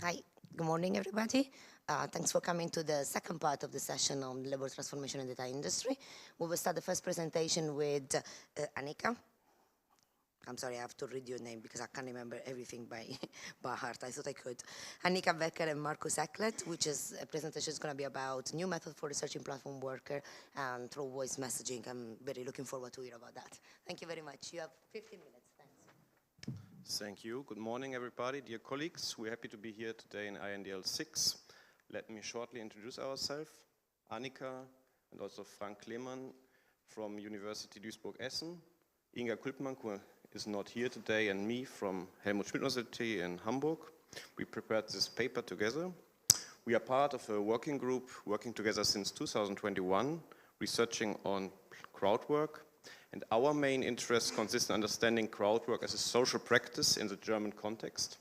Hi, good morning, everybody. Thanks for coming to the second part of the session on labor transformation in the data industry. We will start the first presentation with Annika. I'm sorry, I have to read your name because I can't remember everything by, by heart. I thought I could. Annika Becker and Markus Ecklet, which is a presentation is going to be about new method for researching platform worker and through voice messaging. I'm very looking forward to hear about that. Thank you very much. You have 15 minutes. Thanks. Thank you. Good morning, everybody. Dear colleagues, we're happy to be here today in INDL-6. Let me shortly introduce ourselves. Annika and also Frank Lehmann from University Duisburg-Essen. Inga Kulpmann, who is not here today, and me from Helmut Schmidt University in Hamburg. We prepared this paper together. We are part of a working group working together since 2021, researching on crowd work. And our main interest consists in understanding crowd work as a social practice in the German context.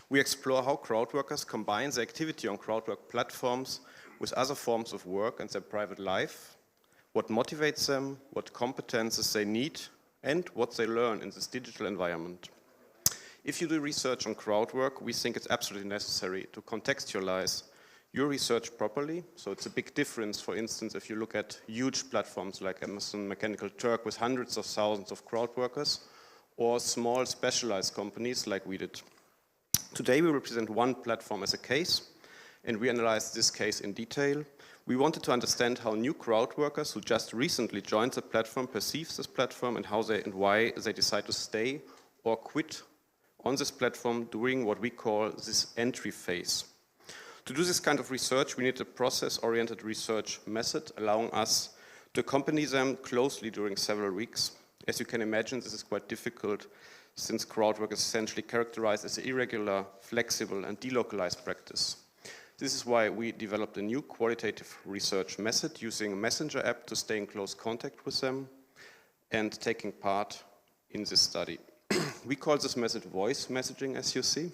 We explore how crowd workers combine their activity on crowd work platforms with other forms of work and their private life, what motivates them, what competences they need, and what they learn in this digital environment. If you do research on crowd work, we think it's absolutely necessary to contextualize your research properly. So it's a big difference, for instance, if you look at huge platforms like Amazon Mechanical Turk with hundreds of thousands of crowd workers, or small specialized companies like we did. Today we represent one platform as a case, and we analyzed this case in detail. We wanted to understand how new crowd workers who just recently joined the platform perceive this platform and how they and why they decide to stay or quit on this platform during what we call this entry phase. To do this kind of research, we need a process-oriented research method, allowing us to accompany them closely during several weeks. As you can imagine, this is quite difficult since crowd work is essentially characterized as an irregular, flexible, and delocalized practice. This is why we developed a new qualitative research method using a messenger app to stay in close contact with them and taking part in this study. We call this method voice messaging, as you see,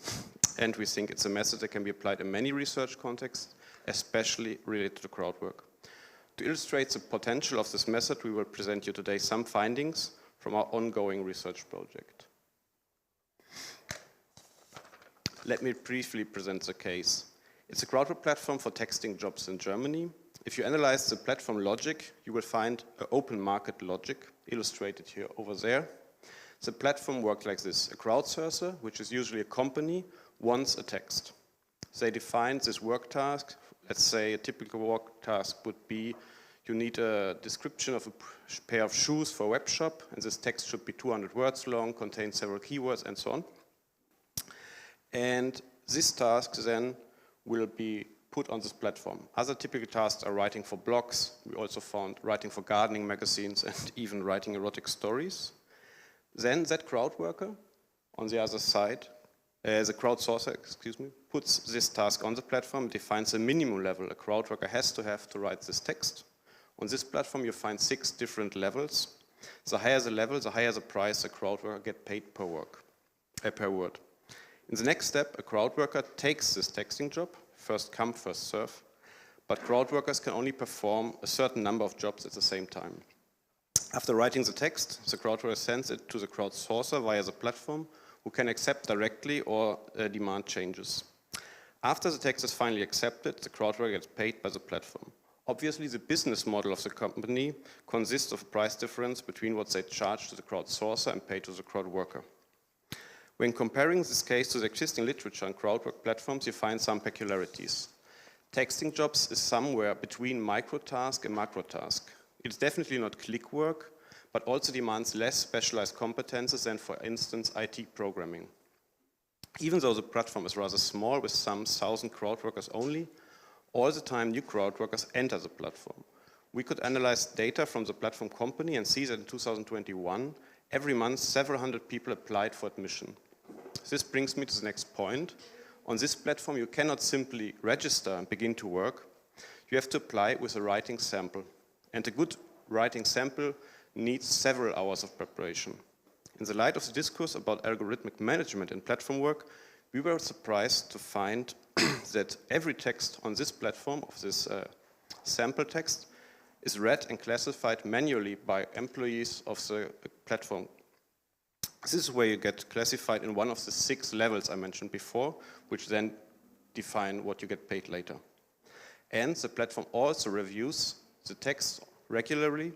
and we think it's a method that can be applied in many research contexts, especially related to crowd work. To illustrate the potential of this method, we will present you today some findings from our ongoing research project. Let me briefly present the case. It's a crowd work platform for texting jobs in Germany. If you analyze the platform logic, you will find an open market logic illustrated here over there. The platform works like this. A crowdsourcer, which is usually a company, wants a text. They define this work task. Let's say a typical work task would be you need a description of a pair of shoes for a web shop, and this text should be 200 words long, contain several keywords, and so on. And this task then will be put on this platform. Other typical tasks are writing for blogs. We also found writing for gardening magazines and even writing erotic stories. Then that crowd worker on the other side, the crowdsourcer, puts this task on the platform, defines a minimum level a crowd worker has to write this text. On this platform you find 6 different levels. The higher the level, the higher the price a crowd worker gets paid per word. In the next step, a crowd worker takes this texting job, first come, first serve, but crowd workers can only perform a certain number of jobs at the same time. After writing the text, the crowd worker sends it to the crowdsourcer via the platform, who can accept directly or demand changes. After the text is finally accepted, the crowd worker gets paid by the platform. Obviously, the business model of the company consists of a price difference between what they charge to the crowdsourcer and pay to the crowd worker. When comparing this case to the existing literature on crowd work platforms, you find some peculiarities. Texting jobs is somewhere between microtask and macrotask. It's definitely not click work, but also demands less specialized competences than, for instance, IT programming. Even though the platform is rather small, with some 1,000 crowd workers only, all the time new crowd workers enter the platform. We could analyze data from the platform company and see that in 2021, every month several hundred people applied for admission. This brings me to the next point. On this platform, you cannot simply register and begin to work. You have to apply with a writing sample. And a good writing sample needs several hours of preparation. In the light of the discourse about algorithmic management in platform work, we were surprised to find that every text on this platform, of this sample text, is read and classified manually by employees of the platform. This is where you get classified in one of the 6 levels I mentioned before, which then define what you get paid later. And the platform also reviews the text regularly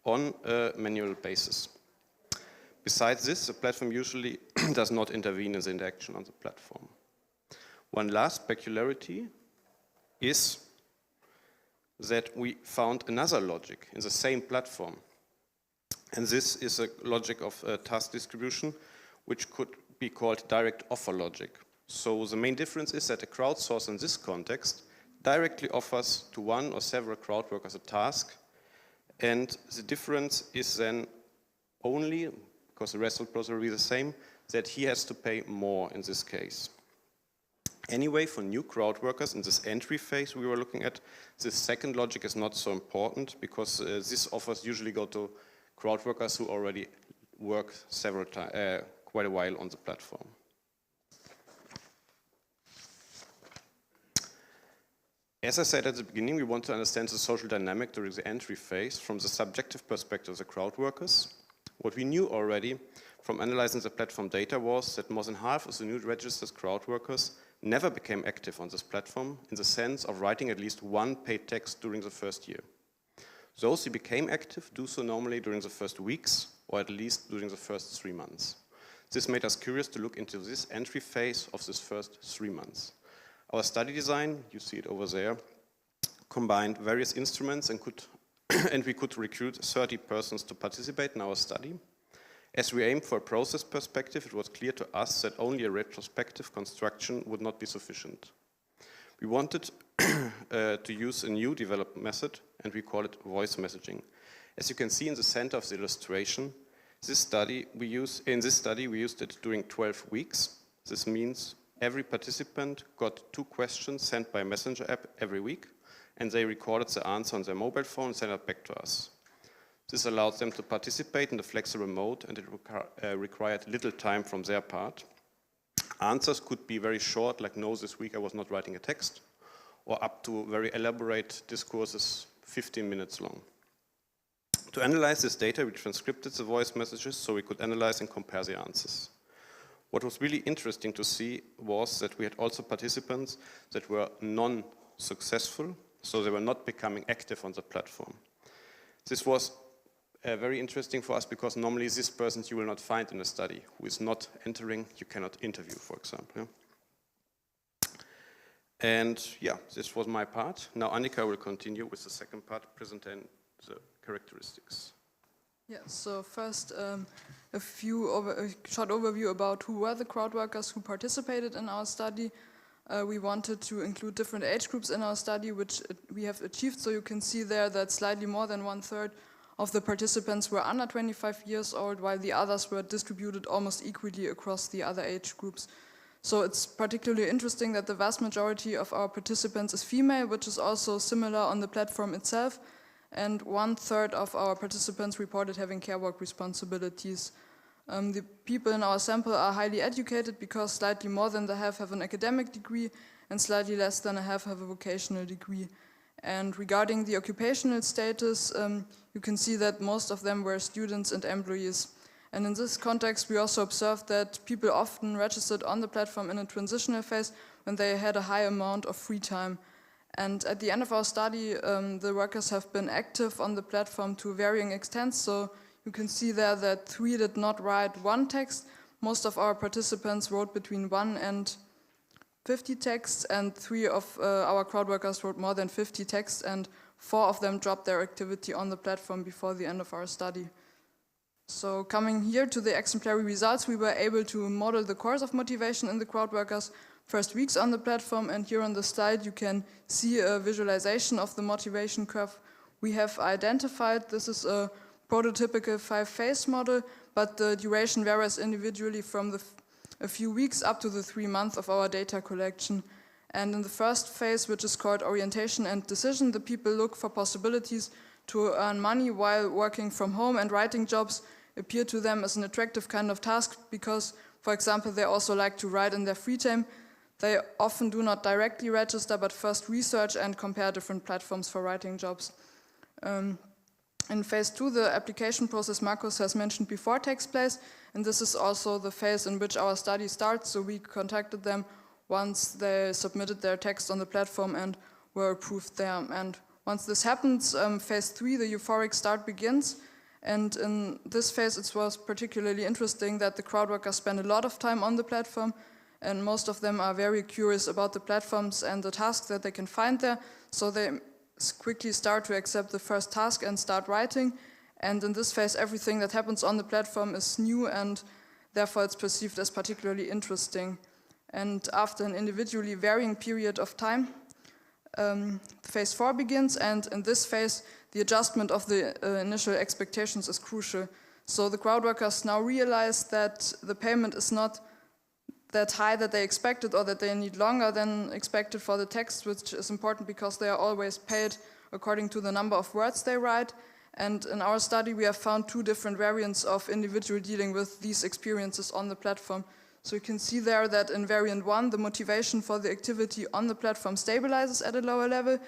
on a manual basis. Besides this, the platform usually does not intervene in the interaction on the platform. One last peculiarity is that we found another logic in the same platform. And this is a logic of task distribution, which could be called direct offer logic. So the main difference is that a crowdsourcer in this context directly offers to one or several crowd workers a task, and the difference is then only, because the rest of the process will be the same, that he has to pay more in this case. Anyway, for new crowd workers in this entry phase we were looking at, this second logic is not so important, because these offers usually go to crowd workers who already work quite a while on the platform. As I said at the beginning, we want to understand the social dynamic during the entry phase from the subjective perspective of the crowd workers. What we knew already from analyzing the platform data was that more than half of the new registered crowd workers never became active on this platform in the sense of writing at least one paid text during the first year. Those who became active do so normally during the first weeks, or at least during the first 3 months. This made us curious to look into this entry phase of this first 3 months. Our study design, you see it over there, combined various instruments and we could recruit 30 persons to participate in our study. As we aimed for a process perspective, it was clear to us that only a retrospective construction would not be sufficient. We wanted to use a new developed method, and we call it voice messaging. As you can see in the center of the illustration, in this study we used it during 12 weeks. This means every participant got 2 questions sent by a messenger app every week, and they recorded the answer on their mobile phone and sent it back to us. This allowed them to participate in the flexible mode, and it required little time from their part. Answers could be very short, like "No, this week I was not writing a text," or up to very elaborate discourses, 15 minutes long. To analyze this data, we transcripted the voice messages so we could analyze and compare the answers. What was really interesting to see was that we had also participants that were non-successful, so they were not becoming active on the platform. This was very interesting for us because normally these persons you will not find in a study. Who is not entering, you cannot interview, for example. And yeah, this was my part. Now Annika will continue with the second part, presenting the characteristics. Yeah, so first a short overview about who were the crowd workers who participated in our study. We wanted to include different age groups in our study, which we have achieved. So you can see there that slightly more than 1/3 of the participants were under 25 years old, while the others were distributed almost equally across the other age groups. So it's particularly interesting that the vast majority of our participants is female, which is also similar on the platform itself. And 1/3 of our participants reported having care work responsibilities. The people in our sample are highly educated because slightly more than the half have an academic degree and slightly less than a half have a vocational degree. And regarding the occupational status, you can see that most of them were students and employees. And in this context, we also observed that people often registered on the platform in a transitional phase when they had a high amount of free time. And at the end of our study, the workers have been active on the platform to varying extents. So you can see there that 3 did not write 1 text. Most of our participants wrote between 1 and 50 texts, and 3 of our crowd workers wrote more than 50 texts, and 4 of them dropped their activity on the platform before the end of our study. So coming here to the exemplary results, we were able to model the course of motivation in the crowd workers' first weeks on the platform, and here on the slide you can see a visualization of the motivation curve we have identified. This is a prototypical 5-phase model, but the duration varies individually from a few weeks up to the 3 months of our data collection. And in the first phase, which is called orientation and decision, the people look for possibilities to earn money while working from home, and writing jobs appear to them as an attractive kind of task because, for example, they also like to write in their free time. They often do not directly register, but first research and compare different platforms for writing jobs. In phase 2, the application process Markus has mentioned before takes place, And this is also the phase in which our study starts, so we contacted them once they submitted their text on the platform and were approved there. And once this happens, phase 3, the euphoric start, begins. And in this phase, it was particularly interesting that the crowd workers spend a lot of time on the platform, and most of them are very curious about the platforms and the tasks that they can find there. So they quickly start to accept the first task and start writing. And in this phase, everything that happens on the platform is new, and therefore it's perceived as particularly interesting. And after an individually varying period of time, phase 4 begins, and in this phase, the adjustment of the initial expectations is crucial. So the crowd workers now realize that the payment is not that high that they expected, or that they need longer than expected for the text, which is important because they are always paid according to the number of words they write. And in our study, we have found 2 different variants of individual dealing with these experiences on the platform. So you can see there that in variant 1, the motivation for the activity on the platform stabilizes at a lower level.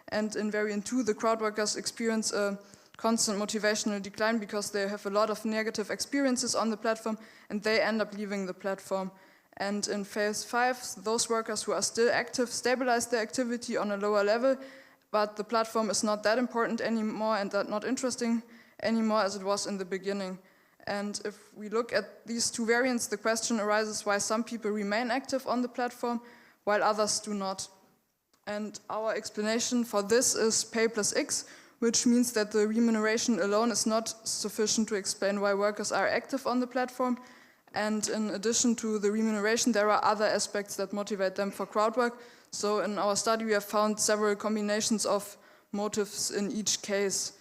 And in variant 2, the crowd workers experience a constant motivational decline because they have a lot of negative experiences on the platform and they end up leaving the platform. And in phase 5, those workers who are still active stabilize their activity on a lower level, but the platform is not that important anymore and that not interesting anymore as it was in the beginning. And if we look at these 2 variants, the question arises why some people remain active on the platform while others do not. And our explanation for this is pay plus X, which means that the remuneration alone is not sufficient to explain why workers are active on the platform. And in addition to the remuneration, there are other aspects that motivate them for crowd work. So in our study, we have found several combinations of motives in each case.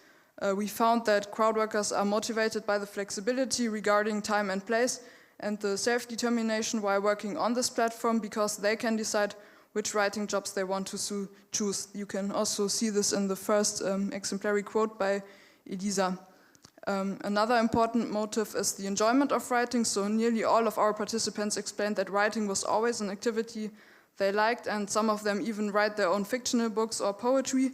We found that crowd workers are motivated by the flexibility regarding time and place and the self-determination while working on this platform because they can decide which writing jobs they want to choose. You can also see this in the first exemplary quote by Elisa. Another important motive is the enjoyment of writing. So nearly all of our participants explained that writing was always an activity they liked, and some of them even write their own fictional books or poetry.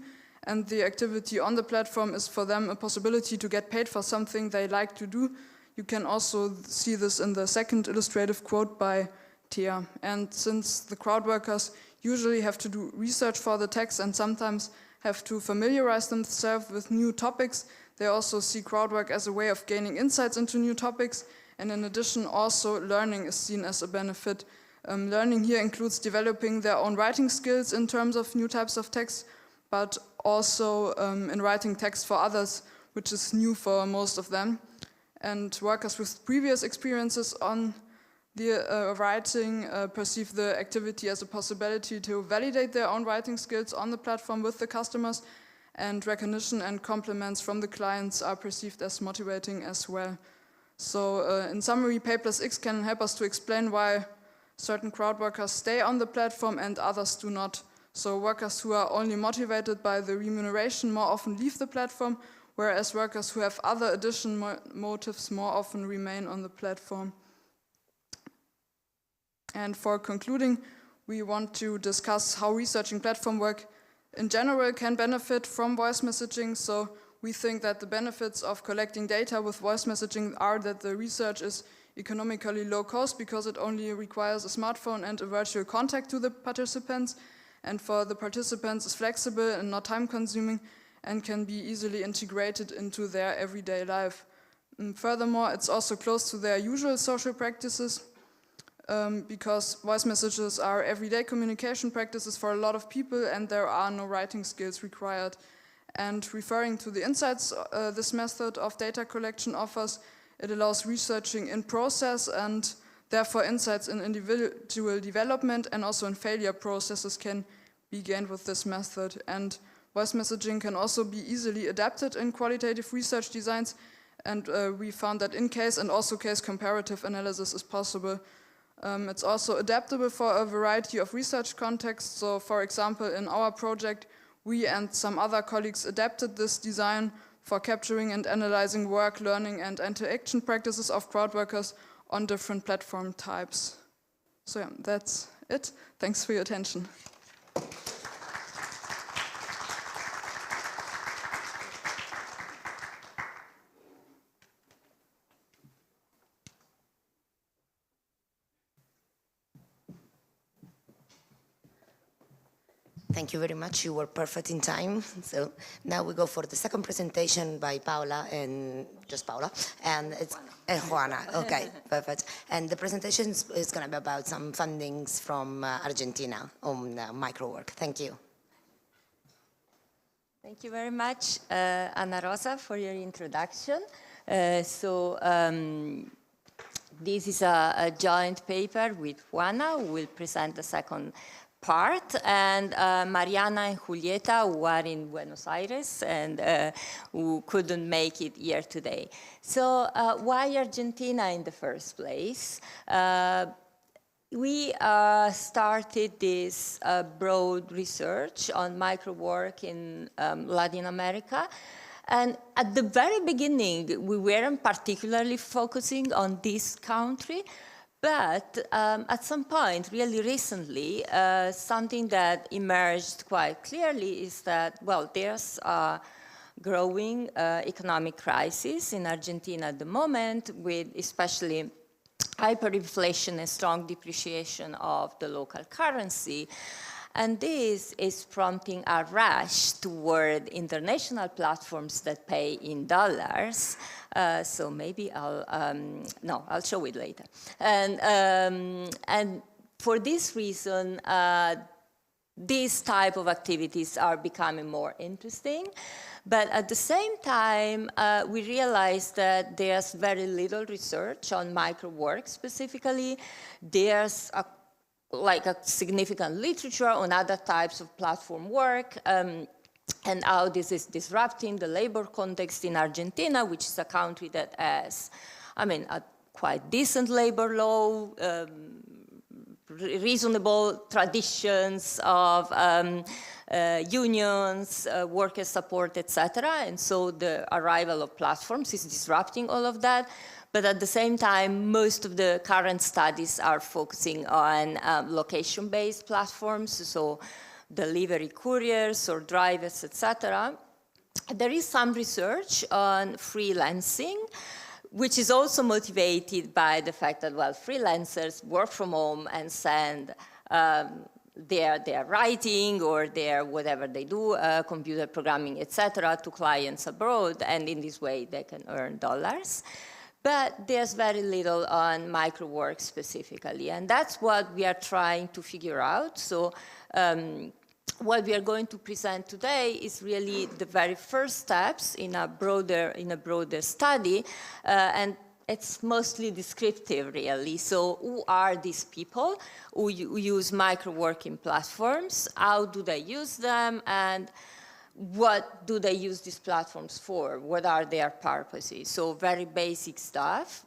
And the activity on the platform is for them a possibility to get paid for something they like to do. You can also see this in the second illustrative quote by Thea. And since the crowd workers usually have to do research for the text and sometimes have to familiarize themselves with new topics, they also see crowd work as a way of gaining insights into new topics. And in addition, also learning is seen as a benefit. Learning here includes developing their own writing skills in terms of new types of text, but also in writing text for others, which is new for most of them. And workers with previous experiences on the writing perceive the activity as a possibility to validate their own writing skills on the platform with the customers, and recognition and compliments from the clients are perceived as motivating as well. So in summary, Pay plus X can help us to explain why certain crowd workers stay on the platform and others do not. So workers who are only motivated by the remuneration more often leave the platform, whereas workers who have other additional motives more often remain on the platform. And for concluding, we want to discuss how researching platform work in general can benefit from voice messaging. So we think that the benefits of collecting data with voice messaging are that the research is economically low cost because it only requires a smartphone and a virtual contact to the participants. And for the participants, it's flexible and not time consuming and can be easily integrated into their everyday life. And furthermore, it's also close to their usual social practices because voice messages are everyday communication practices for a lot of people and there are no writing skills required. And referring to the insights this method of data collection offers, it allows researching in process and therefore insights in individual development and also in failure processes can be gained with this method. And voice messaging can also be easily adapted in qualitative research designs, and we found that in-case and also case comparative analysis is possible. It's also adaptable for a variety of research contexts. So for example, in our project, we and some other colleagues adapted this design for capturing and analyzing work, learning and interaction practices of crowd workers on different platform types. So yeah, that's it. Thanks for your attention. Thank you very much. You were perfect in time. So now we go for the second presentation by Paula and just Paula, and it's Juana. Okay, perfect. And the presentation is going to be about some fundings from Argentina on micro work. Thank you. Thank you very much, Ana Rosa, for your introduction. This is a joint paper with Juana, who will present the second part, and Mariana and Julieta, who are in Buenos Aires and who couldn't make it here today. So why Argentina in the first place? We started this broad research on microwork in Latin America. And at the very beginning, we weren't particularly focusing on this country. But at some point, really recently, something that emerged quite clearly is that, well, there's a growing economic crisis in Argentina at the moment, with especially hyperinflation and strong depreciation of the local currency. And this is prompting a rush toward international platforms that pay in dollars. So maybe I'll show it later. And for this reason, these type of activities are becoming more interesting. But at the same time, we realized that there's very little research on microwork specifically. There's a significant literature on other types of platform work, and how this is disrupting the labor context in Argentina, which is a country that has, a quite decent labor law, reasonable traditions of unions, worker support, etc. And so the arrival of platforms is disrupting all of that. But at the same time, most of the current studies are focusing on location-based platforms, so delivery couriers or drivers, etc. There is some research on freelancing, which is also motivated by the fact that, well, freelancers work from home and send their writing or their whatever they do, computer programming, etc., to clients abroad, and in this way they can earn dollars. But there's very little on microwork specifically, and that's what we are trying to figure out. So what we are going to present today is really the very first steps in a broader study, and it's mostly descriptive, really. So who are these people who use microworking platforms? How do they use them? And what do they use these platforms for? What are their purposes? So very basic stuff.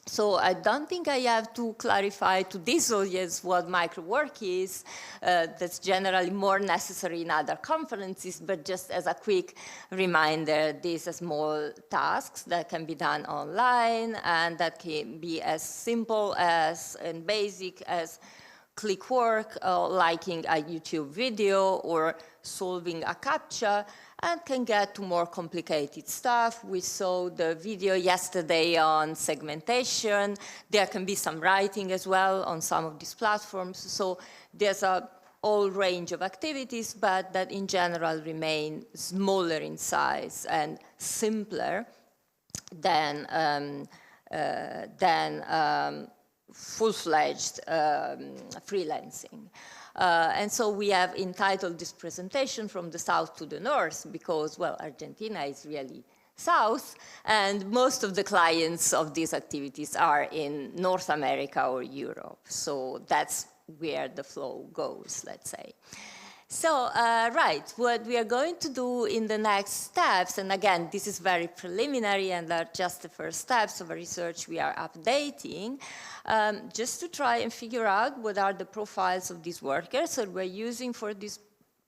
So I don't think I have to clarify to this audience what microwork is. That's generally more necessary in other conferences, but just as a quick reminder, these are small tasks that can be done online and that can be as simple as and basic as click work, liking a YouTube video, or solving a CAPTCHA, and can get to more complicated stuff. We saw the video yesterday on segmentation. There can be some writing as well on some of these platforms. So there's a whole range of activities, but that in general remain smaller in size and simpler than full-fledged freelancing. And so we have entitled this presentation From the South to the North because, well, Argentina is really south, and most of the clients of these activities are in North America or Europe. So that's where the flow goes, let's say. So, right, what we are going to do in the next steps, and again, this is very preliminary and are just the first steps of a research we are updating, just to try and figure out what are the profiles of these workers that we're using for these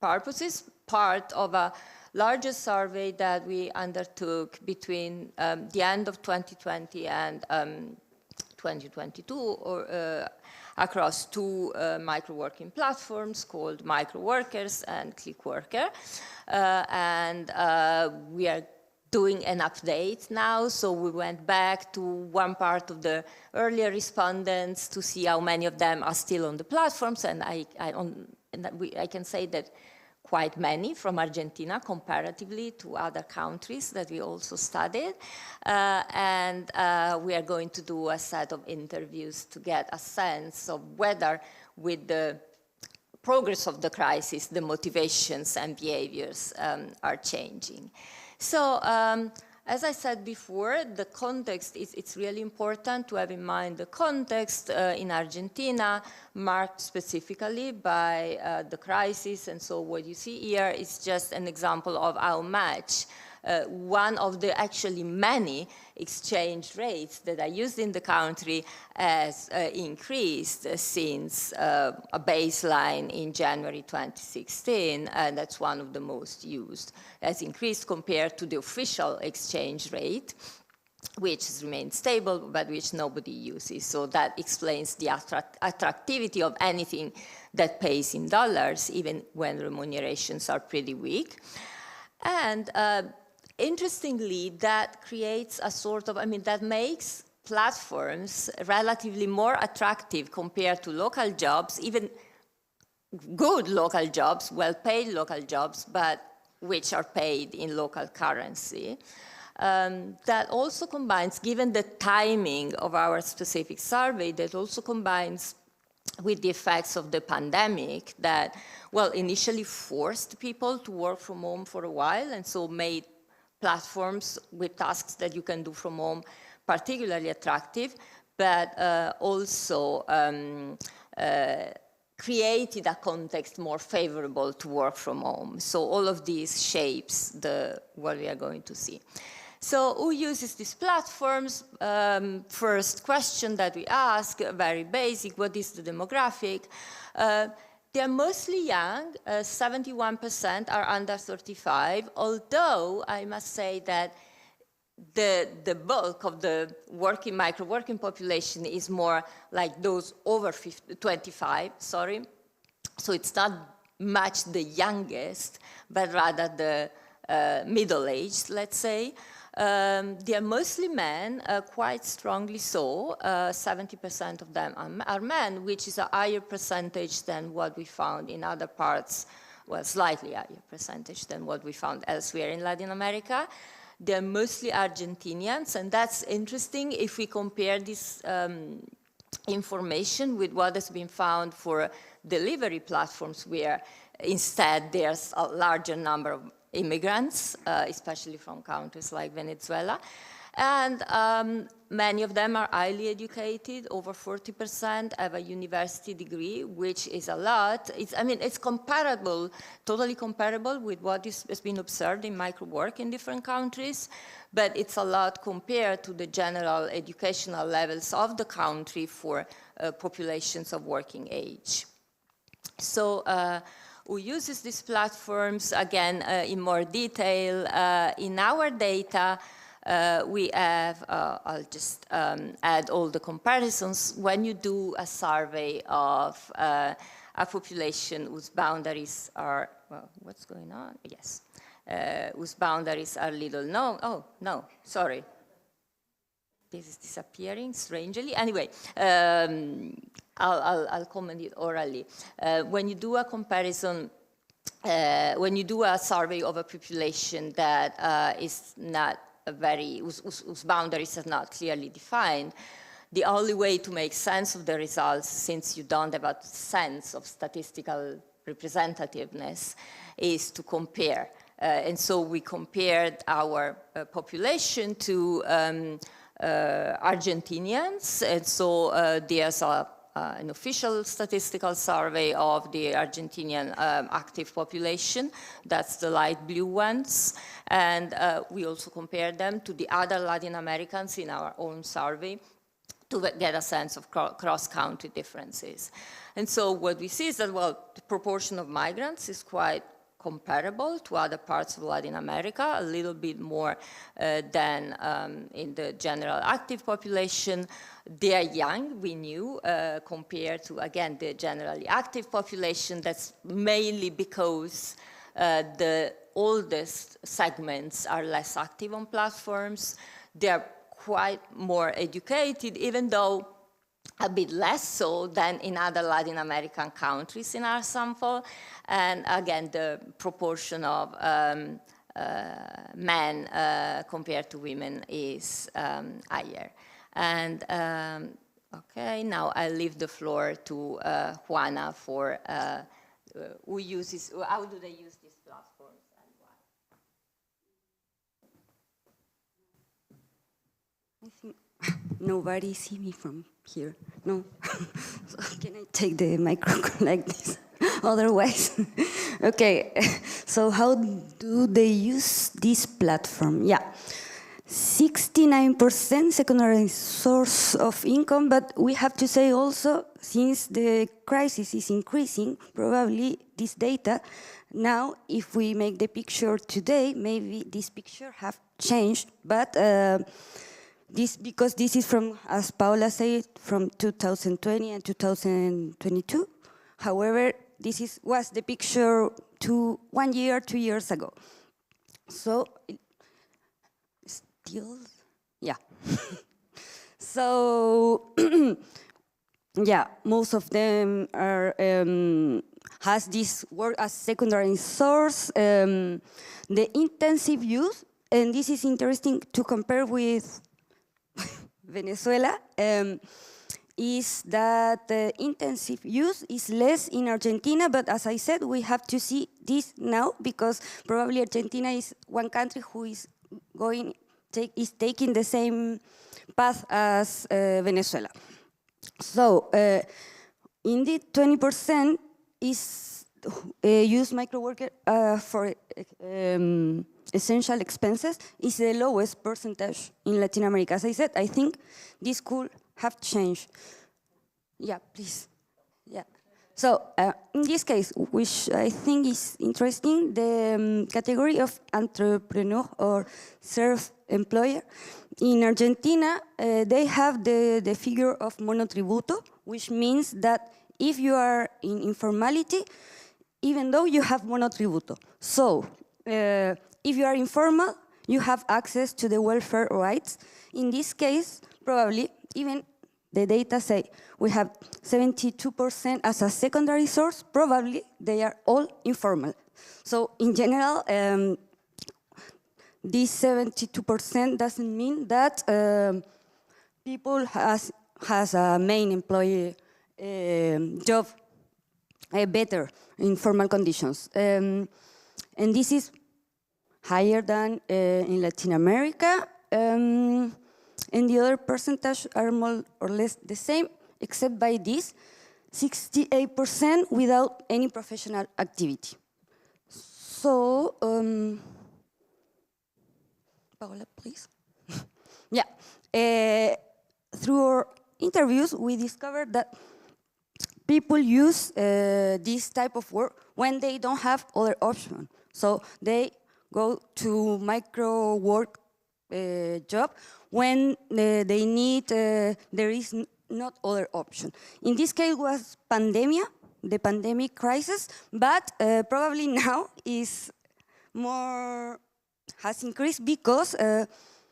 purposes, part of a larger survey that we undertook between the end of 2020 and 2022, or across two microworking platforms called Microworkers and Clickworker. And we are doing an update now, so we went back to one part of the earlier respondents to see how many of them are still on the platforms, and I can say that quite many from Argentina comparatively to other countries that we also studied. And we are going to do a set of interviews to get a sense of whether with the progress of the crisis, the motivations and behaviors are changing. So as I said before, the context, it's really important to have in mind the context in Argentina, marked specifically by the crisis. And so what you see here is just an example of how much one of the actually many exchange rates that are used in the country has increased since a baseline in January 2016, and that's one of the most used, has increased compared to the official exchange rate, which has remained stable, but which nobody uses. So that explains the attractivity of anything that pays in dollars, even when remunerations are pretty weak. And interestingly, that creates a sort of, that makes platforms relatively more attractive compared to local jobs, even good local jobs, well-paid local jobs, but which are paid in local currency. That also combines, given the timing of our specific survey, that also combines with the effects of the pandemic that, well, initially forced people to work from home for a while, and so made platforms with tasks that you can do from home particularly attractive, but also created a context more favorable to work from home. So all of these shapes what we are going to see. So who uses these platforms? First question that we ask, very basic, what is the demographic? They're mostly young, 71% are under 35, although I must say that the bulk of the micro-working population is more like those over 25, sorry. So it's not much the youngest, but rather the middle-aged, let's say. They are mostly men, quite strongly so. 70% of them are men, which is a higher percentage than what we found in other parts, well, slightly higher percentage than what we found elsewhere in Latin America. They're mostly Argentinians, and that's interesting if we compare this information with what has been found for delivery platforms, where instead there's a larger number of immigrants, especially from countries like Venezuela. And many of them are highly educated. Over 40% have a university degree, which is a lot. It's comparable, totally comparable with what has been observed in micro-work in different countries, but it's a lot compared to the general educational levels of the country for populations of working age. So who uses these platforms, again, in more detail. In our data, we have, I'll just add all the comparisons. When you do a survey of a population whose boundaries are, well, what's going on? Yes, whose boundaries are little known. Oh, no, sorry. This is disappearing strangely. Anyway, I'll comment it orally. When you do a comparison, when you do a survey of a population that is not whose boundaries are not clearly defined, the only way to make sense of the results, since you don't have a sense of statistical representativeness, is to compare. And so we compared our population to Argentinians, and so there's an official statistical survey of the Argentinian active population. That's the light blue ones. And we also compared them to the other Latin Americans in our own survey to get a sense of cross-country differences. And so what we see is that, well, the proportion of migrants is quite comparable to other parts of Latin America, a little bit more than in the general active population. They are young, we knew, compared to, again, the generally active population. That's mainly because the oldest segments are less active on platforms. They're quite more educated, even though a bit less so than in other Latin American countries in our sample. And again, the proportion of men compared to women is higher. And okay, now I leave the floor to Juana for who uses, how do they use these platforms and why? I think nobody see me from here. No. So can I take the microphone like this? Otherwise, okay. So how do they use this platform? Yeah, 69% secondary source of income, but we have to say also, since the crisis is increasing, probably this data, now if we make the picture today, maybe this picture have changed, but because this is from, as Paula said, from 2020 and 2022. However, this was the picture 1 year, 2 years ago. So, still, yeah. So, yeah, most of them are has this work as secondary source. The intensive use, and this is interesting to compare with Venezuela, is that the intensive use is less in Argentina, but as I said, we have to see this now because probably Argentina is one country who is taking the same path as Venezuela. So, indeed, 20% is use microworker for essential expenses is the lowest percentage in Latin America. As I said, I think this could have changed. Yeah, please. Yeah. So in this case, which I think is interesting, the category of entrepreneur or self-employer. In Argentina, they have the figure of monotributo, which means that if you are in informality, even though you have monotributo. So if you are informal, you have access to the welfare rights. In this case, probably, even the data say we have 72% as a secondary source, probably they are all informal. So in general, this 72% doesn't mean that people has a main employee job better in formal conditions. And this is higher than in Latin America. And the other percentage are more or less the same, except by this, 68% without any professional activity. So, Paola, please. Yeah, through our interviews, we discovered that people use this type of work when they don't have other option. So they go to micro work job when they need, there is not other option. In this case was pandemia, the pandemic crisis, but probably now is more, has increased because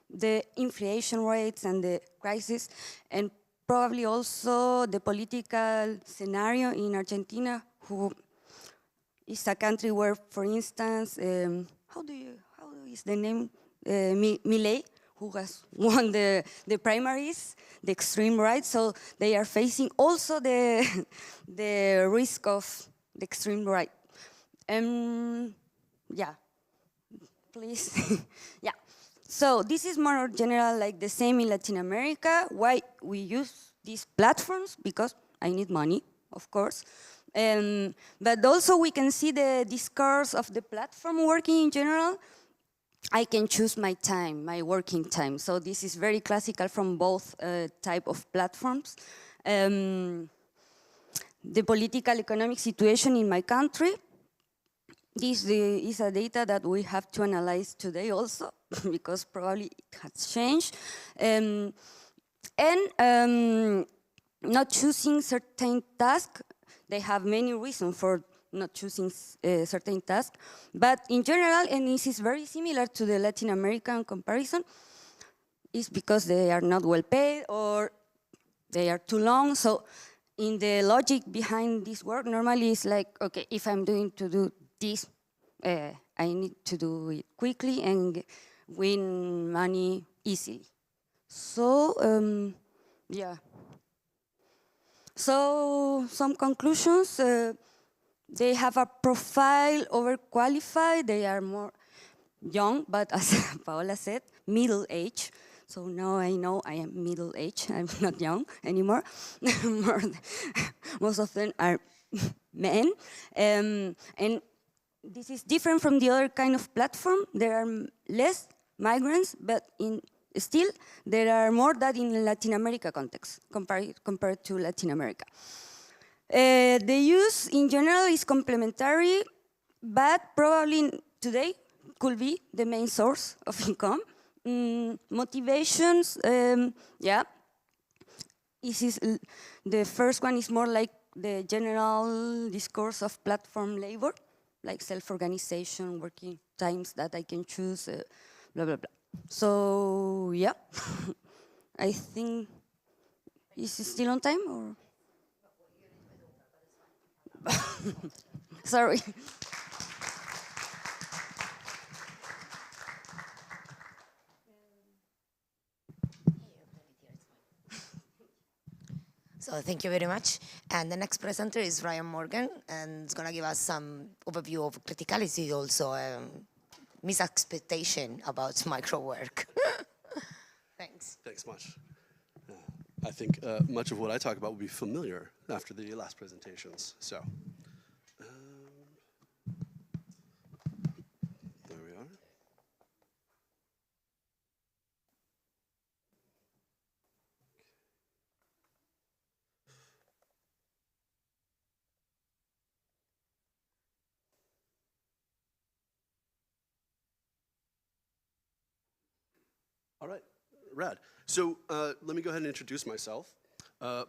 the inflation rates and the crisis, and probably also the political scenario in Argentina, who is a country where, for instance, how is the name? Milei, who has won the primaries, the extreme right, so they are facing also the risk of the extreme right. Yeah, please. Yeah. So this is more general, like the same in Latin America. Why we use these platforms? Because I need money, of course. But also we can see the discourse of the platform working in general. I can choose my time, my working time. So this is very classical from both type of platforms. The political economic situation in my country, this is a data that we have to analyze today also, because probably it has changed. Not choosing certain tasks, they have many reasons for not choosing certain tasks, but in general, and this is very similar to the Latin American comparison, is because they are not well paid or they are too long. So in the logic behind this work, normally it's like, okay, if I'm doing to do this, I need to do it quickly and win money easily. So, yeah. So, some conclusions. They have a profile overqualified. They are more young, but as Paola said, middle age. So now I know I am middle age. I'm not young anymore. Most of them are men. And this is different from the other kind of platform. There are less migrants, but still there are more than in Latin America context, compared to Latin America. The use in general is complementary, but probably today could be the main source of income. Motivations, yeah. The first one is more like the general discourse of platform labor, like self-organization, working times that I can choose, blah, blah, blah. So, yeah, I think, is it still on time, or? Sorry. So thank you very much. And the next presenter is Ryan Morgan, and it's going to give us some overview of criticality, also misexpectation about micro work. Thanks. Thanks much. I think much of what I talk about will be familiar after the last presentations. So, there we are. All right, rad. So let me go ahead and introduce myself.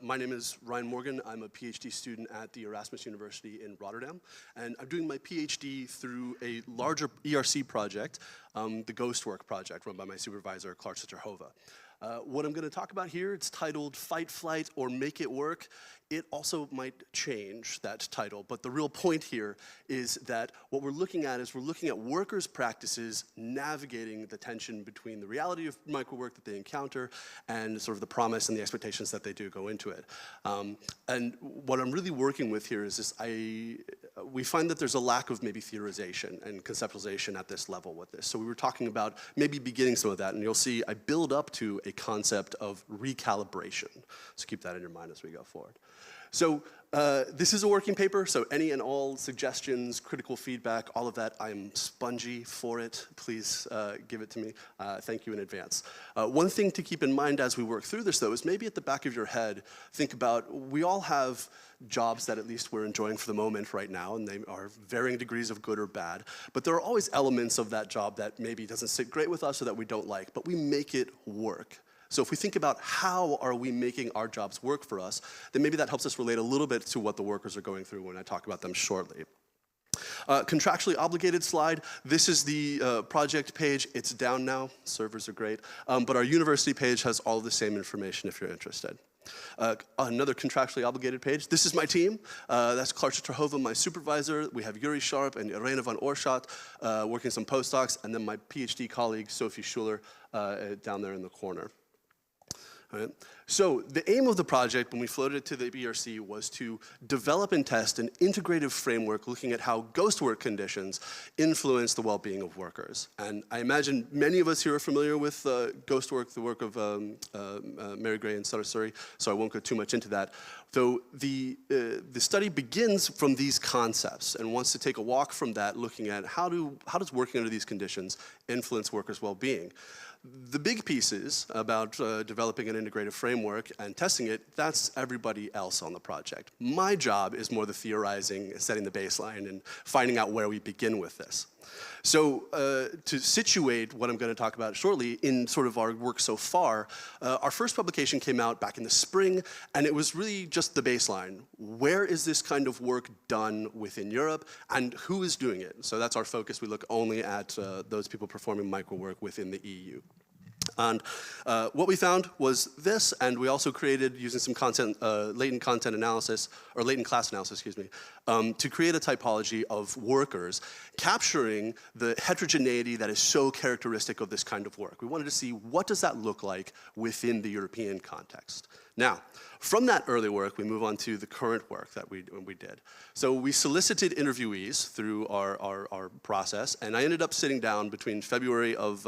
My name is Ryan Morgan. I'm a PhD student at the Erasmus University in Rotterdam, and I'm doing my PhD through a larger ERC project, the Ghost Work project, run by my supervisor, Clark Terhova. What I'm going to talk about here, it's titled Fight, Flight, or Make It Work. It also might change that title, but the real point here is that what we're looking at is we're looking at workers' practices navigating the tension between the reality of microwork that they encounter and sort of the promise and the expectations that they do go into it. And what I'm really working with here is this, we find that there's a lack of maybe theorization and conceptualization at this level with this. So we were talking about maybe beginning some of that, and you'll see I build up to a concept of recalibration. So keep that in your mind as we go forward. So this is a working paper, so any and all suggestions, critical feedback, all of that, I'm spongy for it. Please give it to me. Thank you in advance. One thing to keep in mind as we work through this, though, is maybe at the back of your head, think about, we all have jobs that at least we're enjoying for the moment right now, and they are varying degrees of good or bad, but there are always elements of that job that maybe doesn't sit great with us or that we don't like, but we make it work. So if we think about how are we making our jobs work for us, then maybe that helps us relate a little bit to what the workers are going through when I talk about them shortly. Contractually obligated slide. This is the project page. It's down now. Servers are great. But our university page has all the same information if you're interested. Another contractually obligated page. This is my team. That's Clark Terhova, my supervisor. We have Yuri Sharp and Irene van Oorschot working some postdocs, and then my PhD colleague, Sophie Schuler, down there in the corner. Right. So the aim of the project when we floated it to the ERC was to develop and test an integrative framework looking at how ghost work conditions influence the well-being of workers. And I imagine many of us here are familiar with ghost work, the work of Mary Gray and Sarasuri, so I won't go too much into that. Though the study begins from these concepts and wants to take a walk from that, looking at how does working under these conditions influence workers' well-being. The big pieces about developing an integrative framework and testing it, that's everybody else on the project. My job is more the theorizing, setting the baseline, and finding out where we begin with this. So to situate what I'm going to talk about shortly in sort of our work so far, our first publication came out back in the spring, and it was really just the baseline. Where is this kind of work done within Europe, and who is doing it? So that's our focus. We look only at those people performing micro work within the EU. And what we found was this, and we also created, using some content, latent content analysis, or latent class analysis, excuse me, to create a typology of workers capturing the heterogeneity that is so characteristic of this kind of work. We wanted to see what does that look like within the European context. Now, from that early work, we move on to the current work that we did. So we solicited interviewees through our process, and I ended up sitting down between February of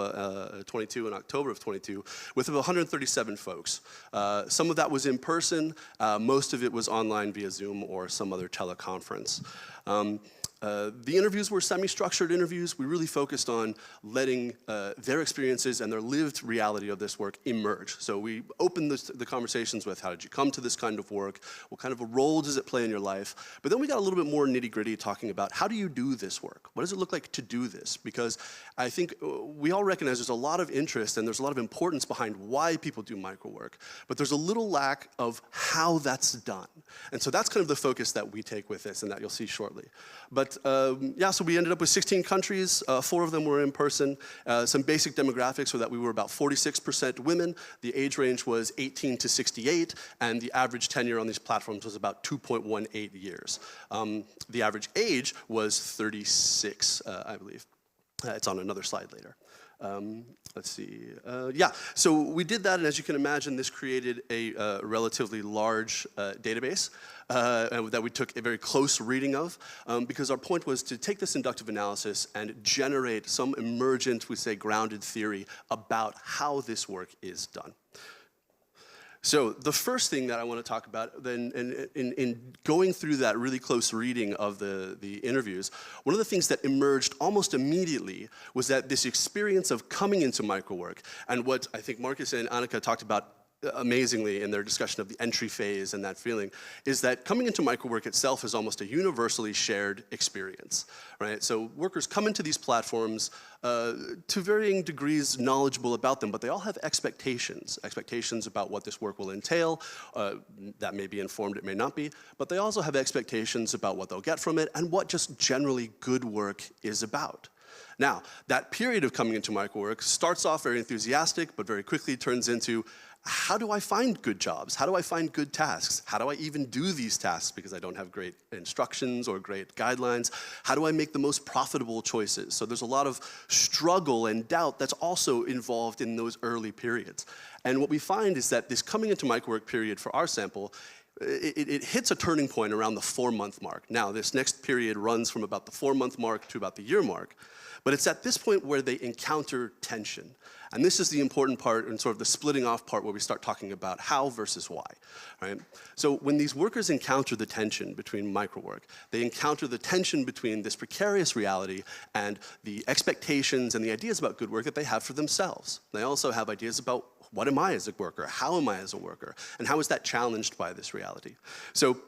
22 and October of 22 with about 137 folks. Some of that was in person, most of it was online via Zoom or some other teleconference. The interviews were semi-structured interviews. We really focused on letting their experiences and their lived reality of this work emerge. So we opened the conversations with, how did you come to this kind of work? What kind of a role does it play in your life? But then we got a little bit more nitty-gritty, talking about, how do you do this work? What does it look like to do this? Because I think we all recognize there's a lot of interest and there's a lot of importance behind why people do micro work, but there's a little lack of how that's done. And so that's kind of the focus that we take with this, and that you'll see shortly. But yeah, so we ended up with 16 countries, 4 of them were in person. Some basic demographics were that we were about 46% women, the age range was 18 to 68, and the average tenure on these platforms was about 2.18 years. The average age was 36, I believe. It's on another slide later. Let's see. Yeah, so we did that, and as you can imagine, this created a relatively large database that we took a very close reading of, because our point was to take this inductive analysis and generate some emergent, we say, grounded theory about how this work is done. So the first thing that I want to talk about then, in going through that really close reading of the interviews, one of the things that emerged almost immediately was that this experience of coming into microwork, and what I think Marcus and Annika talked about amazingly in their discussion of the entry phase and that feeling, is that coming into microwork itself is almost a universally shared experience, right? So workers come into these platforms to varying degrees knowledgeable about them, but they all have expectations about what this work will entail. That may be informed, it may not be, but they also have expectations about what they'll get from it and what just generally good work is about. Now, that period of coming into microwork starts off very enthusiastic, but very quickly turns into, how do I find good jobs? How do I find good tasks? How do I even do these tasks because I don't have great instructions or great guidelines? How do I make the most profitable choices? So there's a lot of struggle and doubt that's also involved in those early periods. And what we find is that this coming into microwork period for our sample, it hits a turning point around the 4-month mark. Now, this next period runs from about the 4-month mark to about the year mark. But it's at this point where they encounter tension. And this is the important part and sort of the splitting off part where we start talking about how versus why, right? So when these workers encounter the tension between microwork, they encounter the tension between this precarious reality and the expectations and the ideas about good work that they have for themselves. They also have ideas about, what am I as a worker? How am I as a worker? And how is that challenged by this reality? So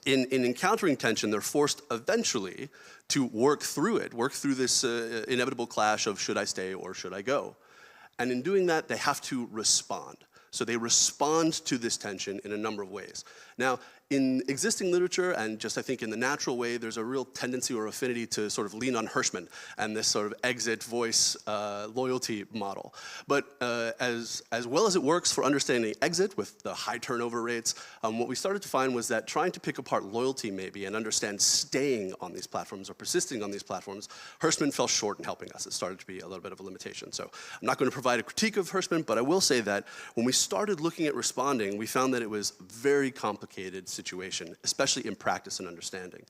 in encountering tension, they're forced eventually to work through it, work through this inevitable clash of should I stay or should I go? And in doing that, they have to respond. So they respond to this tension in a number of ways. Now, in existing literature, and just I think in the natural way, there's a real tendency or affinity to sort of lean on Hirschman and this sort of exit voice loyalty model. But as well as it works for understanding exit with the high turnover rates, what we started to find was that trying to pick apart loyalty maybe and understand staying on these platforms or persisting on these platforms, Hirschman fell short in helping us. It started to be a little bit of a limitation. So I'm not going to provide a critique of Hirschman, but I will say that when we started looking at responding, we found that it was very complicated situation, especially in practice and understanding.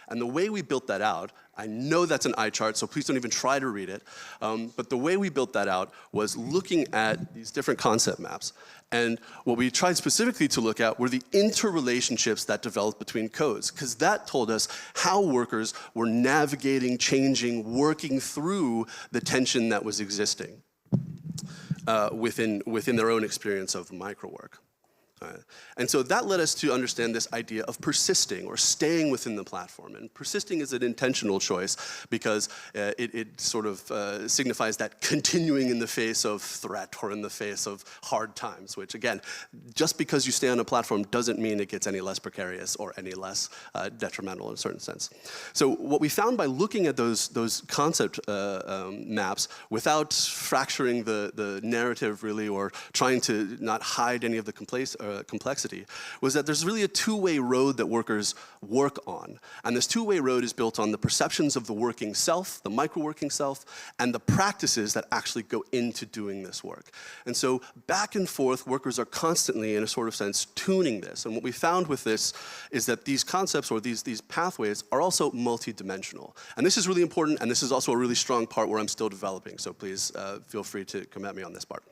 And the way we built that out, I know that's an eye chart, so please don't even try to read it, but the way we built that out was looking at these different concept maps. And what we tried specifically to look at were the interrelationships that developed between codes, because that told us how workers were navigating, changing, working through the tension that was existing within their own experience of microwork. Right. And so that led us to understand this idea of persisting or staying within the platform. And persisting is an intentional choice because it sort of signifies that continuing in the face of threat or in the face of hard times, which again, just because you stay on a platform doesn't mean it gets any less precarious or any less detrimental in a certain sense. So what we found by looking at those concept maps without fracturing the narrative really or trying to not hide any of the complexity was that there's really a two-way road that workers work on. And this two-way road is built on the perceptions of the working self, the micro-working self, and the practices that actually go into doing this work. And so back and forth, workers are constantly, in a sort of sense, tuning this. And what we found with this is that these concepts or these pathways are also multidimensional. And this is really important, and this is also a really strong part where I'm still developing, so please feel free to come at me on this part.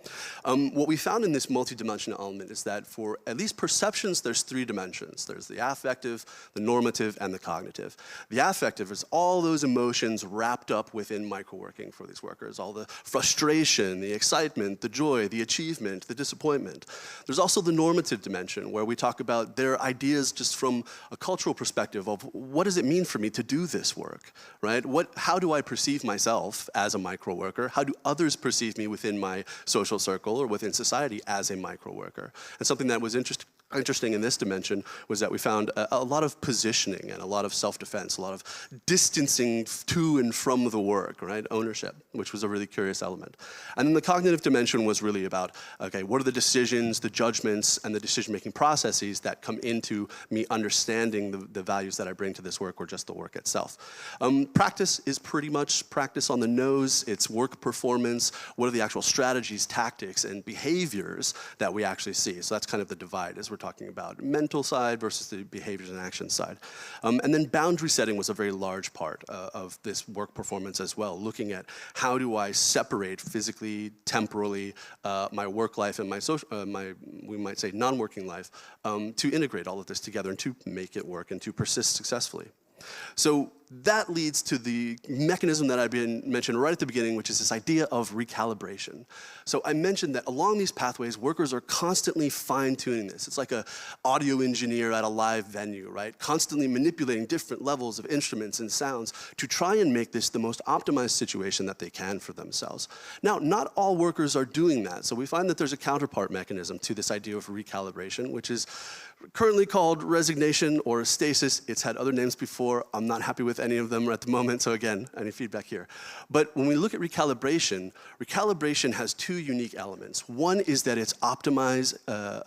What we found in this multidimensional element is that for at least perceptions, there's three dimensions. There's the affective, the normative, and the cognitive. The affective is all those emotions wrapped up within microworking for these workers, all the frustration, the excitement, the joy, the achievement, the disappointment. There's also the normative dimension, where we talk about their ideas just from a cultural perspective of what does it mean for me to do this work, right? How do I perceive myself as a micro worker? How do others perceive me within my social circle or within society as a micro worker? And something that was interesting in this dimension was that we found a lot of positioning and a lot of self-defense, a lot of distancing to and from the work, right? Ownership, which was a really curious element. And then the cognitive dimension was really about, okay, what are the decisions, the judgments, and the decision-making processes that come into me understanding the values that I bring to this work or just the work itself. Practice is pretty much practice on the nose. It's work performance. What are the actual strategies, tactics, and behaviors that we actually see? So that's kind of the divide as we're talking about mental side versus the behaviors and action side. And then boundary setting was a very large part of this work performance as well, looking at how do I separate physically, temporally, my work life and my we might say non-working life, to integrate all of this together and to make it work and to persist successfully. So that leads to the mechanism that I've been mentioned right at the beginning, which is this idea of recalibration. So I mentioned that along these pathways, workers are constantly fine-tuning this. It's like an audio engineer at a live venue, right? Constantly manipulating different levels of instruments and sounds to try and make this the most optimized situation that they can for themselves. Now, not all workers are doing that. So we find that there's a counterpart mechanism to this idea of recalibration, which is currently called resignation or stasis. It's had other names before. I'm not happy with any of them at the moment, so again, any feedback here. But when we look at recalibration, recalibration has two unique elements. One is that it's optimized,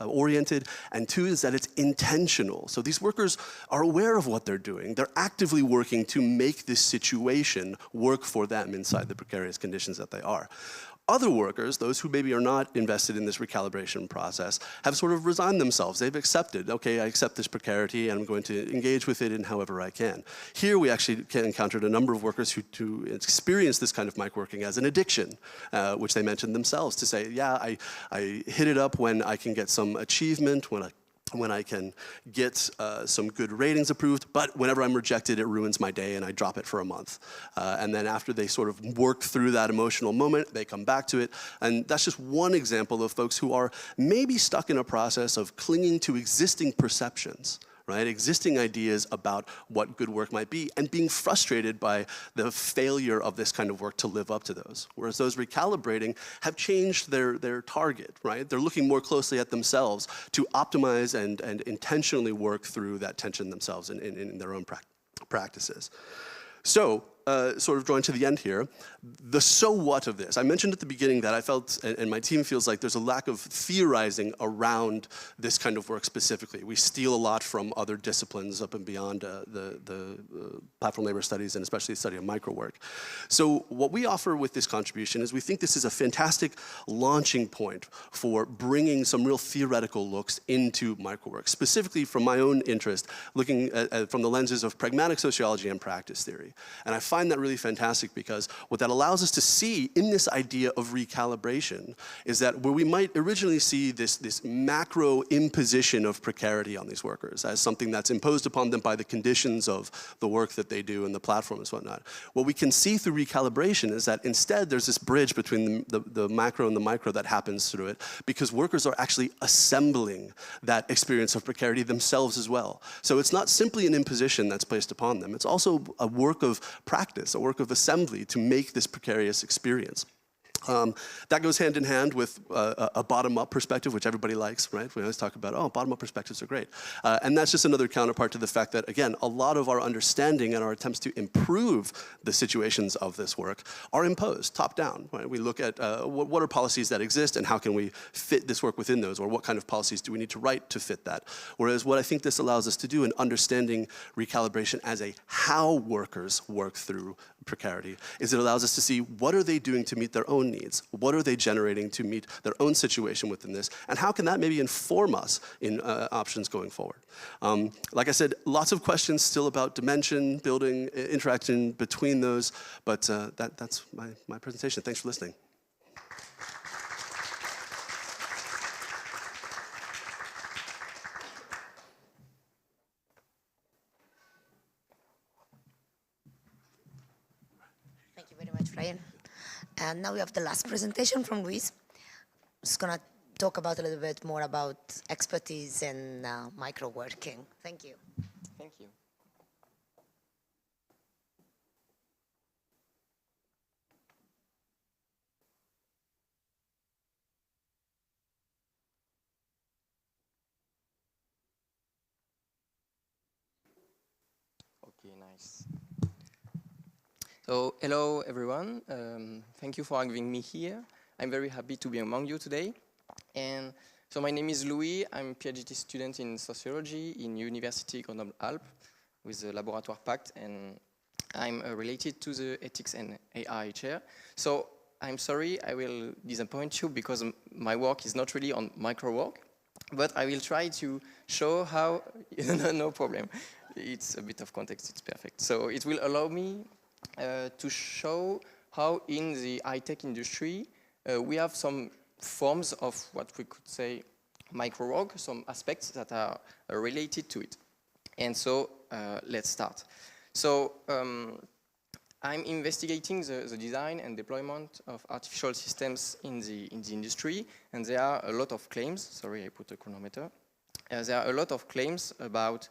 oriented, and two is that it's intentional. So these workers are aware of what they're doing. They're actively working to make this situation work for them inside the precarious conditions that they are. Other workers, those who maybe are not invested in this recalibration process, have sort of resigned themselves. They've accepted, okay, I accept this precarity and I'm going to engage with it in however I can. Here we actually encountered a number of workers who experience this kind of microworking as an addiction, which they mentioned themselves to say, yeah, I hit it up when I can get some achievement, when I can get some good ratings approved, but whenever I'm rejected, it ruins my day and I drop it for a month. And then after they sort of work through that emotional moment, they come back to it. And that's just one example of folks who are maybe stuck in a process of clinging to existing perceptions, right? Existing ideas about what good work might be and being frustrated by the failure of this kind of work to live up to those. Whereas those recalibrating have changed their target, right? They're looking more closely at themselves to optimize and intentionally work through that tension themselves in their own practices. So, sort of drawing to the end here, the so what of this. I mentioned at the beginning that I felt, and my team feels like there's a lack of theorizing around this kind of work specifically. We steal a lot from other disciplines up and beyond the platform labor studies and especially the study of microwork. So what we offer with this contribution is we think this is a fantastic launching point for bringing some real theoretical looks into microwork, specifically from my own interest, looking at, from the lenses of pragmatic sociology and practice theory. And I find that really fantastic because what that allows us to see in this idea of recalibration is that where we might originally see this macro imposition of precarity on these workers as something that's imposed upon them by the conditions of the work that they do and the platforms and whatnot, what we can see through recalibration is that instead there's this bridge between the macro and the micro that happens through it, because workers are actually assembling that experience of precarity themselves as well. So it's not simply an imposition that's placed upon them, it's also a work of practice, a work of assembly to make this precarious experience. That goes hand in hand with a bottom-up perspective, which everybody likes, right? We always talk about, oh, bottom-up perspectives are great. And that's just another counterpart to the fact that, again, a lot of our understanding and our attempts to improve the situations of this work are imposed, top-down. Right? We look at what are policies that exist and how can we fit this work within those, or what kind of policies do we need to write to fit that. Whereas what I think this allows us to do in understanding recalibration as a how workers work through precarity is it allows us to see what are they doing to meet their own needs, what are they generating to meet their own situation within this, and how can that maybe inform us in options going forward. Like I said, lots of questions still about dimension, building, interaction between those, but that's my presentation. Thanks for listening. Thank you very much, Brian. And now we have the last presentation from Luis. Just gonna talk about a little bit more about expertise in micro working. Thank you. Thank you. Okay, nice. So, hello everyone. Thank you for having me here. I'm very happy to be among you today. And so my name is Louis. I'm a PhD student in sociology in University Grenoble-Alpes with the Laboratoire Pact, and I'm related to the ethics and AI chair. So I'm sorry, I will disappoint you because my work is not really on micro work, but I will try to show how, no problem. It's a bit of context, it's perfect. So it will allow me to show how in the high-tech industry we have some forms of what we could say micro work, some aspects that are related to it. And so let's start. So I'm investigating the design and deployment of artificial systems in the industry, and there are a lot of claims. Sorry, I put a chronometer. There are a lot of claims about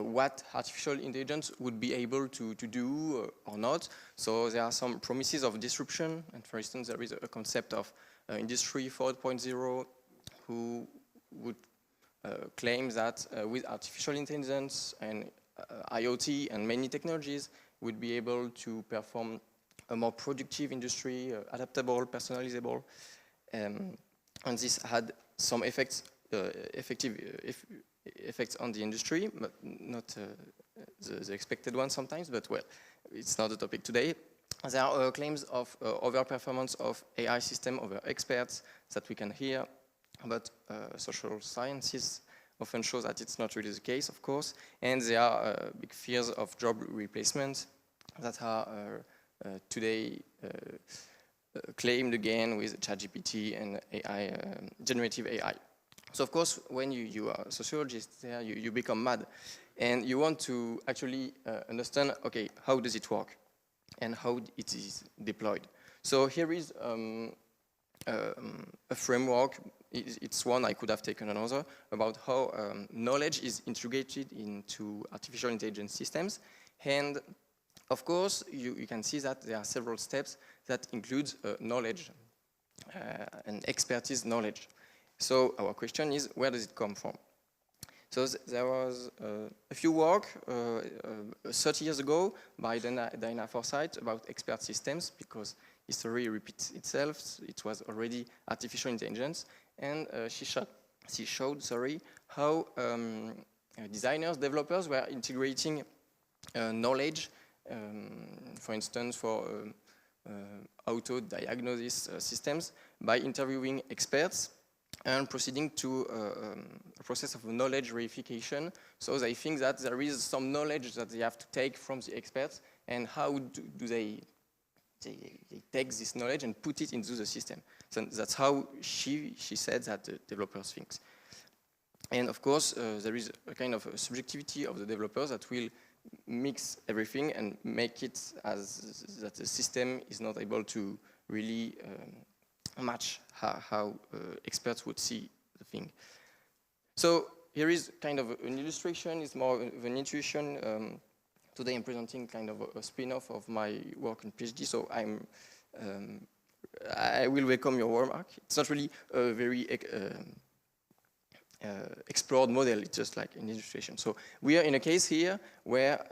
what artificial intelligence would be able to do or not. So there are some promises of disruption, and for instance, there is a concept of Industry 4.0 who would claim that with artificial intelligence and IoT and many technologies would be able to perform a more productive industry, adaptable, personalizable, and this had some effects, effects on the industry, but not the expected one sometimes, but well, it's not the topic today. There are claims of overperformance of AI system over experts that we can hear, but social sciences often shows that it's not really the case, of course, and there are big fears of job replacement that are today claimed again with ChatGPT and AI, generative AI. So of course, when you are a sociologist there, you become mad, and you want to actually understand, okay, how does it work, and how it is deployed. So here is a framework. It's one, I could have taken another, about how knowledge is integrated into artificial intelligence systems. And of course, you can see that there are several steps that include knowledge and expertise knowledge. So our question is, where does it come from? So there was a few work 30 years ago by Diana Forsyth about expert systems, because history repeats itself. It was already artificial intelligence, and she showed how designers, developers were integrating knowledge, for instance, for auto-diagnosis systems by interviewing experts and proceeding to a process of knowledge verification. So they think that there is some knowledge that they have to take from the experts, and how do they take this knowledge and put it into the system. So that's how she said that the developers think. And of course, there is a kind of a subjectivity of the developers that will mix everything and make it as that the system is not able to really match how experts would see the thing. So here is kind of an illustration, it's more of an intuition. Today I'm presenting kind of a spin-off of my work in PhD, so I will welcome your remark. It's not really a very explored model, it's just like an illustration. So we are in a case here where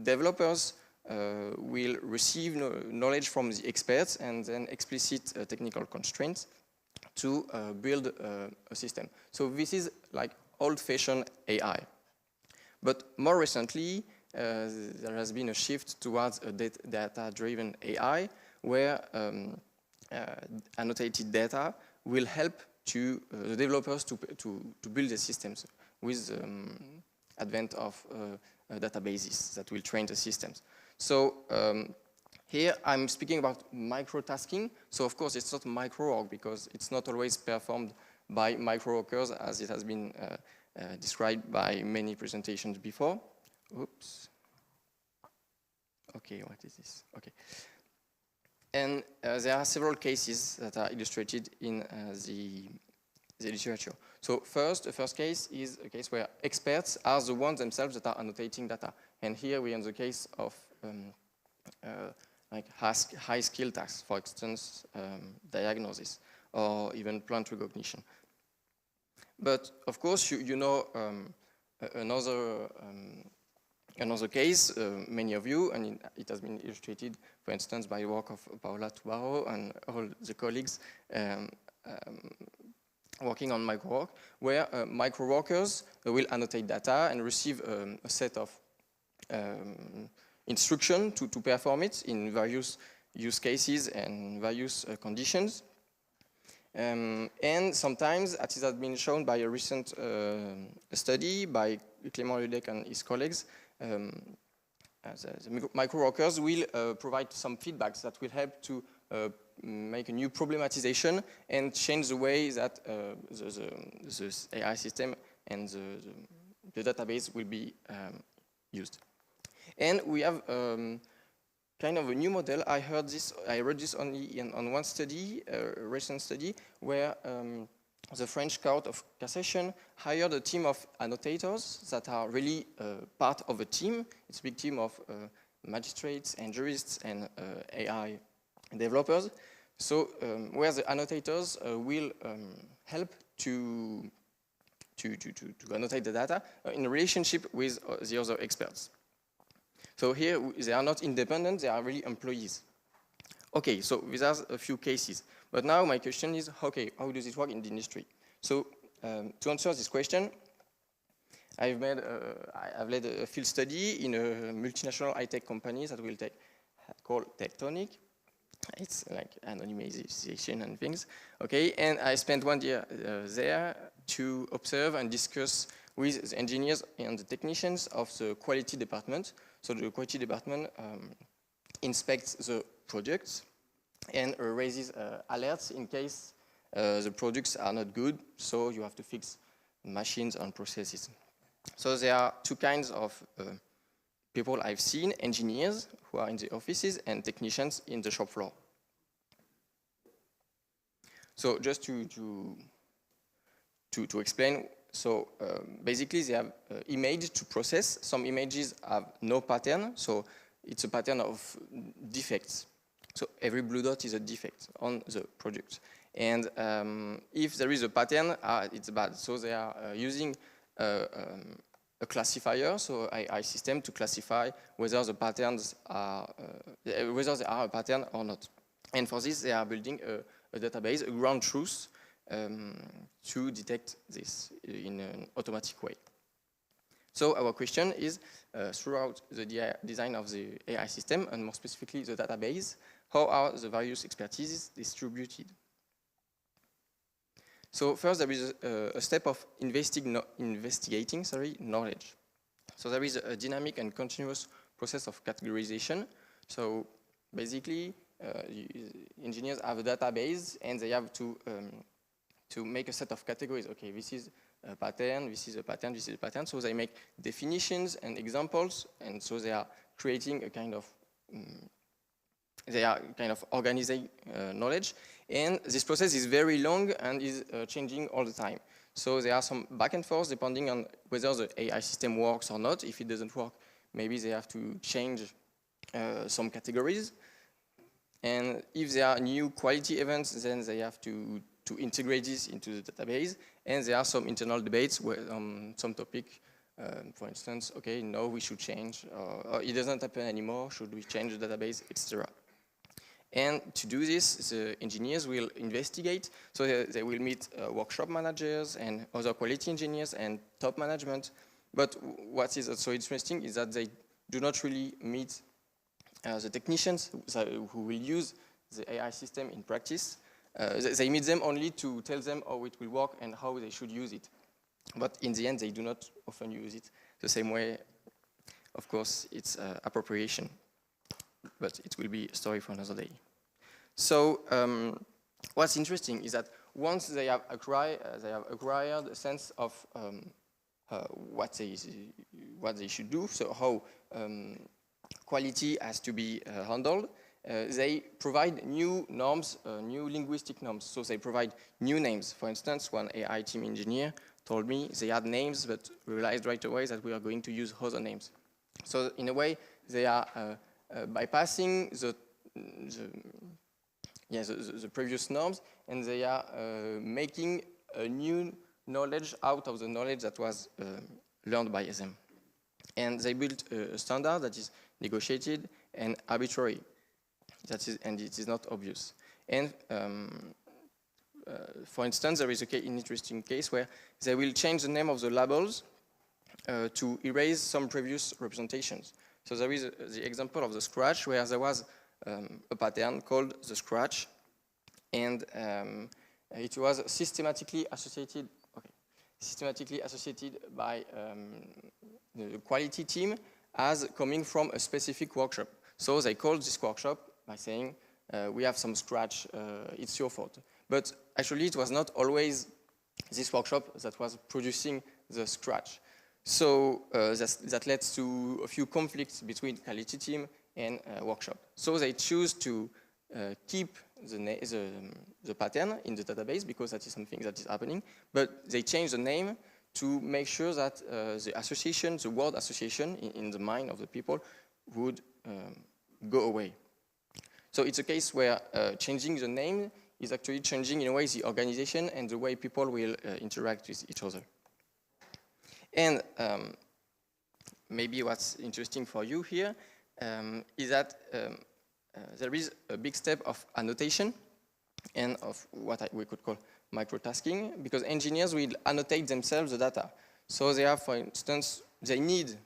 developers will receive knowledge from the experts and then explicit technical constraints to build a system. So this is like old-fashioned AI. But more recently, there has been a shift towards a data-driven AI where annotated data will help to the developers to build the systems with advent of databases that will train the systems. So here I'm speaking about micro-tasking. So of course it's not micro-org because it's not always performed by micro-workers as it has been described by many presentations before. Oops. Okay, what is this? Okay. And there are several cases that are illustrated in the literature. So the first case is a case where experts are the ones themselves that are annotating data. And here we are in the case of like high-skill tasks, for instance, diagnosis or even plant recognition. But of course, you know another case, many of you, and it has been illustrated, for instance, by the work of Paola Tubaro and all the colleagues working on micro-work, where micro-workers will annotate data and receive a set of instruction to perform it in various use cases and various conditions. And sometimes, as it has been shown by a recent study by Clément Ledec and his colleagues, the micro-workers will provide some feedbacks that will help to make a new problematization and change the way that the AI system and the database will be used. And we have kind of a new model. I read this only on one study, a recent study, where the French Court of Cassation hired a team of annotators that are really part of a team. It's a big team of magistrates and jurists and AI developers. So where the annotators will help to annotate the data in relationship with the other experts. So here they are not independent, they are really employees. Okay, so these are a few cases. But now my question is, okay, how does it work in the industry? So to answer this question, I've led a field study in a multinational high-tech company that will called Tectonic. It's like anonymization and things. Okay, and I spent 1 year there to observe and discuss with the engineers and the technicians of the quality department. So the quality department inspects the products and raises alerts in case the products are not good, so you have to fix machines and processes. So there are two kinds of people I've seen, engineers who are in the offices and technicians in the shop floor. So just to explain, so basically they have image to process. Some images have no pattern, so it's a pattern of defects. So every blue dot is a defect on the product. And if there is a pattern, it's bad. So they are using a classifier, so AI system, to classify whether the patterns are whether they are a pattern or not. And for this, they are building a database, a ground truth, to detect this in an automatic way. So our question is, throughout the design of the AI system, and more specifically the database, how are the various expertises distributed? So first there is a step of investigating knowledge. So there is a dynamic and continuous process of categorization. So basically, engineers have a database and they have to make a set of categories. Okay, this is a pattern, this is a pattern, this is a pattern. So they make definitions and examples, and so they are creating a kind of organizing knowledge. And this process is very long and is changing all the time. So there are some back and forth depending on whether the AI system works or not. If it doesn't work, maybe they have to change some categories. And if there are new quality events, then they have to integrate this into the database. And there are some internal debates on some topic. For instance, okay, no, we should change, or it doesn't happen anymore, should we change the database, etc. And to do this, the engineers will investigate, so they will meet workshop managers and other quality engineers and top management. But what is also interesting is that they do not really meet the technicians who will use the AI system in practice. They meet them only to tell them how it will work and how they should use it. But in the end, they do not often use it the same way. Of course, it's appropriation, but it will be a story for another day. So what's interesting is that once they have acquired a sense of what they should do, so how quality has to be handled, they provide new norms, new linguistic norms. So they provide new names. For instance, one AI team engineer told me they had names, but realized right away that we are going to use other names. So in a way, they are bypassing the previous norms, and they are making a new knowledge out of the knowledge that was learned by them. And they built a standard that is negotiated and arbitrary. And it is not obvious. And for instance, there is an interesting case where they will change the name of the labels to erase some previous representations. So there is the example of the scratch, where there was a pattern called the scratch, and it was systematically associated by the quality team as coming from a specific workshop. So they called this workshop by saying, we have some scratch, it's your fault. But actually it was not always this workshop that was producing the scratch. So that led to a few conflicts between quality team and workshop. So they choose to keep the pattern in the database because that is something that is happening, but they change the name to make sure that the word association in the mind of the people would go away. So it's a case where changing the name is actually changing in a way the organization and the way people will interact with each other. And maybe what's interesting for you here is that there is a big step of annotation and of what we could call microtasking, because engineers will annotate themselves the data. So they have, for instance, they need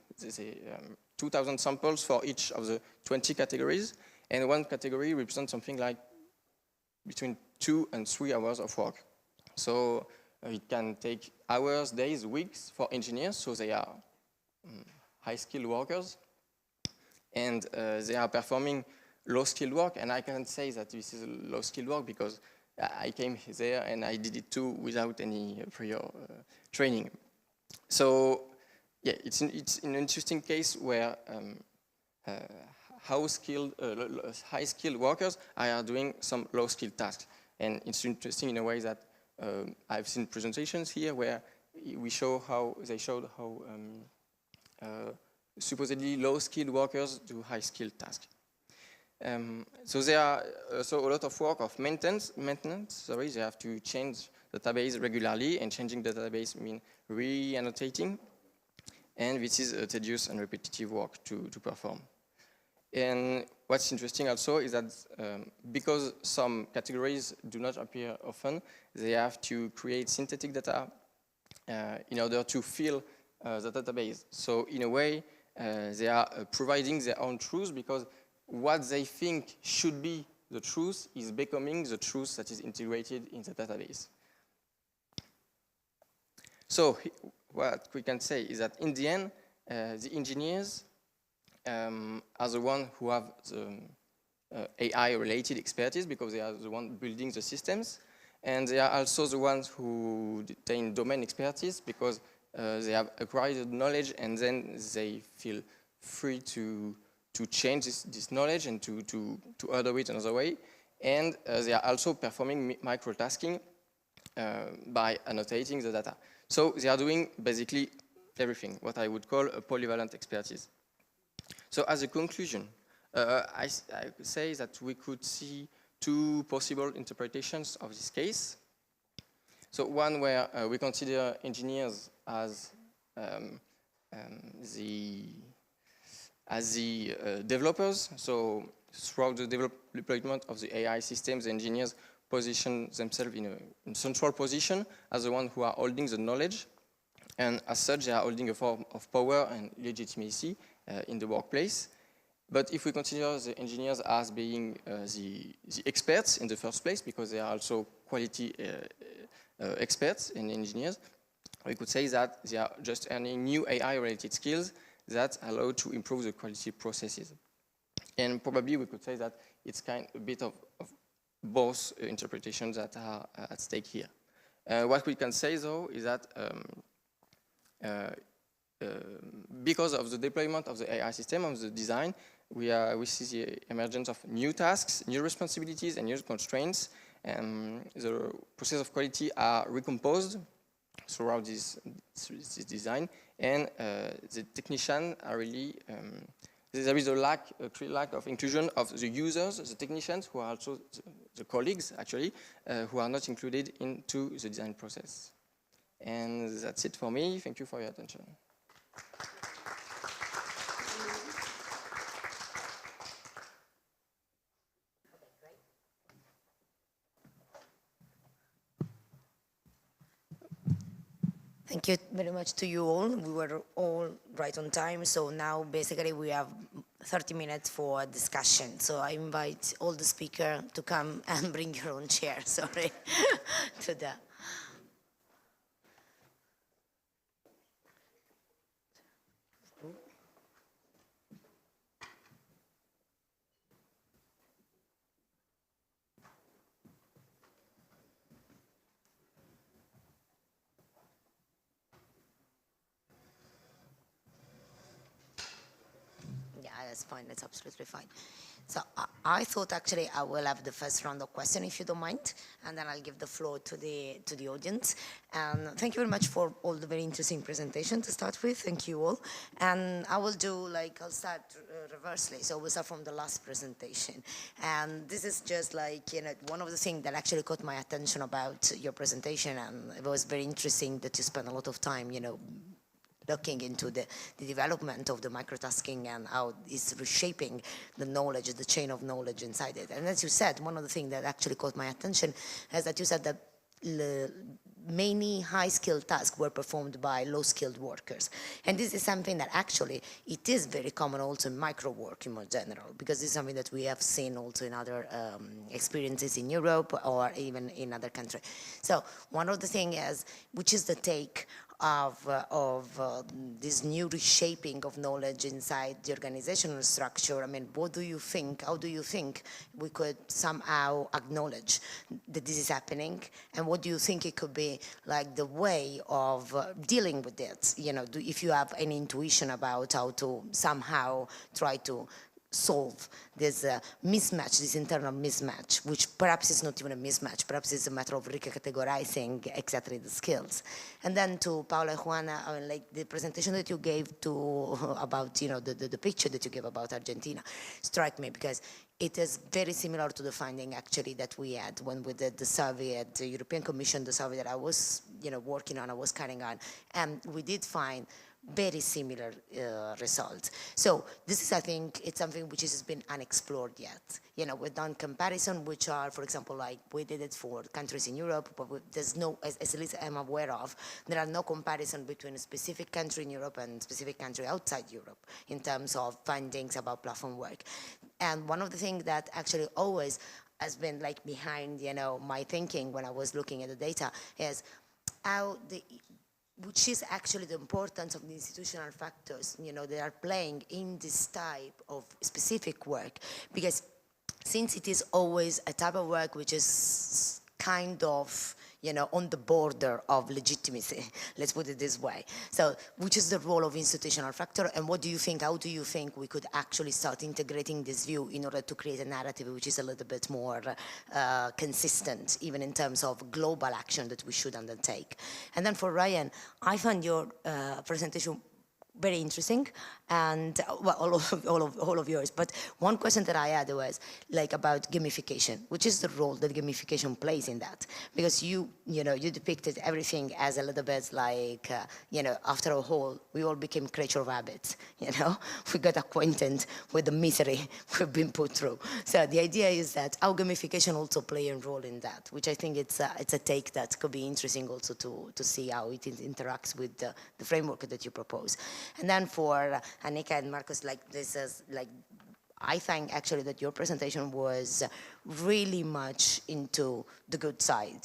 2,000 samples for each of the 20 categories, and one category represents something like between 2 and 3 hours of work. So it can take hours, days, weeks for engineers, so they are high-skilled workers, and they are performing low-skilled work, and I can't say that this is low-skilled work because I came there and I did it too without any prior training. So yeah, it's an interesting case where high-skilled workers are doing some low-skilled tasks. And it's interesting in a way that I've seen presentations here where they showed how supposedly low-skilled workers do high-skilled tasks. So there are also a lot of work of maintenance. They have to change the database regularly, and changing the database means re-annotating. And this is a tedious and repetitive work to perform. And what's interesting also is that because some categories do not appear often, they have to create synthetic data in order to fill the database. So in a way, they are providing their own truth, because what they think should be the truth is becoming the truth that is integrated in the database. So what we can say is that in the end, the engineers are the ones who have the AI-related expertise because they are the ones building the systems. And they are also the ones who attain domain expertise because they have acquired knowledge and then they feel free to change this knowledge and to order it another way. And they are also performing microtasking by annotating the data. So they are doing basically everything, what I would call a polyvalent expertise. So as a conclusion, I could say that we could see two possible interpretations of this case. So one where we consider engineers as the developers. So throughout the deployment of the AI systems, the engineers position themselves in a central position as the one who are holding the knowledge. And as such, they are holding a form of power and legitimacy in the workplace. But if we consider the engineers as being the experts in the first place, because they are also quality experts and engineers, we could say that they are just earning new AI-related skills that allow to improve the quality processes. And probably we could say that it's a bit of both interpretations that are at stake here. What we can say, though, is that because of the deployment of the AI system, of the design, we see the emergence of new tasks, new responsibilities, and new constraints. And the process of quality are recomposed throughout this design, and the technicians are really there is a clear lack of inclusion of the users, the technicians, who are also the colleagues, actually, who are not included into the design process. And that's it for me. Thank you for your attention. Thank you very much to you all. We were all right on time, so now basically we have 30 minutes for discussion. So I invite all the speakers to come and bring your own chair, sorry, to the... Yeah, that's fine. That's absolutely fine. So I thought actually I will have the first round of questions, if you don't mind, and then I'll give the floor to the audience. And thank you very much for all the very interesting presentation to start with. Thank you all. And I will do I'll start reversely. So we'll start from the last presentation. And this is just one of the things that actually caught my attention about your presentation, and it was very interesting that you spent a lot of time, looking into the development of the microtasking and how it's reshaping the knowledge, the chain of knowledge inside it. And as you said, one of the things that actually caught my attention is that you said that many high-skilled tasks were performed by low-skilled workers. And this is something that actually, it is very common also in micro work in more general, because this is something that we have seen also in other experiences in Europe or even in other countries. So one of the things is, which is the take of this new reshaping of knowledge inside the organizational structure. I mean, what do you think, how do you think we could somehow acknowledge that this is happening? And what do you think it could be the way of dealing with it? If you have any intuition about how to somehow try to solve this mismatch, this internal mismatch, which perhaps is not even a mismatch, perhaps it's a matter of recategorizing exactly the skills. And then to Paula and Juana, the presentation that you gave about, the picture that you gave about Argentina struck me, because it is very similar to the finding actually that we had when we did the survey at the European Commission, the survey that I was, working on, I was carrying on, and we did find very similar results. So this is, I think, it's something which has been unexplored yet. We've done comparison, which are, for example, we did it for countries in Europe, but there's no, as at least I'm aware of, there are no comparison between a specific country in Europe and a specific country outside Europe in terms of findings about platform work. And one of the things that actually always has been behind, my thinking when I was looking at the data is how which is actually the importance of the institutional factors, they are playing in this type of specific work, because since it is always a type of work which is kind of, on the border of legitimacy, let's put it this way. So, which is the role of institutional factor, and what do you think, how do you think we could actually start integrating this view in order to create a narrative which is a little bit more consistent, even in terms of global action that we should undertake? And then for Ryan, I found your presentation very interesting, and well, all of yours. But one question that I had was like about gamification, which is the role that gamification plays in that, because you depicted everything as a little bit like after a whole we all became creature of habit. We got acquainted with the misery we've been put through. So the idea is that how gamification also play a role in that, which I think it's a take that could be interesting also to see how it interacts with the framework that you propose. And then for Annika and Marcus, this is I think actually that your presentation was really much into the good side,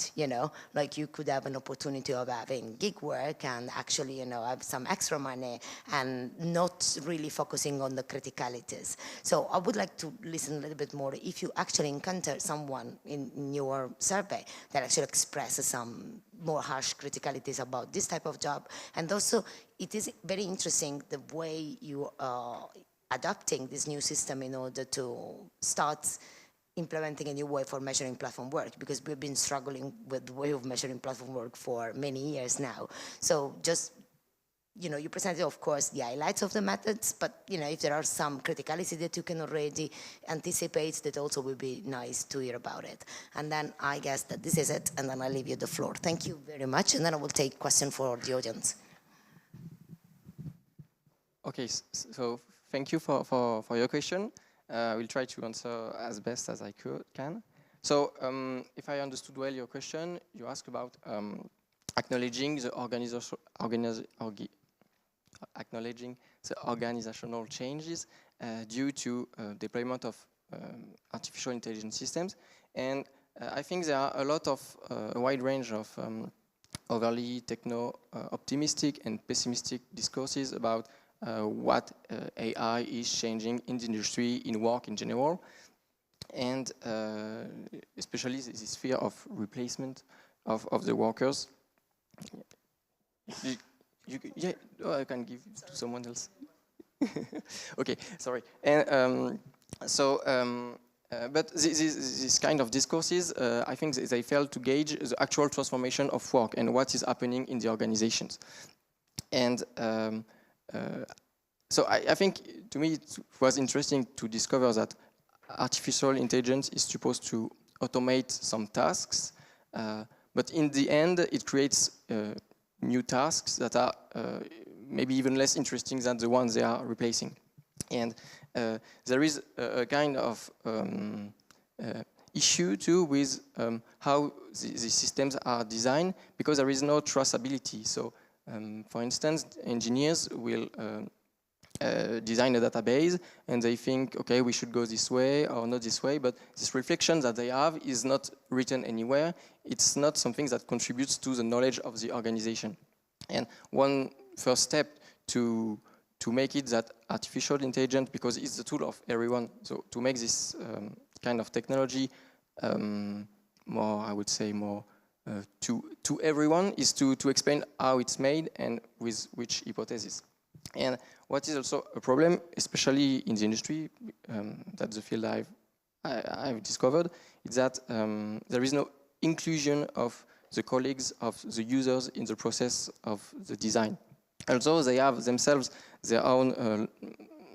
like you could have an opportunity of having gig work and actually, have some extra money and not really focusing on the criticalities. So I would like to listen a little bit more if you actually encounter someone in your survey that actually expresses some more harsh criticalities about this type of job. And also, it is very interesting the way you are adapting this new system in order to start implementing a new way for measuring platform work, because we've been struggling with the way of measuring platform work for many years now. So just, you presented, of course, the highlights of the methods, but, if there are some criticality that you can already anticipate, that also would be nice to hear about it. And then I guess that this is it, and then I'll leave you the floor. Thank you very much, and then I will take question for the audience. Okay, so thank you for your question. I will try to answer as best as I can. So if I understood well your question, you asked about acknowledging the organizational changes due to deployment of artificial intelligence systems. And I think there are a wide range of overly techno-optimistic and pessimistic discourses about what AI is changing in the industry, in work in general, and especially this fear of replacement of the workers. Yeah, I can give it to someone else. Okay, sorry. And but this kind of discourses, I think they fail to gauge the actual transformation of work and what is happening in the organizations. And so I think, to me, it was interesting to discover that artificial intelligence is supposed to automate some tasks, but in the end, it creates new tasks that are maybe even less interesting than the ones they are replacing. And there is a kind of issue too with how the systems are designed, because there is no traceability. So, for instance, engineers will design a database and they think, okay, we should go this way or not this way, but this reflection that they have is not written anywhere. It's not something that contributes to the knowledge of the organization. And one first step to make it that artificial intelligence, because it's the tool of everyone, so to make this kind of technology more, I would say, more to everyone, is to explain how it's made and with which hypothesis. And what is also a problem, especially in the industry, that's the field I've discovered, is that there is no inclusion of the colleagues, of the users in the process of the design. Also, they have themselves their own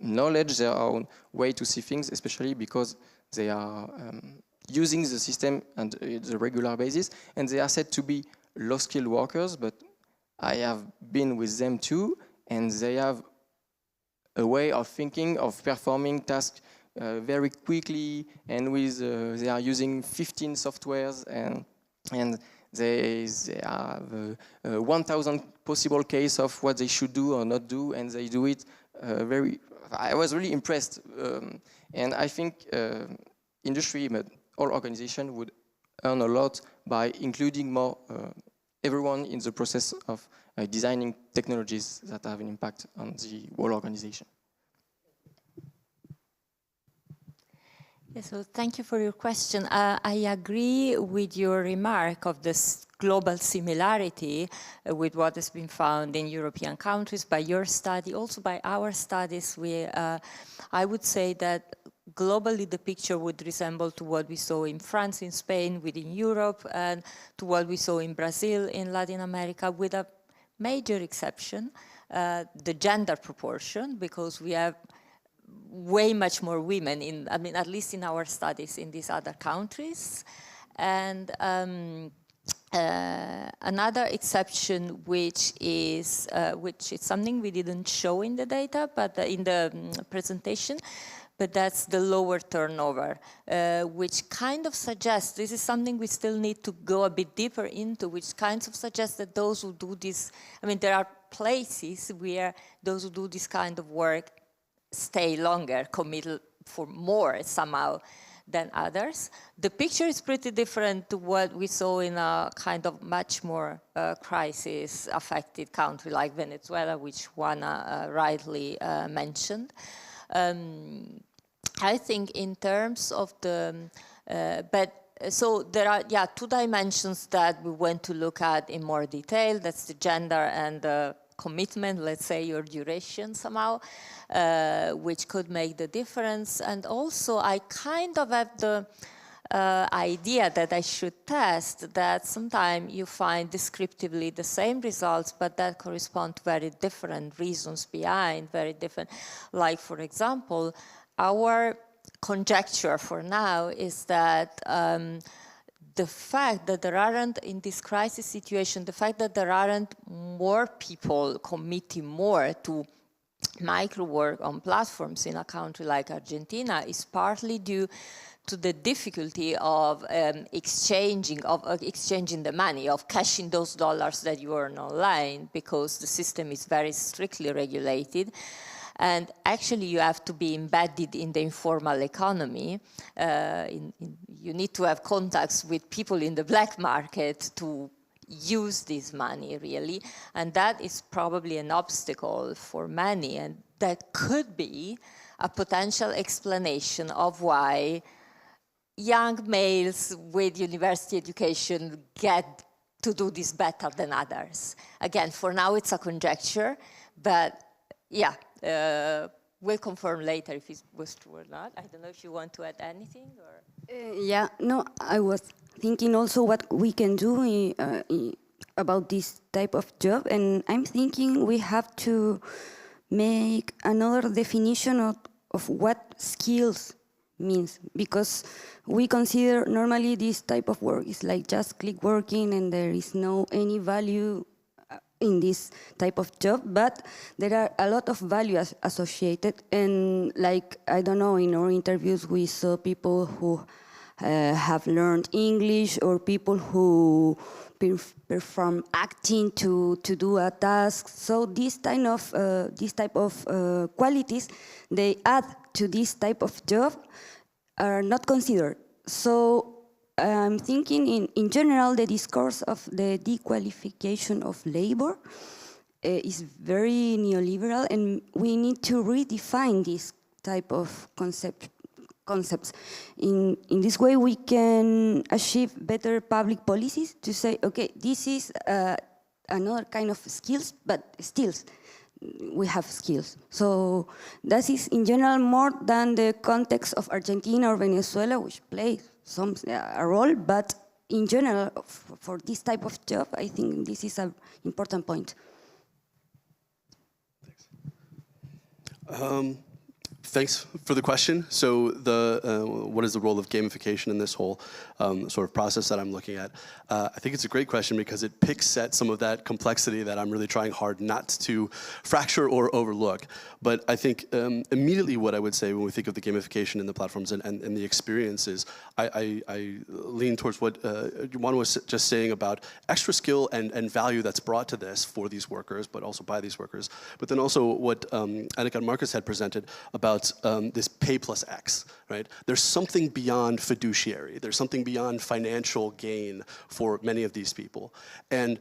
knowledge, their own way to see things, especially because they are using the system on the regular basis, and they are said to be low-skilled workers, but I have been with them too, and they have a way of thinking, of performing tasks very quickly, and with they are using 15 softwares, and they have 1,000 possible cases of what they should do or not do, and they do it I was really impressed, and I think industry, but all organizations would earn a lot by including more everyone in the process of designing technologies that have an impact on the whole organization. Yes, so thank you for your question. I agree with your remark of this global similarity with what has been found in European countries by your study, also by our studies. I would say that globally the picture would resemble to what we saw in France, in Spain, within Europe, and to what we saw in Brazil, in Latin America, with a major exception, the gender proportion, because we have way much more women in, I mean, at least in our studies in these other countries. And another exception, which is something we didn't show in the data, but in the presentation, but that's the lower turnover, which kind of suggests, this is something we still need to go a bit deeper into, which kind of suggests that those who do this, I mean, there are places where those who do this kind of work stay longer, commit for more somehow than others. The picture is pretty different to what we saw in a kind of much more crisis-affected country like Venezuela, which Juana rightly mentioned. I think in terms of the, so there are, yeah, two dimensions that we want to look at in more detail. That's the gender and the commitment, let's say, or duration somehow, which could make the difference. And also I kind of have the idea that I should test that sometimes you find descriptively the same results, but that correspond to very different reasons behind, very different. Like, for example, our conjecture for now is that the fact that there aren't, in this crisis situation, the fact that there aren't more people committing more to micro work on platforms in a country like Argentina is partly due to the difficulty of exchanging the money, of cashing those dollars that you earn online, because the system is very strictly regulated. And actually, you have to be embedded in the informal economy. You need to have contacts with people in the black market to use this money, really. And that is probably an obstacle for many. And that could be a potential explanation of why young males with university education get to do this better than others. Again, for now, it's a conjecture, but yeah. We'll confirm later if it was true or not. I don't know if you want to add anything, or? Yeah, no, I was thinking also what we can do about this type of job, and I'm thinking we have to make another definition of what skills means, because we consider normally this type of work is like just click working and there is no any value in this type of job, but there are a lot of values associated. And like, I don't know, in our interviews we saw people who have learned English, or people who perform acting to do a task. So this type of qualities they add to this type of job are not considered. So I'm thinking in general, the discourse of the dequalification of labor is very neoliberal, and we need to redefine this type of concepts. In this way, we can achieve better public policies to say, okay, this is another kind of skills, but still, we have skills. So that is in general more than the context of Argentina or Venezuela, which plays a role, but in general, for this type of job, I think this is an important point. Thanks. Thanks for the question. So what is the role of gamification in this whole sort of process that I'm looking at? I think it's a great question because it picks at some of that complexity that I'm really trying hard not to fracture or overlook. But I think immediately what I would say when we think of the gamification in the platforms and the experiences, I lean towards what Juan was just saying about extra skill and value that's brought to this for these workers, but also by these workers. But then also what Annika and Marcus had presented about this pay plus X, right? There's something beyond fiduciary. There's something beyond financial gain for many of these people. And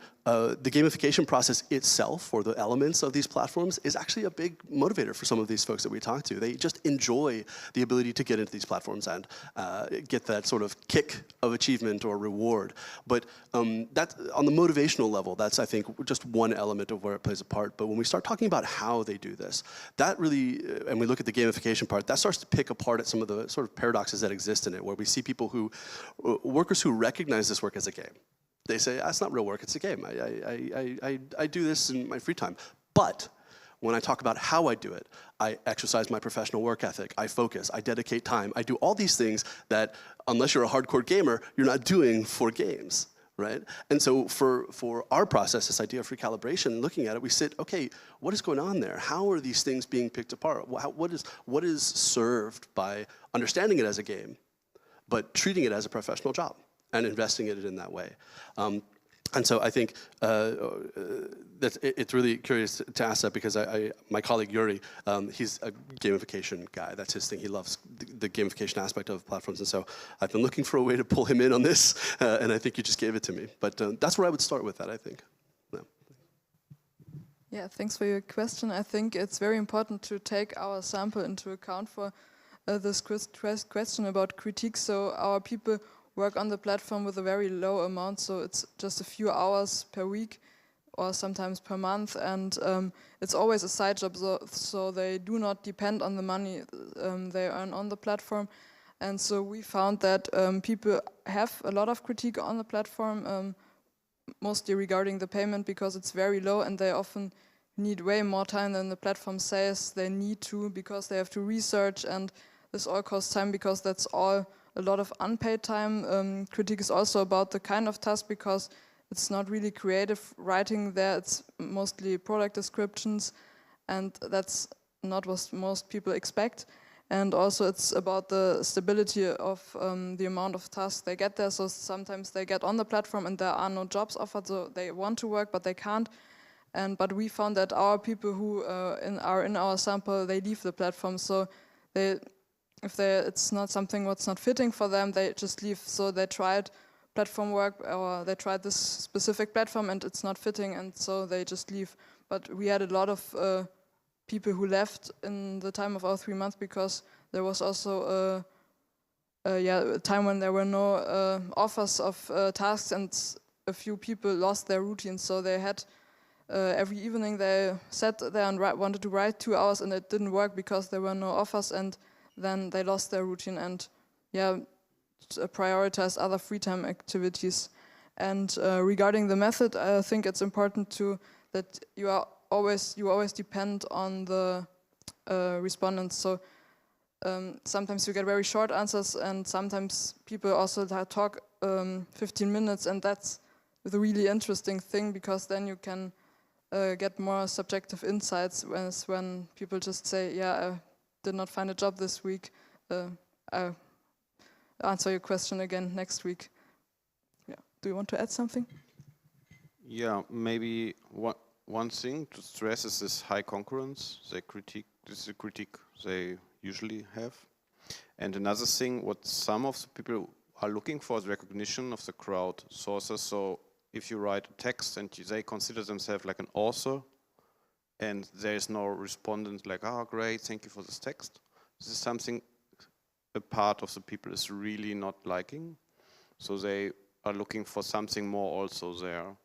the gamification process itself, or the elements of these platforms, is actually a big motivator for some of these folks that we talk to. They just enjoy the ability to get into these platforms and get that sort of kick of achievement or reward. But that, on the motivational level, that's, I think, just one element of where it plays a part. But when we start talking about how they do this, that really, and we look at the gamification part, that starts to pick apart at some of the sort of paradoxes that exist in it, where we see people who, workers who recognize this work as a game. They say, that's not real work, it's a game. I do this in my free time. But when I talk about how I do it, I exercise my professional work ethic, I focus, I dedicate time, I do all these things that, unless you're a hardcore gamer, you're not doing for games, right? And so for our process, this idea of recalibration, looking at it, we sit, okay, what is going on there? How are these things being picked apart? What is served by understanding it as a game, but treating it as a professional job and investing in it in that way? And so I think it's really curious to ask that, because my colleague Yuri, he's a gamification guy. That's his thing. He loves the gamification aspect of platforms. And so I've been looking for a way to pull him in on this, and I think you just gave it to me. But that's where I would start with that, I think. Yeah. Yeah, thanks for your question. I think it's very important to take our sample into account for this question about critique. So our people work on the platform with a very low amount, so it's just a few hours per week or sometimes per month, and it's always a side job, so they do not depend on the money they earn on the platform. And so we found that people have a lot of critique on the platform, mostly regarding the payment, because it's very low and they often need way more time than the platform says they need to, because they have to research, and this all costs time, because that's all a lot of unpaid time. Critique is also about the kind of task, because it's not really creative writing there, it's mostly product descriptions, and that's not what most people expect. And also it's about the stability of the amount of tasks they get there. So sometimes they get on the platform and there are no jobs offered, so they want to work but they can't. But we found that our people who are in our sample, they leave the platform. So it's not something what's not fitting for them, they just leave. So they tried platform work, or they tried this specific platform and it's not fitting, and so they just leave. But we had a lot of people who left in the time of our 3 months, because there was also a time when there were no offers of tasks, and a few people lost their routine. So they had every evening they sat there and wanted to write 2 hours, and it didn't work because there were no offers, and then they lost their routine, and prioritize other free time activities. And regarding the method, I think it's important that you always depend on the respondents. So sometimes you get very short answers, and sometimes people also talk 15 minutes, and that's the really interesting thing, because then you can get more subjective insights, when people just say, yeah, I did not find a job this week, I'll answer your question again next week. Yeah. Do you want to add something? Yeah, maybe one thing to stress is this high concurrence. This is a critique they usually have. And another thing, what some of the people are looking for is recognition of the crowd sources. So if you write a text and they consider themselves like an author, and there is no respondent like, oh great, thank you for this text. This is something a part of the people is really not liking. So they are looking for something more also there.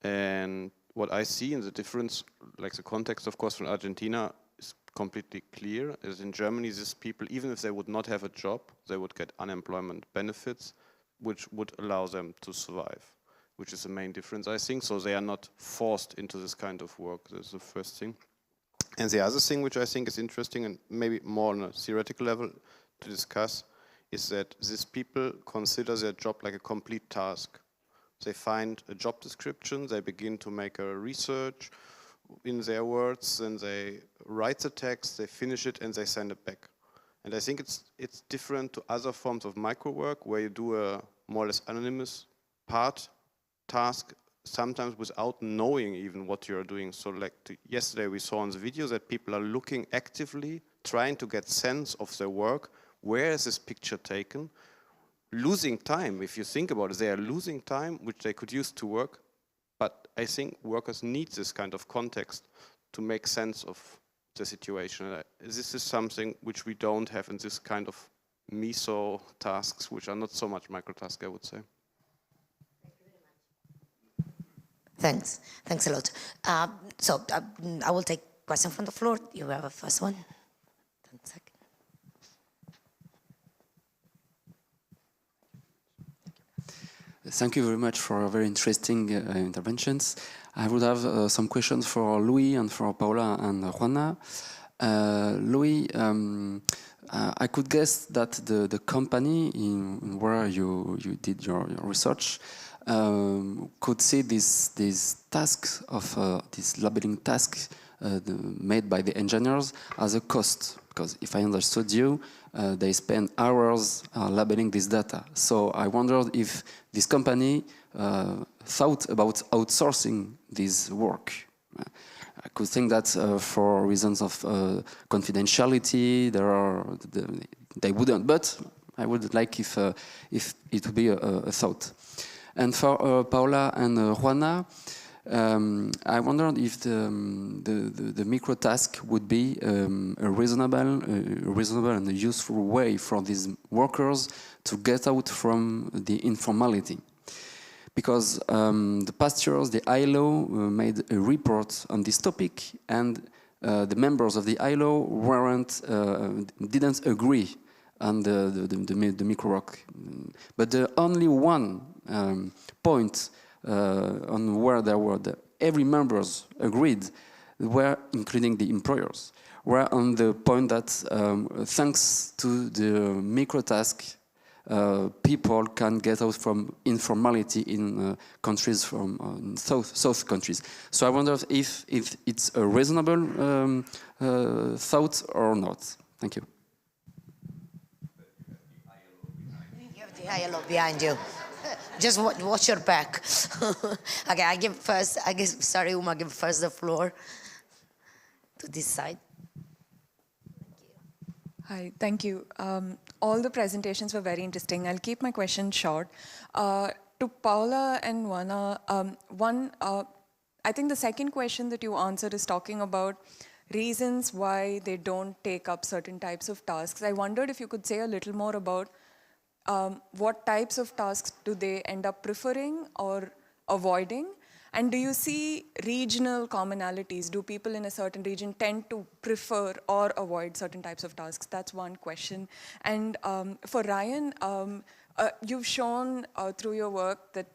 And what I see in the difference, like the context of course from Argentina is completely clear, is in Germany these people, even if they would not have a job, they would get unemployment benefits, which would allow them to survive, which is the main difference, I think. So they are not forced into this kind of work. That's the first thing. And the other thing which I think is interesting, and maybe more on a theoretical level to discuss, is that these people consider their job like a complete task. They find a job description, they begin to make a research in their words, and they write the text, they finish it, and they send it back. And I think it's different to other forms of micro work, where you do a more or less anonymous task, sometimes without knowing even what you're doing. So like yesterday we saw on the video that people are looking actively, trying to get sense of their work. Where is this picture taken? Losing time, if you think about it, they are losing time which they could use to work But I think workers need this kind of context to make sense of the situation. This is something which we don't have in this kind of meso tasks, which are not so much microtasks, I would say. Thanks. Thanks a lot. I will take question from the floor. You have a first one. 10 seconds. Thank you very much for very interesting interventions. I would have some questions for Louis and for Paula and Juana. Louis, I could guess that the company in where you did your research could see these tasks of this labeling task made by the engineers as a cost. Because if I understood you, they spend hours labeling this data. So I wondered if this company thought about outsourcing this work. I could think that for reasons of confidentiality, they wouldn't. But I would like if it would be a thought. And for Paula and Juana, I wondered if the micro task would be a reasonable and a useful way for these workers to get out from the informality. Because the past years, the ILO made a report on this topic, and the members of the ILO didn't agree on the micro work. But the only one point on where every members agreed, were including the employers, were on the point that thanks to the micro task, people can get out from informality in countries from south countries. So I wonder if it's a reasonable thought or not. Thank you. You have the ILO behind you. Just watch your back. Okay, I give first. I guess. Sorry, Uma. Give first the floor to this side. Hi, thank you. All the presentations were very interesting. I'll keep my question short. To Paula and Juana, I think the second question that you answered is talking about reasons why they don't take up certain types of tasks. I wondered if you could say a little more about what types of tasks do they end up preferring or avoiding? And do you see regional commonalities? Do people in a certain region tend to prefer or avoid certain types of tasks? That's one question. And for Ryan, you've shown through your work that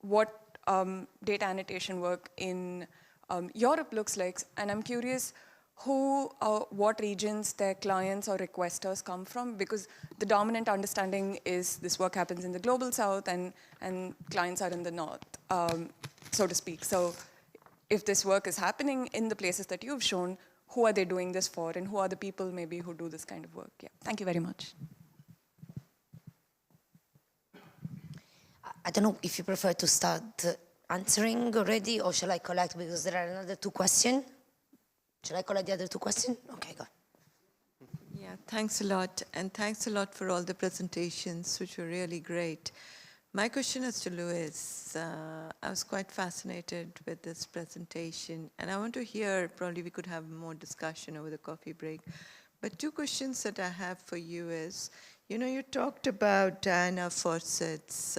what data annotation work in Europe looks like. And I'm curious what regions their clients or requesters come from, because the dominant understanding is this work happens in the global south and clients are in the north, so to speak. So if this work is happening in the places that you've shown, who are they doing this for, and who are the people maybe who do this kind of work? Yeah, thank you very much. I don't know if you prefer to start answering already, or shall I collect, because there are another two questions. Should I collect the other two questions? Okay, go. Yeah, thanks a lot. And thanks a lot for all the presentations, which were really great. My question is to Louis. I was quite fascinated with this presentation. And I want to hear, probably we could have more discussion over the coffee break. But two questions that I have for you is, you talked about Diana Fawcett's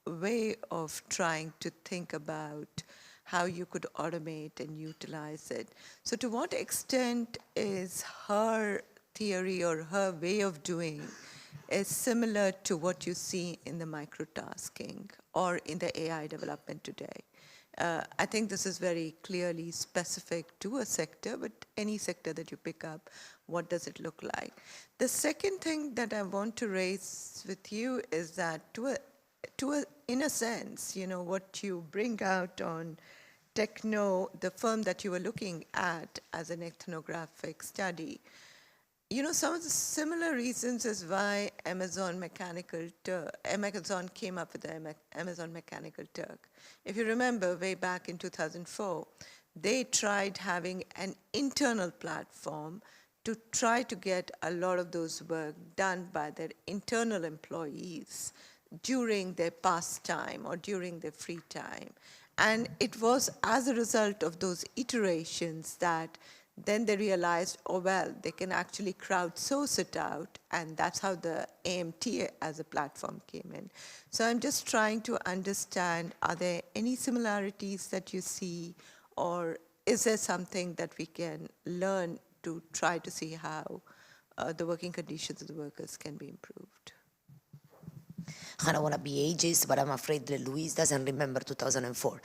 way of trying to think about how you could automate and utilize it. So to what extent is her theory or her way of doing is similar to what you see in the microtasking or in the AI development today? I think this is very clearly specific to a sector, but any sector that you pick up, what does it look like? The second thing that I want to raise with you is that in a sense, what you bring out on Techno, the firm that you were looking at as an ethnographic study, some of the similar reasons is why Amazon came up with the Amazon Mechanical Turk. If you remember, way back in 2004, they tried having an internal platform to try to get a lot of those work done by their internal employees, during their pastime or during their free time. And it was as a result of those iterations that then they realized, oh, well, they can actually crowdsource it out, and that's how the AMT as a platform came in. So I'm just trying to understand, are there any similarities that you see, or is there something that we can learn to try to see how the working conditions of the workers can be improved? I don't want to be ageist, but I'm afraid that Luis doesn't remember 2004.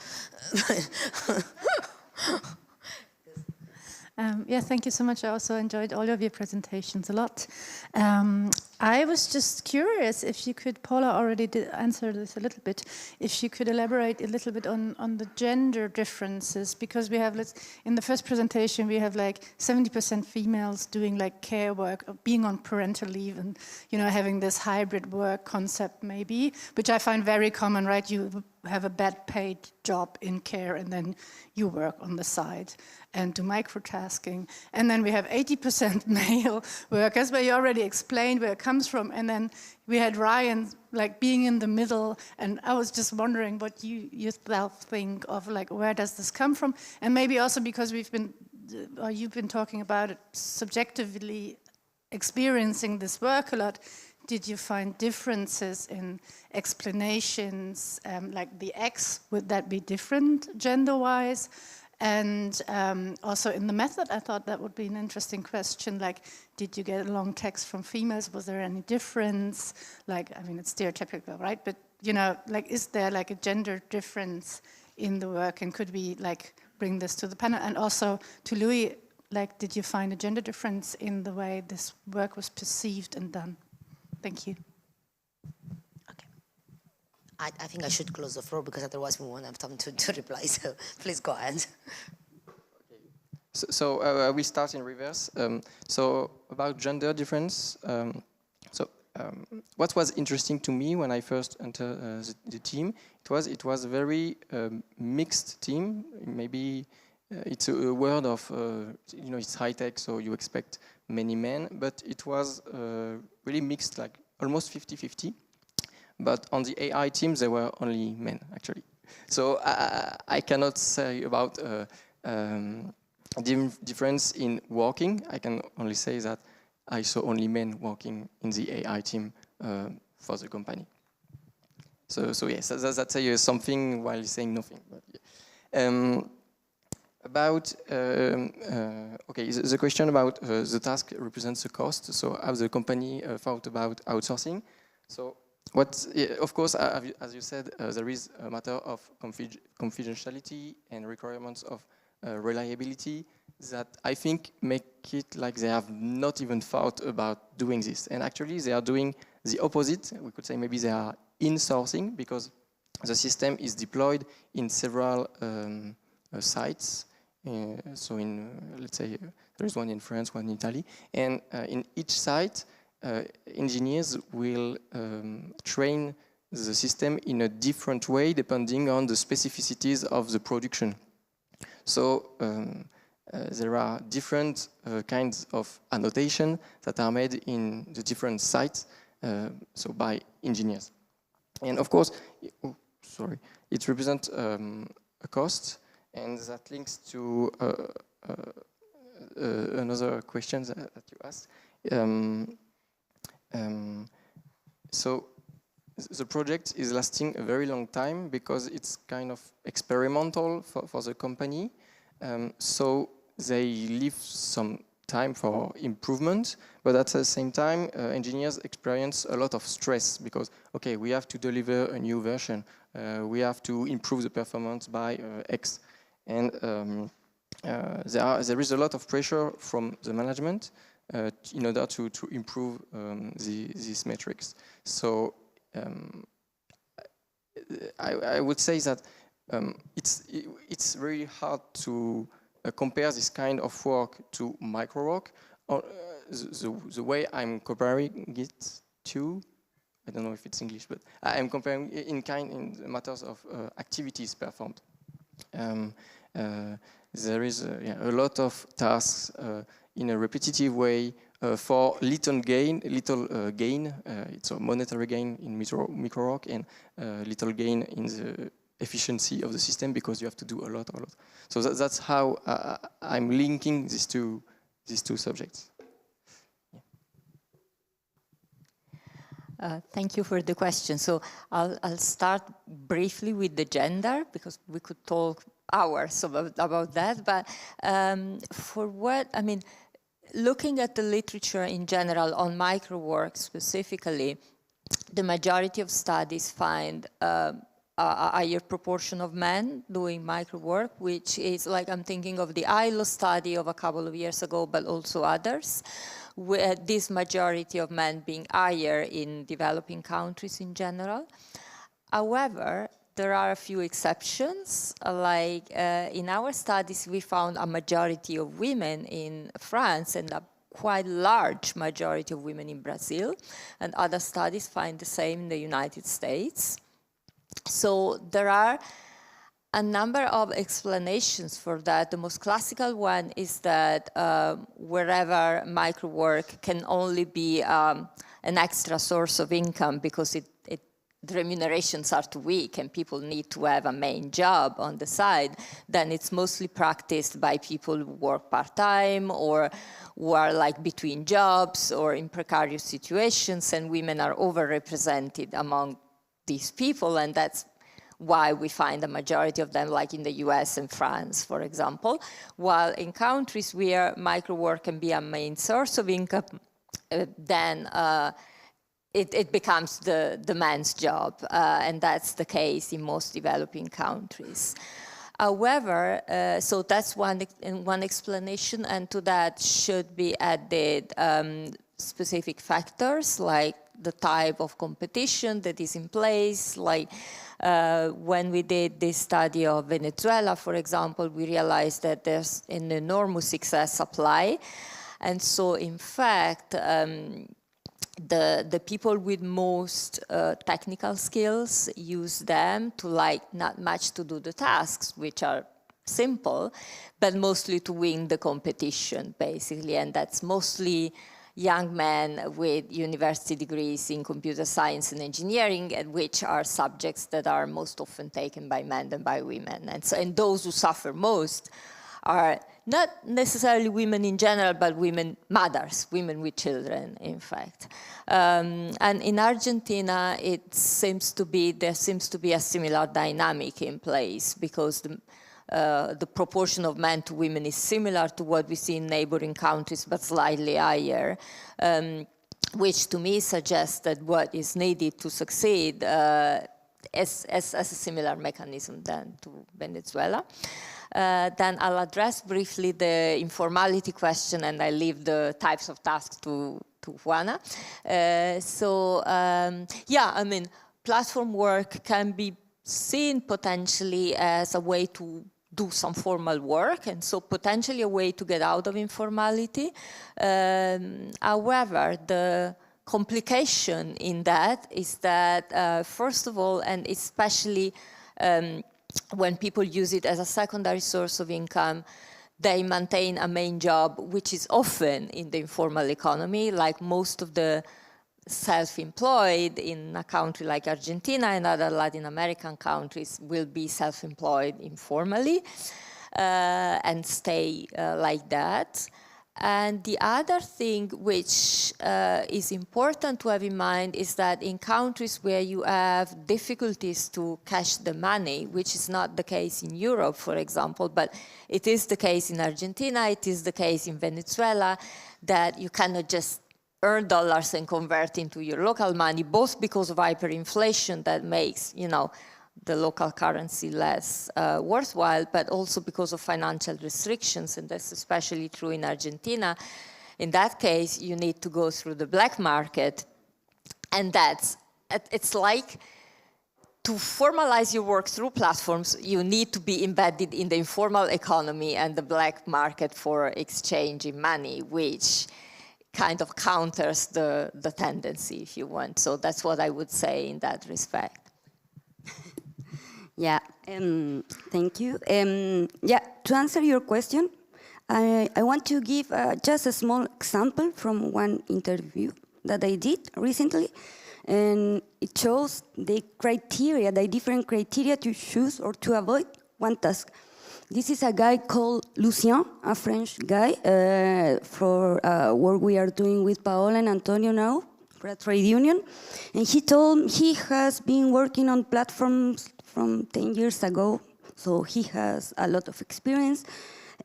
Yeah, thank you so much. I also enjoyed all of your presentations a lot. I was just curious if you could, Paula already did answer this a little bit, if you could elaborate a little bit on the gender differences, because we have, in the first presentation, we have like 70% females doing like care work, or being on parental leave and, you know, having this hybrid work concept maybe, which I find very common, right? You have a bad paid job in care and then you work on the side and do microtasking. And then we have 80% male workers, where you already explained where it comes from. And then we had Ryan like being in the middle, and I was just wondering what you yourself think of, like, where does this come from? And maybe also because you've been talking about it subjectively experiencing this work a lot, did you find differences in explanations, like the X, would that be different gender-wise? And also in the method, I thought that would be an interesting question, like, did you get a long text from females? Was there any difference? Like, I mean, it's stereotypical, right? But, you know, like, is there like a gender difference in the work? And could we like bring this to the panel? And also to Louis, like, did you find a gender difference in the way this work was perceived and done? Thank you. Okay. I think I should close the floor because otherwise we won't have time to reply. So please go ahead. So we start in reverse. So about gender difference. What was interesting to me when I first entered the team, it was a very mixed team. Maybe it's a word of you know, it's high tech, so you expect many men, but it was really mixed, like almost 50-50. But on the AI teams, there were only men, actually. So I cannot say about difference in working. I can only say that I saw only men working in the AI team for the company. So yes, that's something while saying nothing. But, yeah. About okay, the question about the task represents the cost. So how the company thought about outsourcing. So of course, as you said, there is a matter of confidentiality and requirements of reliability that I think make it like they have not even thought about doing this. And actually, they are doing the opposite. We could say maybe they are insourcing because the system is deployed in several sites. So let's say there is one in France, one in Italy, and in each site, engineers will train the system in a different way depending on the specificities of the production. So there are different kinds of annotation that are made in the different sites, so by engineers. And of course, it represents a cost. And that links to another question that you asked. So the project is lasting a very long time because it's kind of experimental for the company. So they leave some time for improvement, but at the same time, engineers experience a lot of stress because, okay, we have to deliver a new version. We have to improve the performance by X. And there is a lot of pressure from the management in order to improve these metrics. So I would say that it's very hard to compare this kind of work to micro work. The way I'm comparing it to, I don't know if it's English, but I'm comparing in matters of activities performed. There is a lot of tasks in a repetitive way for little gain, it's a monetary gain in micro-work, and little gain in the efficiency of the system, because you have to do a lot. So that's how I'm linking these two subjects. Thank you for the question. So I'll start briefly with the gender, because we could talk hours about that. But looking at the literature in general on microwork specifically, the majority of studies find a higher proportion of men doing microwork, which is like, I'm thinking of the ILO study of a couple of years ago, but also others, with this majority of men being higher in developing countries in general. However, there are a few exceptions. Like in our studies, we found a majority of women in France and a quite large majority of women in Brazil. And other studies find the same in the United States. So there are a number of explanations for that. The most classical one is that wherever microwork can only be an extra source of income because the remunerations are too weak and people need to have a main job on the side, then it's mostly practiced by people who work part-time or who are like between jobs or in precarious situations, and women are overrepresented among these people, and that's why we find a majority of them, like in the US and France, for example. While in countries where microwork can be a main source of income, then it becomes the man's job, and that's the case in most developing countries. However, so that's one explanation, and to that should be added specific factors like the type of competition that is in place. Like when we did this study of Venezuela, for example, we realized that there's an enormous success supply. And so, in fact, the people with most technical skills use them to not much to do the tasks, which are simple, but mostly to win the competition, basically. And that's mostly young men with university degrees in computer science and engineering, which are subjects that are most often taken by men than by women. And those who suffer most are not necessarily women in general, but mothers, women with children, in fact. And in Argentina, there seems to be a similar dynamic in place, because the proportion of men to women is similar to what we see in neighboring countries, but slightly higher, which to me suggests that what is needed to succeed is a similar mechanism than to Venezuela. Then I'll address briefly the informality question, and I leave the types of tasks to Juana. Platform work can be seen potentially as a way to do some formal work, and so potentially a way to get out of informality. However, the complication in that is that, first of all, and especially when people use it as a secondary source of income, they maintain a main job, which is often in the informal economy, like most of the self-employed in a country like Argentina and other Latin American countries will be self-employed informally and stay like that. And the other thing which is important to have in mind is that in countries where you have difficulties to cash the money, which is not the case in Europe, for example, but it is the case in Argentina, it is the case in Venezuela, that you cannot just earn dollars and convert into your local money, both because of hyperinflation that makes, the local currency less worthwhile, but also because of financial restrictions, and that's especially true in Argentina. In that case, you need to go through the black market, and it's like to formalize your work through platforms, you need to be embedded in the informal economy and the black market for exchanging money, which kind of counters the tendency, if you want. So that's what I would say in that respect. Yeah, thank you. To answer your question, I want to give just a small example from one interview that I did recently. And it shows the criteria, the different criteria to choose or to avoid one task. This is a guy called Lucien, a French guy, for work we are doing with Paola and Antonio now for a trade union. And he told he has been working on platforms from 10 years ago, so he has a lot of experience.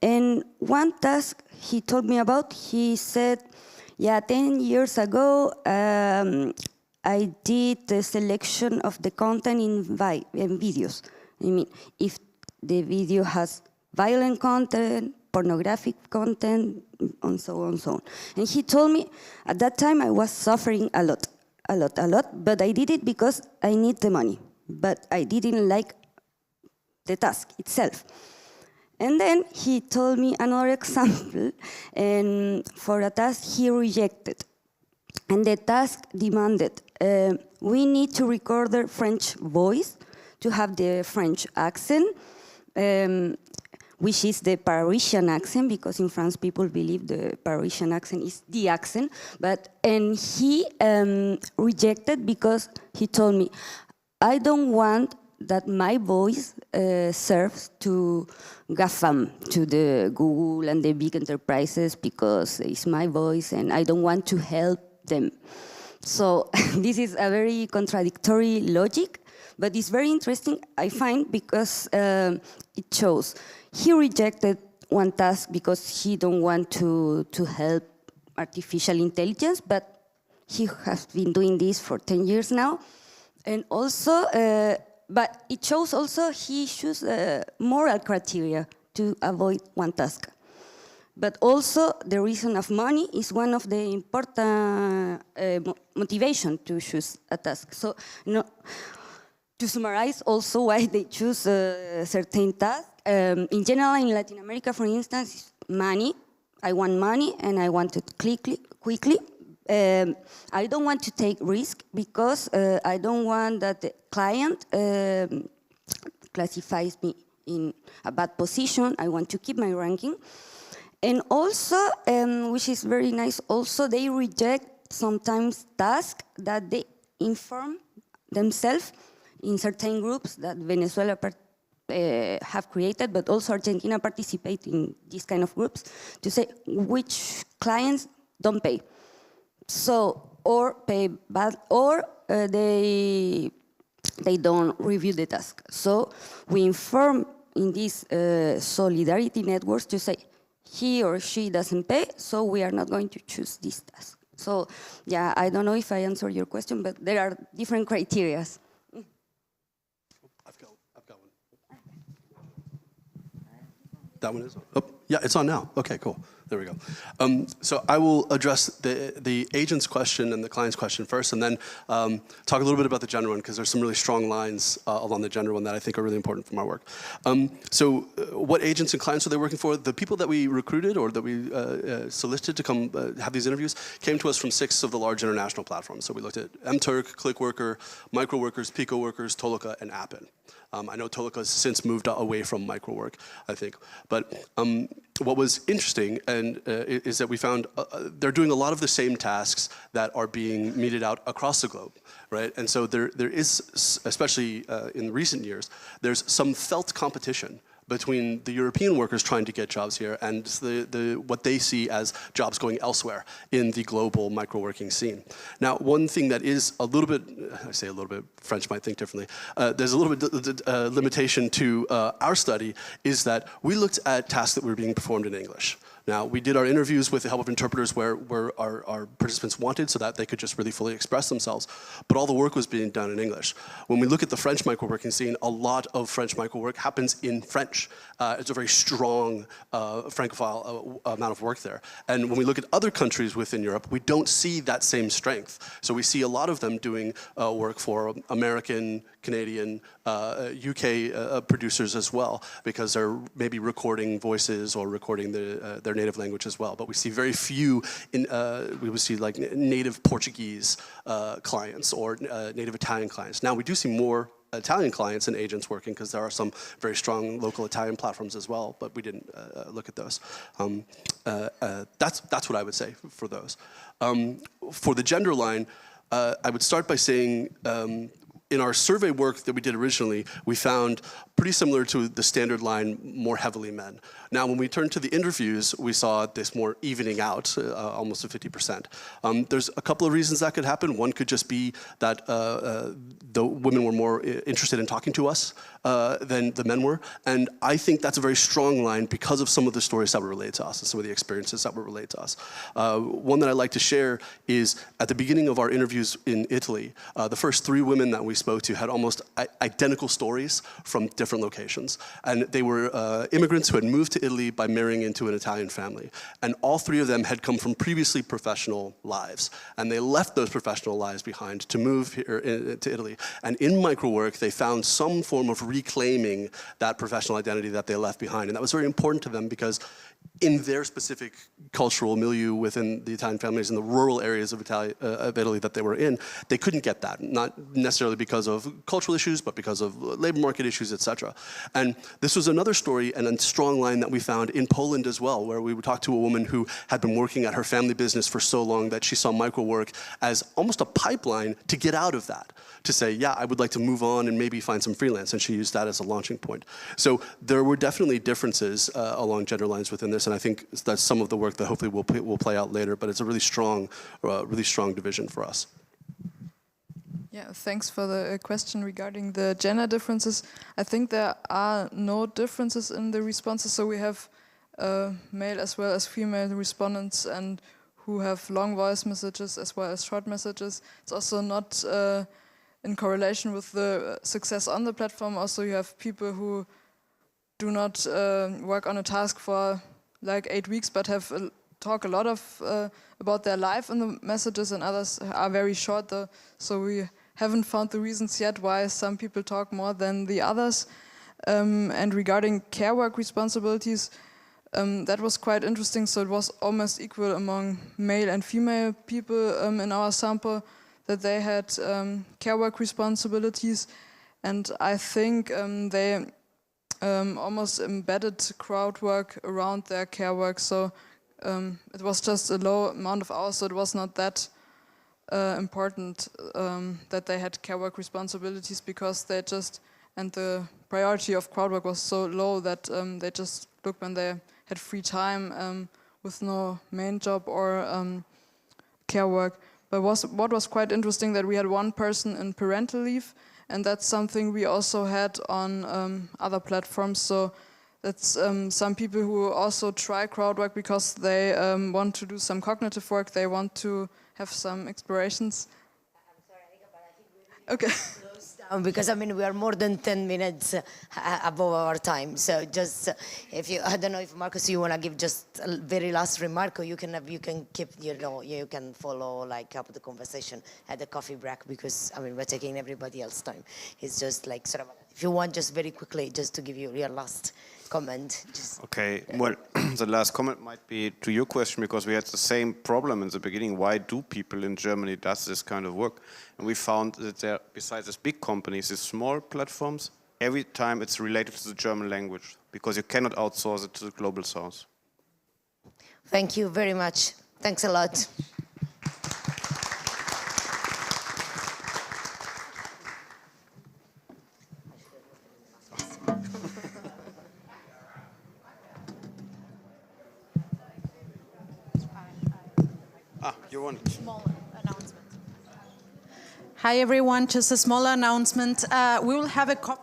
And one task he told me about, he said, yeah, 10 years ago, I did the selection of the content in videos. I mean, if the video has violent content, pornographic content, and so on, so on. And he told me, at that time I was suffering a lot, but I did it because I need the money, but I didn't like the task itself. And then he told me another example, and for a task he rejected. And the task demanded, we need to record the French voice to have the French accent, which is the Parisian accent, because in France people believe the Parisian accent is the accent. And he rejected because he told me, I don't want that my voice serves to GAFAM, to the Google and the big enterprises, because it's my voice and I don't want to help them. So this is a very contradictory logic, but it's very interesting, I find, because it shows he rejected one task because he don't want to help artificial intelligence, but he has been doing this for 10 years now. And also, but it shows also he chooses moral criteria to avoid one task. But also the reason of money is one of the important motivation to choose a task. So, to summarize also why they choose certain tasks, in general in Latin America, for instance, money. I want money and I want it quickly. I don't want to take risk because I don't want that the client classifies me in a bad position. I want to keep my ranking. And also, which is very nice, also they reject sometimes tasks that they inform themselves in certain groups that Venezuela have created, but also Argentina participate in these kind of groups to say which clients don't pay. So, or pay bad, or they don't review the task. So we inform in these solidarity networks to say, he or she doesn't pay, so we are not going to choose this task. So, yeah, I don't know if I answered your question, but there are different criteria. I've got one. That one is on? Oh, yeah, it's on now. Okay, cool. There we go. So I will address the agent's question and the client's question first, and then talk a little bit about the gender one, because there's some really strong lines along the gender one that I think are really important from our work. So what agents and clients are they working for? The people that we recruited or that we solicited to come have these interviews came to us from 6 of the large international platforms. So we looked at mTurk, ClickWorker, MicroWorkers, PicoWorkers, Toloka, and Appen. I know Toloka has since moved away from microwork, I think. But what was interesting is that we found they're doing a lot of the same tasks that are being meted out across the globe, right? And so there is, especially in recent years, there's some felt competition between the European workers trying to get jobs here and what they see as jobs going elsewhere in the global microworking scene. Now, one thing that is a little bit, I say a little bit, French might think differently, there's a little bit limitation to our study is that we looked at tasks that were being performed in English. Now, we did our interviews with the help of interpreters where our participants wanted so that they could just really fully express themselves, but all the work was being done in English. When we look at the French microworking scene, a lot of French microwork happens in French. It's a very strong Francophile amount of work there. And when we look at other countries within Europe, we don't see that same strength. So we see a lot of them doing work for American, Canadian, UK producers as well, because they're maybe recording voices or recording their native language as well. But we see very few, we would see like native Portuguese clients or native Italian clients. Now we do see more Italian clients and agents working, because there are some very strong local Italian platforms as well, but we didn't look at those. That's what I would say for those. For the gender line, I would start by saying in our survey work that we did originally, we found pretty similar to the standard line, more heavily men. Now, when we turned to the interviews, we saw this more evening out, almost to 50%. There's a couple of reasons that could happen. One could just be that the women were more interested in talking to us than the men were. And I think that's a very strong line because of some of the stories that were related to us and some of the experiences that were related to us. One that I'd like to share is at the beginning of our interviews in Italy, the first 3 women that we spoke to had almost identical stories from different locations. And they were immigrants who had moved to Italy by marrying into an Italian family. And all 3 of them had come from previously professional lives. And they left those professional lives behind to move here to Italy. And in microwork, they found some form of reclaiming that professional identity that they left behind. And that was very important to them because in their specific cultural milieu within the Italian families in the rural areas of Italy that they were in, they couldn't get that, not necessarily because of cultural issues, but because of labor market issues, etc. And this was another story and a strong line that we found in Poland as well, where we would talk to a woman who had been working at her family business for so long that she saw microwork as almost a pipeline to get out of that, to say, yeah, I would like to move on and maybe find some freelance, and she used that as a launching point. So there were definitely differences along gender lines within this, and I think that's some of the work that hopefully will play out later, but it's a really strong division for us. Yeah, thanks for the question regarding the gender differences. I think there are no differences in the responses, so we have male as well as female respondents and who have long voice messages as well as short messages. It's also not in correlation with the success on the platform. Also, you have people who do not work on a task for like 8 weeks, but have talk a lot of about their life in the messages, and others are very short. Though, so we haven't found the reasons yet why some people talk more than the others. And regarding care work responsibilities, that was quite interesting. So it was almost equal among male and female people in our sample, that they had care work responsibilities, and I think they almost embedded crowd work around their care work. So it was just a low amount of hours, so it was not that important that they had care work responsibilities, because they just, and the priority of crowd work was so low that they just looked when they had free time with no main job or care work. But what was quite interesting, that we had one person in parental leave, and that's something we also had on other platforms. So that's some people who also try crowd work because they want to do some cognitive work, they want to have some explorations. I'm sorry, Annika, but I think we really close down, because I mean we are more than 10 minutes above our time. So just if you, I don't know if Marcus, you want to give just a very last remark, or you can keep, you can follow like up the conversation at the coffee break, because I mean we're taking everybody else's time. It's just like sort of, if you want, just very quickly, just to give you your last comment. Okay, well, the last comment might be to your question, because we had the same problem in the beginning. Why do people in Germany does this kind of work? And we found that there, besides these big companies, these small platforms, every time it's related to the German language, because you cannot outsource it to the global south. Thank you very much. Thanks a lot. You want small announcement. Hi everyone, just a small announcement. We will have a coffee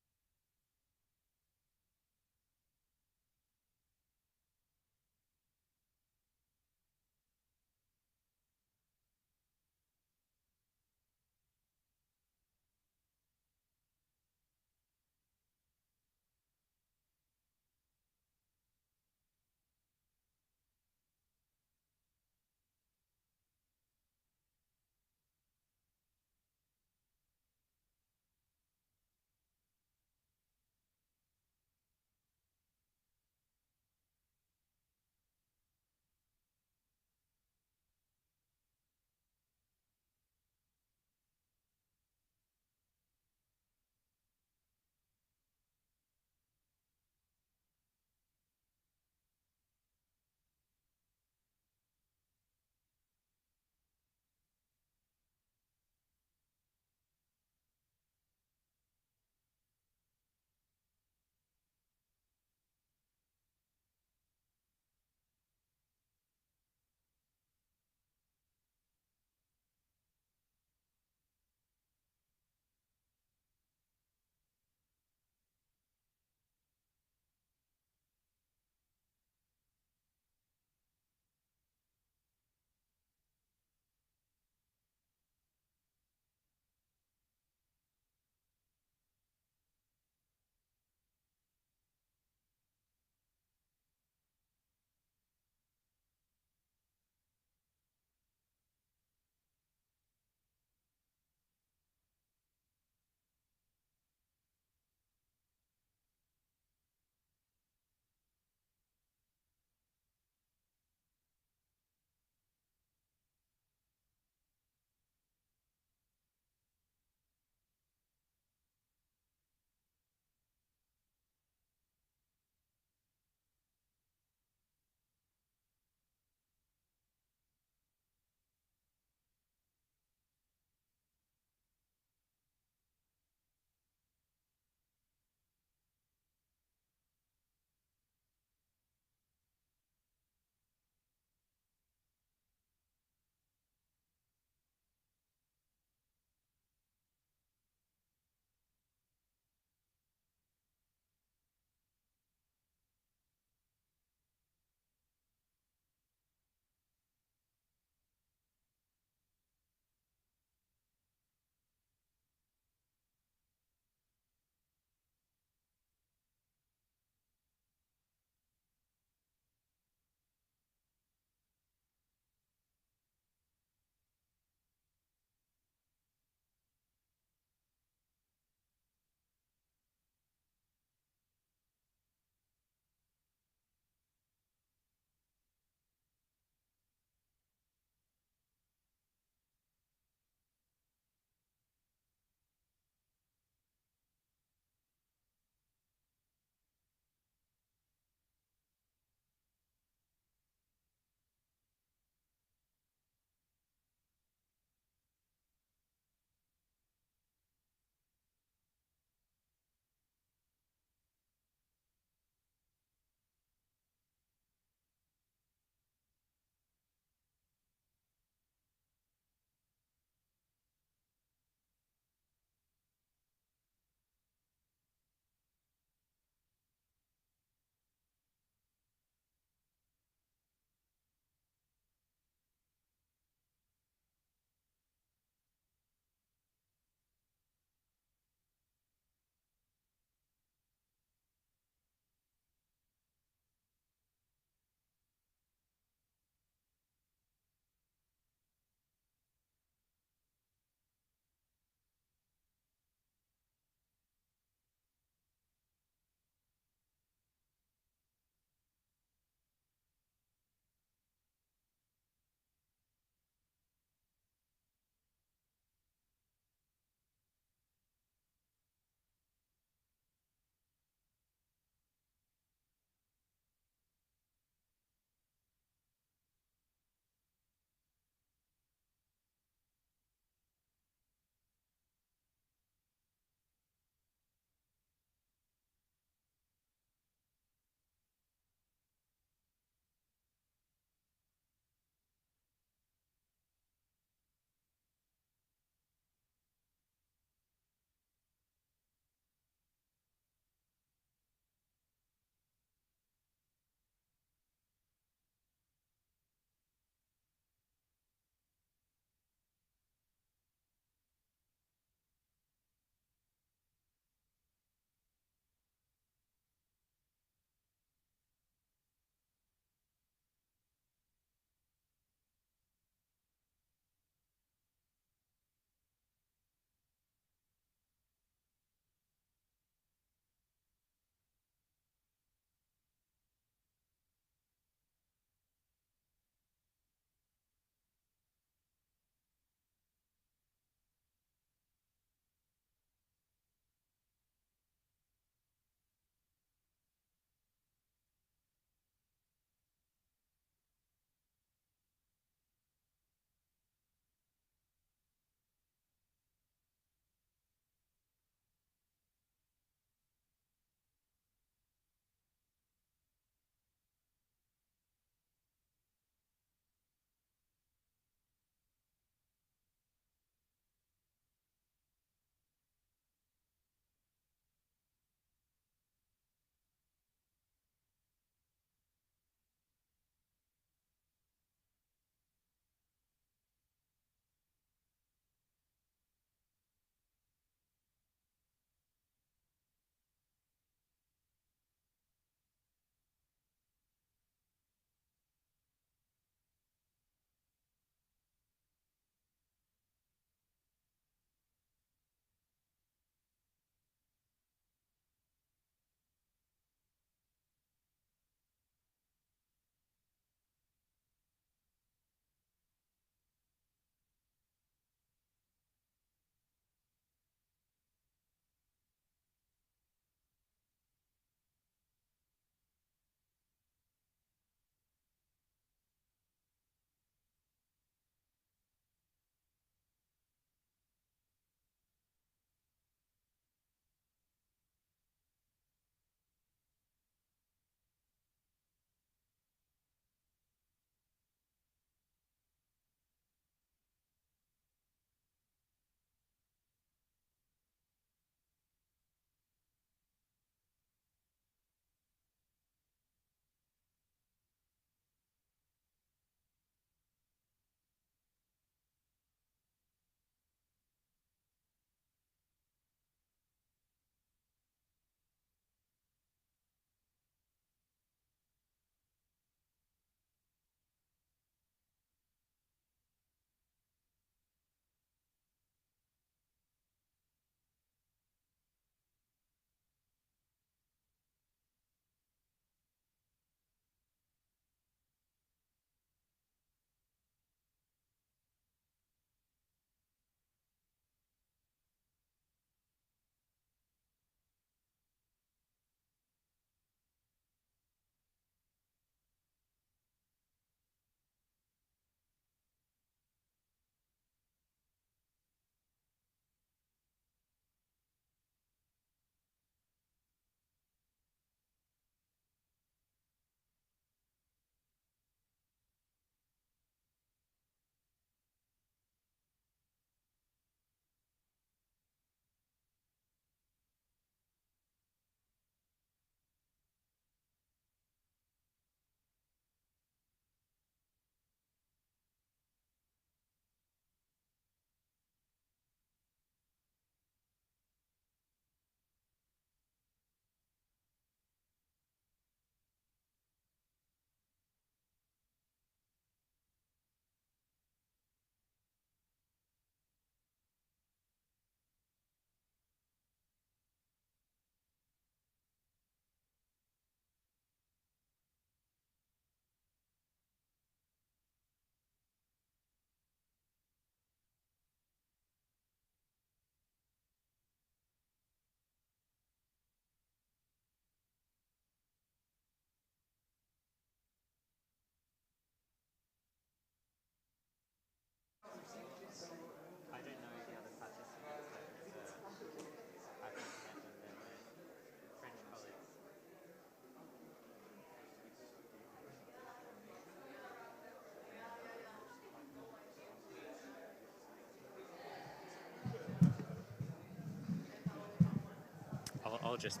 just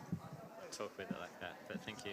talk with it like that, but thank you.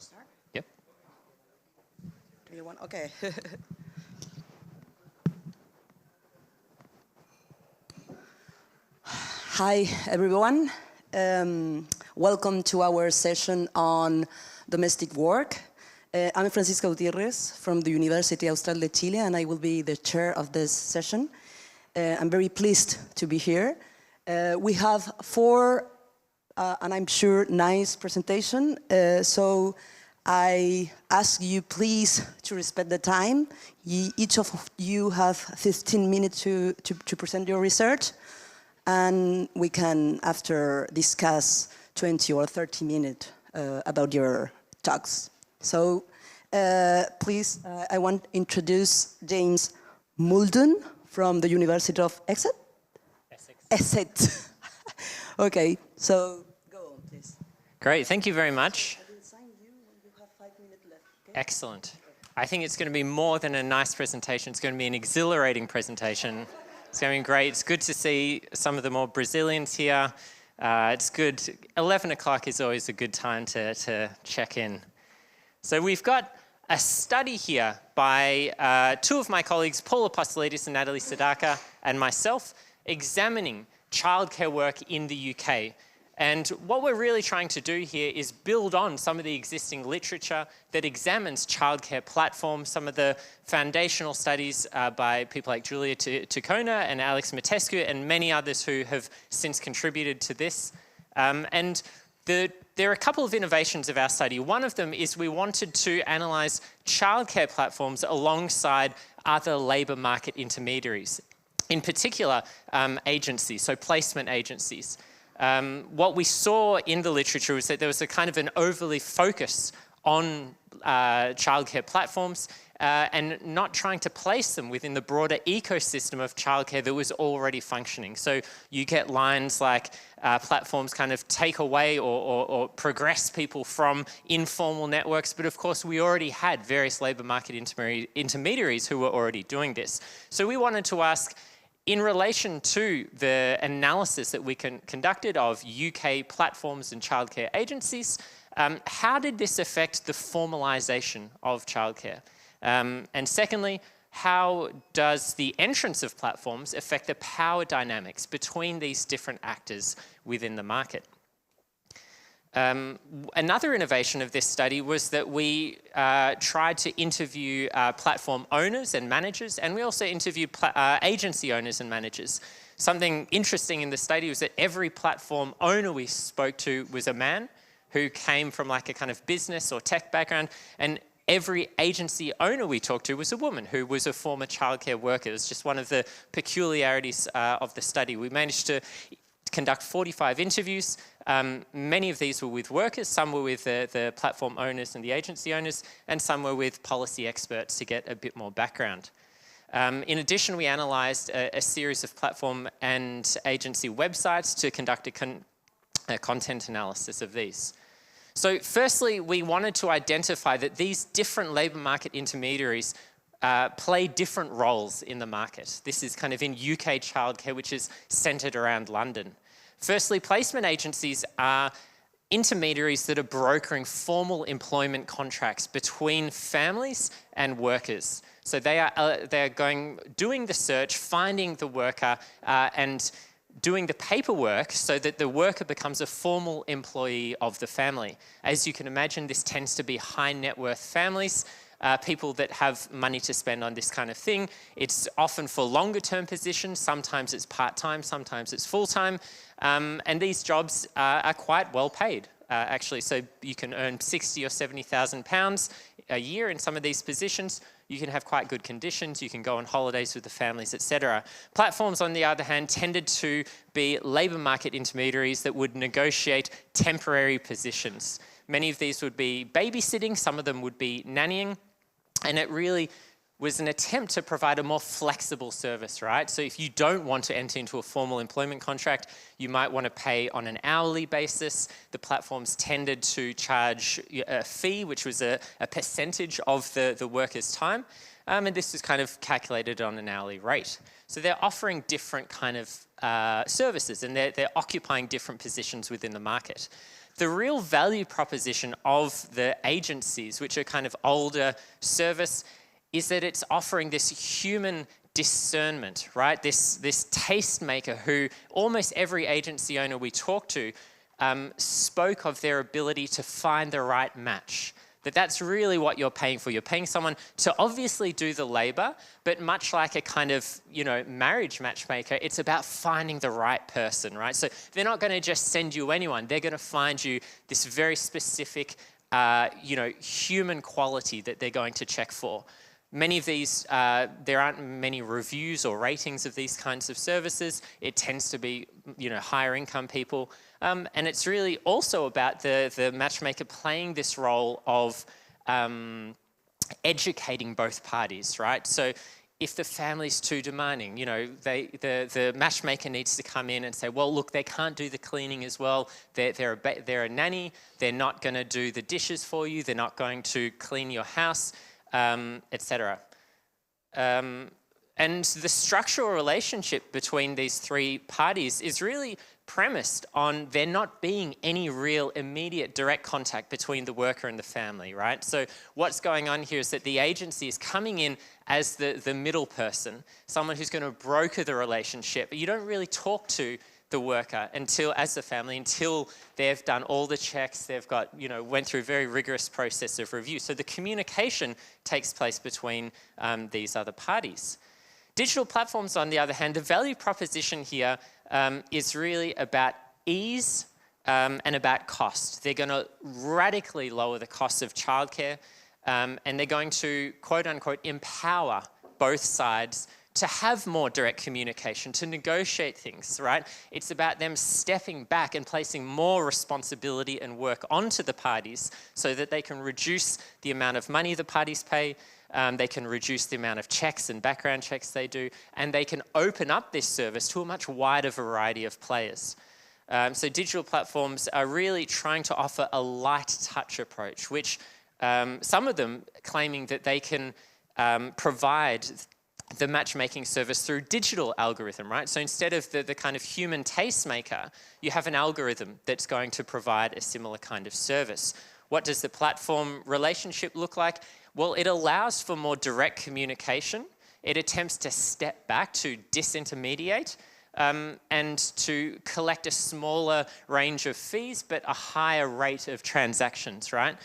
Start? Yep. 3, 1, okay. Hi, everyone. Welcome to our session on domestic work. I'm Francisca Gutierrez from the University Austral de Chile, and I will be the chair of this session. I'm very pleased to be here. We have 4, and I'm sure, nice presentation. So I ask you please to respect the time. Each of you have 15 minutes to present your research, and we can after discuss 20 or 30 minutes about your talks. So please, I want to introduce James Muldoon from the University of Essex. Essex. Okay, so go on, please. Great, thank you very much. Excellent. I think it's going to be more than a nice presentation. It's going to be an exhilarating presentation. It's going to be great. It's good to see some of the more Brazilians here. It's good. 11 o'clock is always a good time to check in. So we've got a study here by 2 of my colleagues, Paula Apostolidis and Natalie Sadaka, and myself, examining childcare work in the UK. And what we're really trying to do here is build on some of the existing literature that examines childcare platforms, some of the foundational studies by people like Julia Tucona and Alex Matescu and many others who have since contributed to this. And there are a couple of innovations of our study. One of them is we wanted to analyse childcare platforms alongside other labour market intermediaries, in particular agencies, so placement agencies. What we saw in the literature was that there was a kind of an overly focus on childcare platforms and not trying to place them within the broader ecosystem of childcare that was already functioning. So you get lines like platforms kind of take away or progress people from informal networks, but of course we already had various labour market intermediaries who were already doing this. So we wanted to ask, in relation to the analysis that we conducted of UK platforms and childcare agencies, how did this affect the formalisation of childcare? And secondly, how does the entrance of platforms affect the power dynamics between these different actors within the market? Another innovation of this study was that we tried to interview platform owners and managers, and we also interviewed agency owners and managers. Something interesting in the study was that every platform owner we spoke to was a man who came from like a kind of business or tech background, and every agency owner we talked to was a woman who was a former childcare worker. It was just one of the peculiarities of the study. We managed to conduct 45 interviews. Many of these were with workers, some were with the platform owners and the agency owners, and some were with policy experts to get a bit more background. In addition, we analysed a series of platform and agency websites to conduct a content analysis of these. So firstly, we wanted to identify that these different labour market intermediaries play different roles in the market. This is kind of in UK childcare, which is centred around London. Firstly, placement agencies are intermediaries that are brokering formal employment contracts between families and workers. So they're doing the search, finding the worker, and doing the paperwork so that the worker becomes a formal employee of the family. As you can imagine, this tends to be high net worth families, people that have money to spend on this kind of thing. It's often for longer term positions, sometimes it's part-time, sometimes it's full-time, and these jobs are quite well paid, actually. So you can earn £60,000 or £70,000 a year in some of these positions. You can have quite good conditions, you can go on holidays with the families, etc. Platforms, on the other hand, tended to be labour market intermediaries that would negotiate temporary positions. Many of these would be babysitting, some of them would be nannying, and it really was an attempt to provide a more flexible service, right? So if you don't want to enter into a formal employment contract, you might want to pay on an hourly basis. The platforms tended to charge a fee, which was a percentage of the worker's time. And this was kind of calculated on an hourly rate. So they're offering different kind of services, and they're occupying different positions within the market. The real value proposition of the agencies, which are kind of older service, is that it's offering this human discernment, right? This tastemaker who almost every agency owner we talked to spoke of their ability to find the right match. That's really what you're paying for. You're paying someone to obviously do the labor, but much like a kind of, marriage matchmaker, it's about finding the right person, right? So they're not going to just send you anyone. They're going to find you this very specific, human quality that they're going to check for. Many of these, there aren't many reviews or ratings of these kinds of services. It tends to be, higher income people. And it's really also about the matchmaker playing this role of educating both parties, right? So if the family's too demanding, the matchmaker needs to come in and say, well, look, they can't do the cleaning as well. They're a nanny. They're not going to do the dishes for you. They're not going to clean your house. Etc. And the structural relationship between these three parties is really premised on there not being any real immediate direct contact between the worker and the family, right? So what's going on here is that the agency is coming in as the middle person, someone who's going to broker the relationship. You don't really talk to the worker as the family until they've done all the checks, they've got, went through a very rigorous process of review. So the communication takes place between these other parties. Digital platforms, on the other hand, the value proposition here is really about ease and about cost. They're going to radically lower the cost of childcare, and they're going to, quote unquote, empower both sides to have more direct communication, to negotiate things, right? It's about them stepping back and placing more responsibility and work onto the parties so that they can reduce the amount of money the parties pay, they can reduce the amount of checks and background checks they do, and they can open up this service to a much wider variety of players. So digital platforms are really trying to offer a light touch approach, which some of them claiming that they can provide the matchmaking service through digital algorithm, right? So instead of the kind of human tastemaker, you have an algorithm that's going to provide a similar kind of service. What does the platform relationship look like? Well, it allows for more direct communication. It attempts to step back, to disintermediate, and to collect a smaller range of fees, but a higher rate of transactions, right?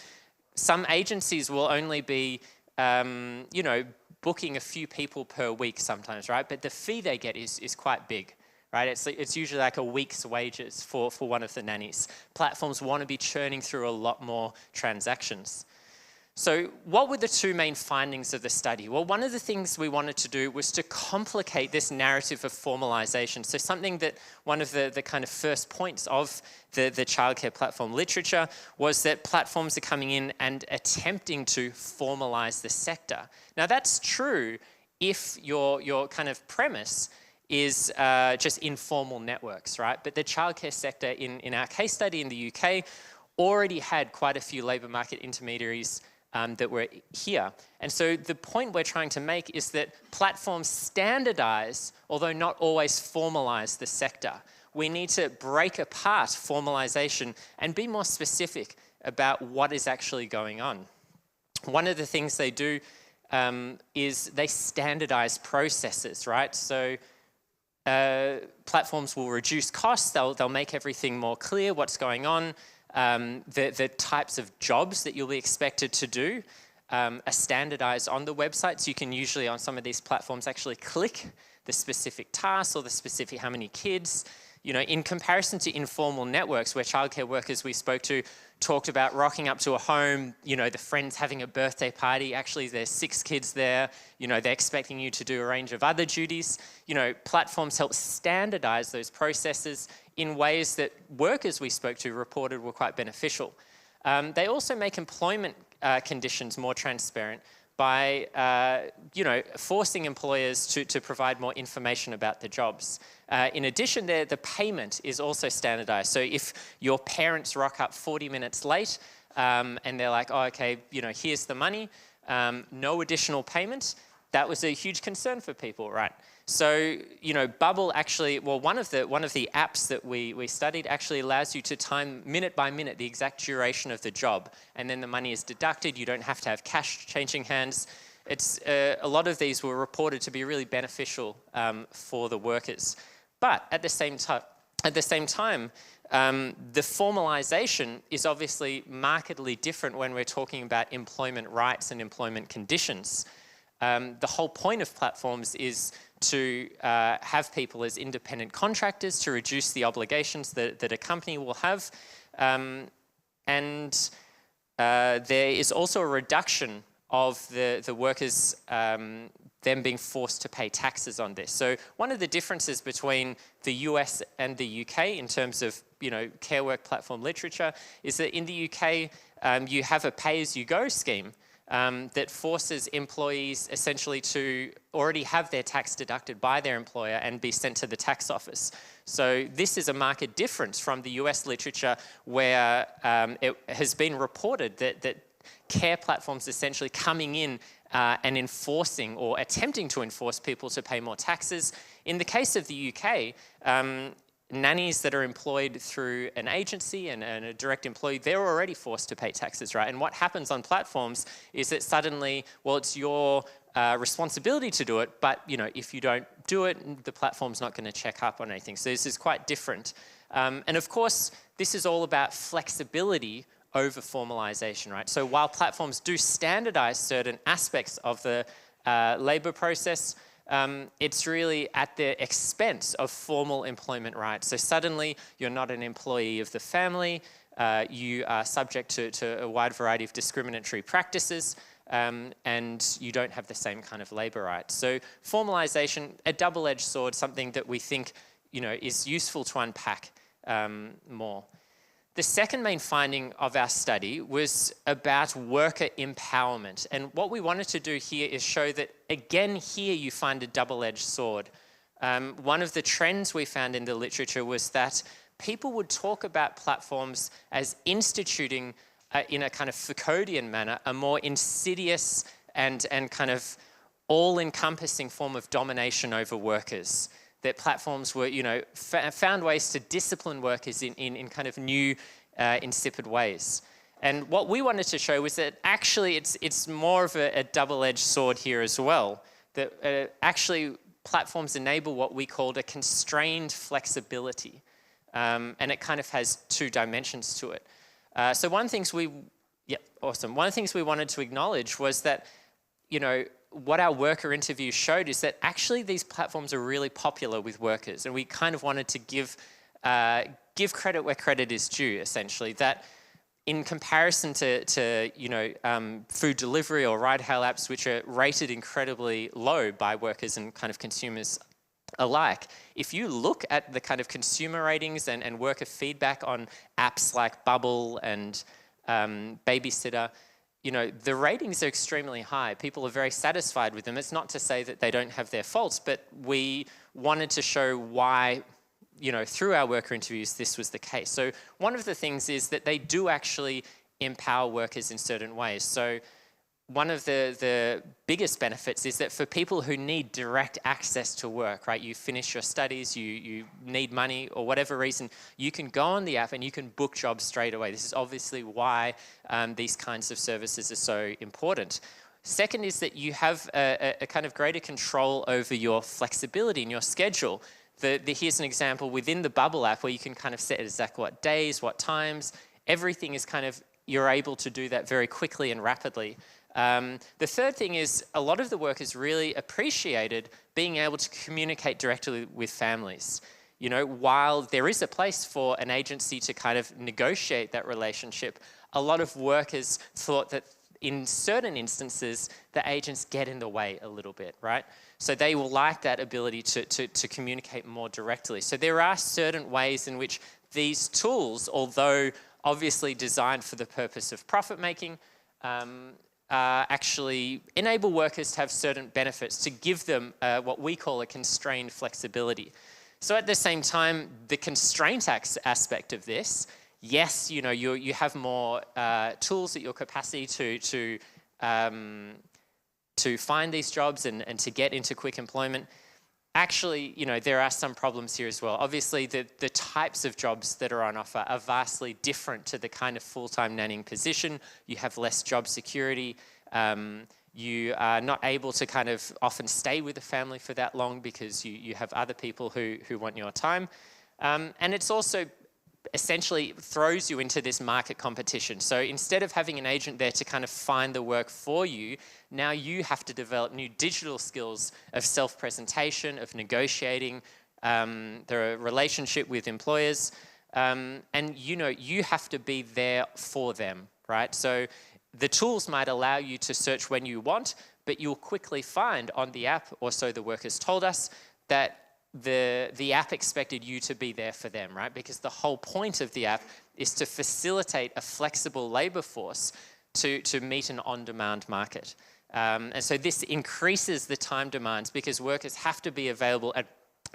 Some agencies will only be, you know, booking a few people per week sometimes, right? But the fee they get is quite big, right? It's usually like a week's wages for one of the nannies. Platforms want to be churning through a lot more transactions. So what were the two main findings of the study? Well, one of the things we wanted to do was to complicate this narrative of formalization. So something that one of the kind of first points of the childcare platform literature was that platforms are coming in and attempting to formalize the sector. Now that's true if your kind of premise is just informal networks, right? But the childcare sector in our case study in the UK already had quite a few labour market intermediaries that were here. And so the point we're trying to make is that platforms standardize, although not always formalize the sector. We need to break apart formalization and be more specific about what is actually going on. One of the things they do is they standardize processes, right? So platforms will reduce costs, they'll make everything more clear what's going on. The types of jobs that you'll be expected to do are standardized on the website. So you can usually on some of these platforms actually click the specific tasks or the specific how many kids. You know, in comparison to informal networks where childcare workers we spoke to talked about rocking up to a home, you know, the friends having a birthday party, actually there's 6 kids there, you know, they're expecting you to do a range of other duties. You know, platforms help standardize those processes in ways that workers we spoke to reported were quite beneficial. They also make employment conditions more transparent by, you know, forcing employers to provide more information about the jobs. In addition, the payment is also standardized. So if your parents rock up 40 minutes late and they're like, oh, okay, you know, here's the money, no additional payment, that was a huge concern for people, right? So, you know, Bubble actually, well, one of the apps that we studied actually allows you to time minute by minute the exact duration of the job, and then the money is deducted. You don't have to have cash changing hands. It's a lot of these were reported to be really beneficial for the workers, but at the same time, the formalization is obviously markedly different when we're talking about employment rights and employment conditions. The whole point of platforms is to have people as independent contractors to reduce the obligations that a company will have. And there is also a reduction of the workers them being forced to pay taxes on this. So one of the differences between the US and the UK in terms of, you know, care work platform literature is that in the UK you have a pay-as-you-go scheme that forces employees essentially to already have their tax deducted by their employer and be sent to the tax office. So this is a marked difference from the US literature where it has been reported that care platforms essentially coming in and enforcing or attempting to enforce people to pay more taxes. In the case of the UK, nannies that are employed through an agency and a direct employee, they're already forced to pay taxes, right? And what happens on platforms is that suddenly, well, it's your responsibility to do it, but you know, if you don't do it, the platform's not going to check up on anything. So this is quite different. And of course, this is all about flexibility over formalization, right? So while platforms do standardize certain aspects of the labor process, it's really at the expense of formal employment rights. So suddenly you're not an employee of the family, you are subject to a wide variety of discriminatory practices, and you don't have the same kind of labor rights. So formalization, a double-edged sword, something that we think, is useful to unpack more. The second main finding of our study was about worker empowerment. And what we wanted to do here is show that, again, here you find a double-edged sword. One of the trends we found in the literature was that people would talk about platforms as instituting, in a kind of Foucauldian manner, a more insidious and kind of all-encompassing form of domination over workers. That platforms were, found ways to discipline workers in kind of new, insipid ways. And what we wanted to show was that actually it's more of a double-edged sword here as well. That actually platforms enable what we called a constrained flexibility. And it kind of has two dimensions to it. So one of the things One of the things we wanted to acknowledge was that, what our worker interviews showed is that actually these platforms are really popular with workers, and we kind of wanted to give credit where credit is due, essentially. That in comparison to food delivery or ride-hail apps, which are rated incredibly low by workers and kind of consumers alike, if you look at the kind of consumer ratings and worker feedback on apps like Bubble and Babysitter, the ratings are extremely high. People are very satisfied with them. It's not to say that they don't have their faults, but we wanted to show why, through our worker interviews, this was the case. So one of the things is that they do actually empower workers in certain ways. So one of the biggest benefits is that for people who need direct access to work, right? You finish your studies, you need money or whatever reason, you can go on the app and you can book jobs straight away. This is obviously why these kinds of services are so important. Second is that you have a kind of greater control over your flexibility in your schedule. Here's an example within the Bubble app where you can kind of set exactly what days, what times, everything is kind of, you're able to do that very quickly and rapidly. The third thing is a lot of the workers really appreciated being able to communicate directly with families. While there is a place for an agency to kind of negotiate that relationship, a lot of workers thought that in certain instances, the agents get in the way a little bit, right? So they will like that ability to communicate more directly. So there are certain ways in which these tools, although obviously designed for the purpose of profit making, actually enable workers to have certain benefits, to give them what we call a constrained flexibility. So at the same time, the constraint aspect of this, yes, you have more tools at your capacity to find these jobs and to get into quick employment. Actually, there are some problems here as well. Obviously, the types of jobs that are on offer are vastly different to the kind of full-time nannying position. You have less job security. You are not able to kind of often stay with the family for that long because you have other people who want your time. And it's also essentially throws you into this market competition. So instead of having an agent there to kind of find the work for you, now you have to develop new digital skills of self-presentation, of negotiating, the relationship with employers, and you have to be there for them, right? So the tools might allow you to search when you want, but you'll quickly find on the app, or so the workers told us, that the app expected you to be there for them, right? Because the whole point of the app is to facilitate a flexible labor force to meet an on-demand market. And so this increases the time demands because workers have to be available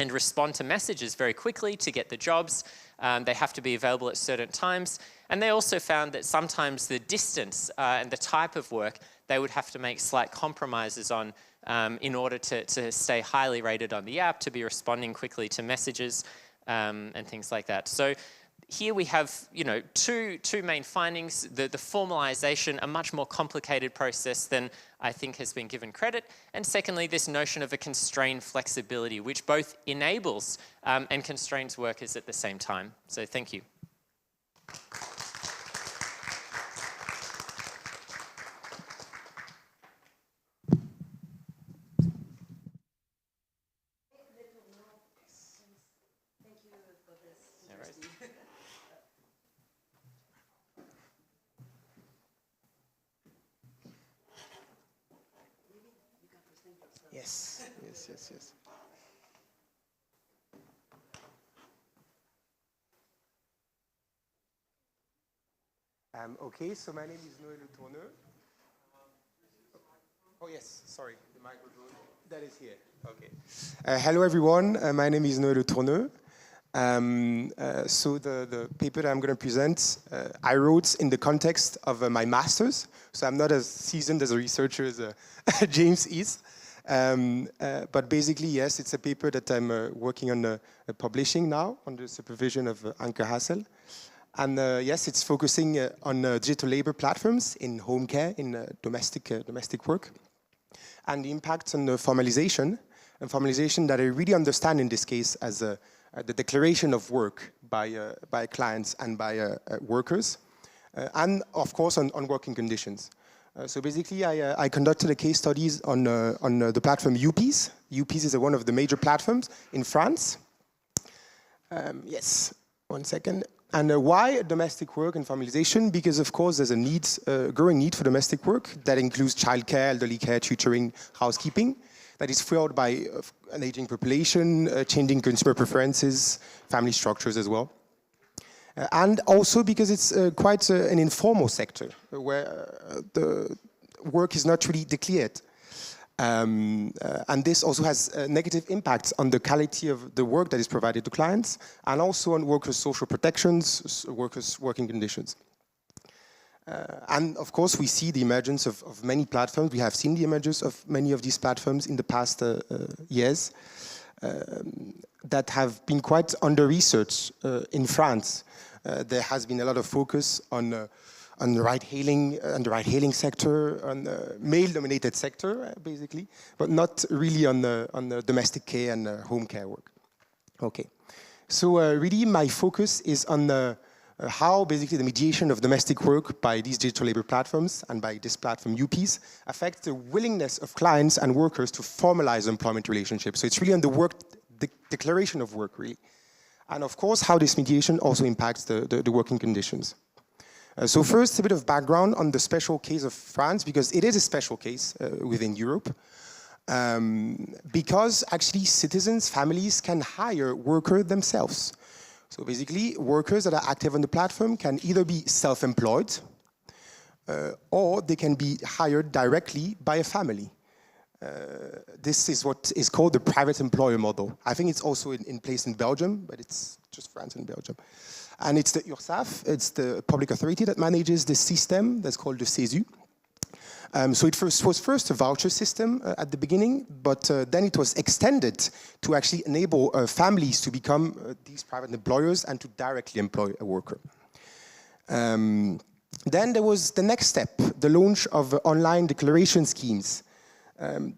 and respond to messages very quickly to get the jobs. They have to be available at certain times. And they also found that sometimes the distance and the type of work, they would have to make slight compromises on in order to stay highly rated on the app, to be responding quickly to messages and things like that. So here we have, two main findings. The formalization, a much more complicated process than I think has been given credit. And secondly, this notion of a constrained flexibility, which both enables and constrains workers at the same time. So thank you. Yes, yes, yes, yes. Okay, so my name is Noël Le Tourneux. Oh yes, sorry, the microphone. That is here, okay. Hello everyone, my name is Noël Le Tourneux. So the paper that I'm going to present, I wrote in the context of my master's. So I'm not as seasoned as a researcher as James is. But basically, yes, it's a paper that I'm working on publishing now under the supervision of Anke Hassel. And yes, it's focusing on digital labor platforms in home care, in domestic work, and the impact on formalization, and formalization that I really understand in this case as the declaration of work by clients and by workers, and of course on working conditions. So basically, I conducted a case studies on the platform UPeas. UPeas is one of the major platforms in France. Yes, one second. And why domestic work and formalization? Because of course there's a growing need for domestic work that includes childcare, elderly care, tutoring, housekeeping, that is fueled by an aging population, changing consumer preferences, family structures as well. And also because it's quite an informal sector where the work is not really declared. And this also has negative impacts on the quality of the work that is provided to clients, and also on workers' social protections, workers' working conditions. And of course, we see the emergence of many platforms. We have seen the emergence of many of these platforms in the past years that have been quite under-researched in France. There has been a lot of focus on the ride-hailing sector, on the male-dominated sector, basically, but not really on the domestic care and home care work. Okay, so really my focus is on how basically the mediation of domestic work by these digital labor platforms and by this platform UPeas affects the willingness of clients and workers to formalize employment relationships. So it's really on the declaration of work, really. And of course, how this mediation also impacts the working conditions. So first, a bit of background on the special case of France, because it is a special case within Europe. Because actually citizens, families can hire workers themselves. So basically, workers that are active on the platform can either be self-employed or they can be hired directly by a family. This is what is called the private employer model. I think it's also in place in Belgium, but it's just France and Belgium. And it's the URSSAF, it's the public authority that manages this system that's called the CESU. So it was first a voucher system at the beginning, but then it was extended to actually enable families to become these private employers and to directly employ a worker. Then there was the next step, the launch of online declaration schemes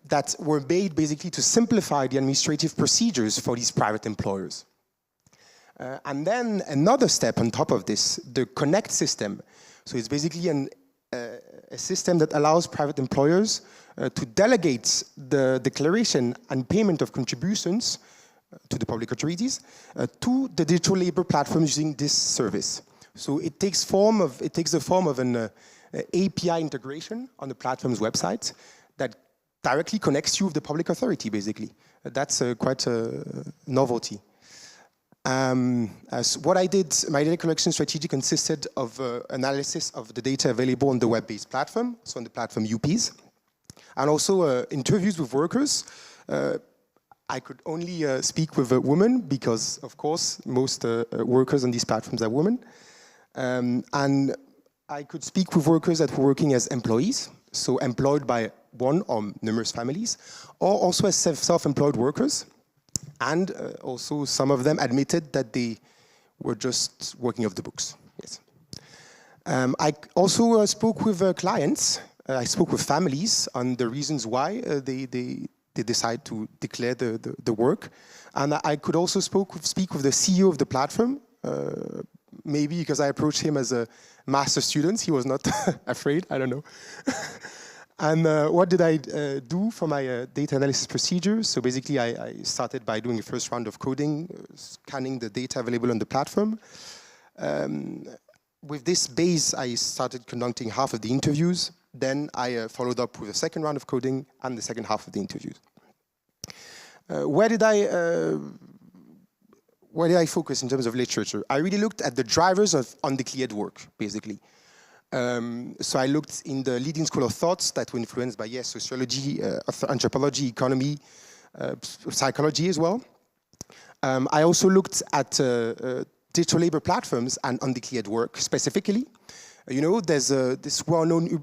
that were made basically to simplify the administrative procedures for these private employers. And then another step on top of this, the Connect system. So it's basically a system that allows private employers to delegate the declaration and payment of contributions to the public authorities to the digital labor platforms using this service. So it takes the form of an API integration on the platform's website that directly connects you with the public authority, basically. That's quite a novelty. As what I did, my data collection strategy consisted of analysis of the data available on the web-based platform, so on the platform UPeas, and also interviews with workers. I could only speak with women because, of course, most workers on these platforms are women. And I could speak with workers that were working as employees, so employed by one or numerous families, or also as self-employed workers. And also some of them admitted that they were just working off the books. Yes. I also spoke with clients. I spoke with families on the reasons why they decide to declare the work. And I could also speak with the CEO of the platform, maybe because I approached him as a master student. He was not afraid, I don't know. And what did I do for my data analysis procedure? So basically, I started by doing a first round of coding, scanning the data available on the platform. With this base, I started conducting half of the interviews. Then I followed up with a second round of coding and the second half of the interviews. Where did I focus in terms of literature? I really looked at the drivers of undeclared work, basically. So I looked in the leading school of thoughts that were influenced by, yes, sociology, anthropology, economy, psychology as well. I also looked at digital labor platforms and undeclared work specifically. You know, there's this well-known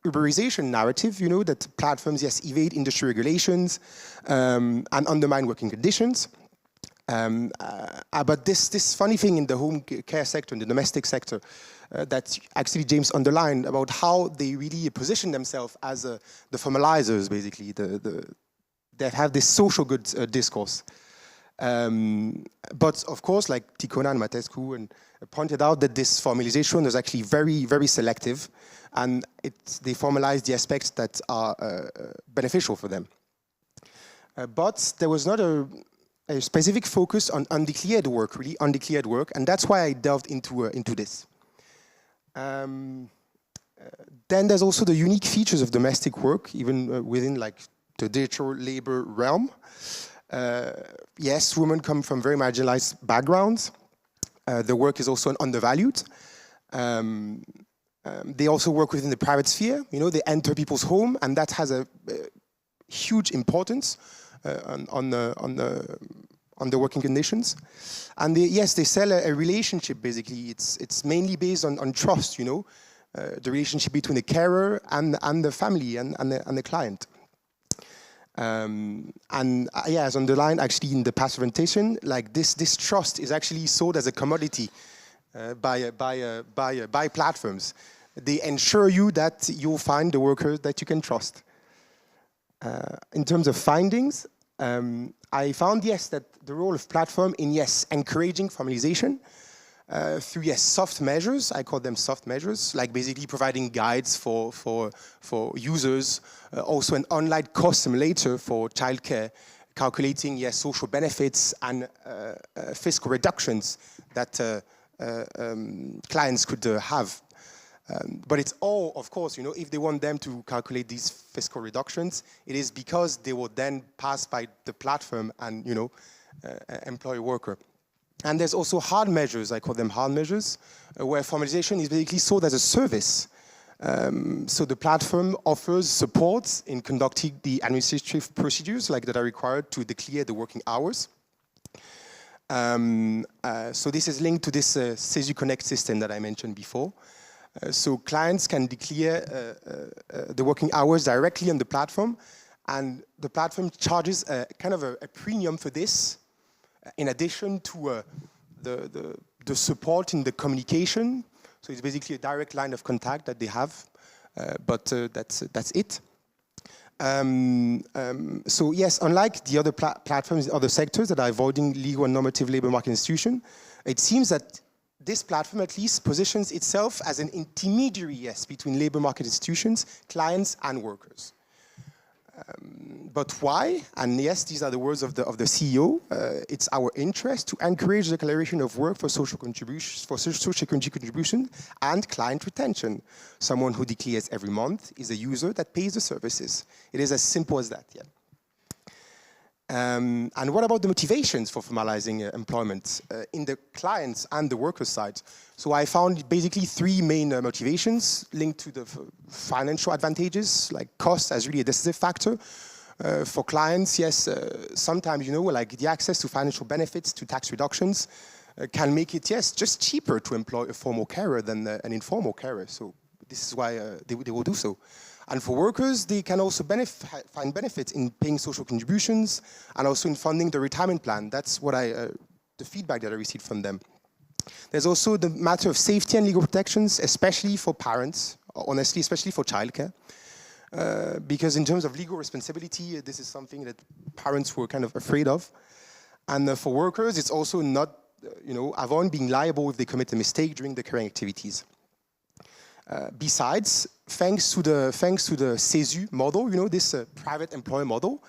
Uberization narrative, you know, that platforms, yes, evade industry regulations and undermine working conditions. But this funny thing in the home care sector, in the domestic sector, that actually James underlined about how they really position themselves as the formalizers, basically, that have this social goods discourse. But of course, like Ticona and Matescu and pointed out that this formalization is actually very, very selective, and they formalize the aspects that are beneficial for them. But there was not a specific focus on undeclared work, really undeclared work, and that's why I delved into this. Then there's also the unique features of domestic work, even within like the digital labor realm. Yes, women come from very marginalized backgrounds. The work is also undervalued. They also work within the private sphere. You know, they enter people's home, and that has a huge importance on the working conditions. And yes, they sell a relationship, basically. It's mainly based on trust, you know, the relationship between the carer and the family and the client. Yeah, as underlined actually in the past presentation, like this trust is actually sold as a commodity by platforms. They ensure you that you'll find the workers that you can trust. In terms of findings, I found, yes, that the role of platform in, yes, encouraging formalization through, yes, soft measures. I call them soft measures, like basically providing guides for users, also an online cost simulator for childcare, calculating, yes, social benefits and fiscal reductions that clients could have. But it's all, of course, you know, if they want them to calculate these fiscal reductions, it is because they will then pass by the platform and, you know, employ a worker. And there's also hard measures, I call them hard measures, where formalization is basically sold as a service. So the platform offers support in conducting the administrative procedures like that are required to declare the working hours. So this is linked to this CESU Connect system that I mentioned before. So clients can declare the working hours directly on the platform, and the platform charges kind of a premium for this, in addition to the support in the communication. So it's basically a direct line of contact that they have, but that's it. So yes, unlike the other platforms in other sectors that are avoiding legal and normative labor market institution, it seems that this platform at least positions itself as an intermediary, yes, between labor market institutions, clients, and workers. But why? And yes, these are the words of the CEO. It's our interest to encourage the declaration of work for social contributions, for social security contribution, and client retention. Someone who declares every month is a user that pays the services. It is as simple as that. Yeah. And what about the motivations for formalizing employment in the clients and the workers' side? So I found basically three main motivations linked to the financial advantages, like cost as really a decisive factor. For clients, yes, sometimes, you know, like the access to financial benefits, to tax reductions, can make it, yes, just cheaper to employ a formal carer than an informal carer. So this is why they will do so. And for workers, they can also find benefits in paying social contributions and also in funding the retirement plan. That's what the feedback that I received from them. There's also the matter of safety and legal protections, especially for parents, honestly, especially for childcare. Because in terms of legal responsibility, this is something that parents were kind of afraid of. And for workers, it's also not, you know, avoid being liable if they commit a mistake during the caring activities. Besides, thanks to the CESU model, you know, this private employer model,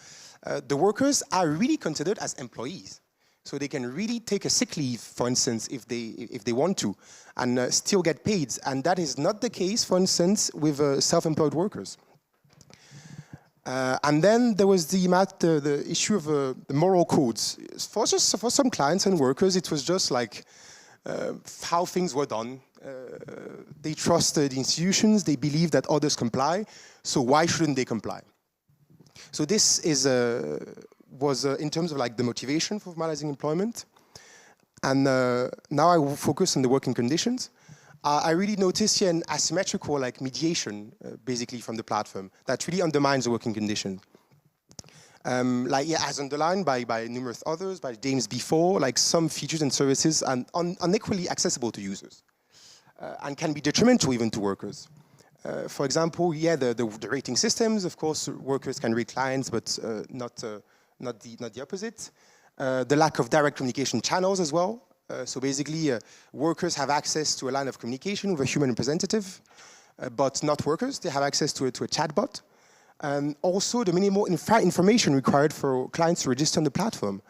the workers are really considered as employees. So they can really take a sick leave, for instance, if they want to, and still get paid. And that is not the case, for instance, with self-employed workers. And then there was the issue of the moral codes. For some clients and workers, it was just like how things were done. They trusted institutions, they believed that others comply, so why shouldn't they comply? So this was in terms of like the motivation for formalizing employment. And now I will focus on the working conditions. I really noticed here an asymmetrical like mediation, basically from the platform, that really undermines the working condition. As underlined by numerous others, by James before, like some features and services are unequally accessible to users and can be detrimental even to workers. For example, the rating systems, of course, workers can rate clients, but not the opposite. The lack of direct communication channels as well. So basically, workers have access to a line of communication with a human representative, but not workers. They have access to a chatbot. And also the minimal information required for clients to register on the platform.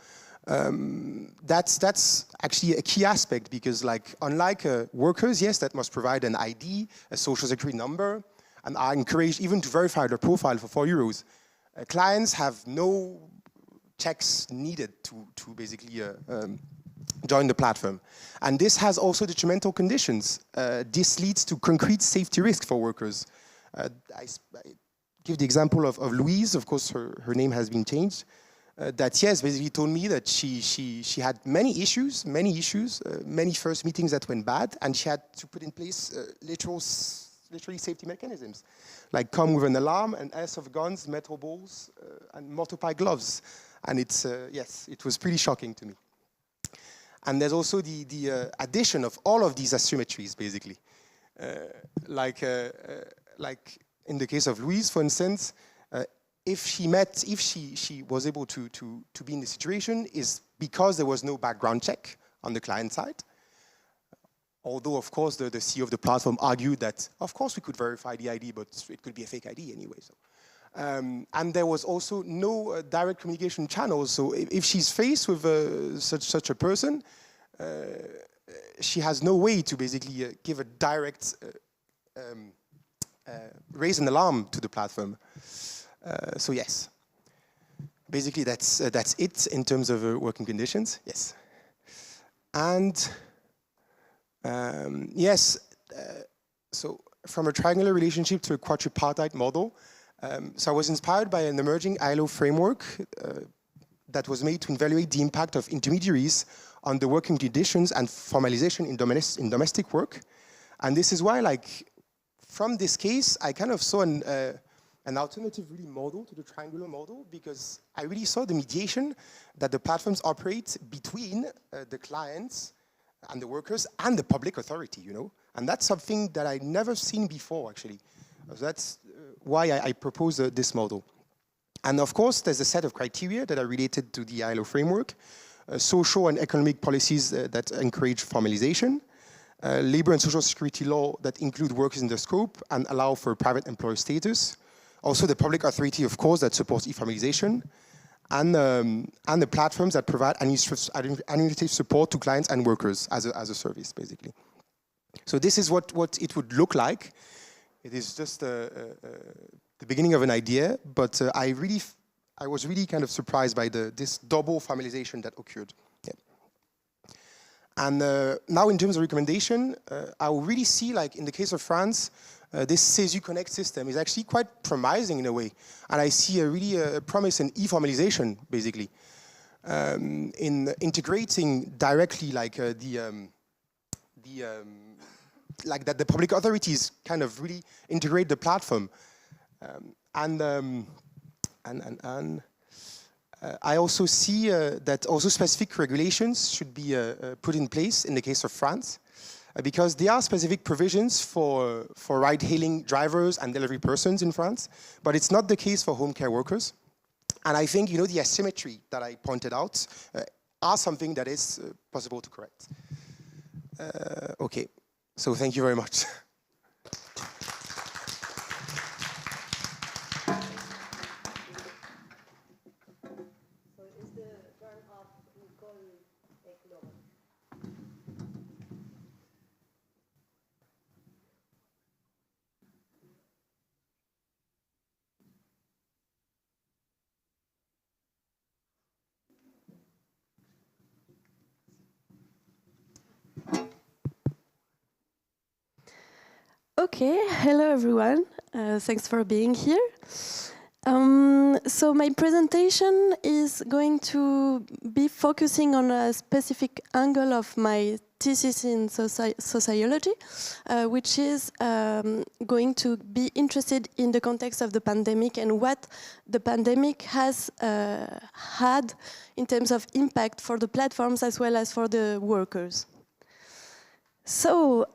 That's actually a key aspect because like unlike workers, yes, that must provide an ID, a social security number, and are encouraged even to verify their profile for €4. Clients have no checks needed to basically join the platform. And this has also detrimental conditions. This leads to concrete safety risks for workers. I give the example of Louise, of course her name has been changed, that yes, basically told me that she had many issues, many first meetings that went bad, and she had to put in place literally safety mechanisms, like come with an alarm, an airsoft of guns, metal balls, and multiple gloves. And it's, yes, it was pretty shocking to me. And there's also the addition of all of these asymmetries, basically. Like in the case of Louise, for instance, if she was able to be in the situation is because there was no background check on the client side. Although, of course, the CEO of the platform argued that, of course, we could verify the ID, but it could be a fake ID anyway. So. And there was also no direct communication channels. So if she's faced with such a person, she has no way to basically give a direct, raise an alarm to the platform. So yes, basically that's it in terms of working conditions. Yes, and yes, so from a triangular relationship to a quadripartite model. So I was inspired by an emerging ILO framework that was made to evaluate the impact of intermediaries on the working conditions and formalization in domestic work. And this is why, like, from this case, I kind of saw an alternative really model to the triangular model because I really saw the mediation that the platforms operate between the clients and the workers and the public authority, you know? And that's something that I'd never seen before, actually. So that's why I propose this model. And of course, there's a set of criteria that are related to the ILO framework, social and economic policies that encourage formalization, labor and social security law that include workers in the scope and allow for private employer status, also the public authority, of course, that supports e-formalization, and the platforms that provide administrative support to clients and workers as a service, basically. So this is what it would look like. It is just the beginning of an idea, but I was really kind of surprised by this double formalization that occurred. Yeah. And now in terms of recommendation, I will really see, like in the case of France, this CESU Connect system is actually quite promising in a way. And I see a promise in e-formalization, basically, in integrating directly like like that the public authorities kind of really integrate the platform. I also see that also specific regulations should be put in place in the case of France, because there are specific provisions for ride-hailing drivers and delivery persons in France, but it's not the case for home care workers. And I think, you know, the asymmetry that I pointed out are something that is possible to correct. Okay. So thank you very much. Okay, hello everyone. Thanks for being here. So my presentation is going to be focusing on a specific angle of my thesis in sociology, which is going to be interested in the context of the pandemic and what the pandemic has had in terms of impact for the platforms as well as for the workers. So,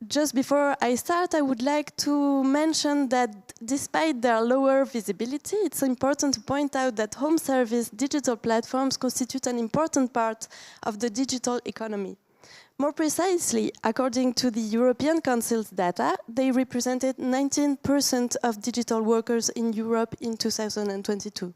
just before I start, I would like to mention that despite their lower visibility, it's important to point out that home service digital platforms constitute an important part of the digital economy. More precisely, according to the European Council's data, they represented 19% of digital workers in Europe in 2022.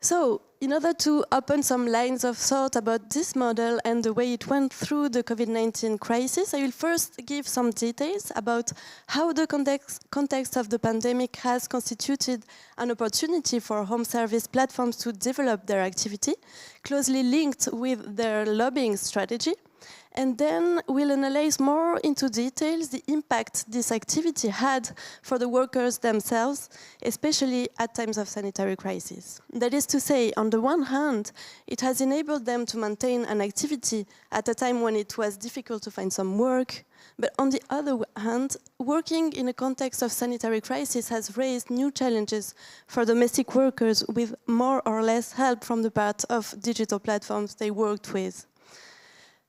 So, in order to open some lines of thought about this model and the way it went through the COVID-19 crisis, I will first give some details about how the context of the pandemic has constituted an opportunity for home service platforms to develop their activity, closely linked with their lobbying strategy. And then we'll analyze more into details the impact this activity had for the workers themselves, especially at times of sanitary crisis. That is to say, on the one hand, it has enabled them to maintain an activity at a time when it was difficult to find some work. But on the other hand, working in a context of sanitary crisis has raised new challenges for domestic workers with more or less help from the part of digital platforms they worked with.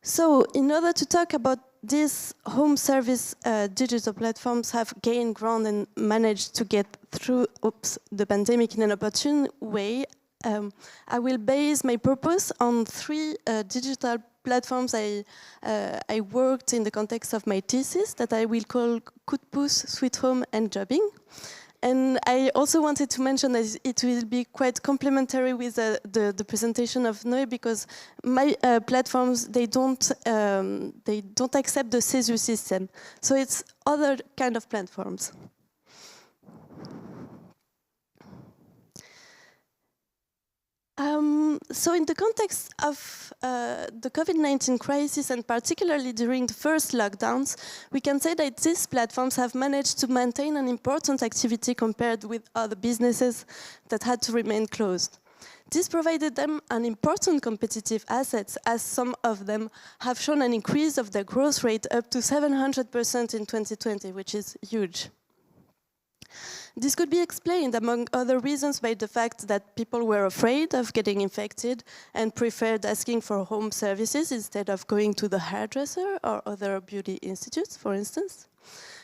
So, in order to talk about these home service digital platforms have gained ground and managed to get through the pandemic in an opportune way, I will base my purpose on three digital platforms I worked in the context of my thesis that I will call Coup de Pouce, Sweet Home and Jobbing. And I also wanted to mention that it will be quite complementary with the presentation of Noé, because my platforms, they don't accept the CESU system. So it's other kind of platforms. So in the context of the COVID-19 crisis, and particularly during the first lockdowns, we can say that these platforms have managed to maintain an important activity compared with other businesses that had to remain closed. This provided them an important competitive asset, as some of them have shown an increase of their growth rate up to 700% in 2020, which is huge. This could be explained, among other reasons, by the fact that people were afraid of getting infected and preferred asking for home services instead of going to the hairdresser or other beauty institutes, for instance.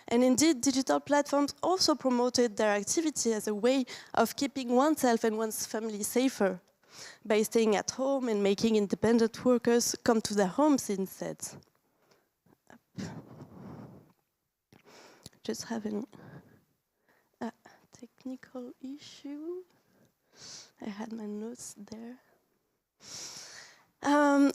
And indeed, digital platforms also promoted their activity as a way of keeping oneself and one's family safer by staying at home and making independent workers come to their homes instead. Just having a technical issue. I had my notes there.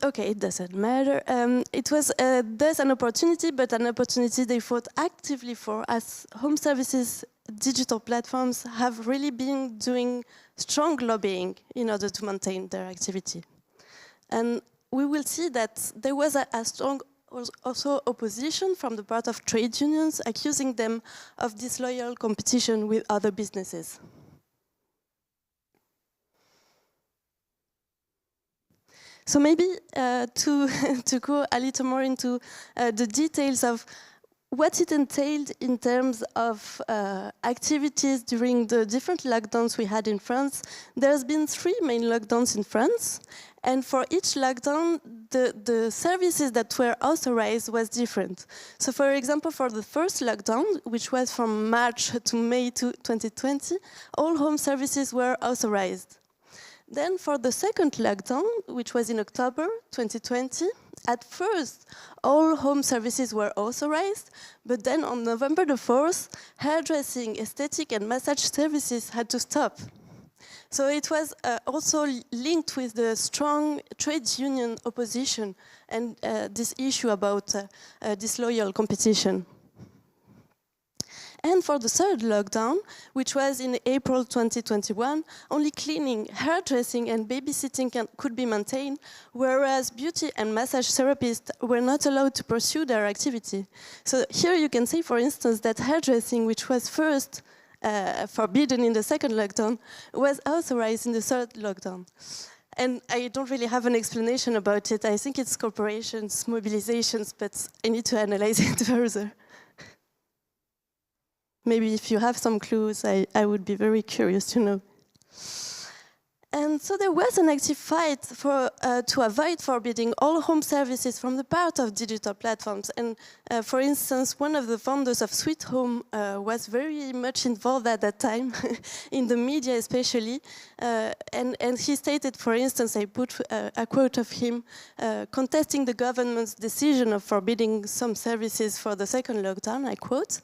Okay, it doesn't matter. It was thus an opportunity, but an opportunity they fought actively for, as home services digital platforms have really been doing strong lobbying in order to maintain their activity. And we will see that there was a strong also opposition from the part of trade unions, accusing them of disloyal competition with other businesses. So maybe to go a little more into the details of what it entailed in terms of activities during the different lockdowns we had in France. There's been 3 main lockdowns in France, and for each lockdown, the services that were authorized was different. So for example, for the first lockdown, which was from March to May 2020, all home services were authorized. Then for the second lockdown, which was in October 2020, at first, all home services were authorized, but then on November the 4th, hairdressing, aesthetic and massage services had to stop. So it was also linked with the strong trade union opposition and this issue about disloyal competition. And for the third lockdown, which was in April 2021, only cleaning, hairdressing and babysitting could be maintained, whereas beauty and massage therapists were not allowed to pursue their activity. So here you can see, for instance, that hairdressing, which was first forbidden in the second lockdown, was authorized in the third lockdown. And I don't really have an explanation about it. I think it's corporations, mobilizations, but I need to analyze it further. Maybe if you have some clues, I would be very curious to know. And so there was an active fight to avoid forbidding all home services from the part of digital platforms. And for instance, one of the founders of Sweet Home was very much involved at that time, in the media especially. And he stated, for instance, I put a quote of him, contesting the government's decision of forbidding some services for the second lockdown, I quote,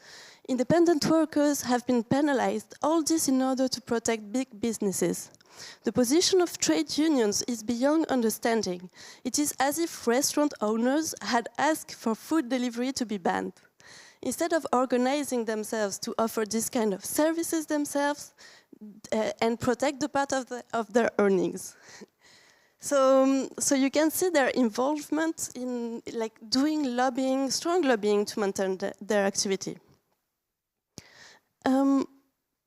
"Independent workers have been penalized, all this in order to protect big businesses. The position of trade unions is beyond understanding. It is as if restaurant owners had asked for food delivery to be banned. Instead of organizing themselves to offer this kind of services themselves and protect the part of their earnings." So you can see their involvement in doing lobbying, strong lobbying to maintain their activity.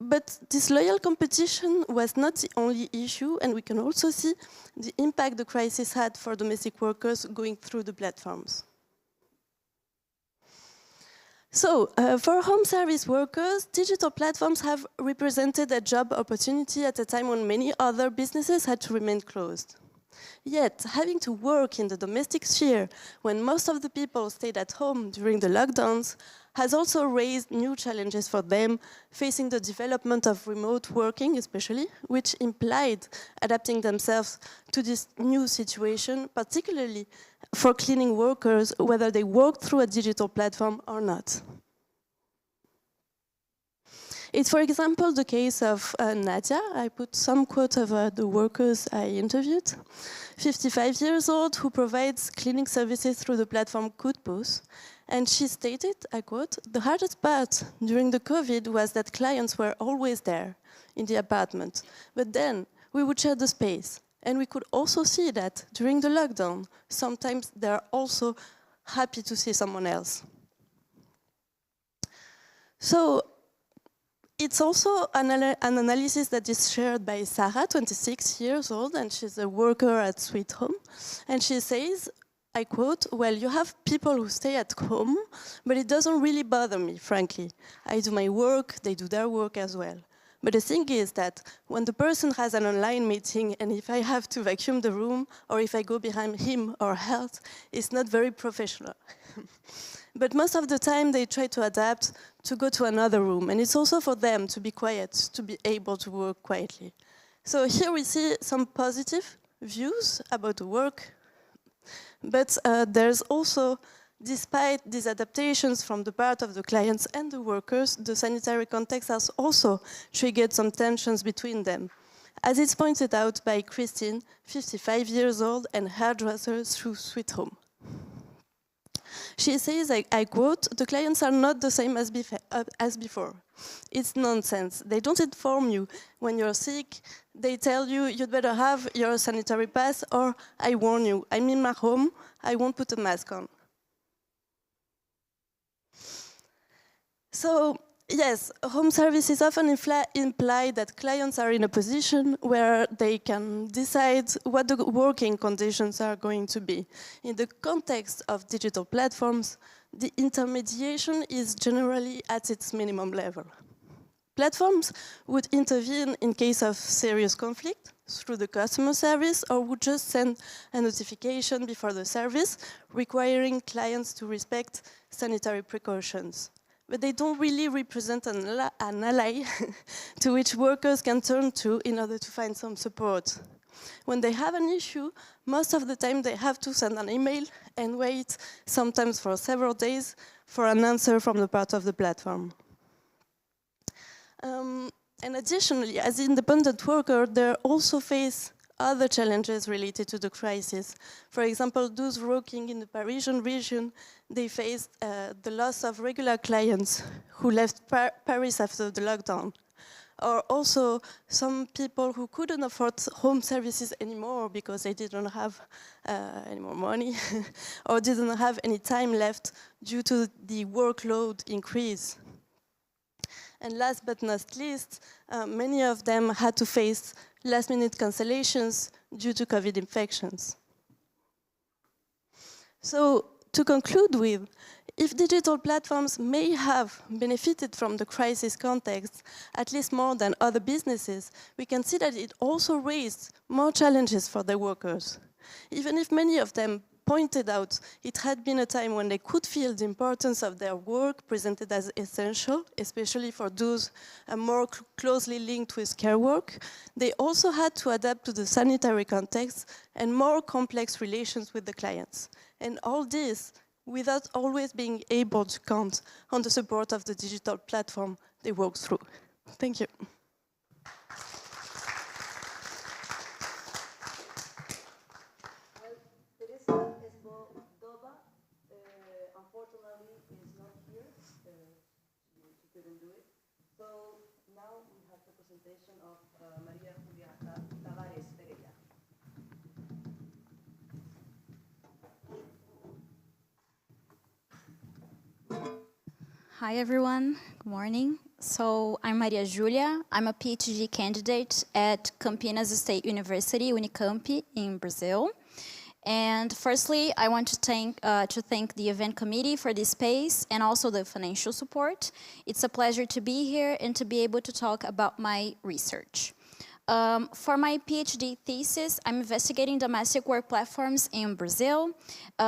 But this loyal competition was not the only issue, and we can also see the impact the crisis had for domestic workers going through the platforms. So, for home service workers, digital platforms have represented a job opportunity at a time when many other businesses had to remain closed. Yet, having to work in the domestic sphere when most of the people stayed at home during the lockdowns has also raised new challenges for them, facing the development of remote working especially, which implied adapting themselves to this new situation, particularly for cleaning workers, whether they work through a digital platform or not. It's, for example, the case of Nadia. I put some quotes of the workers I interviewed. 55 years old, who provides cleaning services through the platform Coupos. And she stated, I quote, "The hardest part during the COVID was that clients were always there in the apartment. But then we would share the space. And we could also see that during the lockdown, sometimes they're also happy to see someone else." So it's also an analysis that is shared by Sarah, 26 years old, and she's a worker at Sweet Home. And she says, I quote, "Well, you have people who stay at home, but it doesn't really bother me, frankly. I do my work, they do their work as well. But the thing is that when the person has an online meeting and if I have to vacuum the room or if I go behind him or her, it's not very professional." But most of the time they try to adapt to go to another room, and it's also for them to be quiet, to be able to work quietly. So here we see some positive views about the work, but there's also, despite these adaptations from the part of the clients and the workers, the sanitary context has also triggered some tensions between them, as it's pointed out by Christine, 55 years old and hairdresser through Sweet Home. She says, I quote, "The clients are not the same as before. It's nonsense. They don't inform you when you're sick. They tell you you'd better have your sanitary pass, or I warn you, I'm in my home, I won't put a mask on." So, yes, home services often imply that clients are in a position where they can decide what the working conditions are going to be. In the context of digital platforms, the intermediation is generally at its minimum level. Platforms would intervene in case of serious conflict through the customer service, or would just send a notification before the service requiring clients to respect sanitary precautions. But they don't really represent an ally to which workers can turn to in order to find some support. When they have an issue, most of the time they have to send an email and wait, sometimes for several days, for an answer from the part of the platform. And additionally, as independent workers, they also face other challenges related to the crisis. For example, those working in the Parisian region, they faced the loss of regular clients who left Paris after the lockdown. Or also some people who couldn't afford home services anymore because they didn't have any more money or didn't have any time left due to the workload increase. And last but not least, many of them had to face last-minute cancellations due to COVID infections. So to conclude with, if digital platforms may have benefited from the crisis context, at least more than other businesses, we can see that it also raised more challenges for the workers. Even if many of them pointed out it had been a time when they could feel the importance of their work presented as essential, especially for those more closely linked with care work, they also had to adapt to the sanitary context and more complex relations with the clients. And all this without always being able to count on the support of the digital platform they work through. Thank you. Unfortunately, is not here. She couldn't do it. So now we have the presentation of Maria Julia Tavares Pereira. Hi everyone, good morning. So I'm Maria Julia. I'm a PhD candidate at Campinas State University, Unicamp in Brazil. And firstly, I want to thank the event committee for this space and also the financial support. It's a pleasure to be here and to be able to talk about my research. For my PhD thesis, I'm investigating domestic work platforms in Brazil.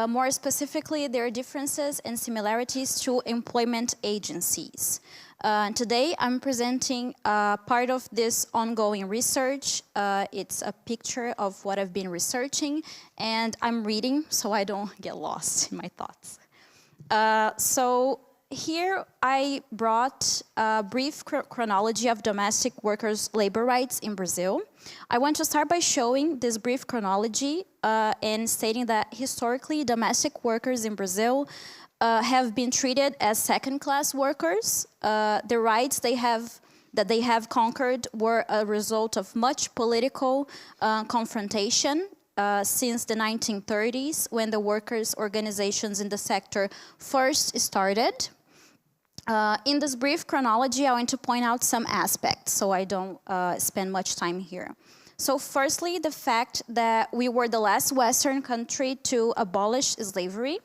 More specifically, their differences and similarities to employment agencies. Today, I'm presenting part of this ongoing research. It's a picture of what I've been researching, and I'm reading so I don't get lost in my thoughts. So here I brought a brief chronology of domestic workers' labor rights in Brazil. I want to start by showing this brief chronology and stating that historically domestic workers in Brazil have been treated as second-class workers. The rights that they have conquered were a result of much political confrontation since the 1930s, when the workers' organizations in the sector first started. In this brief chronology, I want to point out some aspects, so I don't spend much time here. So firstly, the fact that we were the last Western country to abolish slavery.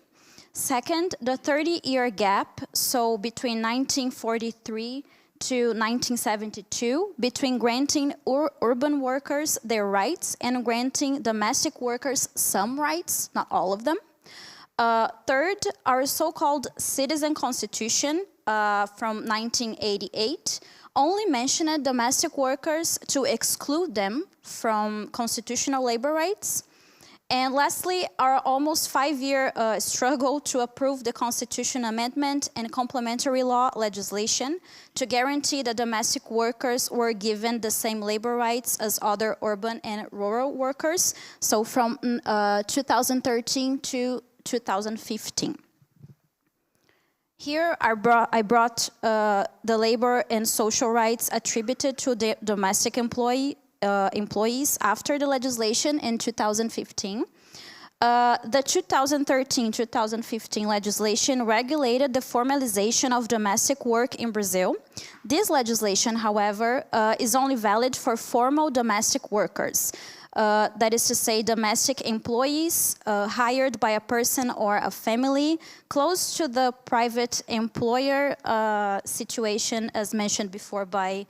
Second, the 30-year gap, so between 1943 to 1972, between granting urban workers their rights and granting domestic workers some rights, not all of them. Third, our so-called citizen constitution from 1988 only mentioned domestic workers to exclude them from constitutional labor rights. And lastly, our almost 5-year struggle to approve the Constitution Amendment and complementary law legislation to guarantee that domestic workers were given the same labor rights as other urban and rural workers, so from 2013 to 2015. Here I brought the labor and social rights attributed to the domestic employees after the legislation in 2015. The 2013-2015 legislation regulated the formalization of domestic work in Brazil. This legislation, however, is only valid for formal domestic workers. That is to say, domestic employees hired by a person or a family close to the private employer situation as mentioned before by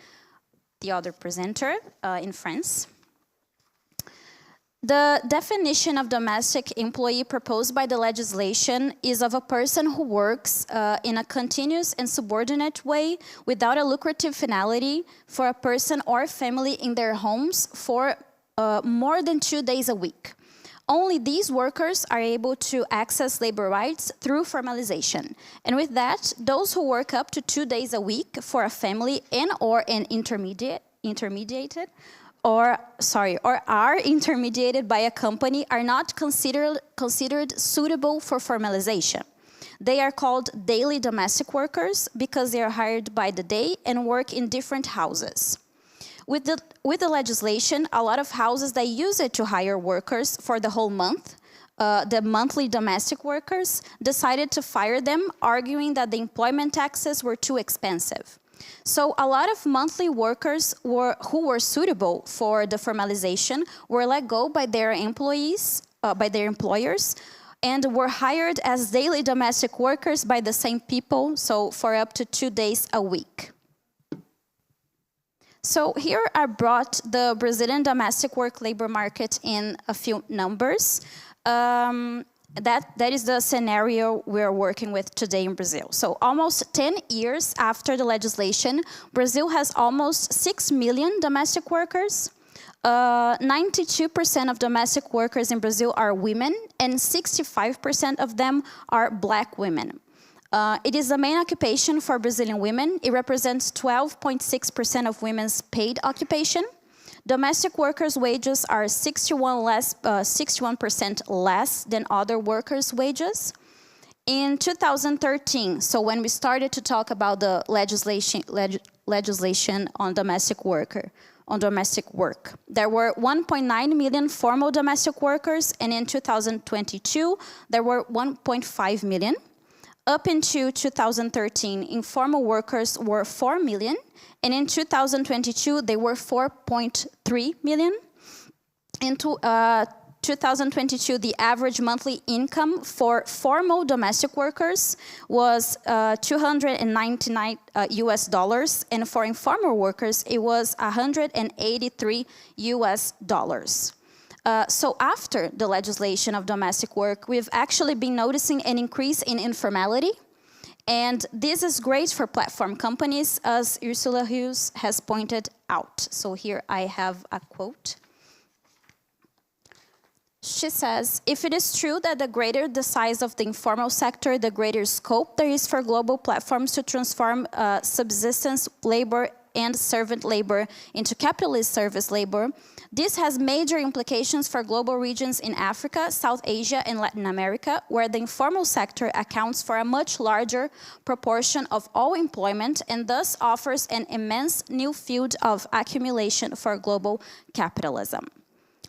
the other presenter in France. The definition of domestic employee proposed by the legislation is of a person who works in a continuous and subordinate way without a lucrative finality for a person or family in their homes for more than 2 days a week. Only these workers are able to access labor rights through formalization. And with that, those who work up to 2 days a week for a family and or an intermediated or are intermediated by a company are not considered suitable for formalization. They are called daily domestic workers because they are hired by the day and work in different houses. With the legislation, a lot of houses that use it to hire workers for the whole month, the monthly domestic workers, decided to fire them, arguing that the employment taxes were too expensive. So a lot of monthly workers who were suitable for the formalization were let go by their employers, and were hired as daily domestic workers by the same people, so for up to 2 days a week. So here I brought the Brazilian domestic work labor market in a few numbers. That is the scenario we're working with today in Brazil. So almost 10 years after the legislation, Brazil has almost 6 million domestic workers. 92% of domestic workers in Brazil are women, and 65% of them are Black women. It is the main occupation for Brazilian women. It represents 12.6% of women's paid occupation. Domestic workers' wages are 61% less than other workers' wages. In 2013, so when we started to talk about the legislation on domestic work, there were 1.9 million formal domestic workers, and in 2022, there were 1.5 million. Up into 2013, informal workers were 4 million, and in 2022, they were 4.3 million. In 2022, the average monthly income for formal domestic workers was $299 US, and for informal workers, it was $183 US. So after the legislation of domestic work, we've actually been noticing an increase in informality. And this is great for platform companies, as Ursula Hughes has pointed out. So here I have a quote. She says, if it is true that the greater the size of the informal sector, the greater scope there is for global platforms to transform subsistence labor and servant labor into capitalist service labor, this has major implications for global regions in Africa, South Asia, and Latin America, where the informal sector accounts for a much larger proportion of all employment and thus offers an immense new field of accumulation for global capitalism.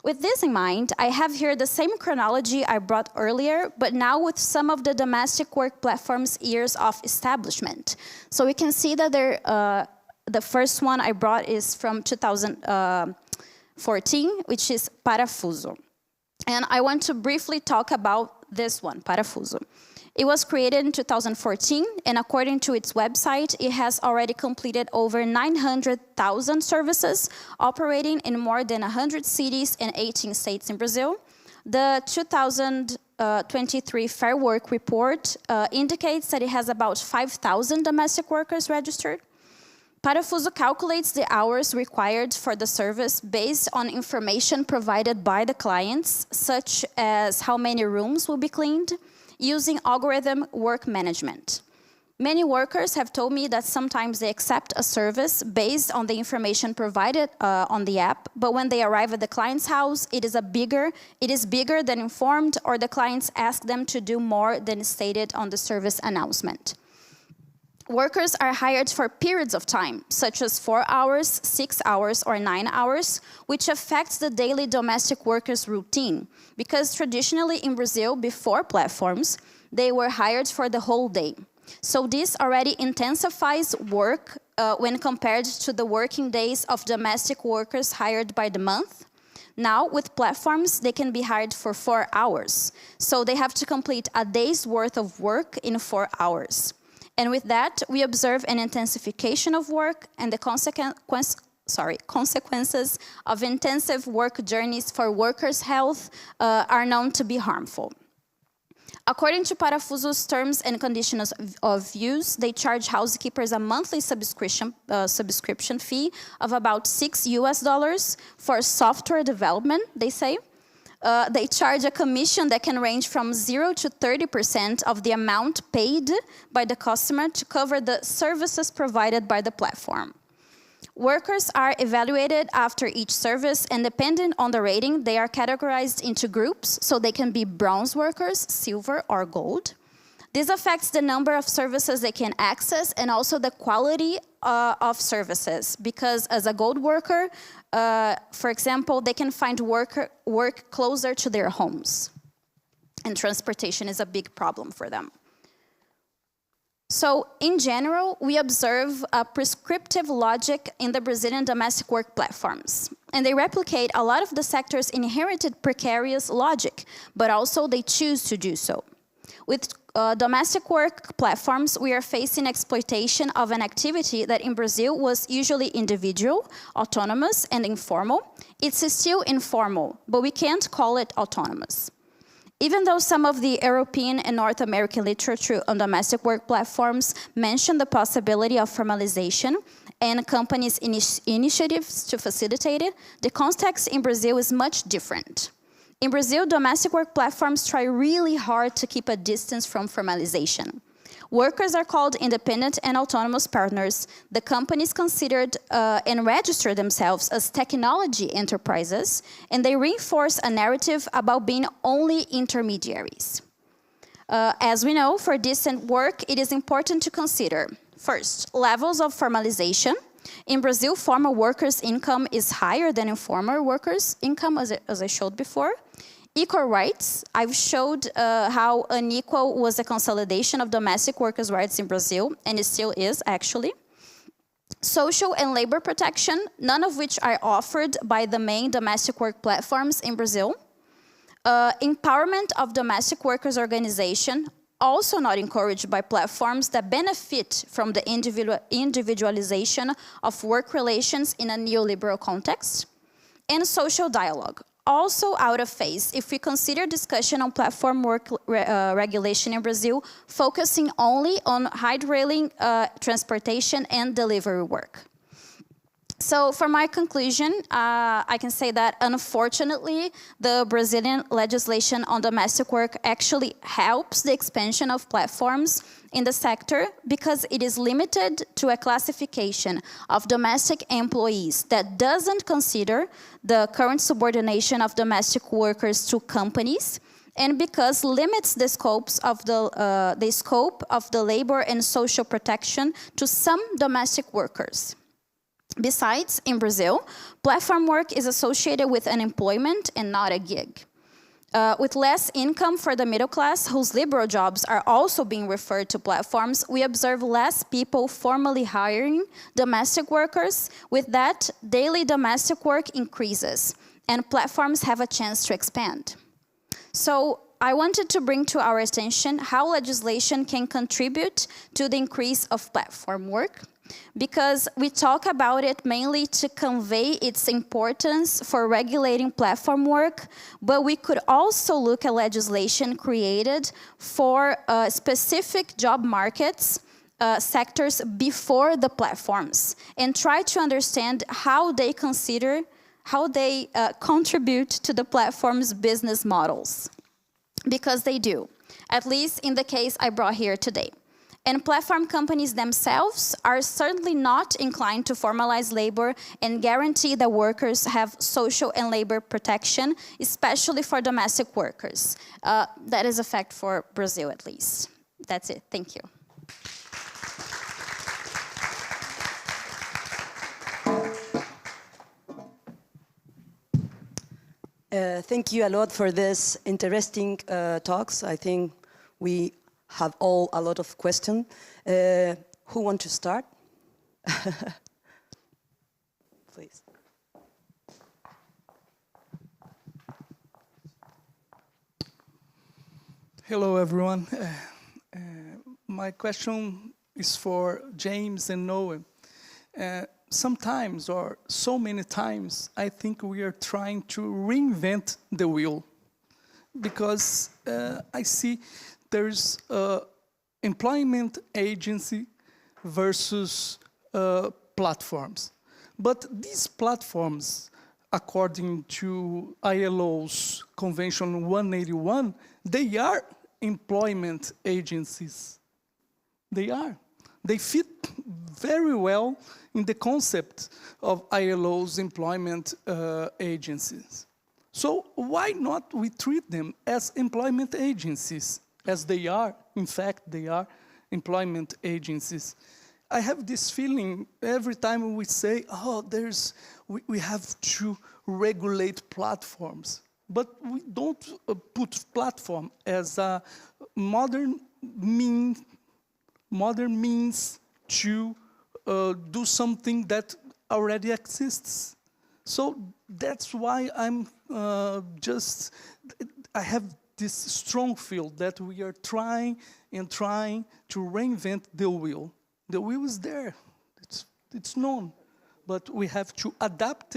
With this in mind, I have here the same chronology I brought earlier, but now with some of the domestic work platforms' years of establishment. So we can see that the first one I brought is from 2014, which is Parafuso. And I want to briefly talk about this one, Parafuso. It was created in 2014, and according to its website, it has already completed over 900,000 services, operating in more than 100 cities and 18 states in Brazil. The 2023 Fair Work Report indicates that it has about 5,000 domestic workers registered. Parafuso calculates the hours required for the service based on information provided by the clients, such as how many rooms will be cleaned, using algorithm work management. Many workers have told me that sometimes they accept a service based on the information provided on the app, but when they arrive at the client's house, it is bigger than informed, or the clients ask them to do more than stated on the service announcement. Workers are hired for periods of time, such as 4 hours, 6 hours, or 9 hours, which affects the daily domestic workers' routine, because traditionally in Brazil, before platforms, they were hired for the whole day. So this already intensifies work when compared to the working days of domestic workers hired by the month. Now, with platforms, they can be hired for 4 hours. So they have to complete a day's worth of work in 4 hours. And with that, we observe an intensification of work, and the consequences of intensive work journeys for workers' health are known to be harmful. According to Parafuso's terms and conditions of use, they charge housekeepers a monthly subscription fee of about $6 US for software development, they say. They charge a commission that can range from 0 to 30% of the amount paid by the customer to cover the services provided by the platform. Workers are evaluated after each service, and depending on the rating, they are categorized into groups, so they can be bronze workers, silver, or gold. This affects the number of services they can access and also the quality of services, because as a gold worker, for example, they can find work closer to their homes, and transportation is a big problem for them. So, in general, we observe a prescriptive logic in the Brazilian domestic work platforms, and they replicate a lot of the sector's inherited precarious logic, but also they choose to do so. With domestic work platforms, we are facing exploitation of an activity that in Brazil was usually individual, autonomous, and informal. It's still informal, but we can't call it autonomous. Even though some of the European and North American literature on domestic work platforms mention the possibility of formalization and companies' initiatives to facilitate it, the context in Brazil is much different. In Brazil, domestic work platforms try really hard to keep a distance from formalization. Workers are called independent and autonomous partners. The companies considered and register themselves as technology enterprises, and they reinforce a narrative about being only intermediaries. As we know, for decent work, it is important to consider, first, levels of formalization. In Brazil, formal workers' income is higher than informal workers' income, as I showed before. Equal rights. I've showed how unequal was the consolidation of domestic workers' rights in Brazil, and it still is, actually. Social and labor protection, none of which are offered by the main domestic work platforms in Brazil. Empowerment of domestic workers' organization, also not encouraged by platforms that benefit from the individualization of work relations in a neoliberal context. And social dialogue, also out of phase if we consider discussion on platform work regulation in Brazil, focusing only on high-railing transportation and delivery work. So for my conclusion, I can say that unfortunately, the Brazilian legislation on domestic work actually helps the expansion of platforms in the sector because it is limited to a classification of domestic employees that doesn't consider the current subordination of domestic workers to companies, and because limits the scope of the labor and social protection to some domestic workers. Besides, in Brazil, platform work is associated with unemployment and not a gig. With less income for the middle class, whose liberal jobs are also being referred to platforms, we observe less people formally hiring domestic workers. With that, daily domestic work increases, and platforms have a chance to expand. So I wanted to bring to our attention how legislation can contribute to the increase of platform work, because we talk about it mainly to convey its importance for regulating platform work, but we could also look at legislation created for specific job markets, sectors before the platforms, and try to understand how they contribute to the platform's business models, because they do, at least in the case I brought here today. And platform companies themselves are certainly not inclined to formalize labor and guarantee that workers have social and labor protection, especially for domestic workers. That is a fact for Brazil, at least. That's it. Thank you. Thank you a lot for this interesting talks. I think we have all a lot of questions. Who want to start? Please. Hello, everyone. My question is for James and Noah. Sometimes, or so many times, I think we are trying to reinvent the wheel, because I see there's employment agency versus platforms. But these platforms, according to ILO's Convention 181, they are employment agencies. They are. They fit very well in the concept of ILO's employment agencies. So why not we treat them as employment agencies, as they are? In fact, they are employment agencies. I have this feeling every time we say, oh, we have to regulate platforms. But we don't put platform as a modern means to do something that already exists. So that's why I have this strong feel that we are trying to reinvent the wheel. The wheel is there, it's known, but we have to adapt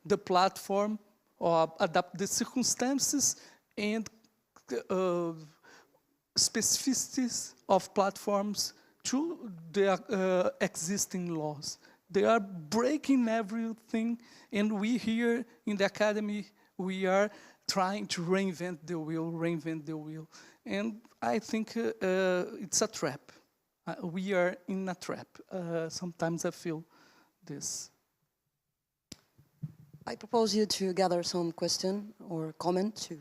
the platform or adapt the circumstances and specificities of platforms to the existing laws. They are breaking everything, and we here in the academy, we are trying to reinvent the wheel. And I think it's a trap. We are in a trap. Sometimes I feel this. I propose you to gather some question or comment to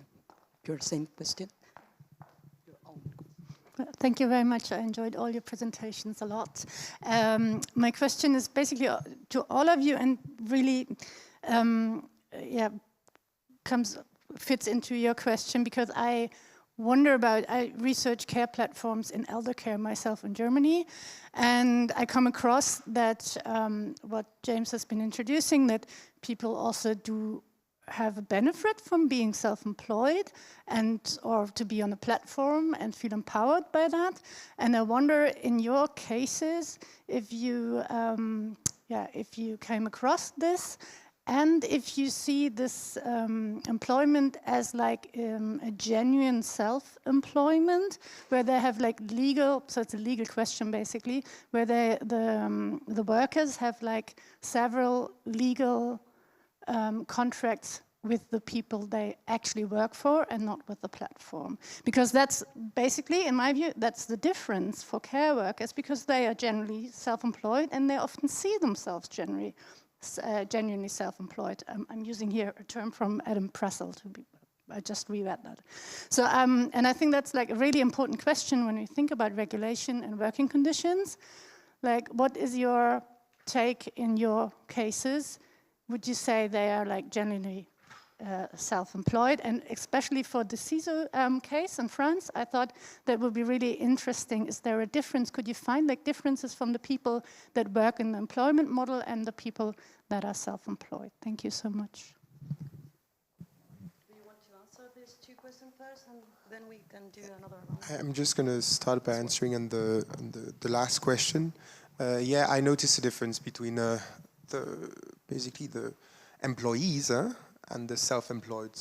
your same question. Thank you very much. I enjoyed all your presentations a lot. My question is basically to all of you, and really fits into your question, because I research care platforms in elder care myself in Germany, and I come across that what James has been introducing, that people also do have a benefit from being self-employed or to be on a platform and feel empowered by that. And I wonder, in your cases, if you came across this, and if you see this employment as like a genuine self-employment, where they have like legal, so it's a legal question basically, where the workers have like several legal contracts with the people they actually work for and not with the platform. Because that's basically, in my view, that's the difference for care workers, because they are generally self-employed and they often see themselves genuinely self-employed. I'm using here a term from Adam Pressel, I just reread that. So, and I think that's like a really important question when we think about regulation and working conditions. Like, what is your take in your cases? Would you say they are like genuinely self-employed? And especially for the CISO case in France, I thought that would be really interesting. Is there a difference? Could you find like differences from the people that work in the employment model and the people that are self-employed? Thank you so much. Do you want to answer these two questions first, and then we can do another round? I'm just going to start by answering on the last question. Yeah, I noticed a difference between basically the employees and the self-employed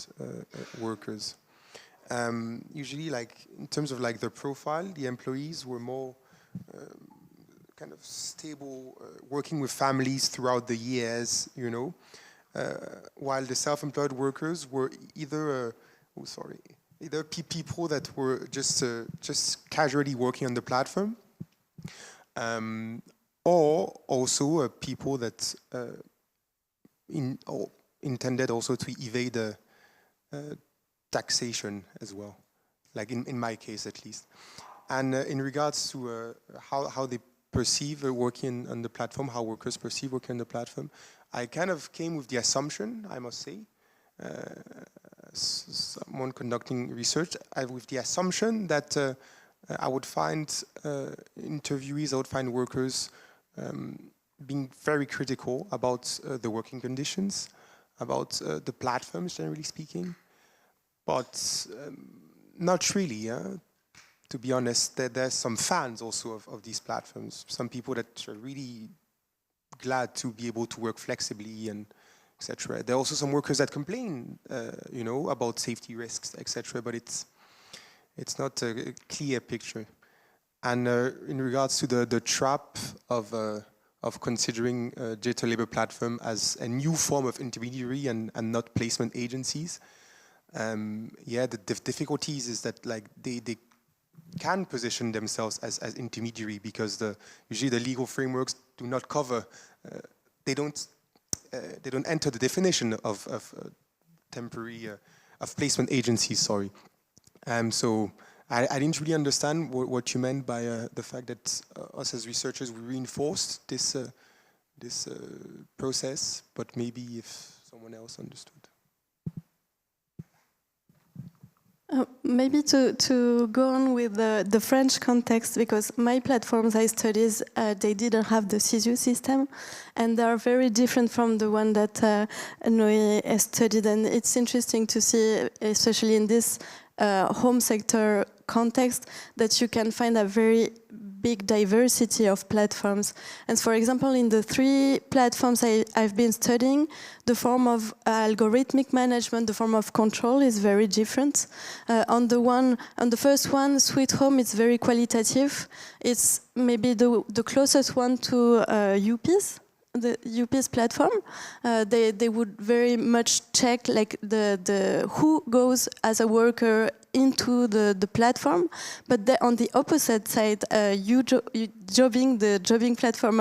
workers. Usually, like in terms of like their profile, the employees were more kind of stable, working with families throughout the years, you know, while the self-employed workers were either people that were just casually working on the platform, or also people that intended also to evade taxation as well, like in my case at least. And in regards to how they perceive working on the platform, how workers perceive working on the platform, I kind of came with the assumption, I must say, someone conducting research, with the assumption that I would find interviewees, I would find workers being very critical about the working conditions, about the platforms, generally speaking, but not really. To be honest, there's some fans also of these platforms, some people that are really glad to be able to work flexibly and etc. There are also some workers that complain, you know, about safety risks, etc. But it's not a clear picture. And in regards to the trap of considering digital labor platform as a new form of intermediary and not placement agencies, yeah, the difficulties is that like they can position themselves as intermediary, because usually the legal frameworks do not cover, they don't enter the definition of temporary, of placement agencies, sorry. So I didn't really understand what you meant by the fact that us as researchers, we reinforced this process, but maybe if someone else understood. Maybe to go on with the French context, because my platforms I studied, they didn't have the CISU system, and they are very different from the one that Noé has studied. And it's interesting to see, especially in this home sector context, that you can find a very big diversity of platforms. And for example, in the 3 platforms I've been studying, the form of algorithmic management, the form of control is very different. On the first one, Sweet Home, it's very qualitative. It's maybe the closest one to UPs. The UP's platform, they would very much check like the who goes as a worker into the platform, but on the opposite side, the jobbing platform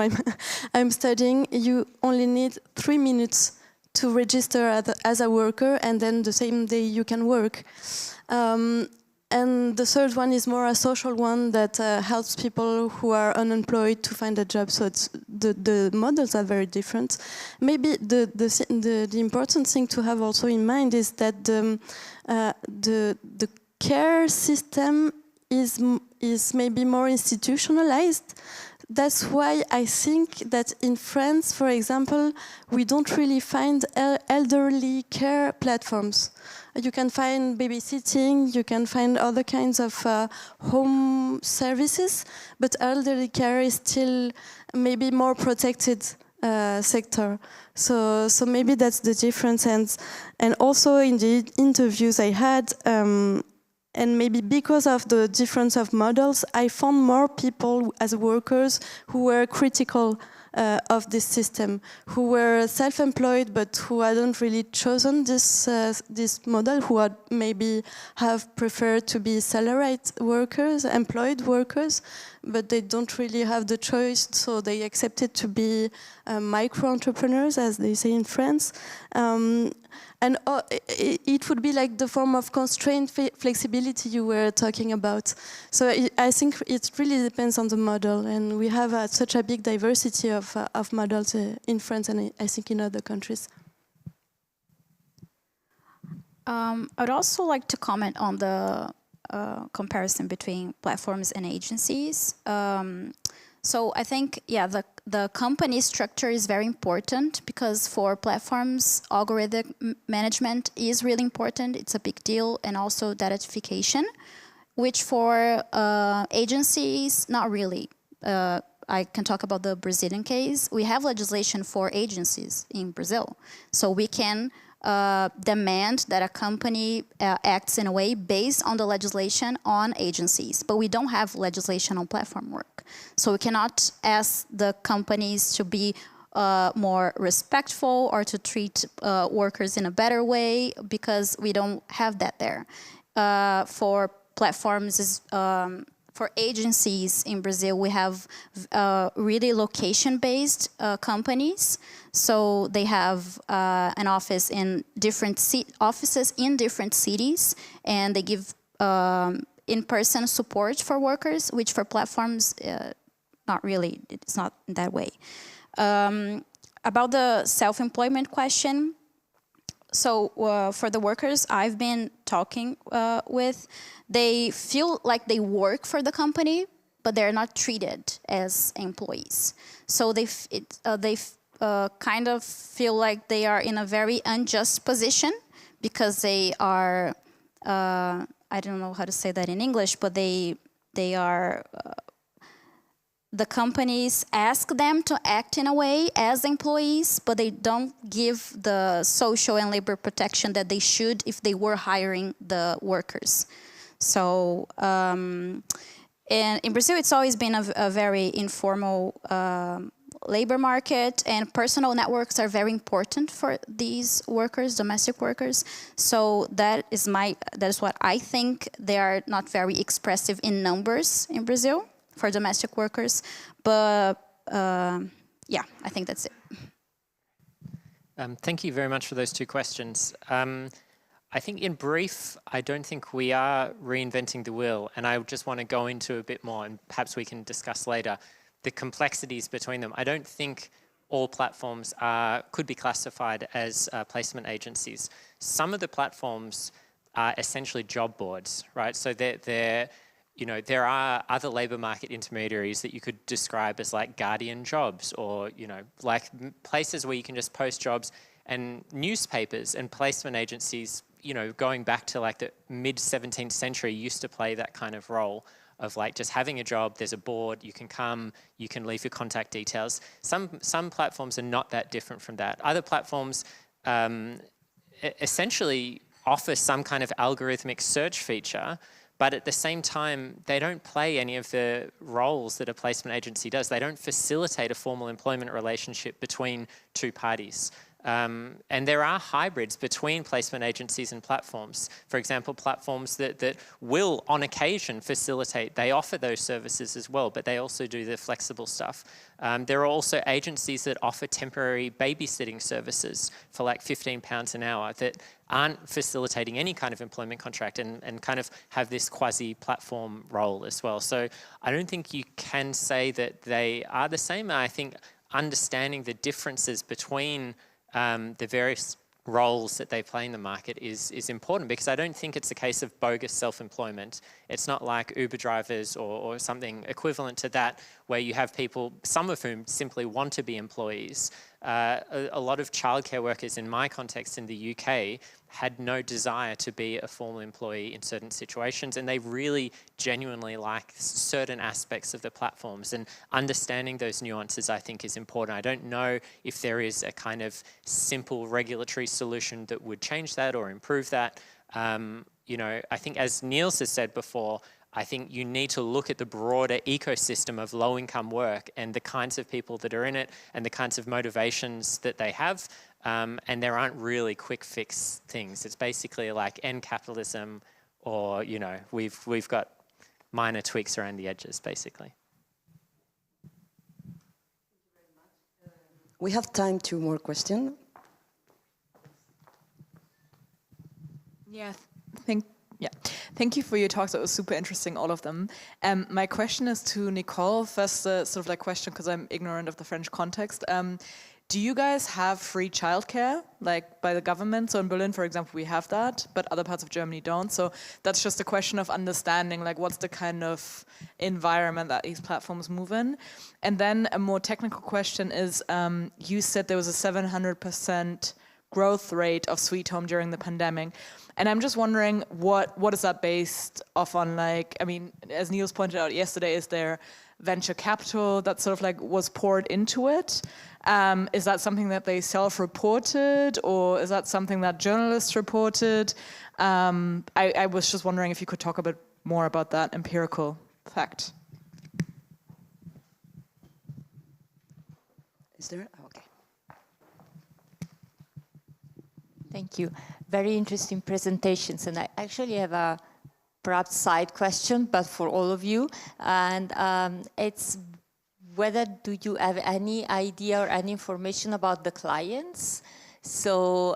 I'm studying, you only need 3 minutes to register as a worker, and then the same day you can work. And the third one is more a social one that helps people who are unemployed to find a job. So the models are very different. Maybe the important thing to have also in mind is that the care system is maybe more institutionalized. That's why I think that in France, for example, we don't really find elderly care platforms. You can find babysitting, you can find other kinds of home services, but elderly care is still maybe more protected sector. So maybe that's the difference. And also in the interviews I had, and maybe because of the difference of models, I found more people as workers who were critical of this system, who were self-employed but who hadn't really chosen this model, who had maybe have preferred to be salaried workers, employed workers, but they don't really have the choice, so they accepted to be micro-entrepreneurs, as they say in France. And it would be like the form of constrained flexibility you were talking about. So I think it really depends on the model, and we have such a big diversity of models in France and I think in other countries. I would also like to comment on the comparison between platforms and agencies. So I think, yeah, the company structure is very important, because for platforms, algorithm management is really important. It's a big deal, and also datification, which for agencies, not really. I can talk about the Brazilian case. We have legislation for agencies in Brazil, so we can demand that a company acts in a way based on the legislation on agencies, but we don't have legislation on platform work. So we cannot ask the companies to be more respectful or to treat workers in a better way, because we don't have that there. For platforms, for agencies in Brazil, we have really location-based companies. So they have an office in offices in different cities, and they give in-person support for workers, which for platforms, not really. It's not that way. About the self-employment question, so for the workers I've been talking with, they feel like they work for the company, but they're not treated as employees. So they kind of feel like they are in a very unjust position, because they are, I don't know how to say that in English, but they are, the companies ask them to act in a way as employees, but they don't give the social and labor protection that they should if they were hiring the workers. So, and in Brazil, it's always been a very informal labor market and personal networks are very important for these workers, domestic workers. So that is what I think. They are not very expressive in numbers in Brazil for domestic workers, but yeah, I think that's it. Thank you very much for those two questions. I think in brief, I don't think we are reinventing the wheel, and I just want to go into a bit more, and perhaps we can discuss later, the complexities between them. I don't think all platforms could be classified as placement agencies. Some of the platforms are essentially job boards, right? So there are other labor market intermediaries that you could describe as like guardian jobs, or like places where you can just post jobs, and newspapers and placement agencies, going back to like the mid-17th century, used to play that kind of role of like just having a job, there's a board, you can come, you can leave your contact details. Some platforms are not that different from that. Other platforms essentially offer some kind of algorithmic search feature, but at the same time, they don't play any of the roles that a placement agency does. They don't facilitate a formal employment relationship between two parties. And there are hybrids between placement agencies and platforms. For example, platforms that will, on occasion, facilitate, they offer those services as well, but they also do the flexible stuff. There are also agencies that offer temporary babysitting services for like £15 an hour that aren't facilitating any kind of employment contract and kind of have this quasi-platform role as well. So I don't think you can say that they are the same. I think understanding the differences between the various roles that they play in the market is important, because I don't think it's a case of bogus self-employment. It's not like Uber drivers or something equivalent to that, where you have people, some of whom simply want to be employees. A lot of childcare workers in my context in the UK had no desire to be a formal employee in certain situations, and they really genuinely like certain aspects of the platforms, and understanding those nuances I think is important. I don't know if there is a kind of simple regulatory solution that would change that or improve that. I think, as Niels has said before, I think you need to look at the broader ecosystem of low-income work and the kinds of people that are in it and the kinds of motivations that they have. And there aren't really quick fix things. It's basically like end capitalism, or we've got minor tweaks around the edges, basically. We have time for more questions. Thank you for your talks. That was super interesting, all of them. My question is to Nicole. First, sort of like question, because I'm ignorant of the French context. Do you guys have free childcare, like by the government? So in Berlin, for example, we have that, but other parts of Germany don't. So that's just a question of understanding, like what's the kind of environment that these platforms move in? And then a more technical question is, you said there was a 700% growth rate of Sweet Home during the pandemic. And I'm just wondering, what is that based off on? Like, I mean, as Niels pointed out yesterday, is there venture capital that sort of like was poured into it? Is that something that they self-reported, or is that something that journalists reported? I was just wondering if you could talk a bit more about that empirical fact. Is there? Okay. Thank you. Very interesting presentations. And I actually have a perhaps side question, but for all of you. And it's whether do you have any idea or any information about the clients? So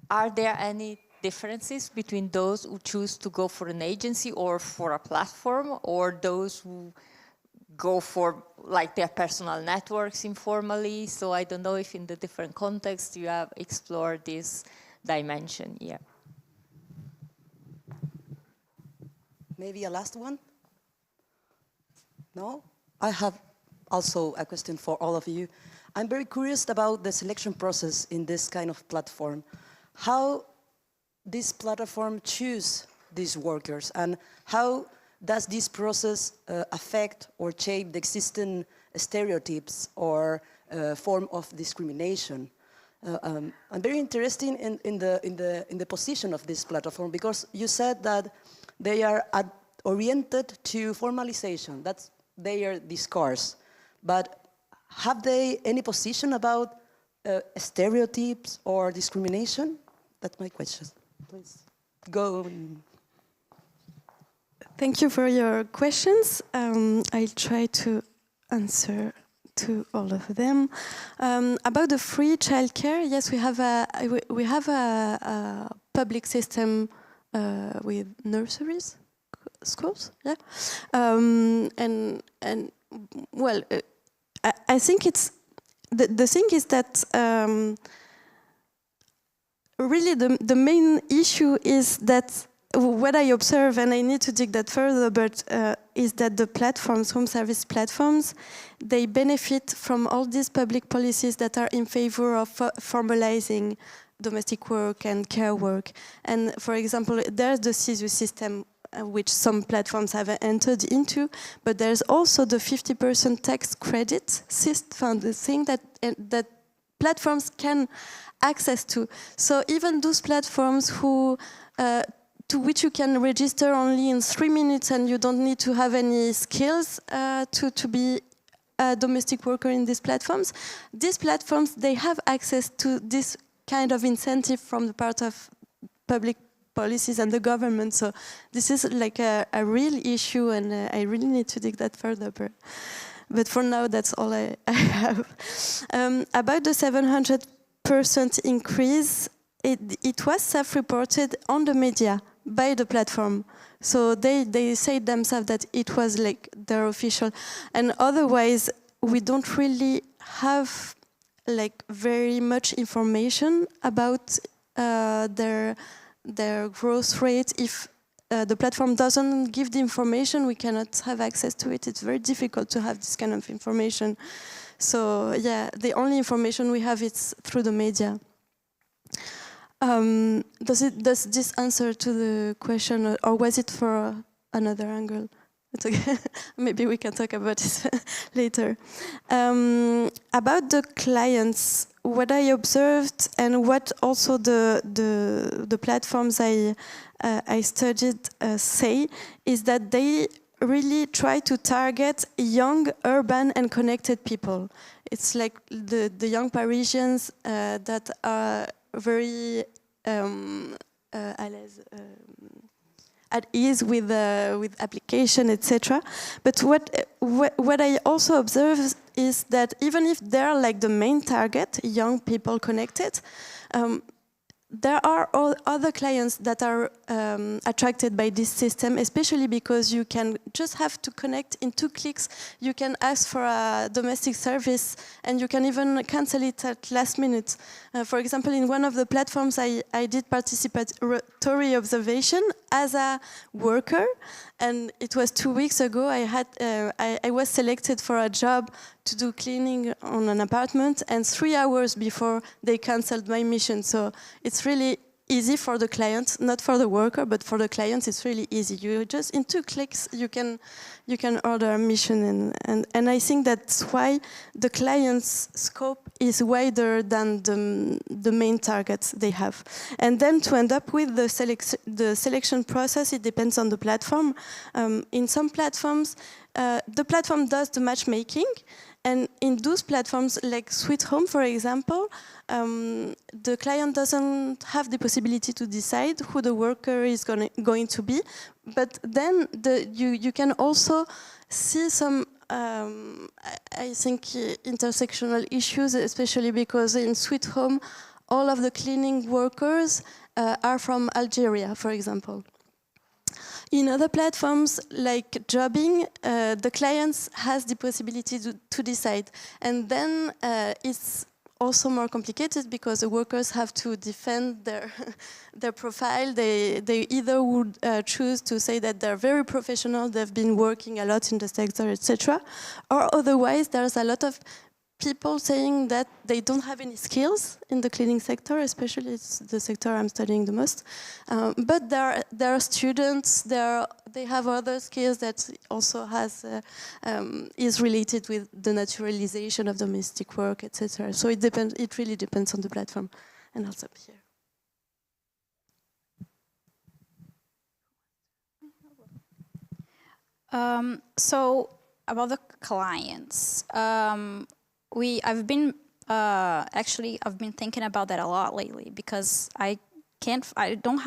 are there any differences between those who choose to go for an agency or for a platform, or those who go for like their personal networks informally? So I don't know if in the different contexts you have explored this dimension here. Maybe a last one? No? I have also a question for all of you. I'm very curious about the selection process in this kind of platform. How this platform choose these workers, and how does this process affect or shape the existing stereotypes or form of discrimination? I'm very interested in the position of this platform, because you said that they are oriented to formalization. That's their discourse. But have they any position about stereotypes or discrimination? That's my question. Please go. Thank you for your questions. I'll try to answer to all of them. About the free childcare, yes, we have a public system with nurseries, schools, yeah, and well, I think it's the thing is that really the main issue is that what I observe, and I need to dig that further, but is that the platforms, home service platforms, they benefit from all these public policies that are in favor of formalizing domestic work and care work. And for example, there's the CISU system, which some platforms have entered into, but there's also the 50% tax credit system, the thing that platforms can access to. So even those platforms who to which you can register only in 3 minutes and you don't need to have any skills to be a domestic worker in these platforms, they have access to this kind of incentive from the part of public policies and the government. So this is like a real issue, and I really need to dig that further. But for now, that's all I have. About the 700% increase, it was self-reported on the media by the platform. So they say themselves that it was like their official. And otherwise, we don't really have like very much information about their growth rate. If the platform doesn't give the information, we cannot have access to it. It's very difficult to have this kind of information. So yeah, the only information we have is through the media. Does this answer to the question, or was it for another angle? It's okay. Maybe we can talk about it later. About the clients, what I observed and what also the platforms I studied say is that they really try to target young, urban and connected people. It's like the young Parisians that are very at ease with application, etc. But what I also observe is that even if they're like the main target, young people connected, there are other clients that are attracted by this system, especially because you can just have to connect in 2 clicks. You can ask for a domestic service and you can even cancel it at last minute. For example, in one of the platforms I did participatory observation as a worker, and it was 2 weeks ago. I was selected for a job to do cleaning on an apartment, and 3 hours before they cancelled my mission. So it's really easy for the client, not for the worker, but for the client it's really easy. You just in 2 clicks you can order a mission, and I think that's why the client's scope is wider than the main targets they have. And then to end up with the selection process, it depends on the platform. In some platforms, the platform does the matchmaking, and in those platforms like Sweet Home, for example, the client doesn't have the possibility to decide who the worker is going to be, but then you can also see some, I think, intersectional issues, especially because in Sweet Home, all of the cleaning workers are from Algeria, for example. In other platforms like Jobbing, the clients has the possibility to decide, and then it's also more complicated because the workers have to defend their profile. They either would choose to say that they're very professional, they've been working a lot in the sector, etc., or otherwise there's a lot of people saying that they don't have any skills in the cleaning sector, especially it's the sector I'm studying the most. But there are students, they have other skills that also is related with the naturalization of domestic work, etc. So it really depends on the platform. And also here. So about the clients, I've been thinking about that a lot lately because we don't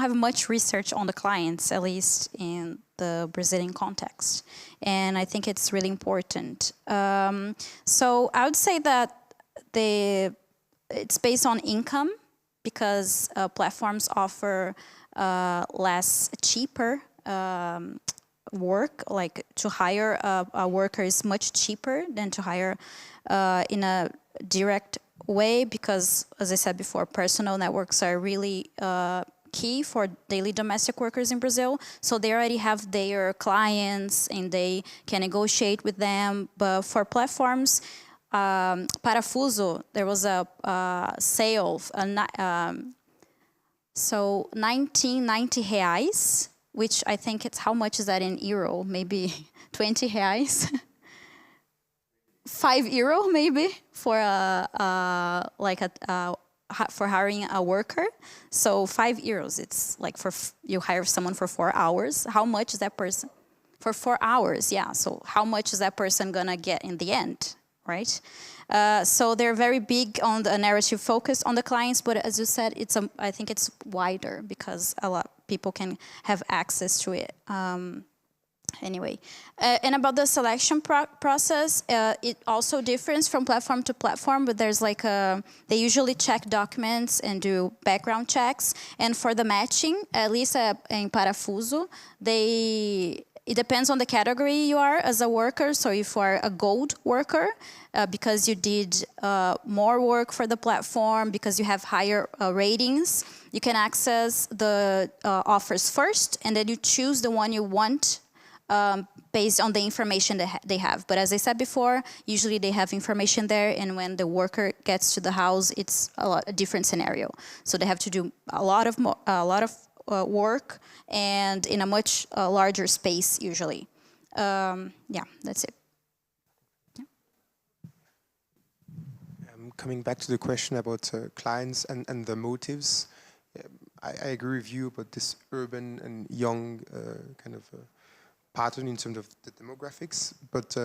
have much research on the clients, at least in the Brazilian context, and I think it's really important. So I would say that it's based on income because platforms offer less cheaper work, like to hire a worker is much cheaper than to hire in a direct way because, as I said before, personal networks are really key for daily domestic workers in Brazil. So they already have their clients and they can negotiate with them. But for platforms, Parafuso, there was a sale, so 1990 reais, which I think it's, how much is that in euro? Maybe 20 reais? €5 maybe for for hiring a worker. So €5, it's like you hire someone for 4 hours. How much is that person? For 4 hours, yeah. So how much is that person gonna get in the end, right? So they're very big on the narrative focus on the clients, but as you said, I think it's wider because a lot of people can have access to it. Anyway, and about the selection process, it also differs from platform to platform, but there's like they usually check documents and do background checks. And for the matching, at least in Parafuso, it depends on the category you are as a worker. So if you are a gold worker, because you did more work for the platform, because you have higher ratings, you can access the offers first, and then you choose the one you want based on the information that they have. But as I said before, usually they have information there, and when the worker gets to the house, it's a different scenario. So they have to do a lot of work and in a much larger space usually. Yeah, that's it. Coming back to the question about clients and the motives, I agree with you about this urban and young kind of pattern in terms of the demographics. But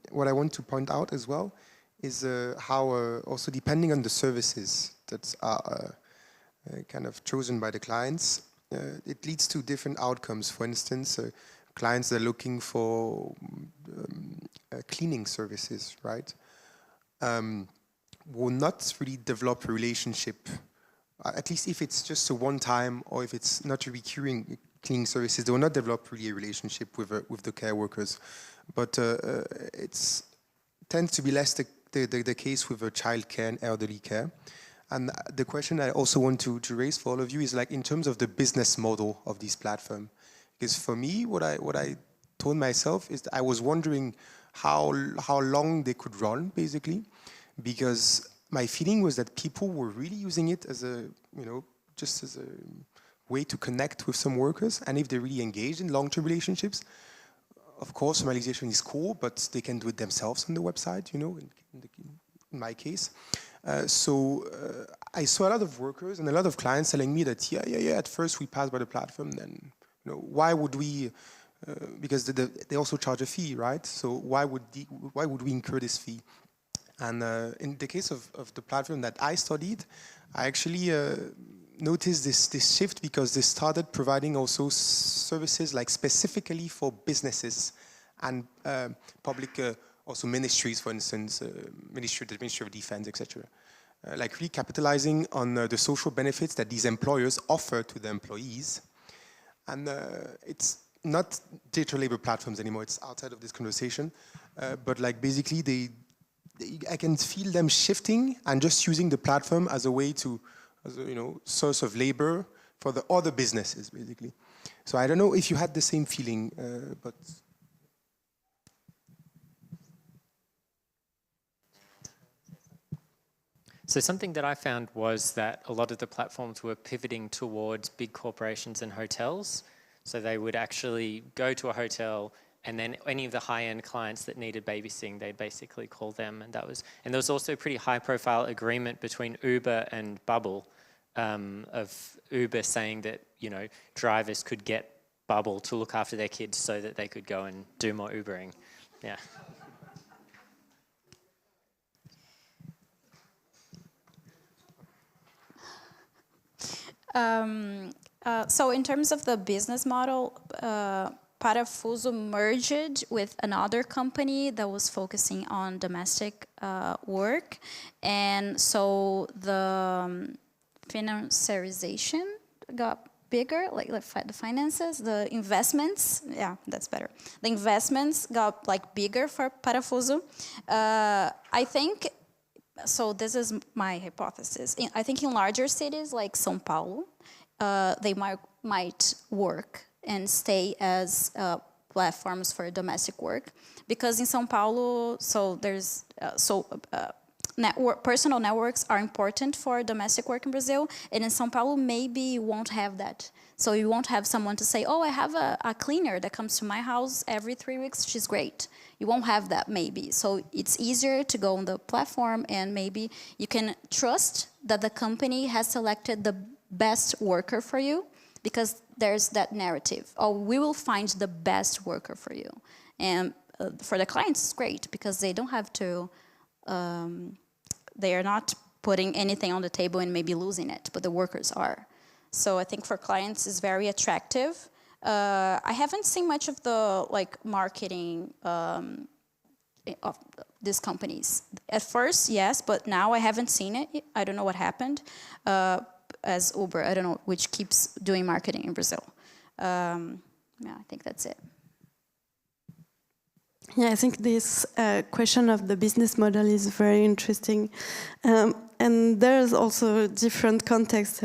what I want to point out as well is how also depending on the services that are kind of chosen by the clients, it leads to different outcomes. For instance, clients that are looking for cleaning services, right? Will not really develop a relationship, at least if it's just a one-time or if it's not a recurring cleaning services, they will not develop really a relationship with the care workers. But it tends to be less the case with child care and elderly care. And the question I also want to raise for all of you is like in terms of the business model of this platform. Because for me, what I told myself is that I was wondering how long they could run, basically. Because my feeling was that people were really using it as just as a way to connect with some workers, and if they're really engaged in long-term relationships, of course, formalization is cool, but they can do it themselves on the website, in my case. So I saw a lot of workers and a lot of clients telling me that, yeah, at first we passed by the platform, then, why would we, because they also charge a fee, right? So why would we incur this fee? And in the case of the platform that I studied, I actually noticed this shift because they started providing also services like specifically for businesses and public also ministries, for instance, Ministry of Defense, etc. Like really capitalizing on the social benefits that these employers offer to the employees. And it's not digital labor platforms anymore, it's outside of this conversation, but like basically I can feel them shifting and just using the platform as a way to, source of labor for the other businesses, basically. So I don't know if you had the same feeling, but. So something that I found was that a lot of the platforms were pivoting towards big corporations and hotels. So they would actually go to a hotel, and then any of the high-end clients that needed babysitting, they'd basically call them, and there was also a pretty high-profile agreement between Uber and Bubble, of Uber saying that drivers could get Bubble to look after their kids so that they could go and do more Ubering. Yeah. So in terms of the business model, Parafuso merged with another company that was focusing on domestic work. And so the financiarization got bigger, like the finances, the investments, yeah, that's better. The investments got like bigger for Parafuso. I think, so this is my hypothesis. I think in larger cities like São Paulo, they might work and stay as platforms for domestic work, because in São Paulo, so there's personal networks are important for domestic work in Brazil, and in São Paulo maybe you won't have that. So you won't have someone to say, oh, I have a cleaner that comes to my house every 3 weeks, she's great. You won't have that maybe. So it's easier to go on the platform, and maybe you can trust that the company has selected the best worker for you, because there's that narrative. Oh, we will find the best worker for you. And for the clients, it's great, because they don't have to, they are not putting anything on the table and maybe losing it, but the workers are. So I think for clients it's very attractive. I haven't seen much of the marketing of these companies. At first, yes, but now I haven't seen it. I don't know what happened. As Uber, I don't know, which keeps doing marketing in Brazil. Yeah, I think that's it. Yeah, I think this question of the business model is very interesting. And there's also different contexts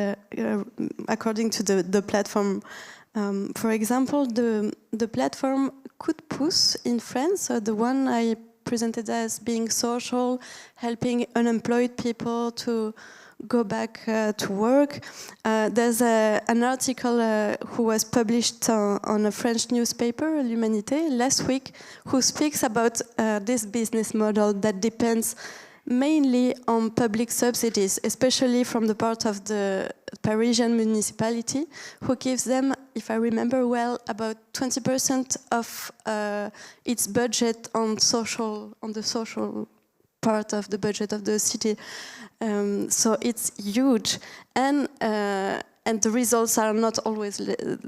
according to the platform. For example, the platform Coup de Pouce in France, so the one I presented as being social, helping unemployed people to go back to work. There's an article who was published on a French newspaper, L'Humanité, last week, who speaks about this business model that depends mainly on public subsidies, especially from the part of the Parisian municipality, who gives them, if I remember well, about 20% of its budget on the social part of the budget of the city. So it's huge, and the results are not always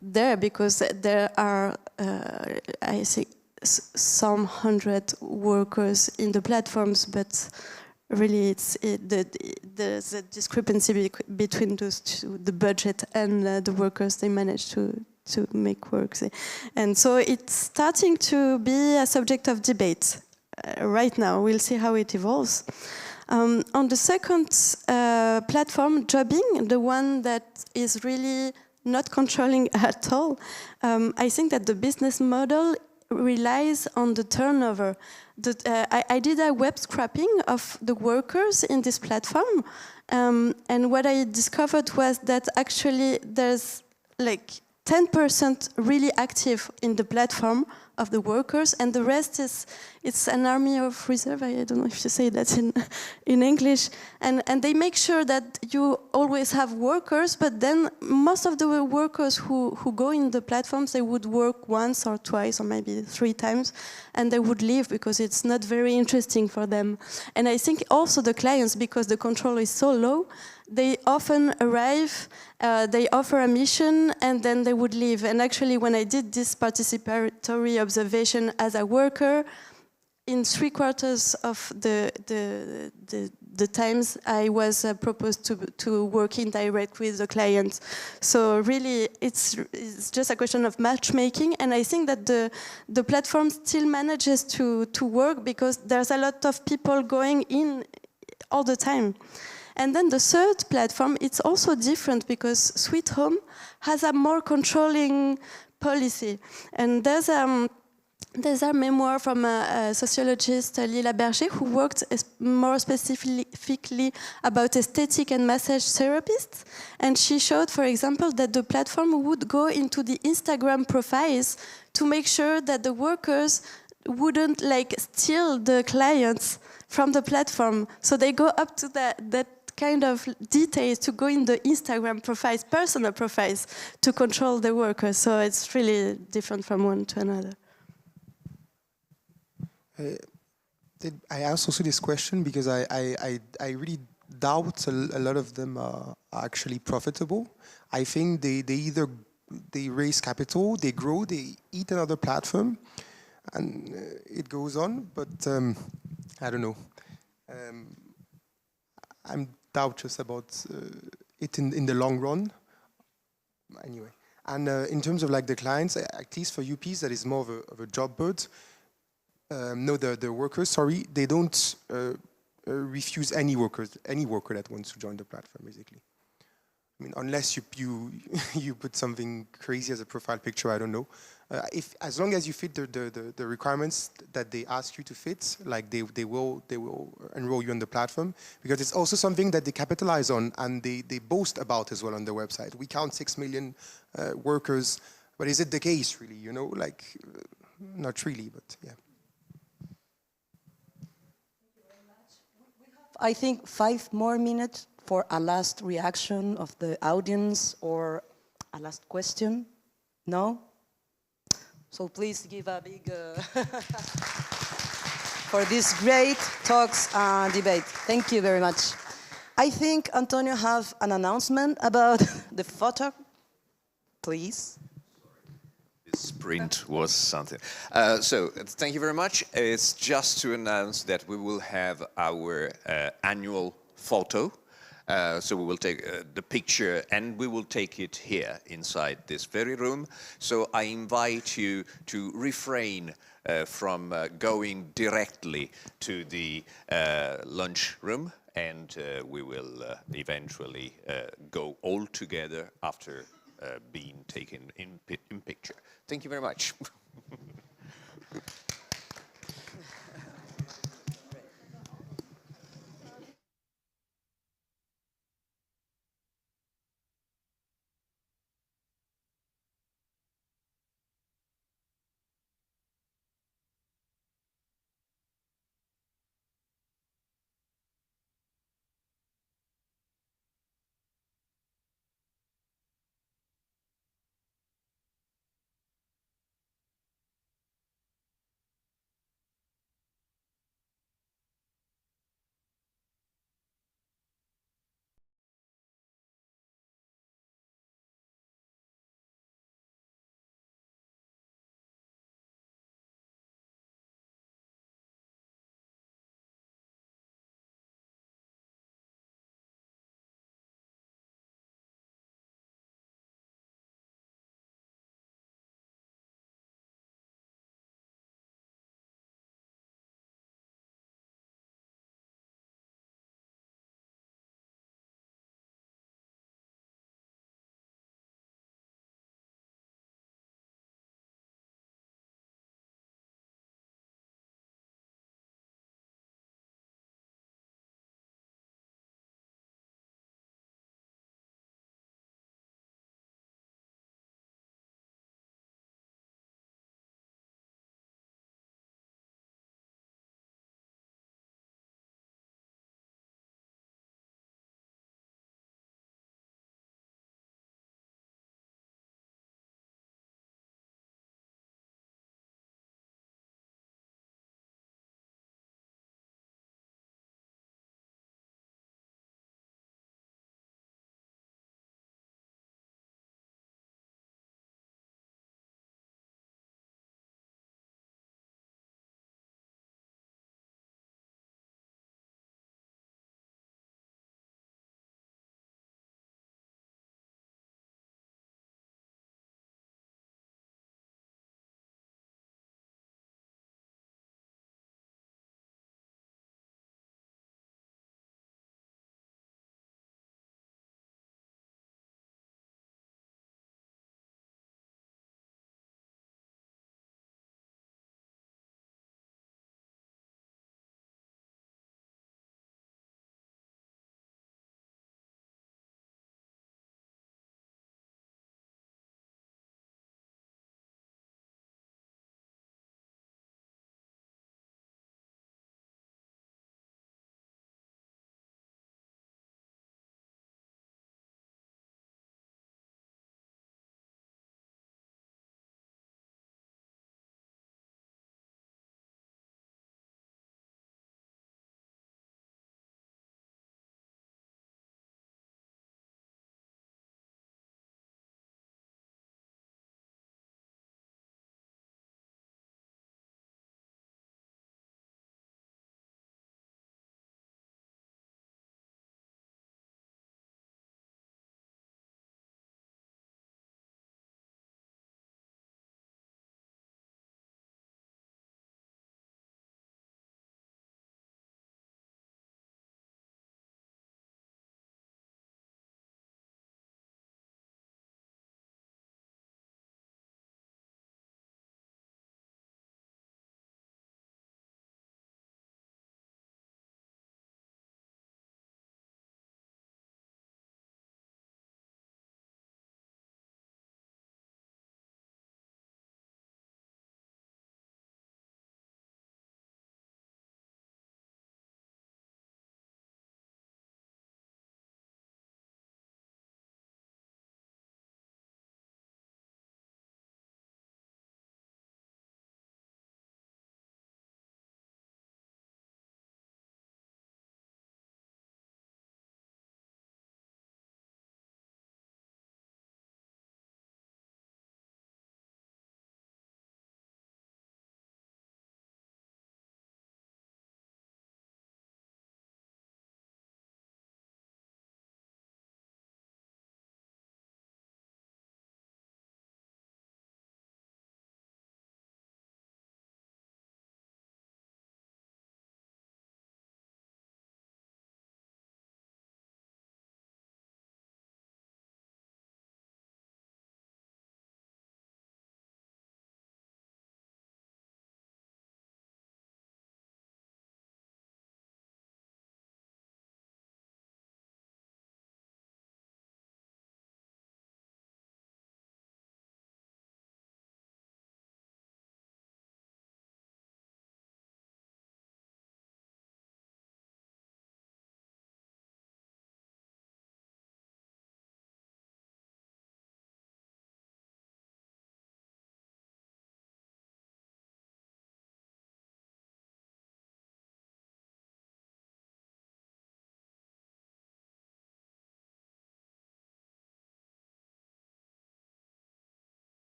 there, because there are, I think, some 100 workers in the platforms, but really there's a discrepancy between those two, the budget and the workers they manage to make work. And so it's starting to be a subject of debate right now. We'll see how it evolves. On the second platform, Jobbing, the one that is really not controlling at all, I think that the business model relies on the turnover. I did a web scraping of the workers in this platform, and what I discovered was that actually there's like 10% really active in the platform of the workers, and the rest it's an army of reserve. I don't know if you say that in English, and they make sure that you always have workers, but then most of the workers who go in the platforms, they would work once or twice or maybe 3 times, and they would leave because it's not very interesting for them. And I think also the clients, because the control is so low, they often arrive, they offer a mission, and then they would leave. And actually, when I did this participatory observation as a worker, in 3/4 of the times I was proposed to work in direct with the client. So really, it's just a question of matchmaking, and I think that the platform still manages to work, because there's a lot of people going in all the time. And then the third platform, it's also different, because Sweet Home has a more controlling policy. And there's a memoir from a sociologist, Lila Berger, who worked more specifically about aesthetic and massage therapists. And she showed, for example, that the platform would go into the Instagram profiles to make sure that the workers wouldn't steal the clients from the platform. So they go up to that kind of details to go in the Instagram profiles, personal profiles, to control the workers. So it's really different from one to another. I asked also this question because I really doubt a lot of them are actually profitable. I think they either they raise capital, they grow, they eat another platform, and it goes on. But I don't know. I'm doubtful about it in the long run. Anyway, and in terms of like the clients, at least for UPs, that is more of a job board. No, the workers, sorry, they don't refuse any worker that wants to join the platform, basically. I mean, unless you you put something crazy as a profile picture, I don't know. If as long as you fit the requirements that they ask you to fit, like they will enroll you on the platform, because it's also something that they capitalize on and they boast about as well on their website. We count 6 million workers, but is it the case really? You know, like not really, but yeah. I think 5 more minutes for a last reaction of the audience or a last question. No? So please give a big for this great talks and debate. Thank you very much. I think Antonio have an announcement about the photo. Please. This print was something. So thank you very much. It's just to announce that we will have our annual photo. So we will take the picture and we will take it here inside this very room. So I invite you to refrain from going directly to the lunch room, and we will eventually go all together after being taken in picture. Thank you very much.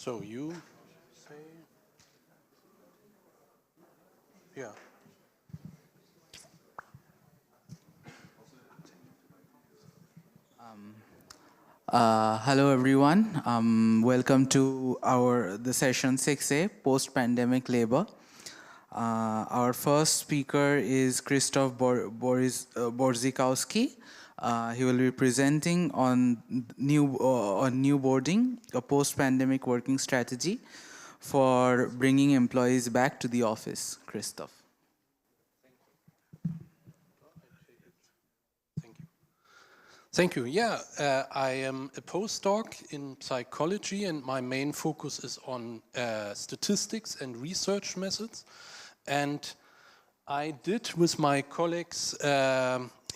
So you say, yeah. Hello everyone. Welcome to the session 6A, post-pandemic labor. Our first speaker is Krzysztof Borzykowski. He will be presenting on new boarding, a post-pandemic working strategy for bringing employees back to the office. Krzysztof. Thank you. Yeah, I am a postdoc in psychology, and my main focus is on statistics and research methods. And I did with my colleagues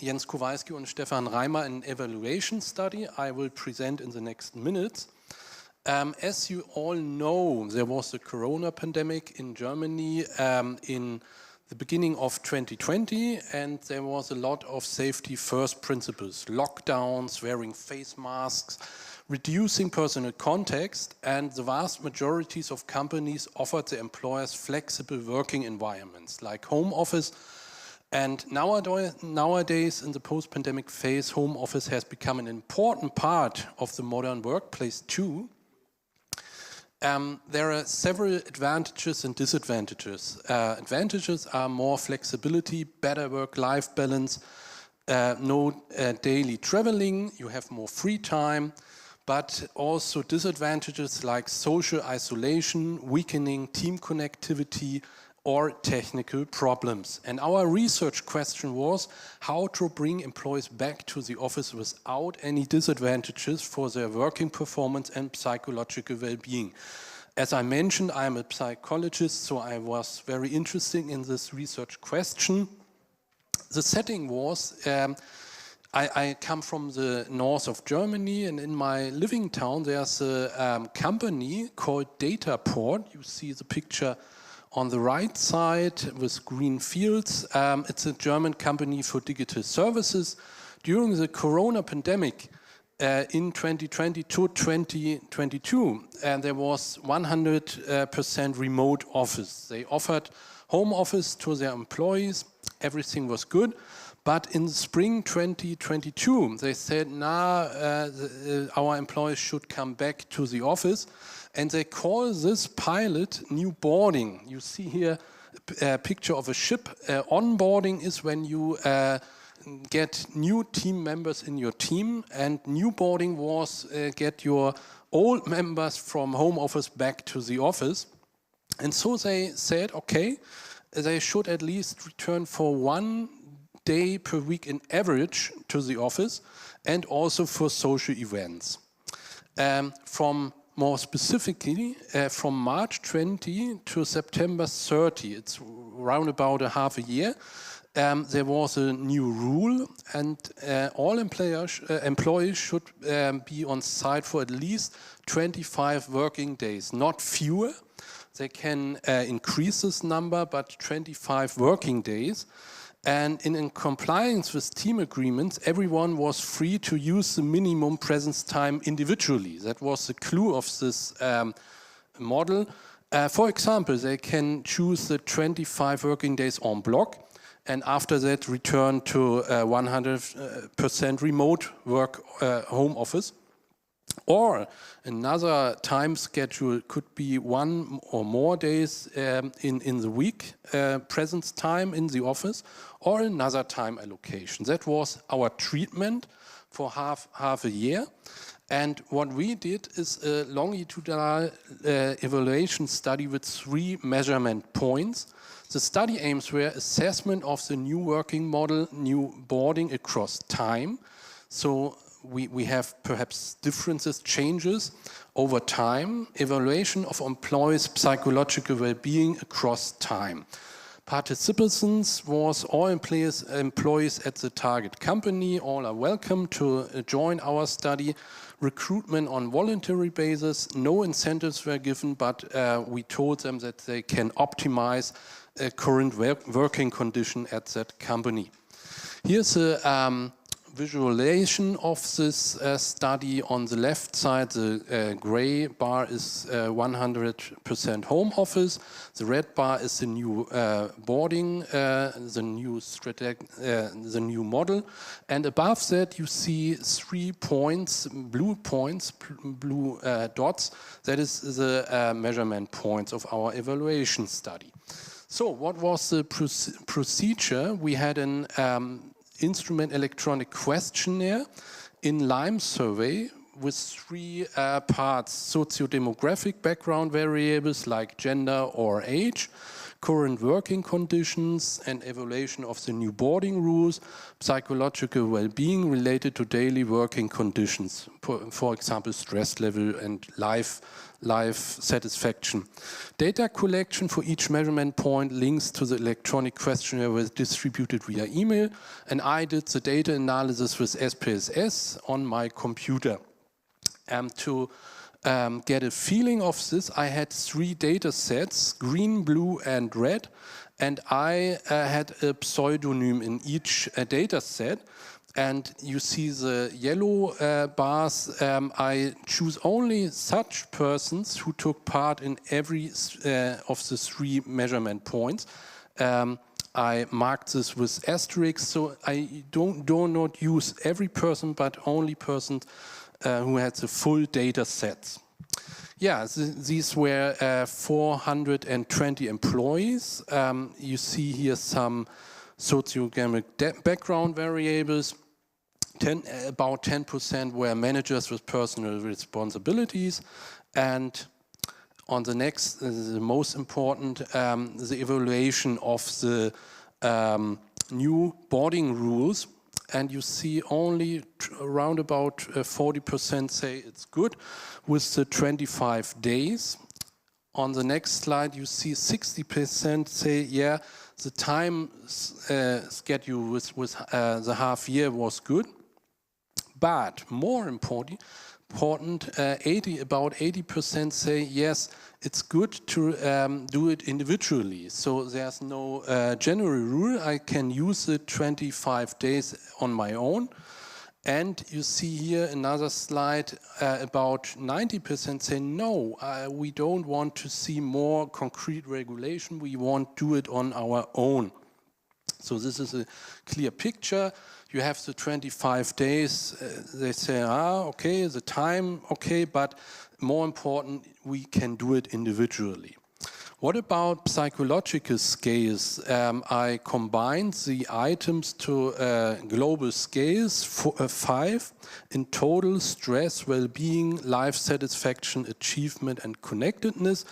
Jens Kowalski and Stefan Reimer an evaluation study I will present in the next minutes. As you all know, there was the corona pandemic in Germany in the beginning of 2020, and there was a lot of safety first principles, lockdowns, wearing face masks, reducing personal contact, and the vast majorities of companies offered their employers flexible working environments like home office. And nowadays in the post-pandemic phase, home office has become an important part of the modern workplace too. There are several advantages and disadvantages. Advantages are more flexibility, better work-life balance, no daily traveling, you have more free time, but also disadvantages like social isolation, weakening team connectivity, or technical problems. And our research question was how to bring employees back to the office without any disadvantages for their working performance and psychological well-being. As I mentioned, I'm a psychologist, so I was very interested in this research question. The setting was, I come from the north of Germany, and in my living town there's a company called Dataport. You see the picture on the right side with green fields. It's a German company for digital services. During the corona pandemic in 2020 to 2022, there was 100% remote office. They offered home office to their employees. Everything was good. But in the spring 2022, they said, our employees should come back to the office. And they call this pilot new boarding. You see here a picture of a ship. Onboarding is when you get new team members in your team, and new boarding was get your old members from home office back to the office. And so they said, okay, they should at least return for 1 day per week in average to the office, and also for social events. More specifically, from March 20 to September 30, it's around about a half a year, there was a new rule, and all employees should be on site for at least 25 working days, not fewer. They can increase this number, but 25 working days. And in compliance with team agreements, everyone was free to use the minimum presence time individually. That was the clue of this model. For example, they can choose the 25 working days en bloc, and after that return to 100% remote work home office. Or another time schedule could be 1 or more days in the week, presence time in the office, or another time allocation. That was our treatment for half a year. And what we did is a longitudinal evaluation study with 3 measurement points. The study aims were assessment of the new working model, new boarding across time. So we have perhaps differences, changes over time, evaluation of employees' psychological well-being across time. Participants was all employees at the target company. All are welcome to join our study. Recruitment on voluntary basis, no incentives were given, but we told them that they can optimize current working condition at that company. Here's a visualization of this study. On the left side, the gray bar is 100% home office. The red bar is the new boarding, the new model. And above that, you see 3 points, blue dots. That is the measurement points of our evaluation study. So what was the procedure? We had an instrument electronic questionnaire in Lime survey with 3 parts: socio-demographic background variables like gender or age, current working conditions and evaluation of the new boarding rules, psychological well-being related to daily working conditions, for example, stress level and life satisfaction. Data collection for each measurement point, links to the electronic questionnaire were distributed via email, and I did the data analysis with SPSS on my computer. To get a feeling of this, I had 3 data sets, green, blue and red, and I had a pseudonym in each data set. And you see the yellow bars, I choose only such persons who took part in every of the 3 measurement points. I marked this with asterisks, so I do not use every person, but only persons who had the full data sets. Yeah, these were 420 employees. You see here some socioeconomic background variables. About 10% were managers with personal responsibilities. And on the next, the most important, the evaluation of the new boarding rules. And you see only around about 40% say it's good with the 25 days. On the next slide, you see 60% say, yeah, the time schedule with the half year was good. But more important, about 80% say, yes, it's good to do it individually. So there's no general rule. I can use the 25 days on my own. And you see here another slide, about 90% say, no, we don't want to see more concrete regulation. We want to do it on our own. So this is a clear picture. You have the 25 days, they say, okay, the time, okay, but more important, we can do it individually. What about psychological scales? I combined the items to global scales, 5, in total: stress, well-being, life satisfaction, achievement and connectedness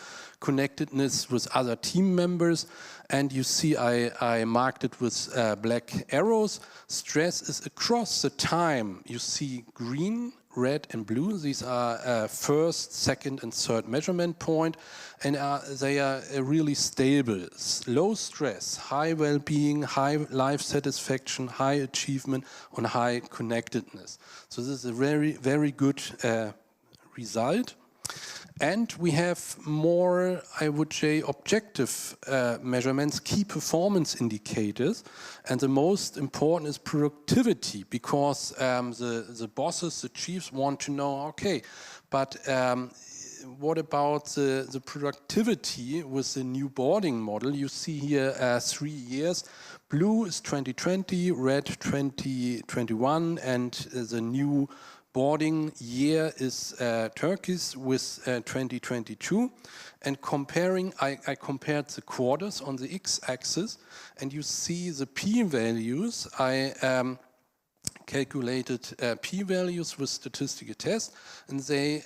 with other team members. And you see I marked it with black arrows. Stress is across the time. You see green, red and blue. These are first, second and third measurement point, and they are really stable. Low stress, high well-being, high life satisfaction, high achievement and high connectedness. So this is a very, very good result. And we have more, I would say, objective measurements, key performance indicators. And the most important is productivity, because the bosses, the chiefs want to know, okay, but what about the productivity with the new boarding model? You see here 3 years. Blue is 2020, red 2021, and the new boarding year is turquoise with 2022. And comparing, I compared the quarters on the x-axis, and you see the p-values. I calculated p-values with statistical tests, and they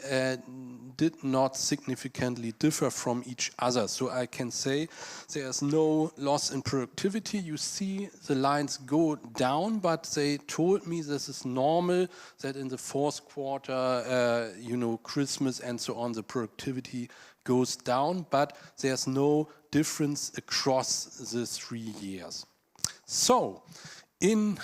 did not significantly differ from each other. So I can say there's no loss in productivity. You see the lines go down, but they told me this is normal, that in the fourth quarter, Christmas and so on, the productivity goes down, but there's no difference across the 3 years. So, in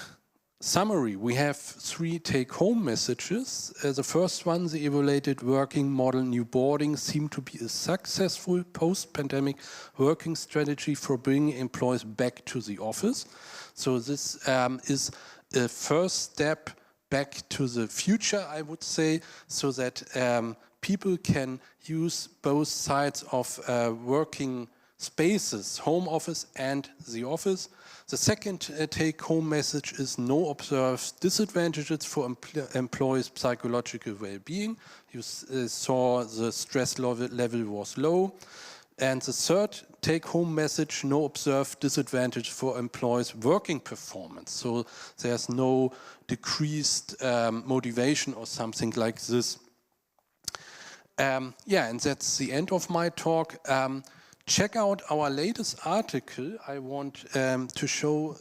summary, we have 3 take-home messages. The first one, the evaluated working model new boarding seemed to be a successful post-pandemic working strategy for bringing employees back to the office. So this is a first step back to the future, I would say, so that people can use both sides of working spaces, home office and the office. The second take-home message is no observed disadvantages for employees' psychological well-being. You saw the stress level was low. And the third take-home message, no observed disadvantage for employees' working performance. So there's no decreased motivation or something like this. Yeah, and that's the end of my talk. Check out our latest article. I want to show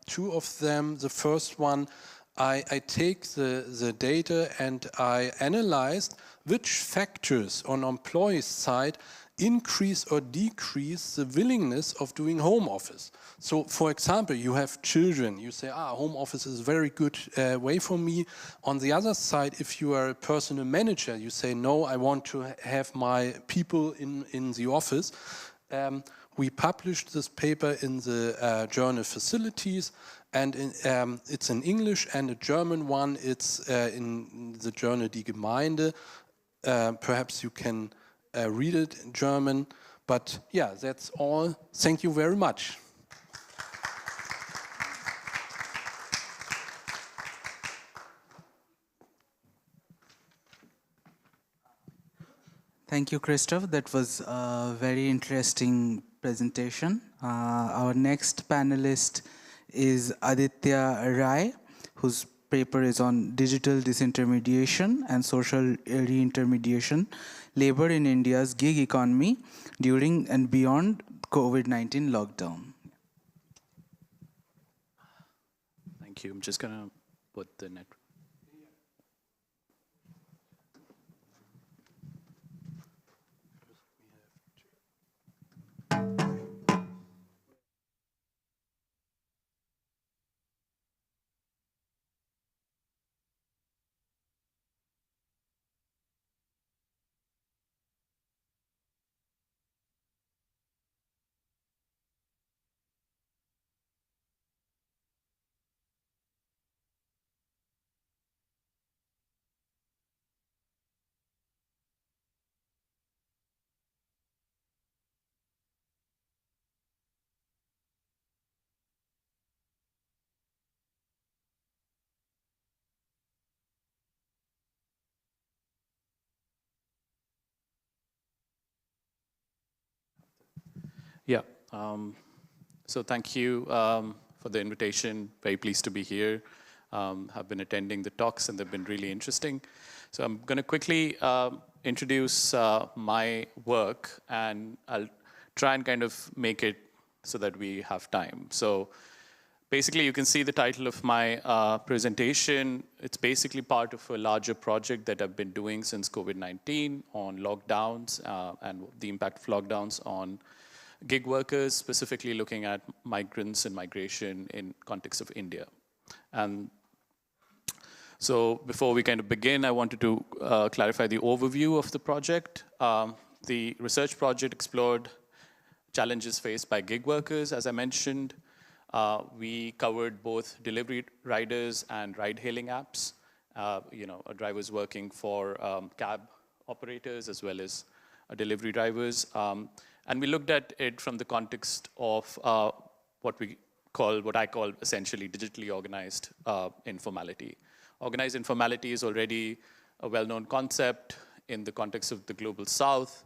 two of them. The first one, I take the data and I analyzed which factors on employees' side increase or decrease the willingness of doing home office. So, for example, you have children. You say, home office is a very good way for me. On the other side, if you are a personal manager, you say, no, I want to have my people in the office. We published this paper in the journal Facilities, and it's in English, and a German one, it's in the journal Die Gemeinde. Perhaps you can read it in German, but yeah, that's all. Thank you very much. Thank you, Christoph. That was a very interesting presentation. Our next panelist is Aditya Rai, whose paper is on digital disintermediation and social reintermediation, labor in India's gig economy during and beyond COVID-19 lockdown. Thank you. I'm just going to put the network. Yeah. So thank you for the invitation. Very pleased to be here. Have been attending the talks and they've been really interesting. So I'm going to quickly introduce my work, and I'll try and kind of make it so that we have time. So basically, you can see the title of my presentation. It's basically part of a larger project that I've been doing since COVID-19 on lockdowns and the impact of lockdowns on gig workers, specifically looking at migrants and migration in context of India. And so before we kind of begin, I wanted to clarify the overview of the project. The research project explored challenges faced by gig workers, as I mentioned. We covered both delivery riders and ride-hailing apps, drivers working for cab operators as well as delivery drivers. And we looked at it from the context of what I call essentially digitally organized informality. Organized informality is already a well-known concept in the context of the global south.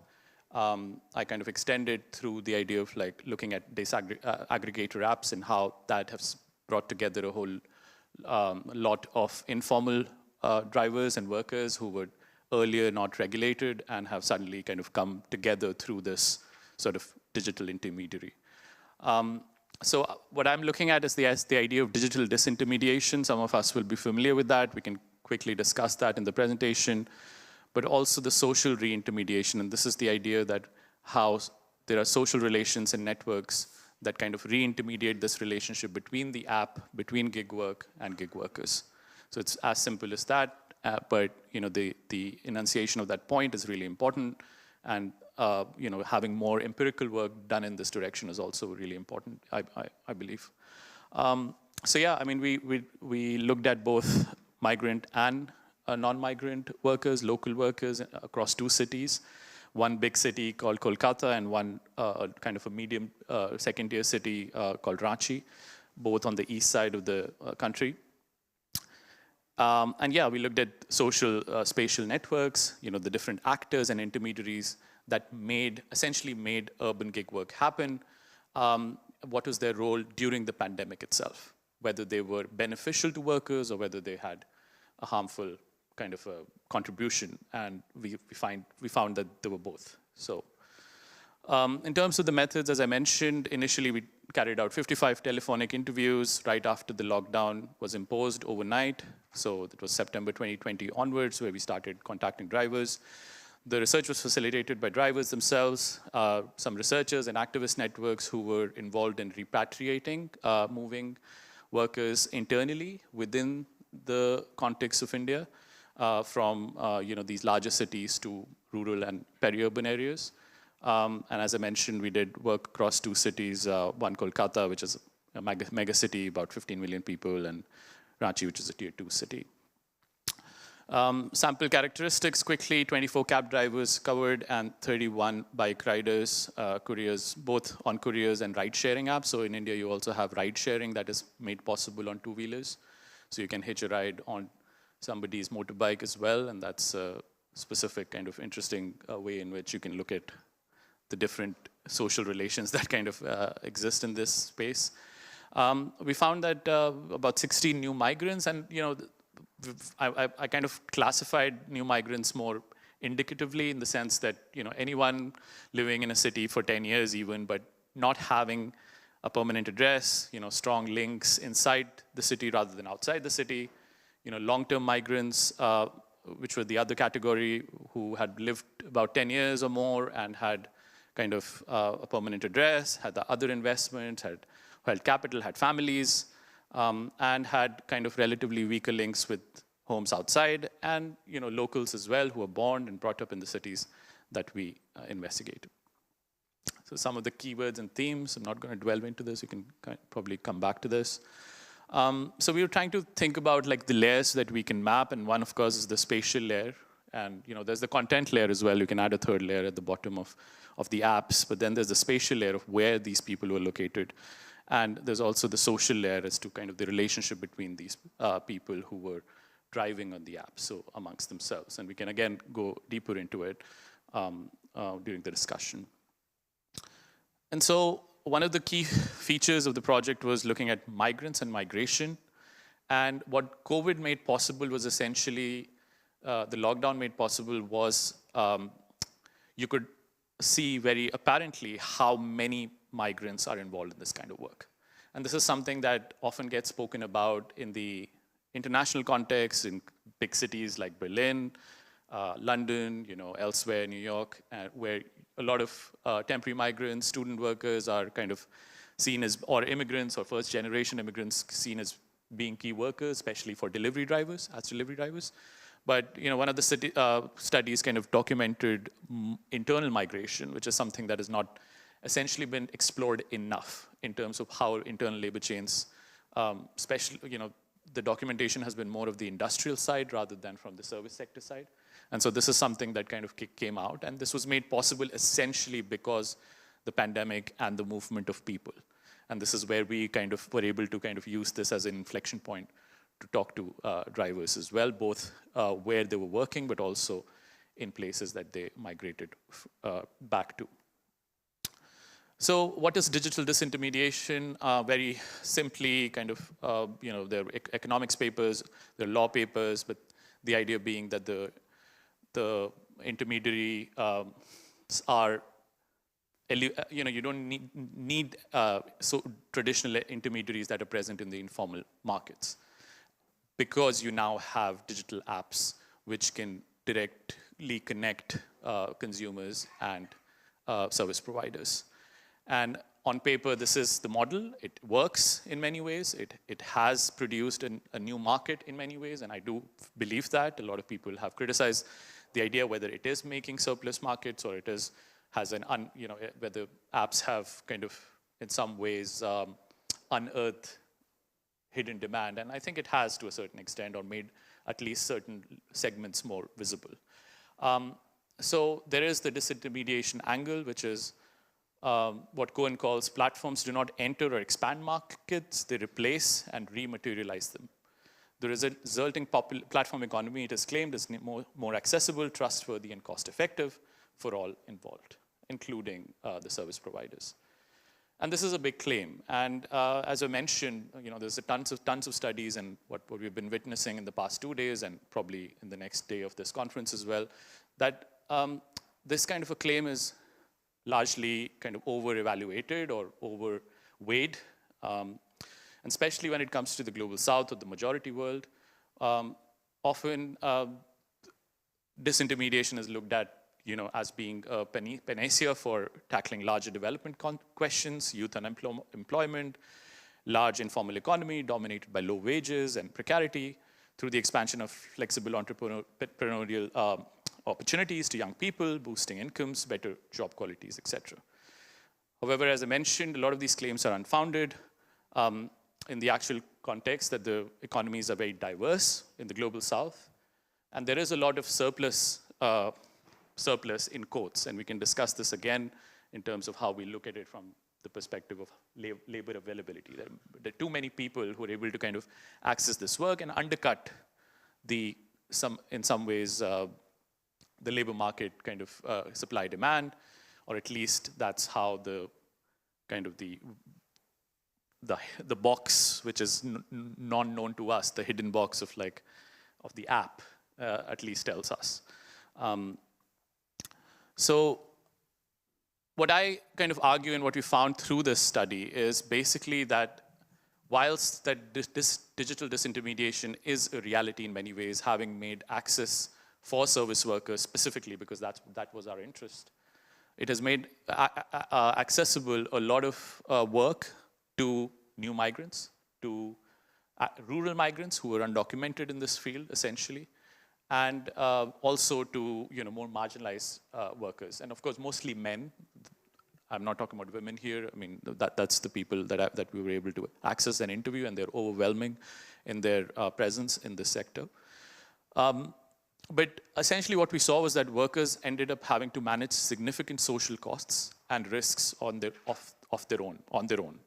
I kind of extended through the idea of like looking at aggregator apps and how that has brought together a whole lot of informal drivers and workers who were earlier not regulated and have suddenly kind of come together through this sort of digital intermediary. So what I'm looking at is the idea of digital disintermediation. Some of us will be familiar with that. We can quickly discuss that in the presentation. But also the social reintermediation. And this is the idea that how there are social relations and networks that kind of reintermediate this relationship between the app, between gig work and gig workers. So it's as simple as that. But the enunciation of that point is really important. And having more empirical work done in this direction is also really important, I believe. So yeah, I mean, we looked at both migrant and non-migrant workers, local workers across 2 cities. One big city called Kolkata and one kind of a medium second-tier city called Ranchi, both on the east side of the country. And yeah, we looked at social spatial networks, the different actors and intermediaries that essentially made urban gig work happen. What was their role during the pandemic itself, whether they were beneficial to workers or whether they had a harmful kind of a contribution, and we found that they were both. So in terms of the methods, as I mentioned, initially we carried out 55 telephonic interviews right after the lockdown was imposed overnight. So it was September 2020 onwards where we started contacting drivers. The research was facilitated by drivers themselves, some researchers and activist networks who were involved in repatriating, moving workers internally within the context of India from these larger cities to rural and peri-urban areas. And as I mentioned, we did work across 2 cities, one Kolkata, which is a mega city, about 15 million people, and Ranchi, which is a tier 2 city. Sample characteristics quickly: 24 cab drivers covered and 31 bike riders, couriers, both on couriers and ride-sharing apps. So in India, you also have ride-sharing that is made possible on 2-wheelers. So you can hitch a ride on somebody's motorbike as well, and that's a specific kind of interesting way in which you can look at the different social relations that kind of exist in this space. We found that about 16 new migrants, and I kind of classified new migrants more indicatively in the sense that anyone living in a city for 10 years even, but not having a permanent address, strong links inside the city rather than outside the city, long-term migrants, which were the other category, who had lived about 10 years or more and had kind of a permanent address, had the other investments, had held capital, had families, and had kind of relatively weaker links with homes outside, and locals as well who were born and brought up in the cities that we investigated. So some of the keywords and themes, I'm not going to delve into this, you can probably come back to this. So we were trying to think about like the layers that we can map, and one of course is the spatial layer, and there's the content layer as well. You can add a third layer at the bottom of the apps, but then there's the spatial layer of where these people were located. And there's also the social layer as to kind of the relationship between these people who were driving on the app, so amongst themselves. And we can again go deeper into it during the discussion. And so one of the key features of the project was looking at migrants and migration. And what COVID made possible was essentially, the lockdown made possible was you could see very apparently how many migrants are involved in this kind of work. And this is something that often gets spoken about in the international context, in big cities like Berlin, London, elsewhere, New York, where a lot of temporary migrants, student workers are kind of seen as, or immigrants or first generation immigrants seen as being key workers, especially for delivery drivers, as delivery drivers. But one of the studies kind of documented internal migration, which is something that has not essentially been explored enough in terms of how internal labor chains, especially, the documentation has been more of the industrial side rather than from the service sector side. And so this is something that kind of came out, and this was made possible essentially because the pandemic and the movement of people. And this is where we kind of were able to kind of use this as an inflection point to talk to drivers as well, both where they were working, but also in places that they migrated back to. So what is digital disintermediation? Very simply, kind of, there are economics papers, there are law papers, but the idea being that the intermediary are, you don't need so traditional intermediaries that are present in the informal markets, because you now have digital apps which can directly connect consumers and service providers. And on paper, this is the model. It works in many ways. It has produced a new market in many ways, and I do believe that. A lot of people have criticized the idea whether it is making surplus markets or it is whether apps have kind of in some ways unearthed hidden demand, and I think it has to a certain extent, or made at least certain segments more visible. So there is the disintermediation angle, which is what Cohen calls platforms do not enter or expand markets, they replace and rematerialize them. The resulting platform economy, it is claimed, is more accessible, trustworthy, and cost-effective for all involved, including the service providers. And this is a big claim. And as I mentioned, there's tons of studies, and what we've been witnessing in the past 2 days, and probably in the next day of this conference as well, that this kind of a claim is largely kind of over-evaluated or overweighed. And especially when it comes to the global south or the majority world, often disintermediation is looked at as being a panacea for tackling larger development questions, youth unemployment, large informal economy dominated by low wages and precarity, through the expansion of flexible entrepreneurial opportunities to young people, boosting incomes, better job qualities, etc. However, as I mentioned, a lot of these claims are unfounded. In the actual context that the economies are very diverse in the global south, and there is a lot of surplus in quotes, and we can discuss this again in terms of how we look at it from the perspective of labor availability. There are too many people who are able to kind of access this work and undercut in some ways the labor market kind of supply demand, or at least that's how the kind of the box, which is non-known to us, the hidden box of the app, at least tells us. So what I kind of argue, and what we found through this study, is basically that whilst that this digital disintermediation is a reality in many ways, having made access for service workers specifically, because that was our interest, it has made accessible a lot of work to new migrants, to rural migrants who are undocumented in this field, essentially, and also to more marginalized workers, and of course mostly men. I'm not talking about women here. I mean that's the people that we were able to access and interview, and they're overwhelming in their presence in this sector. But essentially what we saw was that workers ended up having to manage significant social costs and risks on their own.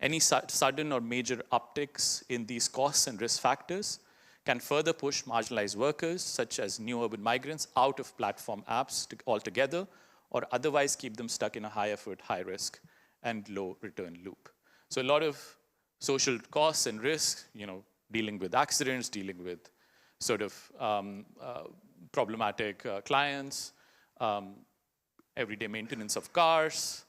Any sudden or major upticks in these costs and risk factors can further push marginalized workers, such as new urban migrants, out of platform apps altogether, or otherwise keep them stuck in a high effort, high risk, and low return loop. So a lot of social costs and risks, dealing with accidents, dealing with sort of problematic clients, everyday maintenance of cars,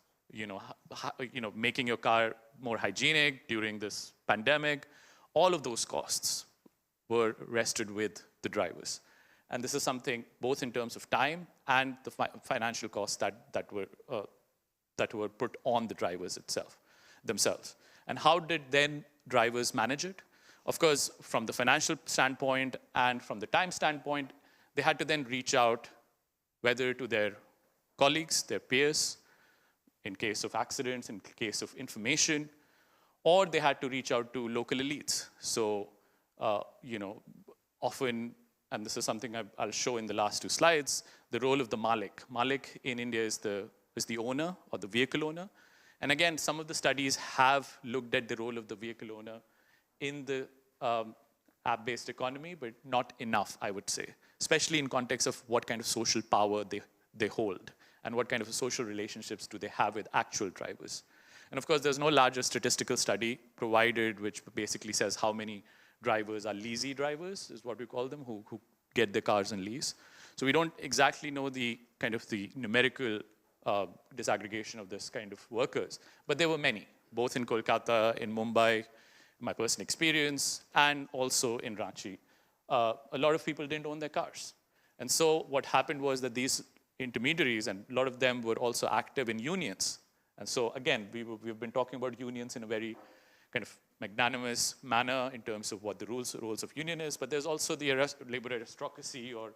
making your car more hygienic during this pandemic, all of those costs were rested with the drivers. And this is something both in terms of time and the financial costs that were put on the drivers themselves. And how did then drivers manage it? Of course, from the financial standpoint and from the time standpoint, they had to then reach out, whether to their colleagues, their peers, in case of accidents, in case of information, or they had to reach out to local elites. So, often, and this is something I'll show in the last 2 slides, the role of the Malik. Malik in India is the owner or the vehicle owner. And again, some of the studies have looked at the role of the vehicle owner in the app-based economy, but not enough, I would say, especially in context of what kind of social power they hold and what kind of social relationships do they have with actual drivers. And of course, there's no larger statistical study provided which basically says how many drivers are leasee drivers, is what we call them, who get their cars on lease. So we don't exactly know the kind of the numerical disaggregation of this kind of workers, but there were many, both in Kolkata, in Mumbai, my personal experience, and also in Ranchi. A lot of people didn't own their cars. And so what happened was that these intermediaries, and a lot of them were also active in unions. And so again, we've been talking about unions in a very kind of magnanimous manner in terms of what the roles of union is, but there's also the labor aristocracy or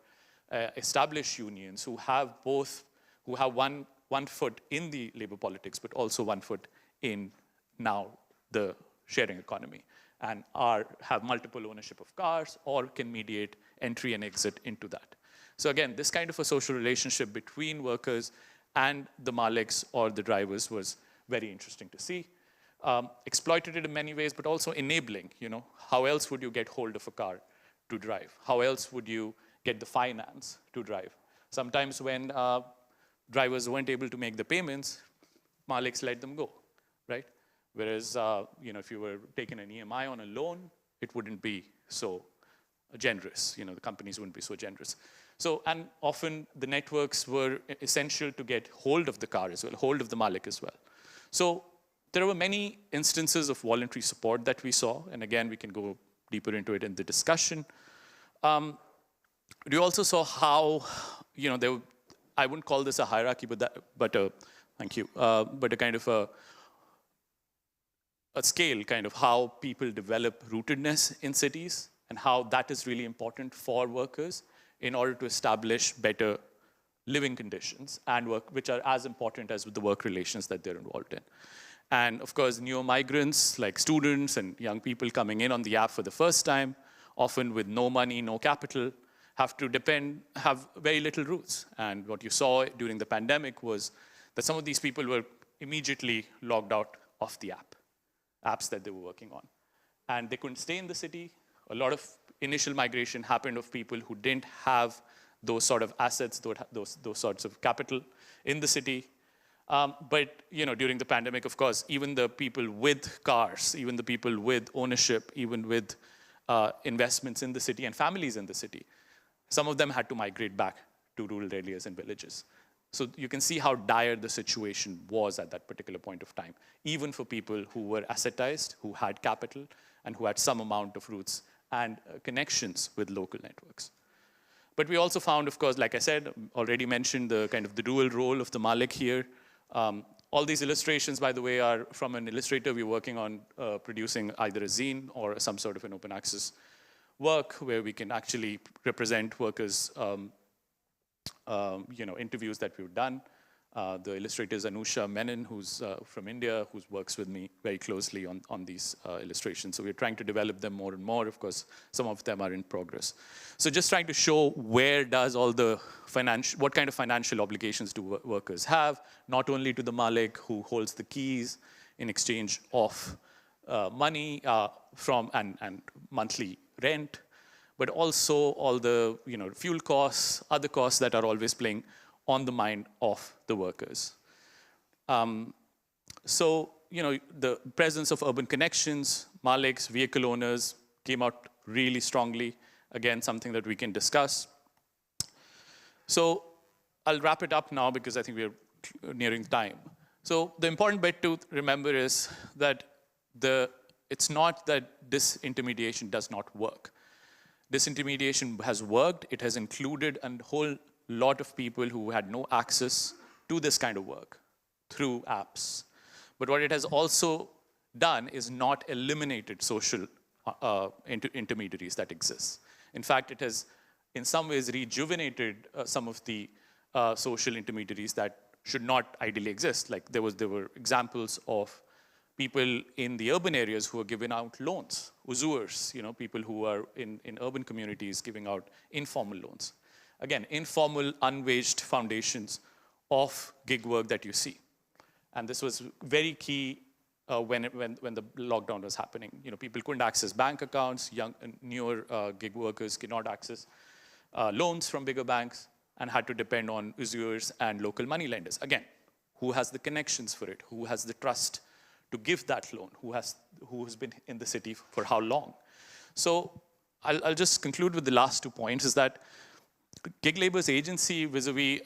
established unions who have one foot in the labor politics, but also one foot in now the sharing economy. and have multiple ownership of cars, or can mediate entry and exit into that. So again, this kind of a social relationship between workers and the Maliks or the drivers was very interesting to see. Exploited it in many ways, but also enabling. How else would you get hold of a car to drive? How else would you get the finance to drive? Sometimes when drivers weren't able to make the payments, Maliks let them go, right? Whereas, if you were taking an EMI on a loan, it wouldn't be so generous. The companies wouldn't be so generous. So, and often the networks were essential to get hold of the car as well, hold of the Malik as well. So there were many instances of voluntary support that we saw, and again, we can go deeper into it in the discussion. We also saw how, I wouldn't call this a hierarchy, but a kind of a scale, kind of how people develop rootedness in cities, and how that is really important for workers in order to establish better living conditions and work, which are as important as the work relations that they're involved in. And of course, neo migrants like students and young people coming in on the app for the first time, often with no money, no capital, have very little roots. And what you saw during the pandemic was that some of these people were immediately logged out of the apps that they were working on. And they couldn't stay in the city. A lot of initial migration happened of people who didn't have those sort of assets, those sorts of capital in the city. But during the pandemic, of course, even the people with cars, even the people with ownership, even with investments in the city and families in the city, some of them had to migrate back to rural areas and villages. So you can see how dire the situation was at that particular point of time, even for people who were assetized, who had capital, and who had some amount of roots and connections with local networks. But we also found, of course, like I said, already mentioned the kind of the dual role of the Malik here. All these illustrations, by the way, are from an illustrator we're working on producing either a zine or some sort of an open access work where we can actually represent workers' interviews that we've done. The illustrator is Anusha Menon, who's from India, who works with me very closely on these illustrations. So we're trying to develop them more and more. Of course, some of them are in progress. So just trying to show where does all the what kind of financial obligations do workers have, not only to the Malik who holds the keys in exchange of money from and monthly rent, but also all the fuel costs, other costs that are always playing on the mind of the workers. So, the presence of urban connections, Maliks, vehicle owners came out really strongly. Again, something that we can discuss. So I'll wrap it up now because I think we're nearing time. So the important bit to remember is that it's not that disintermediation does not work. Disintermediation has worked. It has included a whole lot of people who had no access to this kind of work through apps. But what it has also done is not eliminated social intermediaries that exist. In fact, it has in some ways rejuvenated some of the social intermediaries that should not ideally exist. Like there were examples of people in the urban areas who are giving out loans, usurs, people who are in urban communities giving out informal loans. Again, informal, unwaged foundations of gig work that you see. And this was very key when the lockdown was happening. People couldn't access bank accounts, newer gig workers cannot access loans from bigger banks and had to depend on usurs and local money lenders. Again, who has the connections for it? Who has the trust to give that loan? Who has been in the city for how long? So I'll just conclude with the last 2 points, is that gig labor's agency vis-a-vis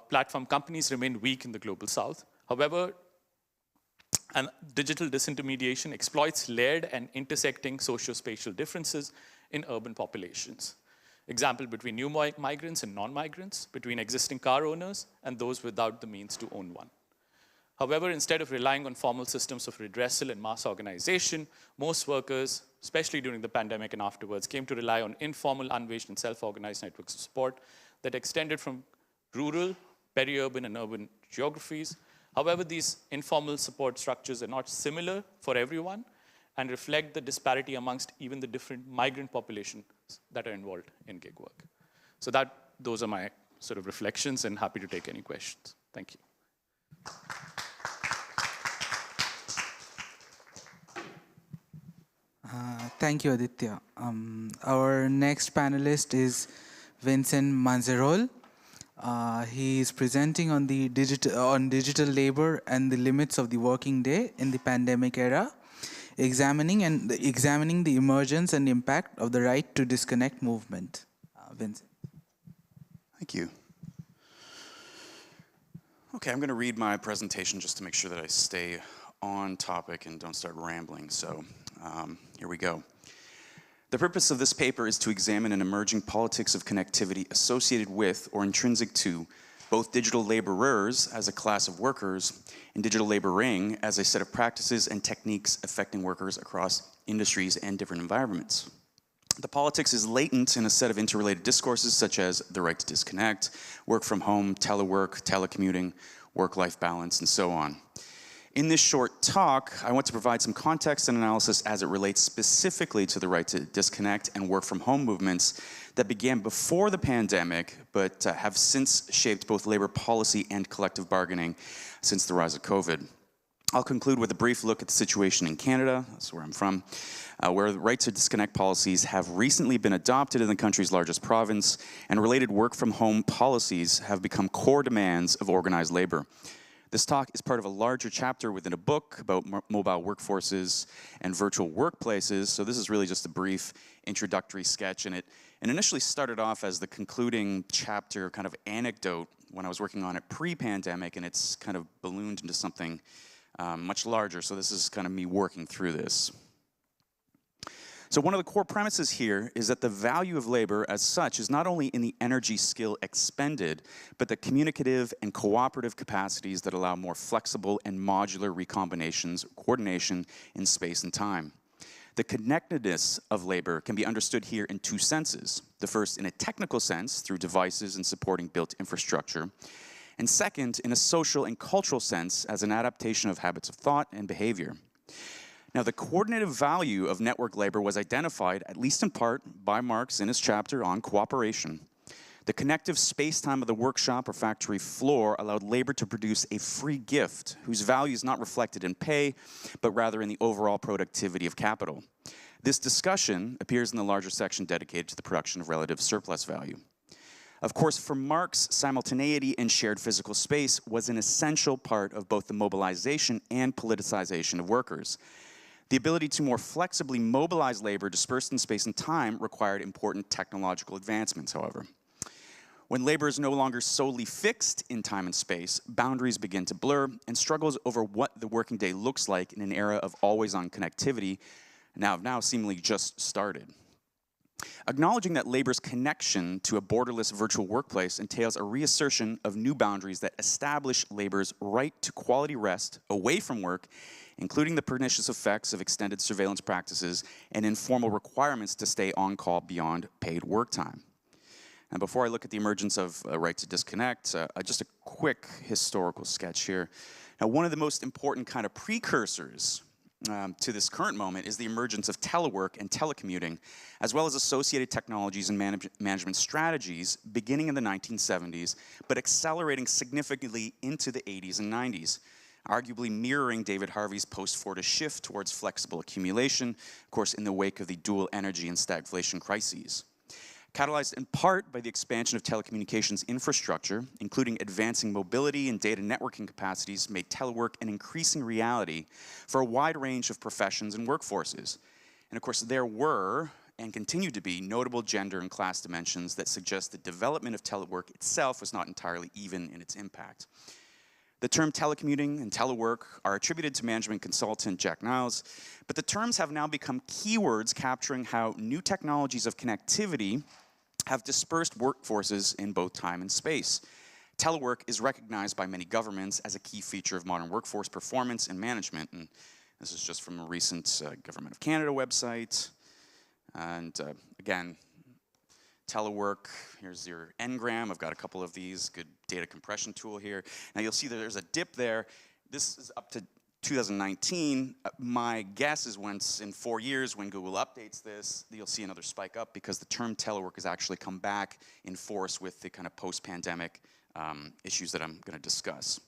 platform companies remain weak in the global south. However, and digital disintermediation exploits layered and intersecting socio-spatial differences in urban populations. Example, between new migrants and non-migrants, between existing car owners and those without the means to own one. However, instead of relying on formal systems of redressal and mass organization, most workers, especially during the pandemic and afterwards, came to rely on informal, unwaged, and self-organized networks of support that extended from rural, peri-urban, and urban geographies. However, these informal support structures are not similar for everyone, and reflect the disparity amongst even the different migrant populations that are involved in gig work. So those are my sort of reflections, and happy to take any questions. Thank you. Thank you, Aditya. Our next panelist is Vincent Manzerol. He is presenting on digital labor and the limits of the working day in the pandemic era, examining the emergence and impact of the right to disconnect movement. Vincent. Thank you. Okay, I'm going to read my presentation just to make sure that I stay on topic and don't start rambling. So here we go. The purpose of this paper is to examine an emerging politics of connectivity associated with or intrinsic to both digital laborers as a class of workers and digital laboring as a set of practices and techniques affecting workers across industries and different environments. The politics is latent in a set of interrelated discourses such as the right to disconnect, work from home, telework, telecommuting, work-life balance, and so on. In this short talk, I want to provide some context and analysis as it relates specifically to the right to disconnect and work from home movements that began before the pandemic, but have since shaped both labor policy and collective bargaining since the rise of COVID. I'll conclude with a brief look at the situation in Canada, that's where I'm from, where the right to disconnect policies have recently been adopted in the country's largest province, and related work from home policies have become core demands of organized labor. This talk is part of a larger chapter within a book about mobile workforces and virtual workplaces, so this is really just a brief introductory sketch, and it initially started off as the concluding chapter kind of anecdote when I was working on it pre-pandemic, and it's kind of ballooned into something much larger, so this is kind of me working through this. So one of the core premises here is that the value of labor as such is not only in the energy skill expended, but the communicative and cooperative capacities that allow more flexible and modular recombinations, coordination in space and time. The connectedness of labor can be understood here in two senses. The first in a technical sense through devices and supporting built infrastructure, and second in a social and cultural sense as an adaptation of habits of thought and behavior. Now, the coordinative value of network labor was identified, at least in part, by Marx in his chapter on cooperation. The connective space-time of the workshop or factory floor allowed labor to produce a free gift whose value is not reflected in pay, but rather in the overall productivity of capital. This discussion appears in the larger section dedicated to the production of relative surplus value. Of course, for Marx, simultaneity in shared physical space was an essential part of both the mobilization and politicization of workers. The ability to more flexibly mobilize labor dispersed in space and time required important technological advancements, however. When labor is no longer solely fixed in time and space, boundaries begin to blur, and struggles over what the working day looks like in an era of always-on connectivity now seemingly just started. Acknowledging that labor's connection to a borderless virtual workplace entails a reassertion of new boundaries that establish labor's right to quality rest away from work, including the pernicious effects of extended surveillance practices and informal requirements to stay on call beyond paid work time. And before I look at the emergence of a right to disconnect, just a quick historical sketch here. Now, one of the most important kind of precursors to this current moment is the emergence of telework and telecommuting, as well as associated technologies and management strategies beginning in the 1970s, but accelerating significantly into the 80s and 90s, arguably mirroring David Harvey's post-Fordist shift towards flexible accumulation, of course, in the wake of the dual energy and stagflation crises. Catalyzed in part by the expansion of telecommunications infrastructure, including advancing mobility and data networking capacities, made telework an increasing reality for a wide range of professions and workforces. And of course, there were, and continue to be, notable gender and class dimensions that suggest the development of telework itself was not entirely even in its impact. The term telecommuting and telework are attributed to management consultant Jack Niles, but the terms have now become keywords capturing how new technologies of connectivity have dispersed workforces in both time and space. Telework is recognized by many governments as a key feature of modern workforce performance and management, and this is just from a recent Government of Canada website. And again, telework, here's your Ngram. I've got a couple of these, good data compression tool here. Now you'll see that there's a dip there. This is up to 2019, my guess is once in 4 years when Google updates this, you'll see another spike up because the term telework has actually come back in force with the kind of post-pandemic issues that I'm going to discuss.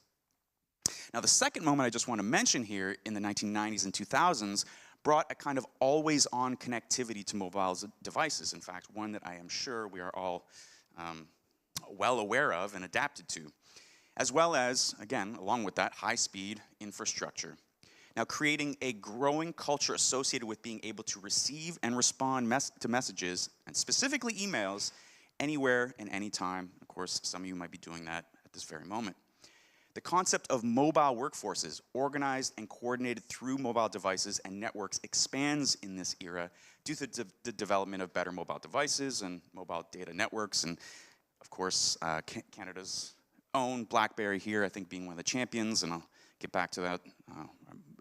Now, the second moment I just want to mention here in the 1990s and 2000s brought a kind of always-on connectivity to mobile devices. In fact, one that I am sure we are all well aware of and adapted to, as well as, again, along with that, high-speed infrastructure. Now, creating a growing culture associated with being able to receive and respond to messages, and specifically emails, anywhere and anytime. Of course, some of you might be doing that at this very moment. The concept of mobile workforces, organized and coordinated through mobile devices and networks, expands in this era due to the development of better mobile devices and mobile data networks, and of course, Canada's own BlackBerry here, I think, being one of the champions, and I'll get back to that.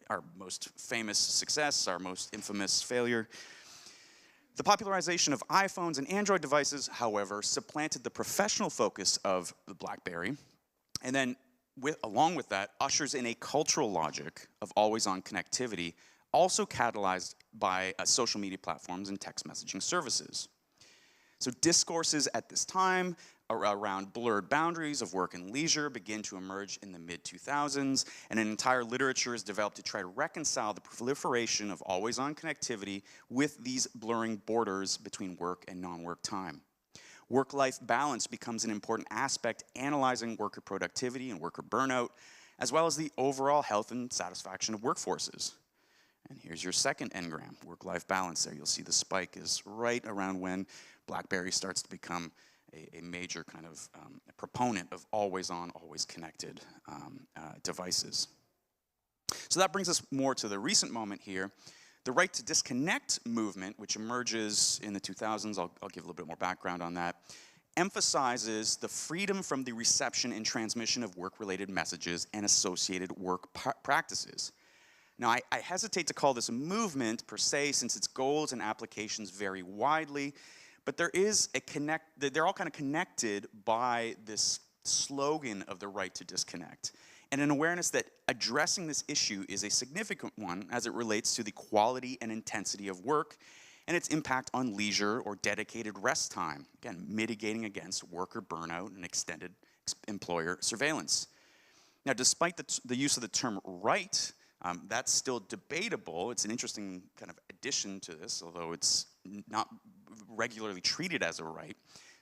Our most famous success, our most infamous failure. The popularization of iPhones and Android devices, however, supplanted the professional focus of the BlackBerry, and then along with that, ushers in a cultural logic of always-on connectivity, also catalyzed by social media platforms and text messaging services. So discourses at this time around blurred boundaries of work and leisure begin to emerge in the mid-2000s, and an entire literature is developed to try to reconcile the proliferation of always-on connectivity with these blurring borders between work and non-work time. Work-life balance becomes an important aspect, analyzing worker productivity and worker burnout, as well as the overall health and satisfaction of workforces. And here's your second engram, work-life balance there. You'll see the spike is right around when BlackBerry starts to become a major kind of proponent of always-on, always-connected devices. So that brings us more to the recent moment here. The right to disconnect movement, which emerges in the 2000s, I'll give a little bit more background on that, emphasizes the freedom from the reception and transmission of work-related messages and associated work practices. Now, I hesitate to call this a movement per se, since its goals and applications vary widely, but they're all kind of connected by this slogan of the right to disconnect, and an awareness that addressing this issue is a significant one as it relates to the quality and intensity of work and its impact on leisure or dedicated rest time, again, mitigating against worker burnout and extended employer surveillance. Now, despite the use of the term right, that's still debatable. It's an interesting kind of addition to this, although it's not regularly treated as a right,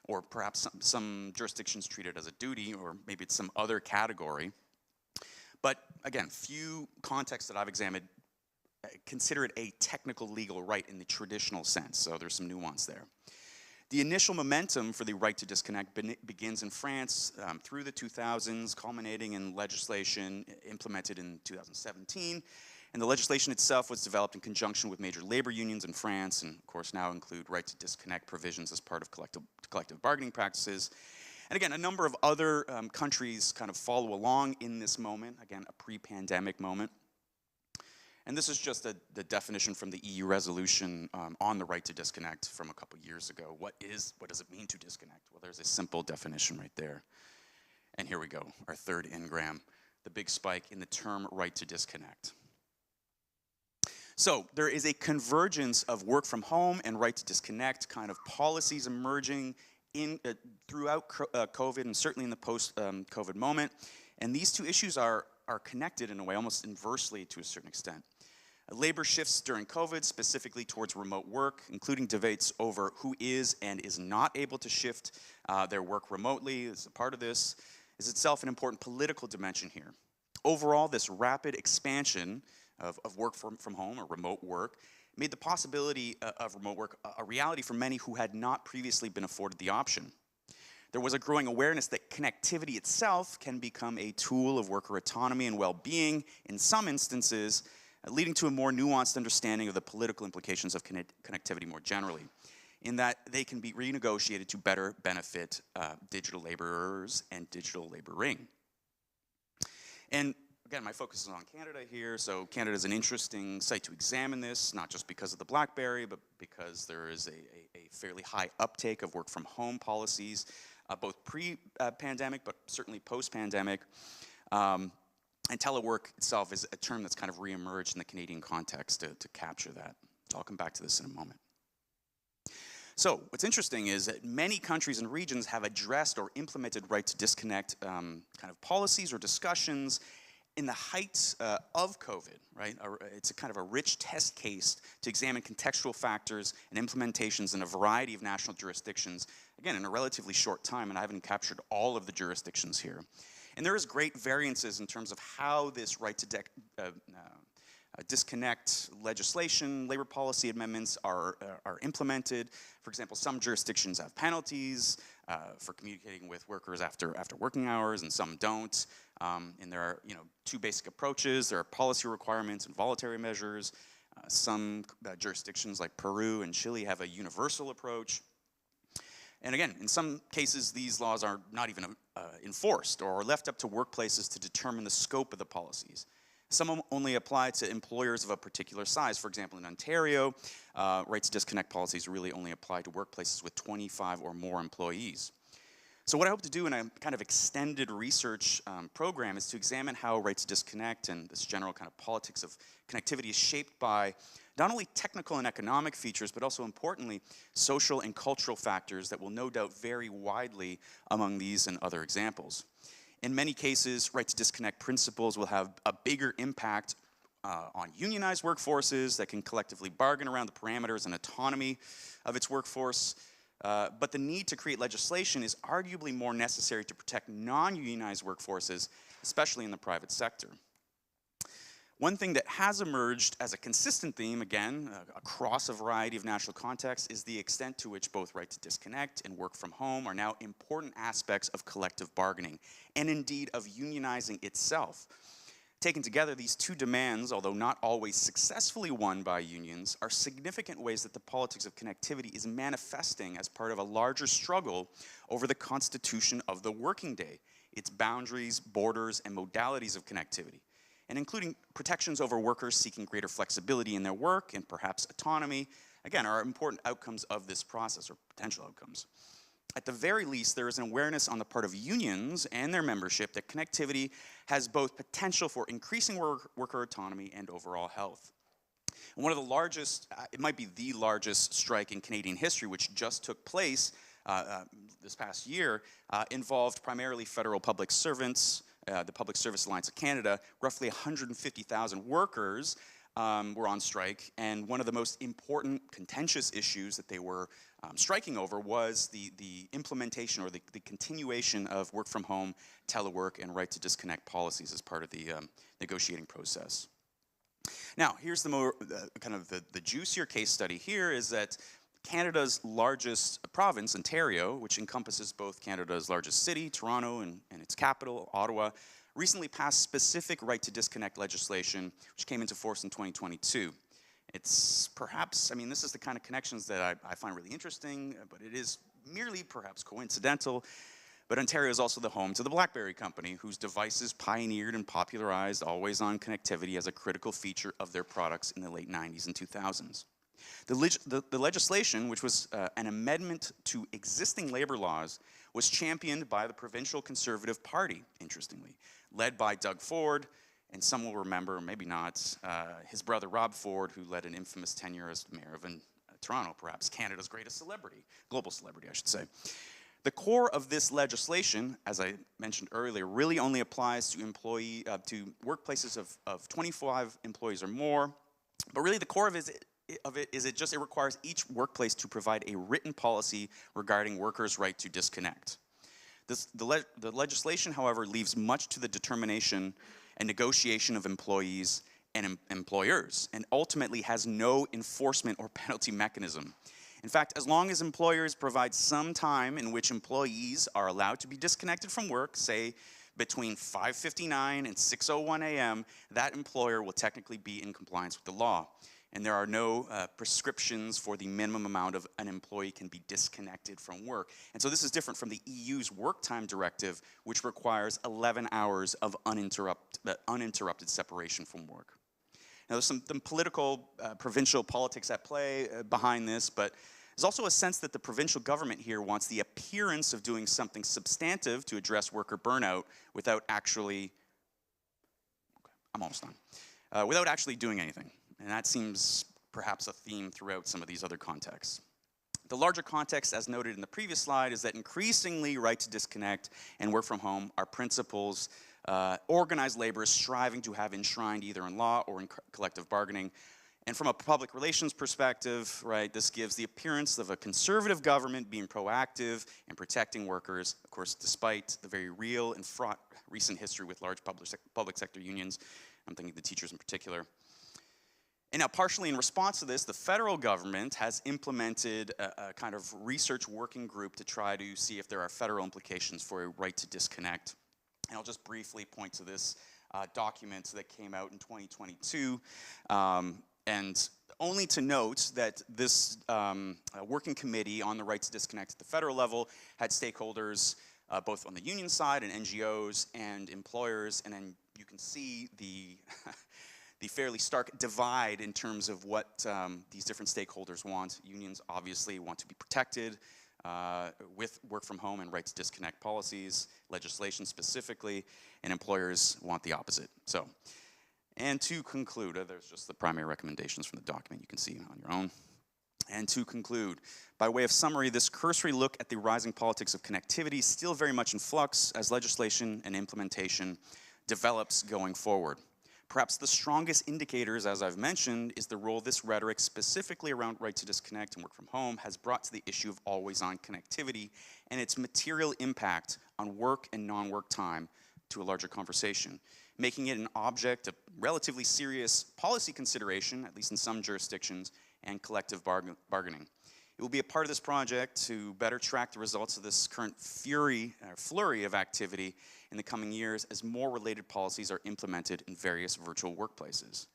or perhaps some jurisdictions treat it as a duty, or maybe it's some other category. But again, few contexts that I've examined consider it a technical legal right in the traditional sense, so there's some nuance there. The initial momentum for the right to disconnect begins in France through the 2000s, culminating in legislation implemented in 2017. And the legislation itself was developed in conjunction with major labor unions in France, and of course now include right to disconnect provisions as part of collective bargaining practices. And again, a number of other countries kind of follow along in this moment, again, a pre-pandemic moment. And this is just the definition from the EU resolution on the right to disconnect from a couple years ago. What does it mean to disconnect? Well, there's a simple definition right there. And here we go, our third engram, the big spike in the term right to disconnect. So there is a convergence of work from home and right to disconnect kind of policies emerging throughout COVID and certainly in the post-COVID moment. And these two issues are connected in a way, almost inversely to a certain extent. Labor shifts during COVID, specifically towards remote work, including debates over who is and is not able to shift their work remotely as a part of this, is itself an important political dimension here. Overall, this rapid expansion of work from home or remote work made the possibility of remote work a reality for many who had not previously been afforded the option. There was a growing awareness that connectivity itself can become a tool of worker autonomy and well-being in some instances, leading to a more nuanced understanding of the political implications of connectivity more generally, in that they can be renegotiated to better benefit digital laborers and digital laboring. And again, my focus is on Canada here, so Canada is an interesting site to examine this, not just because of the BlackBerry, but because there is a fairly high uptake of work from home policies, both pre-pandemic, but certainly post-pandemic. And telework itself is a term that's kind of reemerged in the Canadian context to capture that. So I'll come back to this in a moment. So what's interesting is that many countries and regions have addressed or implemented right to disconnect kind of policies or discussions in the height of COVID, right? It's a kind of a rich test case to examine contextual factors and implementations in a variety of national jurisdictions, again, in a relatively short time, and I haven't captured all of the jurisdictions here. And there is great variances in terms of how this right to disconnect legislation, labor policy amendments are implemented. For example, some jurisdictions have penalties for communicating with workers after working hours, and some don't. And there are two basic approaches. There are policy requirements and voluntary measures. Some jurisdictions like Peru and Chile have a universal approach. And again, in some cases, these laws are not even enforced or are left up to workplaces to determine the scope of the policies. Some only apply to employers of a particular size. For example, in Ontario, right to disconnect policies really only apply to workplaces with 25 or more employees. So what I hope to do in a kind of extended research program is to examine how right to disconnect and this general kind of politics of connectivity is shaped by not only technical and economic features, but also importantly, social and cultural factors that will no doubt vary widely among these and other examples. In many cases, right to disconnect principles will have a bigger impact on unionized workforces that can collectively bargain around the parameters and autonomy of its workforce. But the need to create legislation is arguably more necessary to protect non-unionized workforces, especially in the private sector. One thing that has emerged as a consistent theme, again, across a variety of national contexts, is the extent to which both right to disconnect and work from home are now important aspects of collective bargaining, and indeed of unionizing itself. Taken together, these two demands, although not always successfully won by unions, are significant ways that the politics of connectivity is manifesting as part of a larger struggle over the constitution of the working day, its boundaries, borders, and modalities of connectivity, and including protections over workers seeking greater flexibility in their work and perhaps autonomy, again, are important outcomes of this process, or potential outcomes. At the very least, there is an awareness on the part of unions and their membership that connectivity has both potential for increasing worker autonomy and overall health. And one of the largest, it might be the largest strike in Canadian history, which just took place this past year, involved primarily federal public servants, the Public Service Alliance of Canada. Roughly 150,000 workers were on strike, and one of the most important contentious issues that they were striking over was the implementation or the continuation of work from home, telework, and right to disconnect policies as part of the negotiating process. Now, here's the more kind of the juicier case study here is that Canada's largest province, Ontario, which encompasses both Canada's largest city, Toronto, and its capital, Ottawa, recently passed specific right to disconnect legislation, which came into force in 2022. It's perhaps, I mean, this is the kind of connections that I find really interesting, but it is merely perhaps coincidental. But Ontario is also the home to the BlackBerry company, whose devices pioneered and popularized always-on connectivity as a critical feature of their products in the late 90s and 2000s. The legislation, which was an amendment to existing labor laws, was championed by the provincial Conservative Party, interestingly, led by Doug Ford, and some will remember, maybe not, his brother Rob Ford, who led an infamous tenure as mayor of Toronto, perhaps Canada's greatest celebrity, global celebrity, I should say. The core of this legislation, as I mentioned earlier, really only applies to workplaces of 25 employees or more, but really the core of it requires each workplace to provide a written policy regarding workers' right to disconnect. The legislation, however, leaves much to the determination and negotiation of employees and employers, and ultimately has no enforcement or penalty mechanism. In fact, as long as employers provide some time in which employees are allowed to be disconnected from work, say between 5:59 and 6:01 a.m., that employer will technically be in compliance with the law. And there are no prescriptions for the minimum amount of an employee can be disconnected from work. And so this is different from the EU's work time directive, which requires 11 hours of uninterrupted separation from work. Now there's some political, provincial politics at play behind this, but there's also a sense that the provincial government here wants the appearance of doing something substantive to address worker burnout without actually I'm almost done. Without actually doing anything. And that seems perhaps a theme throughout some of these other contexts. The larger context, as noted in the previous slide, is that increasingly right to disconnect and work from home are principles organized labor is striving to have enshrined either in law or in collective bargaining. And from a public relations perspective, right, this gives the appearance of a conservative government being proactive in protecting workers, of course, despite the very real and fraught recent history with large public sector unions. I'm thinking the teachers in particular. And now, partially in response to this, the federal government has implemented a kind of research working group to try to see if there are federal implications for a right to disconnect. And I'll just briefly point to this document that came out in 2022. And only to note that this working committee on the right to disconnect at the federal level had stakeholders both on the union side and NGOs and employers. And then you can see the the fairly stark divide in terms of what these different stakeholders want. Unions obviously want to be protected with work from home and right to disconnect policies, legislation specifically, and employers want the opposite. So, and to conclude, there's just the primary recommendations from the document you can see on your own. And to conclude, by way of summary, this cursory look at the rising politics of connectivity is still very much in flux as legislation and implementation develops going forward. Perhaps the strongest indicators, as I've mentioned, is the role this rhetoric, specifically around right to disconnect and work from home, has brought to the issue of always-on connectivity and its material impact on work and non-work time to a larger conversation, making it an object of relatively serious policy consideration, at least in some jurisdictions, and collective bargaining. It will be a part of this project to better track the results of this current flurry of activity in the coming years as more related policies are implemented in various virtual workplaces.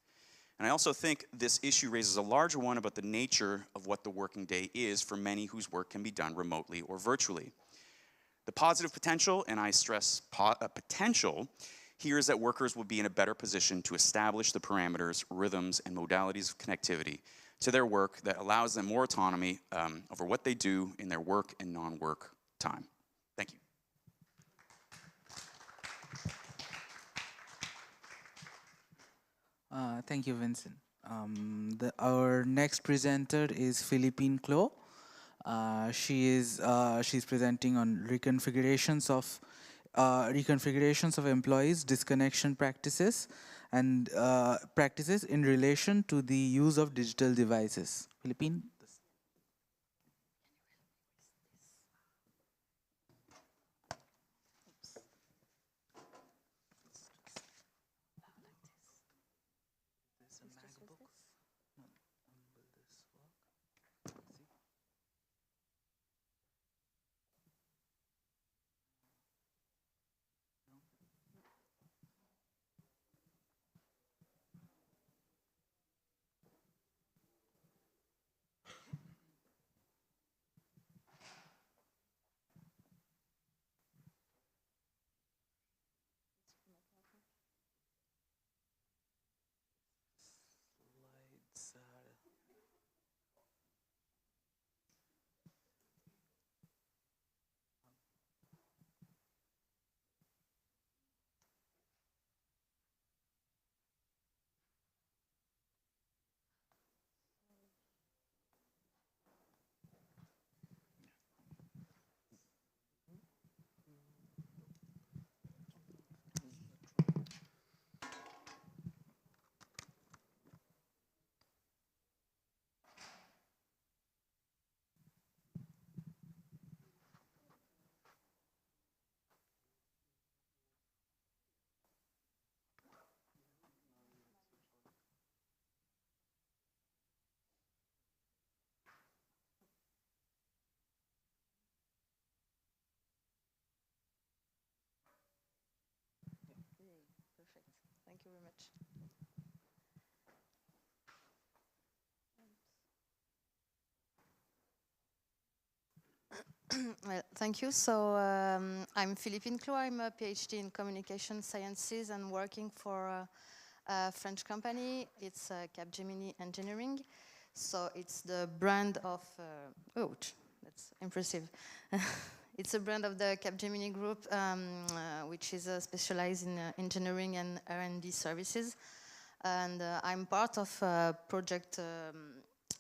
And I also think this issue raises a larger one about the nature of what the working day is for many whose work can be done remotely or virtually. The positive potential, and I stress potential, here is that workers will be in a better position to establish the parameters, rhythms, and modalities of connectivity to their work that allows them more autonomy over what they do in their work and non-work time. Thank you. Thank you, Vincent. Our next presenter is Philippine Clo. She's presenting on reconfigurations of employees' disconnection practices and practices in relation to the use of digital devices. Philippine. Perfect. Thank you very much. Well, thank you. So I'm Philippine Clo. I'm a PhD in communication sciences and working for a French company. It's Capgemini Engineering. So it's the brand of, oh, that's impressive. It's a brand of the Capgemini Group, which is specialized in engineering and R&D services. And I'm part of a project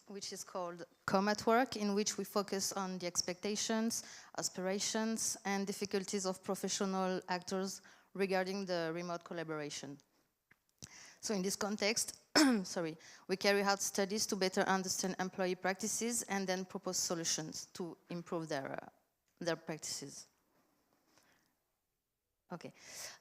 which is called Come at Work, in which we focus on the expectations, aspirations, and difficulties of professional actors regarding the remote collaboration. So in this context, sorry, we carry out studies to better understand employee practices and then propose solutions to improve their practices. Okay,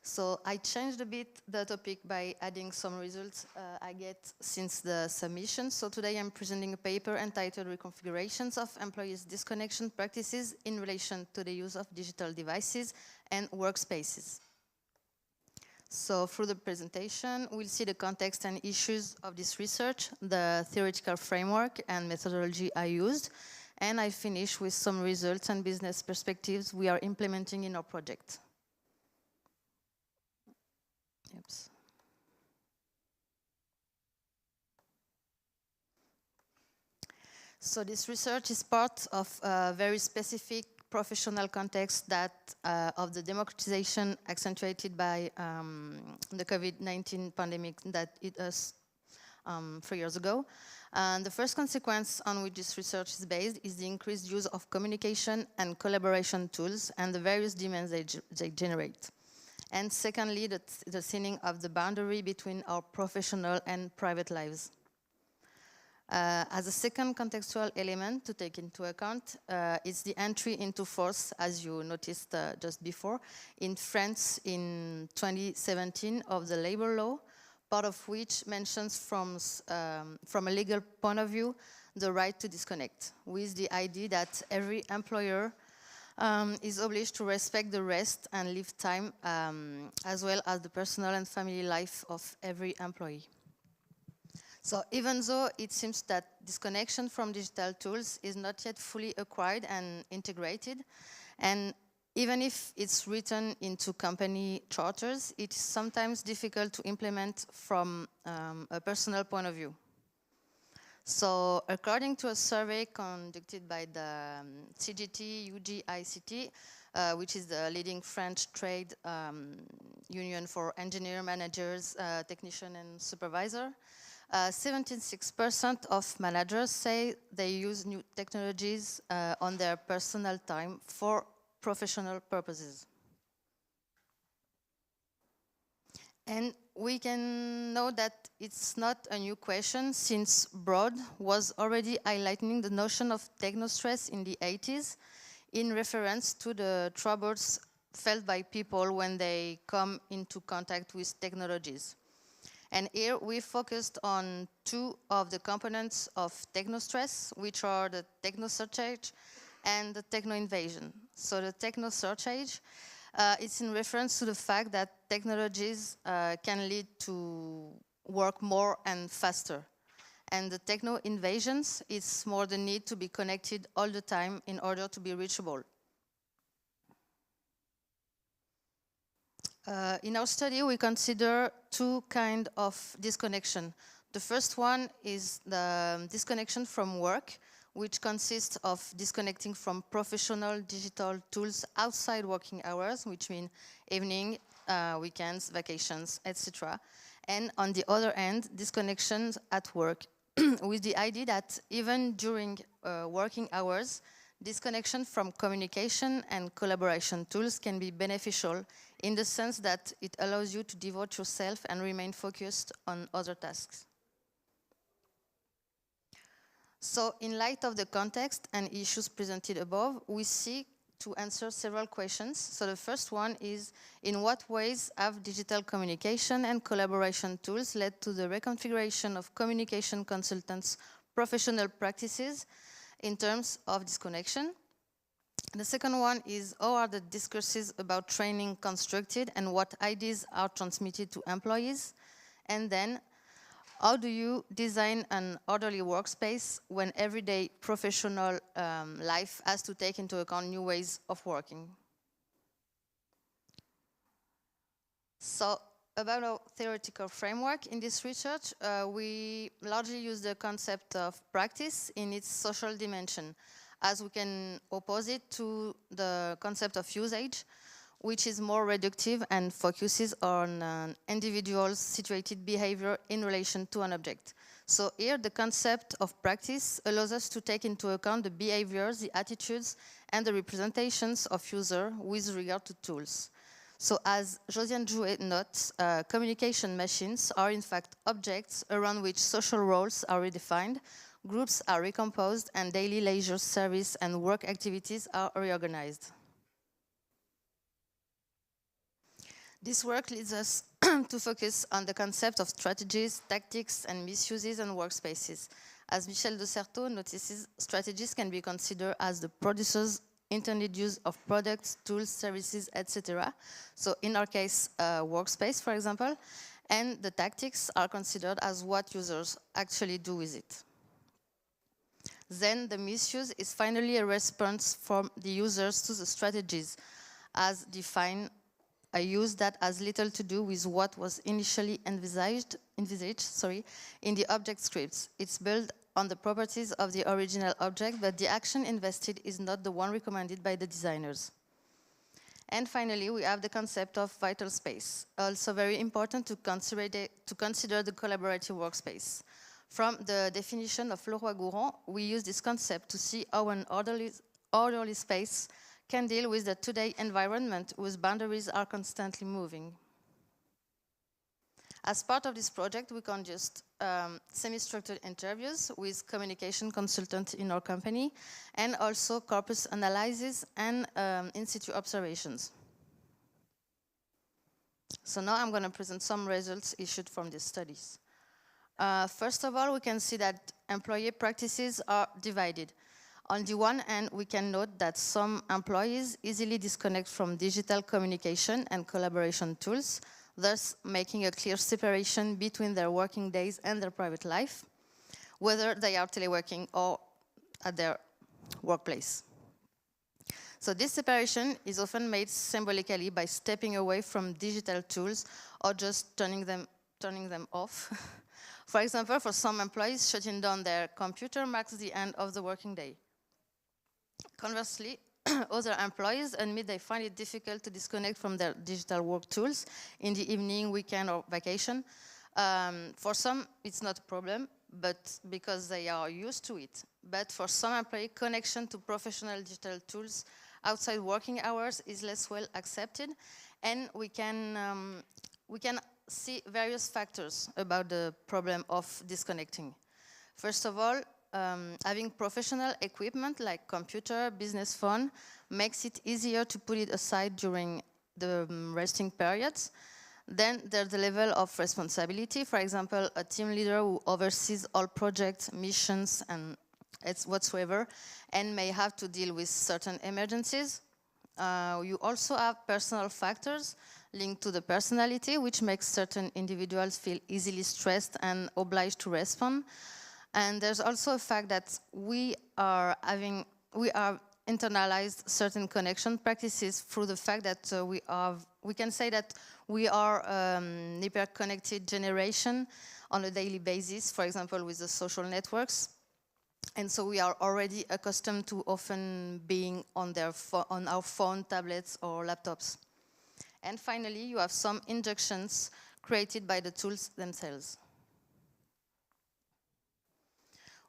so I changed a bit the topic by adding some results I get since the submission. So today I'm presenting a paper entitled Reconfigurations of Employees' Disconnection Practices in Relation to the Use of Digital Devices and Workspaces. So through the presentation, we'll see the context and issues of this research, the theoretical framework and methodology I used, and I finish with some results and business perspectives we are implementing in our project. Oops. So this research is part of a very specific professional context that of the democratization accentuated by the COVID-19 pandemic that hit us 3 years ago. And the first consequence on which this research is based is the increased use of communication and collaboration tools and the various demands they generate. And secondly, the thinning of the boundary between our professional and private lives. As a second contextual element to take into account, it's the entry into force, as you noticed just before, in France in 2017 of the labor law, part of which mentions from a legal point of view the right to disconnect, with the idea that every employer is obliged to respect the rest and leave time, as well as the personal and family life of every employee. So even though it seems that disconnection from digital tools is not yet fully acquired and integrated, and even if it's written into company charters, it is sometimes difficult to implement from a personal point of view. So according to a survey conducted by the CGT UGICT, which is the leading French trade union for engineer, managers, technician and supervisor, 76% of managers say they use new technologies on their personal time for professional purposes. And we can know that it's not a new question, since Broad was already highlighting the notion of technostress in the 80s in reference to the troubles felt by people when they come into contact with technologies. And here we focused on two of the components of technostress, which are the techno-surcharge and the techno-invasion. So the techno-surcharge, it's in reference to the fact that technologies can lead to work more and faster. And the techno-invasions, it's more the need to be connected all the time in order to be reachable. In our study, we consider two kinds of disconnection. The first one is the disconnection from work, which consists of disconnecting from professional digital tools outside working hours, which mean evening, weekends, vacations, etc. And on the other hand, disconnections at work, with the idea that even during working hours, disconnection from communication and collaboration tools can be beneficial in the sense that it allows you to devote yourself and remain focused on other tasks. So in light of the context and issues presented above, we seek to answer several questions. So the first one is, in what ways have digital communication and collaboration tools led to the reconfiguration of communication consultants' professional practices in terms of disconnection? The second one is, how are the discourses about training constructed and what ideas are transmitted to employees? And then, how do you design an orderly workspace when everyday professional life has to take into account new ways of working? So, about our theoretical framework, in this research, we largely use the concept of practice in its social dimension. as we can oppose it to the concept of usage, which is more reductive and focuses on an individual's situated behavior in relation to an object. So here, the concept of practice allows us to take into account the behaviors, the attitudes, and the representations of user with regard to tools. So as Josiane Jouet notes, communication machines are in fact objects around which social roles are redefined, groups are recomposed, and daily leisure, service, and work activities are reorganized. This work leads us to focus on the concept of strategies, tactics, and misuses and workspaces. As Michel de Certeau notices, strategies can be considered as the producer's intended use of products, tools, services, etc. So in our case, workspace, for example, and the tactics are considered as what users actually do with it. Then the misuse is finally a response from the users to the strategies, as defined a use that has little to do with what was initially envisaged in the object scripts. It's built on the properties of the original object, but the action invested is not the one recommended by the designers. And finally, we have the concept of vital space, also very important to consider the collaborative workspace. From the definition of Leroy-Gourand, we use this concept to see how an orderly space can deal with the today environment whose boundaries are constantly moving. As part of this project, we conduct semi-structured interviews with communication consultants in our company, and also corpus analysis and in-situ observations. So now I'm going to present some results issued from these studies. First of all, we can see that employee practices are divided. On the one hand, we can note that some employees easily disconnect from digital communication and collaboration tools, thus making a clear separation between their working days and their private life, whether they are teleworking or at their workplace. So this separation is often made symbolically by stepping away from digital tools or just turning them off. For example, for some employees, shutting down their computer marks the end of the working day. Conversely, other employees admit they find it difficult to disconnect from their digital work tools in the evening, weekend, or vacation. For some, it's not a problem, but because they are used to it. But for some employees, connection to professional digital tools outside working hours is less well accepted, and we can see various factors about the problem of disconnecting. First of all, having professional equipment like computer, business phone, makes it easier to put it aside during the resting periods. Then there's the level of responsibility. For example, a team leader who oversees all projects, missions, and whatsoever, and may have to deal with certain emergencies. You also have personal factors linked to the personality, which makes certain individuals feel easily stressed and obliged to respond. And there's also a fact that we are internalized certain connection practices through the fact that we can say that we are an hyper-connected generation on a daily basis, for example, with the social networks. And so we are already accustomed to often being on our phone, tablets, or laptops. And finally, you have some injunctions created by the tools themselves.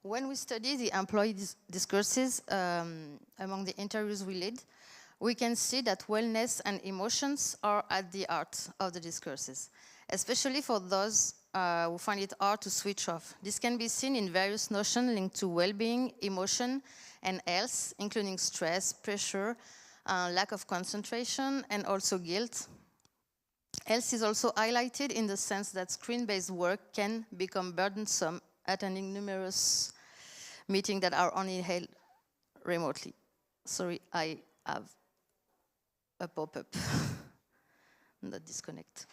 When we study the employee discourses among the interviews we lead, we can see that wellness and emotions are at the heart of the discourses, especially for those who find it hard to switch off. This can be seen in various notions linked to well-being, emotion, and health, including stress, pressure, lack of concentration, and also guilt. Health is also highlighted in the sense that screen-based work can become burdensome, attending numerous meetings that are only held remotely. Sorry, I have a pop-up, not disconnect.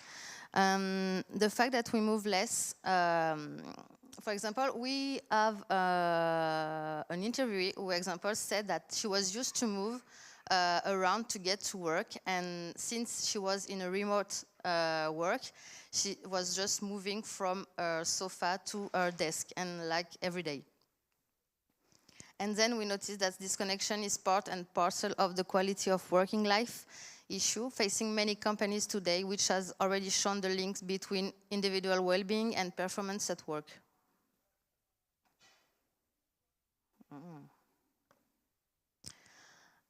The fact that we move less, for example, we have an interviewee who, example, said that she was used to move around to get to work, and since she was in a remote work, she was just moving from her sofa to her desk, and like every day. And then we noticed that disconnection is part and parcel of the quality of working life issue facing many companies today, which has already shown the links between individual well-being and performance at work.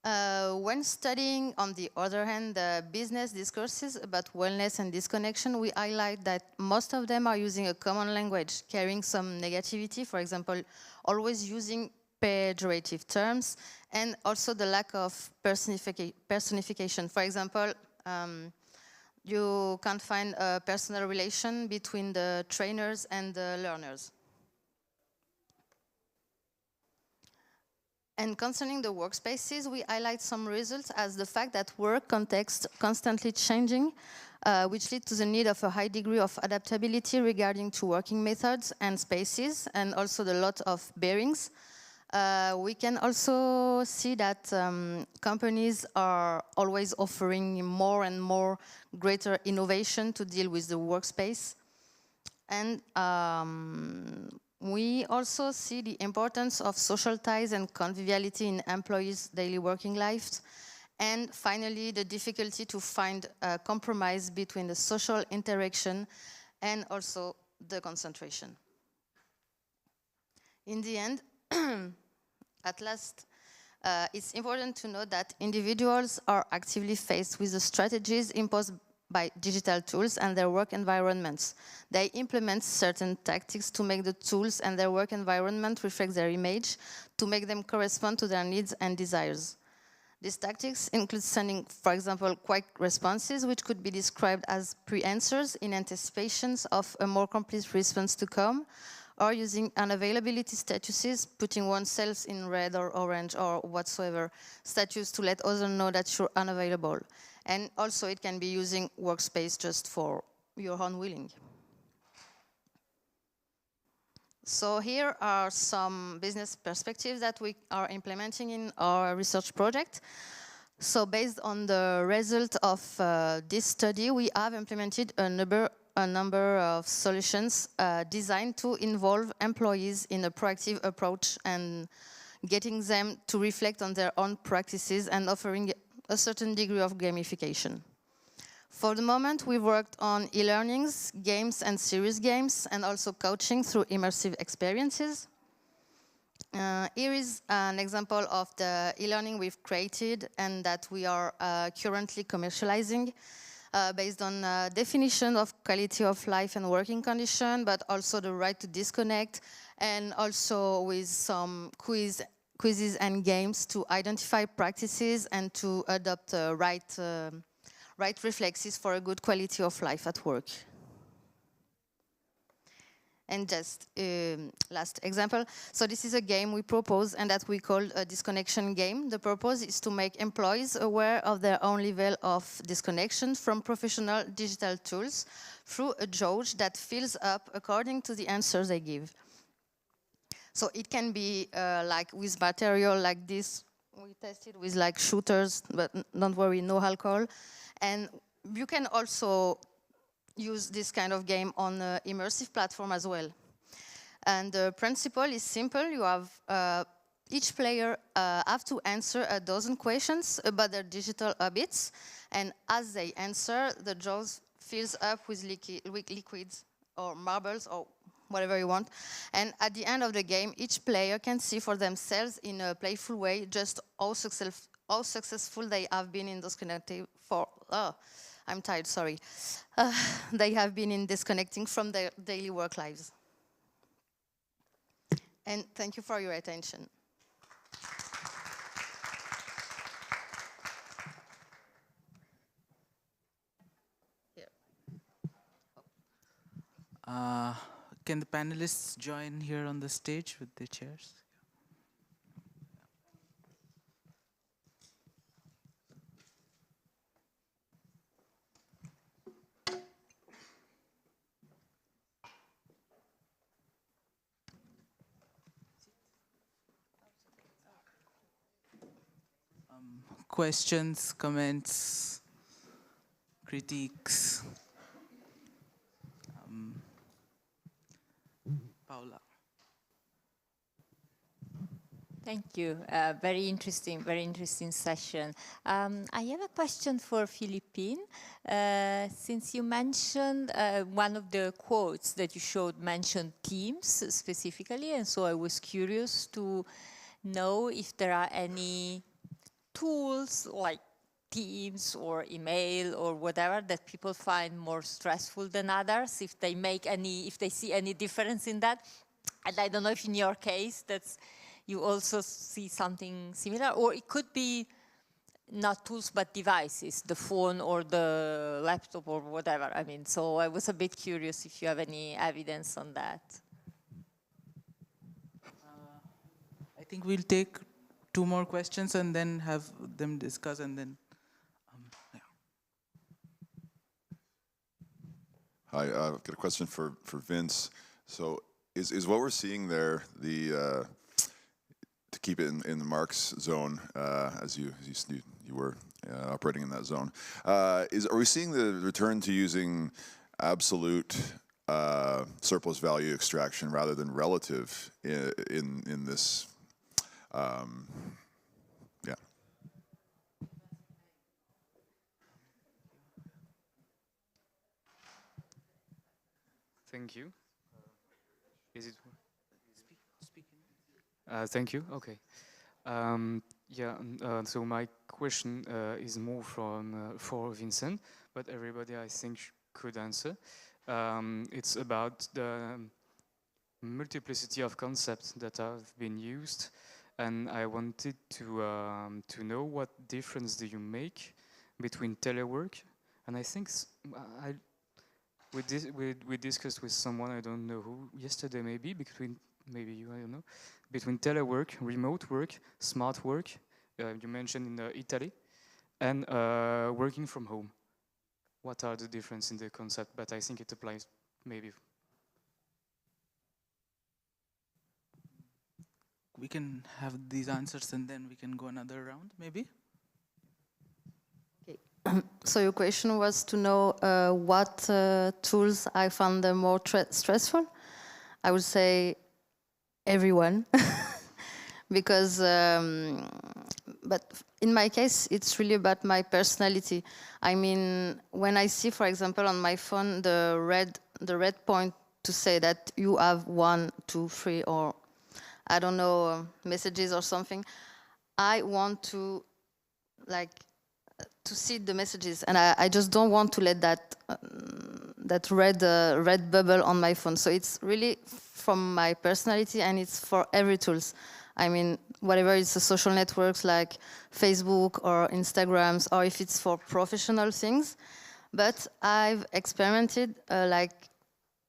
When studying, on the other hand, the business discourses about wellness and disconnection, we highlight that most of them are using a common language, carrying some negativity, for example, always using pejorative terms, and also the lack of personification. For example, you can't find a personal relation between the trainers and the learners. And concerning the workspaces, we highlight some results as the fact that work context constantly changing, which lead to the need of a high degree of adaptability regarding to working methods and spaces, and also the lot of bearings. We can also see that companies are always offering more and more greater innovation to deal with the workspace. And we also see the importance of social ties and conviviality in employees' daily working lives. And finally, the difficulty to find a compromise between the social interaction and also the concentration. In the end, at last, it's important to know that individuals are actively faced with the strategies imposed by digital tools and their work environments. They implement certain tactics to make the tools and their work environment reflect their image, to make them correspond to their needs and desires. These tactics include sending, for example, quick responses, which could be described as pre-answers in anticipations of a more complete response to come, or using unavailability statuses, putting oneself in red or orange or whatsoever status to let others know that you're unavailable. And also it can be using workspace just for your own willing. So here are some business perspectives that we are implementing in our research project. So based on the result of this study, we have implemented a number of solutions designed to involve employees in a proactive approach and getting them to reflect on their own practices and offering a certain degree of gamification. For the moment, we've worked on e-learnings, games and serious games, and also coaching through immersive experiences. Here is an example of the e-learning we've created and that we are currently commercializing based on definition of quality of life and working condition, but also the right to disconnect, and also with some quizzes and games to identify practices and to adopt right reflexes for a good quality of life at work. And just last example. So this is a game we propose and that we call a disconnection game. The purpose is to make employees aware of their own level of disconnection from professional digital tools through a judge that fills up according to the answers they give. So it can be like with material like this. We tested with like shooters, but don't worry, no alcohol. And you can also use this kind of game on an immersive platform as well. And the principle is simple. You have each player have to answer a dozen questions about their digital habits. And as they answer, the jaws fills up with liquids or marbles or whatever you want. And at the end of the game, each player can see for themselves in a playful way just how successful they have been in disconnecting for, I'm tired, sorry. They have been in disconnecting from their daily work lives. And thank you for your attention. Can the panelists join here on the stage with the chairs? Questions, comments, critiques? Paula. Thank you. Very interesting session. I have a question for Philippine. Since you mentioned one of the quotes that you showed mentioned teams specifically, and so I was curious to know if there are any tools like Teams or email or whatever that people find more stressful than others, if they see any difference in that. And I don't know if in your case you also see something similar, or it could be not tools but devices, the phone or the laptop or whatever. I mean, so I was a bit curious if you have any evidence on that. I think we'll take 2 more questions and then have them discuss, and then yeah. Hi, I've got a question for Vince. So is what we're seeing there to keep it in the Marx zone, as you were operating in that zone, are we seeing the return to using absolute surplus value extraction rather than relative in this? Yeah. Thank you. Is it? Thank you. Okay. So my question is more for Vincent, but everybody I think could answer. It's about the multiplicity of concepts that have been used, and I wanted to know what difference do you make between telework, and I think we discussed with someone, I don't know who, yesterday maybe you, I don't know, between telework, remote work, smart work, you mentioned in Italy, and working from home. What are the differences in the concept? But I think it applies maybe. We can have these answers and then we can go another round, maybe? So your question was to know what tools I found the more stressful. I would say everyone, because, but in my case, it's really about my personality. I mean, when I see, for example, on my phone, the red point to say that you have 1, 2, 3, or I don't know, messages or something, I want to see the messages, and I just don't want to let that red bubble on my phone. So it's really from my personality, and it's for every tools. I mean, whatever it's the social networks like Facebook or Instagrams, or if it's for professional things. But I've experimented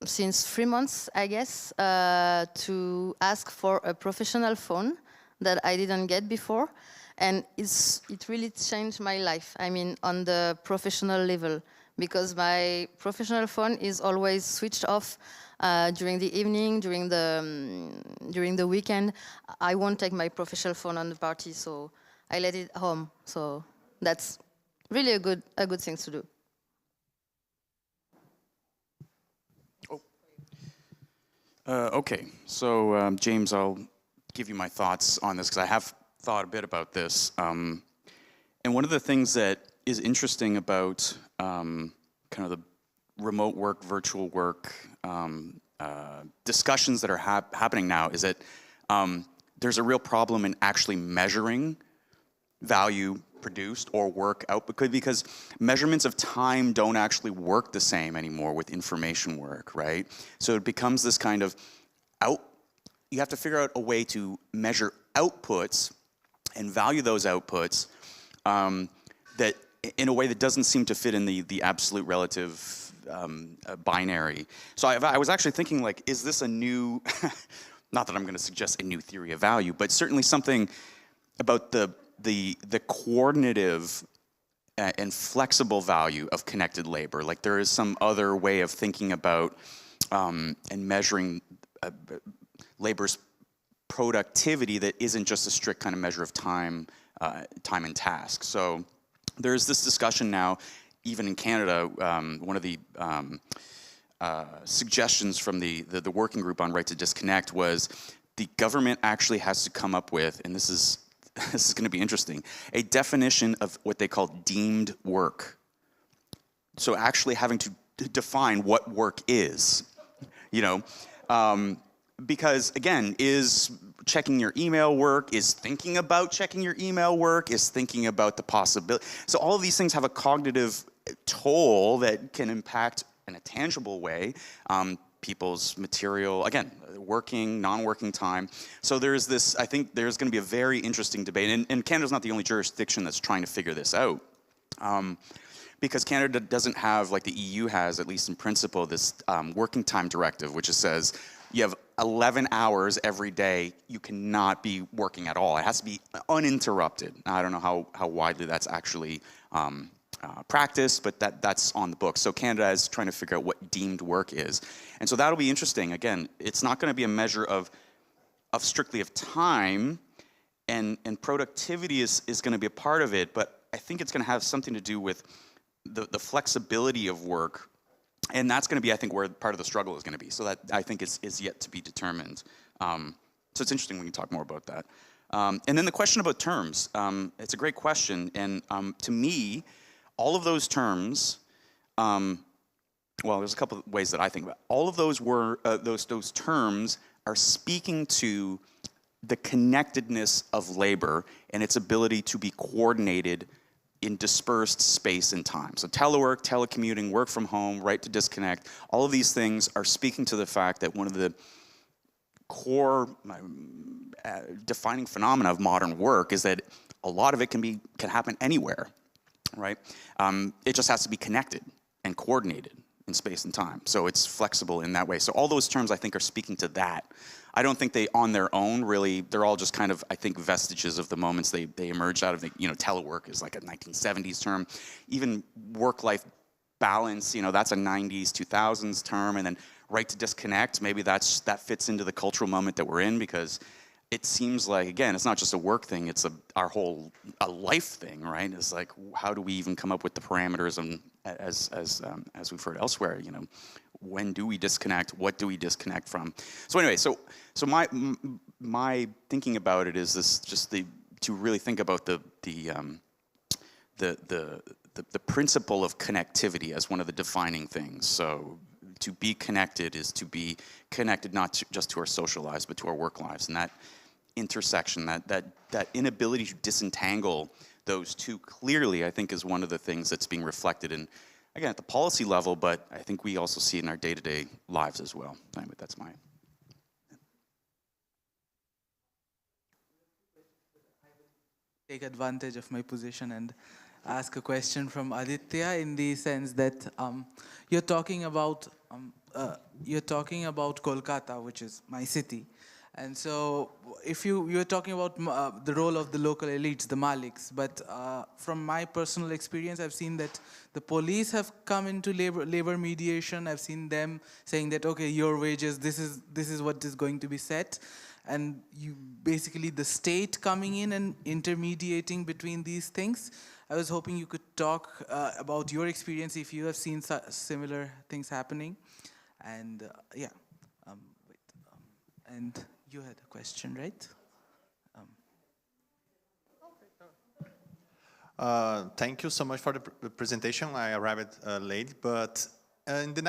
since 3 months, I guess, to ask for a professional phone that I didn't get before. And it really changed my life, I mean, on the professional level, because my professional phone is always switched off during the evening, during the weekend. I won't take my professional phone on the party, so I let it home. So that's really a good thing to do. Okay, so James, I'll give you my thoughts on this because I have thought a bit about this. And one of the things that is interesting about kind of the remote work, virtual work discussions that are happening now is that there's a real problem in actually measuring value produced or work output, because measurements of time don't actually work the same anymore with information work, right? So it becomes this kind of you have to figure out a way to measure outputs and value those outputs that in a way that doesn't seem to fit in the absolute relative binary. So I was actually thinking, like, is this a new, not that I'm going to suggest a new theory of value, but certainly something about the coordinative and flexible value of connected labor. Like there is some other way of thinking about and measuring labor's productivity that isn't just a strict kind of measure of time and task. So there's this discussion now, even in Canada, one of the suggestions from the working group on right to disconnect was the government actually has to come up with, and this is going to be interesting, a definition of what they call deemed work. So actually having to define what work is, you know, because again, is checking your email work, is thinking about checking your email work, is thinking about the possibility. So all of these things have a cognitive toll that can impact in a tangible way people's material, again, working, non-working time. So there's this, I think there's going to be a very interesting debate, and Canada's not the only jurisdiction that's trying to figure this out. Because Canada doesn't have, like the EU has, at least in principle, this working time directive, which says you have 11 hours every day, you cannot be working at all. It has to be uninterrupted. I don't know how widely that's actually practiced, but that's on the book. So Canada is trying to figure out what deemed work is. And so that'll be interesting. Again, it's not going to be a measure of strictly of time, and productivity is going to be a part of it, but I think it's going to have something to do with the flexibility of work, and that's going to be, I think, where part of the struggle is going to be. So that, I think, is yet to be determined. So it's interesting we can talk more about that. And then the question about terms, it's a great question, and to me, all of those terms, well, there's a couple of ways that I think about it. All of those were, those terms are speaking to the connectedness of labor and its ability to be coordinated in dispersed space and time. So telework, telecommuting, work from home, right to disconnect, all of these things are speaking to the fact that one of the core defining phenomena of modern work is that a lot of it can happen anywhere, right? It just has to be connected and coordinated in space and time. So it's flexible in that way. So all those terms, I think, are speaking to that. I don't think they, on their own, really, they're all just kind of, I think, vestiges of the moments they emerged out of. You know, telework is like a 1970s term. Even work-life balance, you know, that's a 90s, 2000s term. And then right to disconnect, maybe that fits into the cultural moment that we're in, because it seems like, again, it's not just a work thing, it's our whole life thing, right? It's like, how do we even come up with the parameters, and as we've heard elsewhere, you know, when do we disconnect? What do we disconnect from? So anyway, so my thinking about it is this: to really think about the principle of connectivity as one of the defining things. So to be connected is to be connected not just to our social lives, but to our work lives, and that intersection, that inability to disentangle those two clearly, I think, is one of the things that's being reflected in, again, at the policy level, but I think we also see it in our day-to-day lives as well. Anyway, that's my... Take advantage of my position and ask a question from Aditya, in the sense that you're talking about Kolkata, which is my city. And so if you're talking about the role of the local elites, the Maliks, but from my personal experience, I've seen that the police have come into labor mediation. I've seen them saying that, okay, your wages, this is what is going to be set. And you basically, the state coming in and intermediating between these things. I was hoping you could talk about your experience, if you have seen similar things happening. And yeah, and you had a question, right? Thank you so much for the presentation. I arrived late, but in the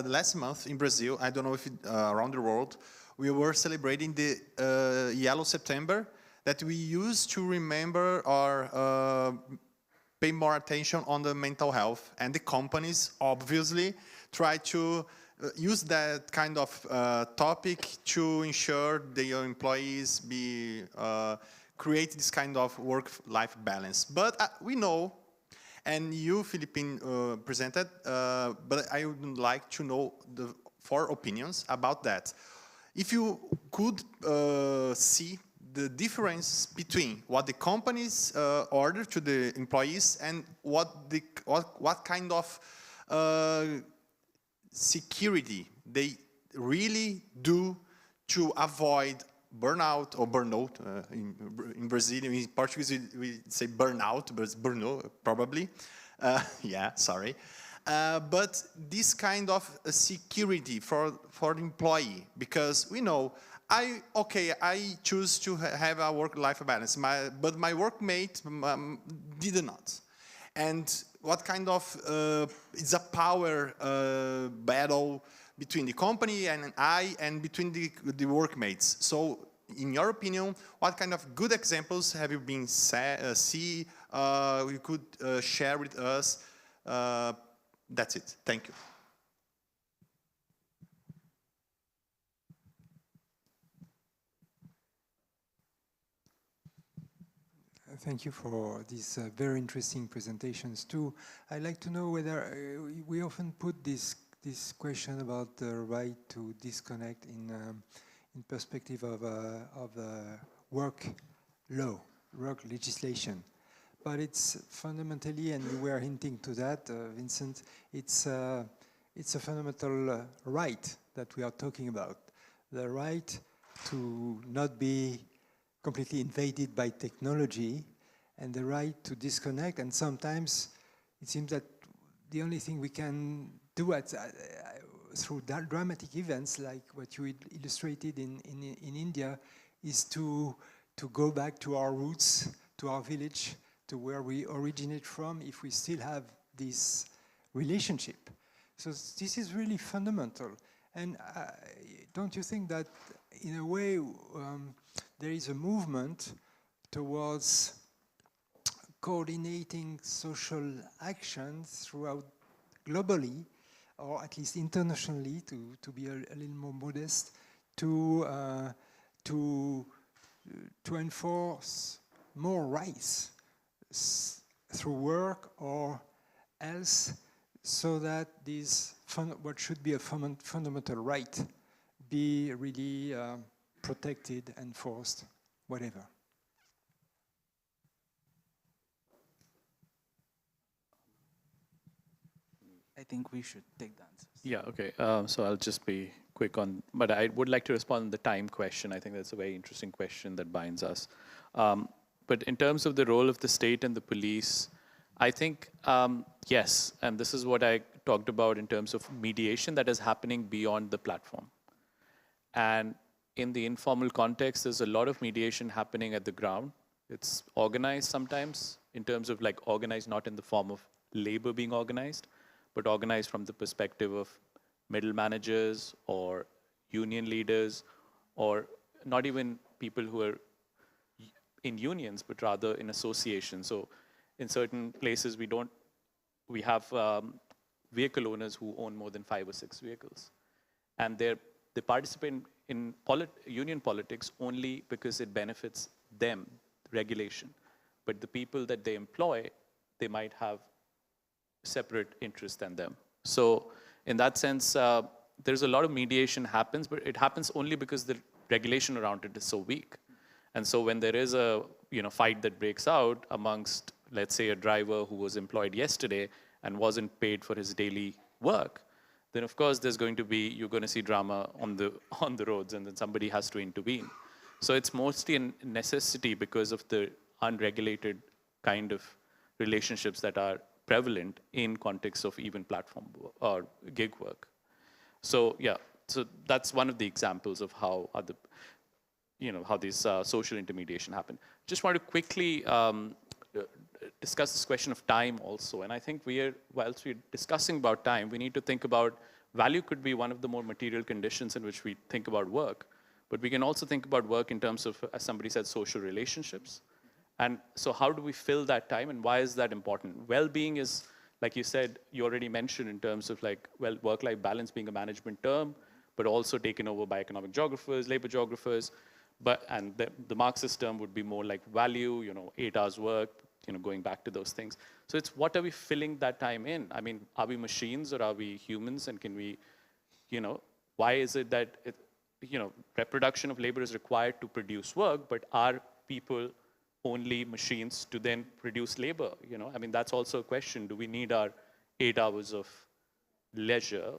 last month in Brazil, I don't know if around the world, we were celebrating the Yellow September that we used to remember or pay more attention on the mental health. And the companies obviously try to use that kind of topic to ensure their employees create this kind of work-life balance. But we know, and you, Philippine, presented, but I would like to know the 4 opinions about that. If you could see the difference between what the companies order to the employees and what kind of security they really do to avoid burnout or burnout. In Brazilian, in Portuguese we say burnout, but it's burnout probably. Yeah, sorry. But this kind of security for the employee, because we know I choose to have a work-life balance, but my workmate did not. And what kind of, it's a power battle between the company and I, and between the workmates. So in your opinion, what kind of good examples have you been you could share with us? That's it. Thank you. Thank you for these very interesting presentations too. I'd like to know whether we often put this question about the right to disconnect in perspective of work law, work legislation. But it's fundamentally, and you were hinting to that, Vincent, it's a fundamental right that we are talking about. The right to not be completely invaded by technology, and the right to disconnect. And sometimes it seems that the only thing we can do through dramatic events like what you illustrated in India is to go back to our roots, to our village, to where we originate from, if we still have this relationship. So this is really fundamental. And don't you think that in a way there is a movement towards coordinating social actions throughout globally, or at least internationally, to be a little more modest, to enforce more rights through work or else, so that this what should be a fundamental right be really protected, enforced, whatever. I think we should take the answers. Yeah, okay. So I'll just be quick on, but I would like to respond to the time question. I think that's a very interesting question that binds us. But in terms of the role of the state and the police, I think, yes, and this is what I talked about in terms of mediation that is happening beyond the platform. And in the informal context, there's a lot of mediation happening at the ground. It's organized sometimes in terms of like organized not in the form of labor being organized, but organized from the perspective of middle managers or union leaders, or not even people who are in unions, but rather in associations. So in certain places, we have vehicle owners who own more than 5 or 6 vehicles. And they participate in union politics only because it benefits them, regulation. But the people that they employ, they might have separate interest than them. So in that sense, there's a lot of mediation happens, but it happens only because the regulation around it is so weak. And so when there is a fight that breaks out amongst, let's say, a driver who was employed yesterday and wasn't paid for his daily work, then of course you're going to see drama on the roads, and then somebody has to intervene. So it's mostly a necessity because of the unregulated kind of relationships that are prevalent in context of even platform or gig work. So yeah, so that's one of the examples of how how these social intermediation happen. Just want to quickly discuss this question of time also. And I think whilst we're discussing about time, we need to think about value could be one of the more material conditions in which we think about work. But we can also think about work in terms of, as somebody said, social relationships. And so how do we fill that time, and why is that important? Well-being is, like you said, you already mentioned in terms of work-life balance being a management term, but also taken over by economic geographers, labor geographers. And the Marxist term would be more like value, 8 hours work, going back to those things. So it's what are we filling that time in? I mean, are we machines or are we humans? And can we, why is it that, reproduction of labor is required to produce work, but are people only machines to then produce labor? I mean, that's also a question. Do we need our 8 hours of leisure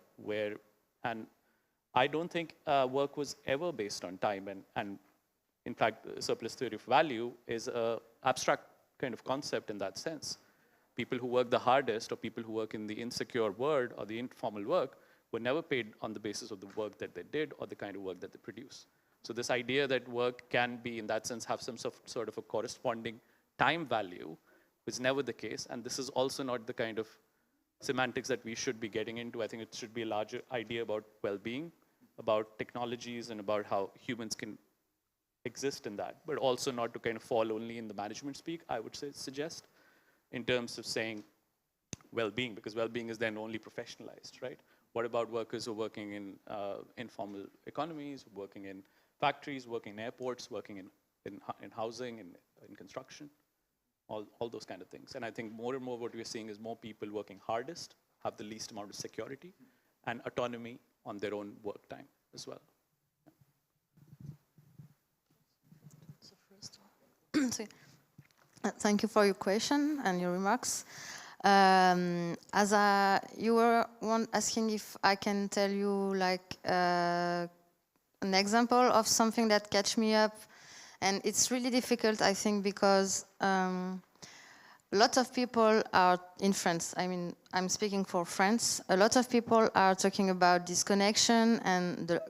and I don't think work was ever based on time. And in fact, surplus theory of value is an abstract kind of concept in that sense. People who work the hardest, or people who work in the insecure world or the informal work, were never paid on the basis of the work that they did or the kind of work that they produce. So this idea that work can be, in that sense, have some sort of a corresponding time value is never the case. And this is also not the kind of semantics that we should be getting into. I think it should be a larger idea about well-being, about technologies, and about how humans can exist in that, but also not to kind of fall only in the management speak, I would suggest, in terms of saying well-being, because well-being is then only professionalized, right? What about workers who are working in informal economies, working in factories, working in airports, working in housing, in construction, all those kind of things. And I think more and more what we're seeing is more people working hardest, have the least amount of security and autonomy on their own work time as well. Thank you for your question and your remarks. You were asking if I can tell you like an example of something that catch me up, and it's really difficult, I think, because a lot of people are in France. I mean, I'm speaking for France. A lot of people are talking about disconnection and the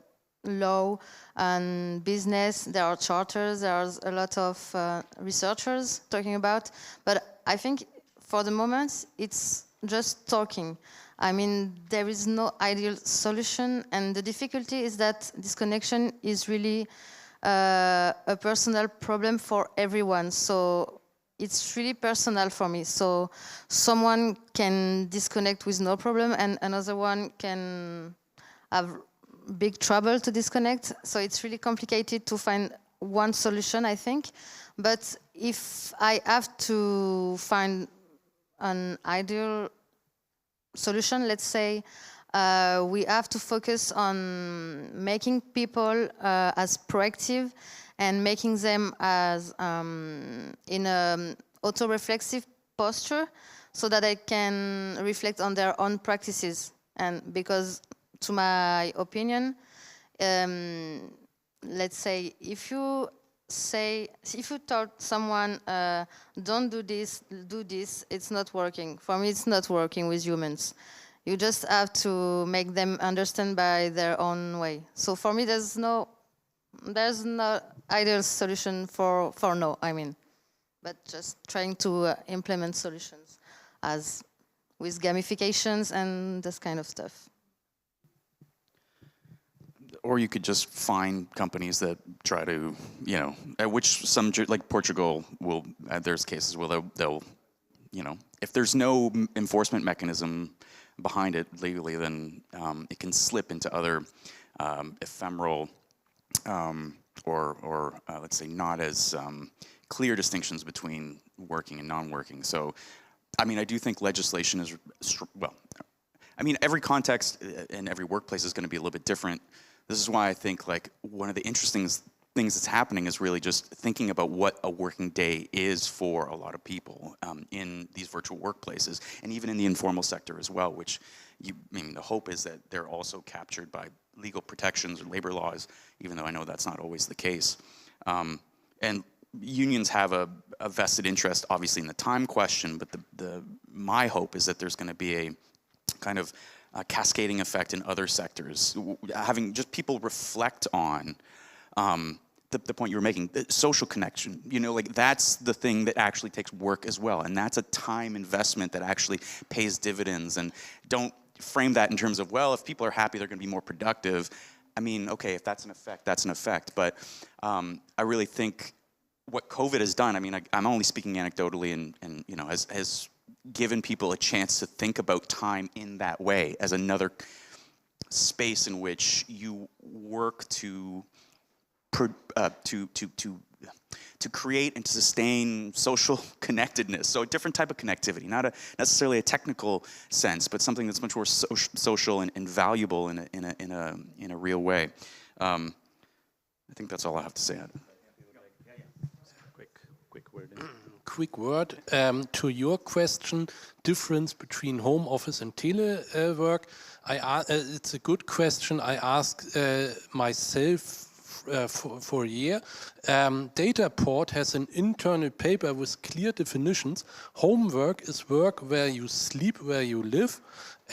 law and business. There are charters. There's a lot of researchers talking about. But I think for the moment, it's just talking. I mean, there is no ideal solution. And the difficulty is that disconnection is really a personal problem for everyone. So it's really personal for me. So someone can disconnect with no problem, and another one can have big trouble to disconnect. So it's really complicated to find one solution, I think. But if I have to find an ideal solution, let's say, we have to focus on making people as proactive and making them as in an auto-reflexive posture so that they can reflect on their own practices. And because, to my opinion, let's say, if you taught someone, don't do this, do this, it's not working. For me, it's not working with humans. You just have to make them understand by their own way. So for me, there's no ideal solution for no, I mean, but just trying to implement solutions as with gamifications and this kind of stuff. Or you could just find companies that try to, you know, at which some, like Portugal will, there's cases where they'll, you know, if there's no enforcement mechanism behind it legally, then it can slip into other ephemeral or let's say not as clear distinctions between working and non-working. So, I mean, I do think legislation is, well, I mean, every context and every workplace is going to be a little bit different. This is why I think like one of the interesting things that's happening is really just thinking about what a working day is for a lot of people in these virtual workplaces, and even in the informal sector as well, which I mean, the hope is that they're also captured by legal protections or labor laws, even though I know that's not always the case. And unions have a vested interest, obviously, in the time question, but my hope is that there's going to be a kind of cascading effect in other sectors, having just people reflect on the point you were making, the social connection. You know, like that's the thing that actually takes work as well, and that's a time investment that actually pays dividends. And don't frame that in terms of, well, if people are happy, they're going to be more productive. I mean, okay, if that's an effect, that's an effect. But I really think what COVID has done, I mean, I'm only speaking anecdotally, and you know, has given people a chance to think about time in that way as another space in which you work to create and to sustain social connectedness. So a different type of connectivity, not necessarily a technical sense, but something that's much more social and valuable in a real way. I think that's all I have to say. Quick word to your question, difference between home office and telework. It's a good question. I ask myself for a year. Dataport has an internal paper with clear definitions. Homework is work where you sleep, where you live,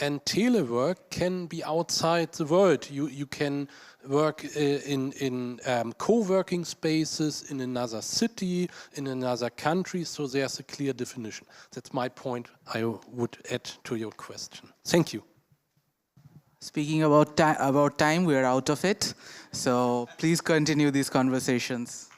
and telework can be outside the world. You can work in co-working spaces in another city, in another country, so there's a clear definition. That's my point I would add to your question. Thank you. Speaking about time, we are out of it. So please continue these conversations.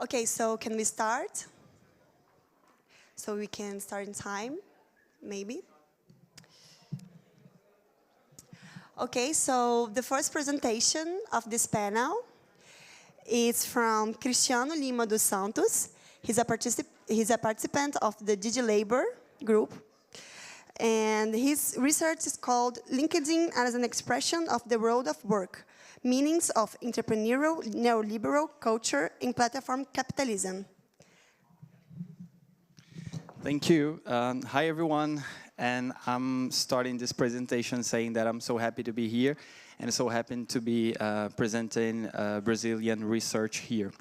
Okay, so can we start? So we can start in time, maybe. Okay, so the first presentation of this panel is from Cristiano Lima dos Santos. He's a participant of the DigiLabor group. And his research is called LinkedIn as an Expression of the World of Work, Meanings of Entrepreneurial Neoliberal Culture in Platform Capitalism. Thank you. Hi, everyone. And I'm starting this presentation saying that I'm so happy to be here and so happy to be presenting Brazilian research here.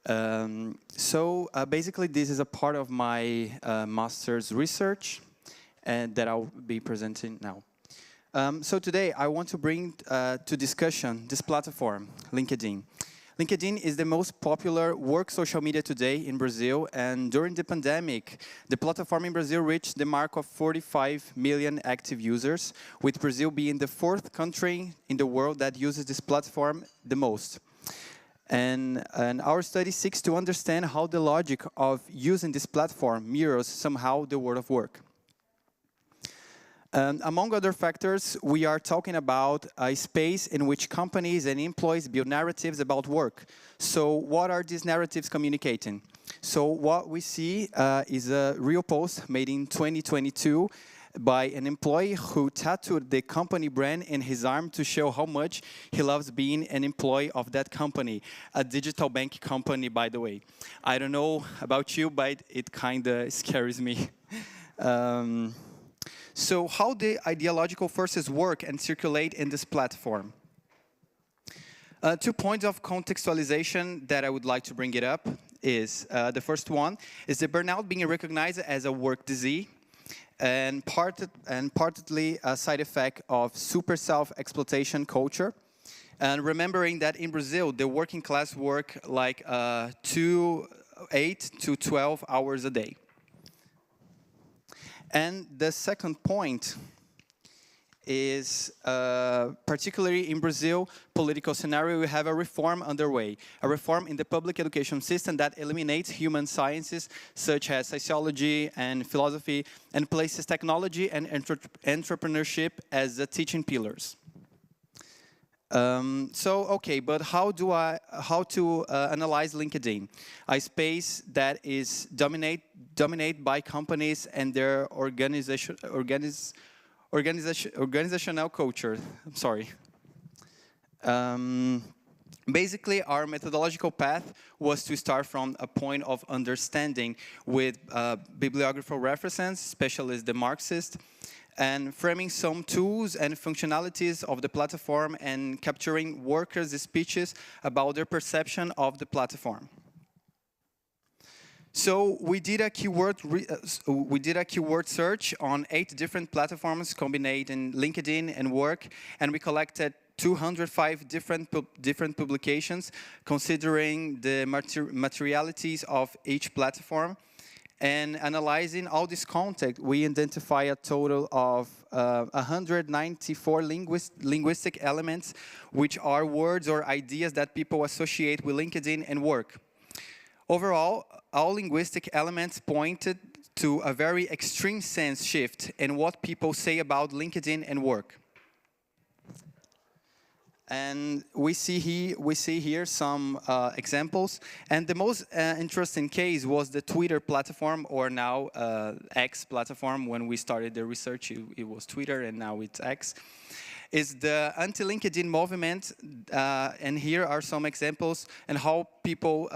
Basically, this is a part of my master's research and that I'll be presenting now. So today, I want to bring to discussion this platform, LinkedIn. LinkedIn is the most popular work social media today in Brazil, and during the pandemic, the platform in Brazil reached the mark of 45 million active users, with Brazil being the 4th country in the world that uses this platform the most. And our study seeks to understand how the logic of using this platform mirrors somehow the world of work. Among other factors, we are talking about a space in which companies and employees build narratives about work. So what are these narratives communicating? So what we see is a real post made in 2022 by an employee who tattooed the company brand in his arm to show how much he loves being an employee of that company, a digital bank company, by the way. I don't know about you, but it kind of scares me. So how the ideological forces work and circulate in this platform? 2 points of contextualization that I would like to bring it up is, the first one is the burnout being recognized as a work disease and partly a side effect of super self-exploitation culture. And remembering that in Brazil, the working class work like 8 to 12 hours a day. And the second point is, particularly in Brazil political scenario, we have a reform underway, a reform in the public education system that eliminates human sciences such as sociology and philosophy and places technology and entrepreneurship as the teaching pillars. But how to analyze LinkedIn? A space that is dominated by companies and their organizational culture. I'm sorry. Basically, our methodological path was to start from a point of understanding with bibliographical references, especially the Marxist, and framing some tools and functionalities of the platform and capturing workers' speeches about their perception of the platform. So we did a keyword search on 8 different platforms combining LinkedIn and work, and we collected 205 different publications considering the materialities of each platform. And analyzing all this content, we identify a total of 194 linguistic elements, which are words or ideas that people associate with LinkedIn and work. Overall, all linguistic elements pointed to a very extreme sense shift in what people say about LinkedIn and work. And we see here some examples. And the most interesting case was the Twitter platform, or now X platform. When we started the research, it was Twitter, and now it's X. Is the anti-LinkedIn movement, and here are some examples and how people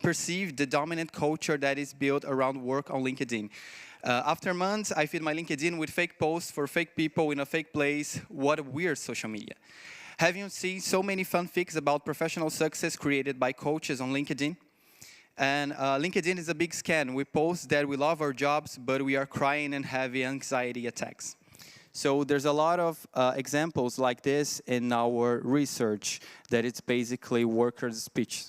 perceive the dominant culture that is built around work on LinkedIn. After months, I feed my LinkedIn with fake posts for fake people in a fake place. What a weird social media. Have you seen so many fanfics about professional success created by coaches on LinkedIn? And LinkedIn is a big scam. We post that we love our jobs, but we are crying and having anxiety attacks. So there's a lot of examples like this in our research that it's basically workers' speech.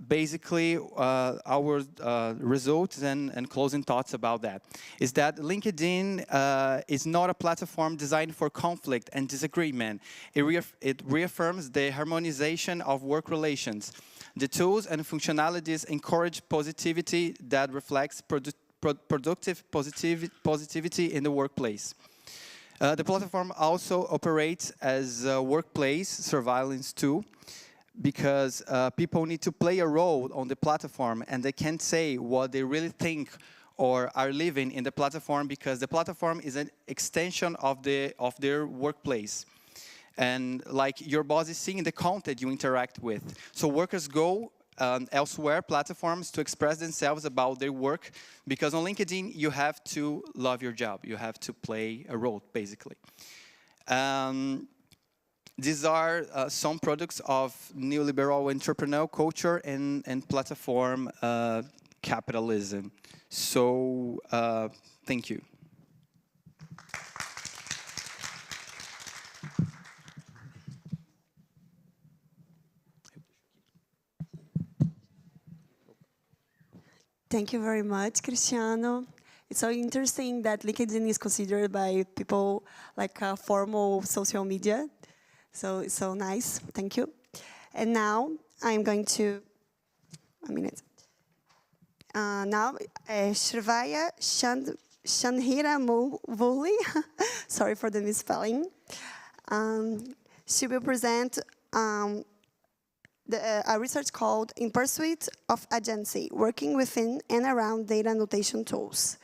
Basically, our results and closing thoughts about that is that LinkedIn is not a platform designed for conflict and disagreement. It reaffirms the harmonization of work relations. The tools and functionalities encourage positivity that reflects productive positivity in the workplace. The platform also operates as a workplace surveillance tool, because people need to play a role on the platform, and they can't say what they really think or are living in the platform, because the platform is an extension of their workplace. And like your boss is seeing the content you interact with. So workers go elsewhere platforms to express themselves about their work, because on LinkedIn you have to love your job, you have to play a role basically. These are some products of neoliberal entrepreneurial culture and platform capitalism. So, thank you. Thank you very much, Cristiano. It's so interesting that LinkedIn is considered by people like a formal social media. So it's so nice. Thank you. And now I'm going to, now Shravaya Shanhira Muli, sorry for the misspelling. She will present a research called In Pursuit of Agency, Working Within and Around Data Annotation Tools.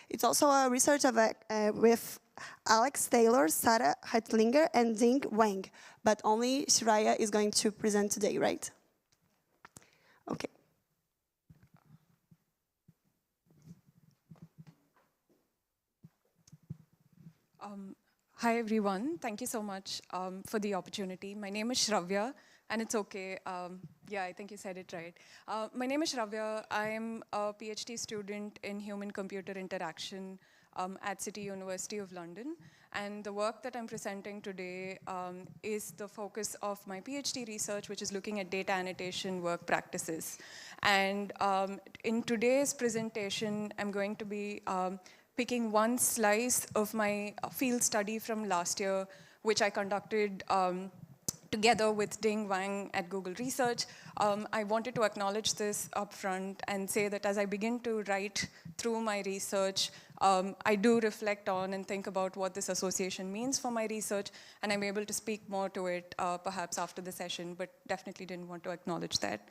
It's also a research with Alex Taylor, Sarah Heitlinger, and Ding Wang, but only Shreya is going to present today, right? Okay. Hi, everyone. Thank you so much for the opportunity. My name is Shravya, and it's okay. Yeah, I think you said it right. My name is Shravya. I'm a PhD student in human-computer interaction at City University of London. And the work that I'm presenting today is the focus of my PhD research, which is looking at data annotation work practices. And in today's presentation, I'm going to be picking one slice of my field study from last year, which I conducted together with Ding Wang at Google Research. I wanted to acknowledge this up front and say that as I begin to write through my research, I do reflect on and think about what this association means for my research, and I'm able to speak more to it perhaps after the session, but definitely didn't want to acknowledge that.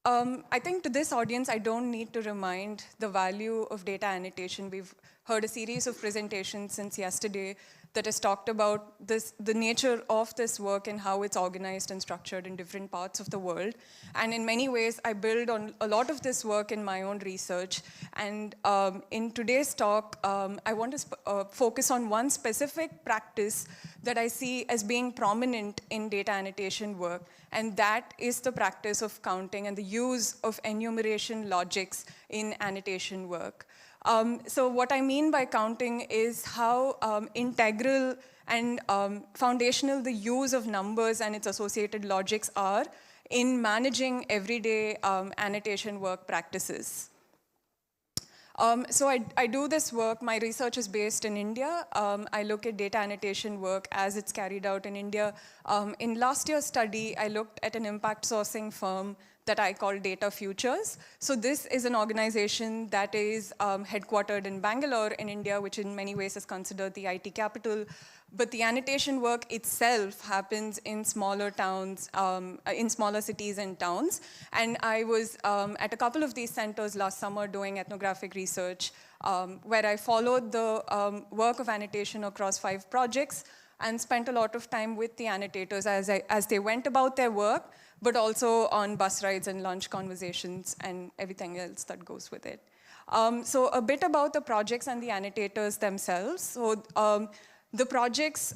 I think to this audience, I don't need to remind the value of data annotation. We've heard a series of presentations since yesterday that has talked about the nature of this work and how it's organized and structured in different parts of the world. And in many ways, I build on a lot of this work in my own research. And in today's talk, I want to focus on one specific practice that I see as being prominent in data annotation work. And that is the practice of counting and the use of enumeration logics in annotation work. So what I mean by counting is how integral and foundational the use of numbers and its associated logics are in managing everyday annotation work practices. So I do this work, my research is based in India. I look at data annotation work as it's carried out in India. In last year's study, I looked at an impact sourcing firm that I call Data Futures. So this is an organization that is headquartered in Bangalore in India, which in many ways is considered the IT capital. But the annotation work itself happens in smaller towns, in smaller cities and towns. And I was at a couple of these centers last summer doing ethnographic research, where I followed the work of annotation across 5 projects and spent a lot of time with the annotators as they went about their work, but also on bus rides and lunch conversations and everything else that goes with it. So a bit about the projects and the annotators themselves. So the projects,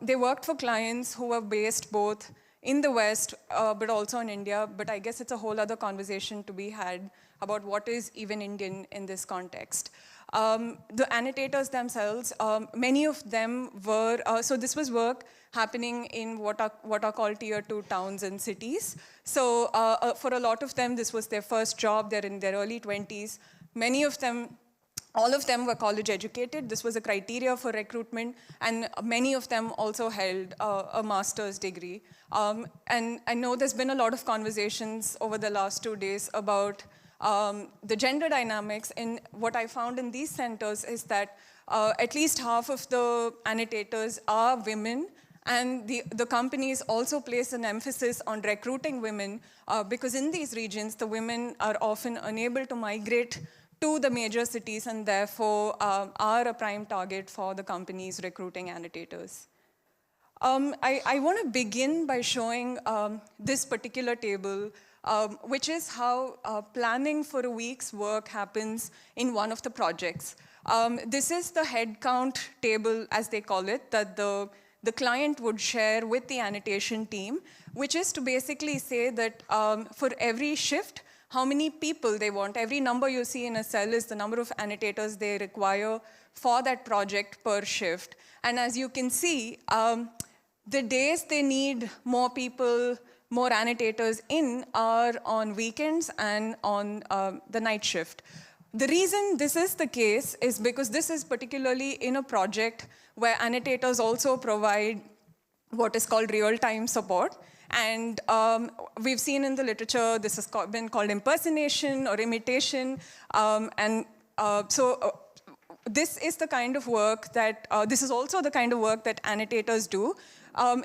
they worked for clients who were based both in the West, but also in India. But I guess it's a whole other conversation to be had about what is even Indian in this context. The annotators themselves, many of them were, so this was work happening in what are called tier 2 towns and cities. So for a lot of them, this was their first job. They're in their early 20s. Many of them, all of them were college educated. This was a criteria for recruitment, and many of them also held a master's degree. And I know there's been a lot of conversations over the last 2 days about the gender dynamics. And what I found in these centers is that at least half of the annotators are women, and the companies also place an emphasis on recruiting women because in these regions, the women are often unable to migrate to the major cities and therefore are a prime target for the companies recruiting annotators. I want to begin by showing this particular table, which is how planning for a week's work happens in one of the projects. This is the headcount table, as they call it, that the client would share with the annotation team, which is to basically say that for every shift, how many people they want. Every number you see in a cell is the number of annotators they require for that project per shift. And as you can see, the days they need more people, more annotators in are on weekends and on the night shift. The reason this is the case is because this is particularly in a project where annotators also provide what is called real-time support. And we've seen in the literature, this has been called impersonation or imitation. This is the kind of work that, this is also the kind of work that annotators do,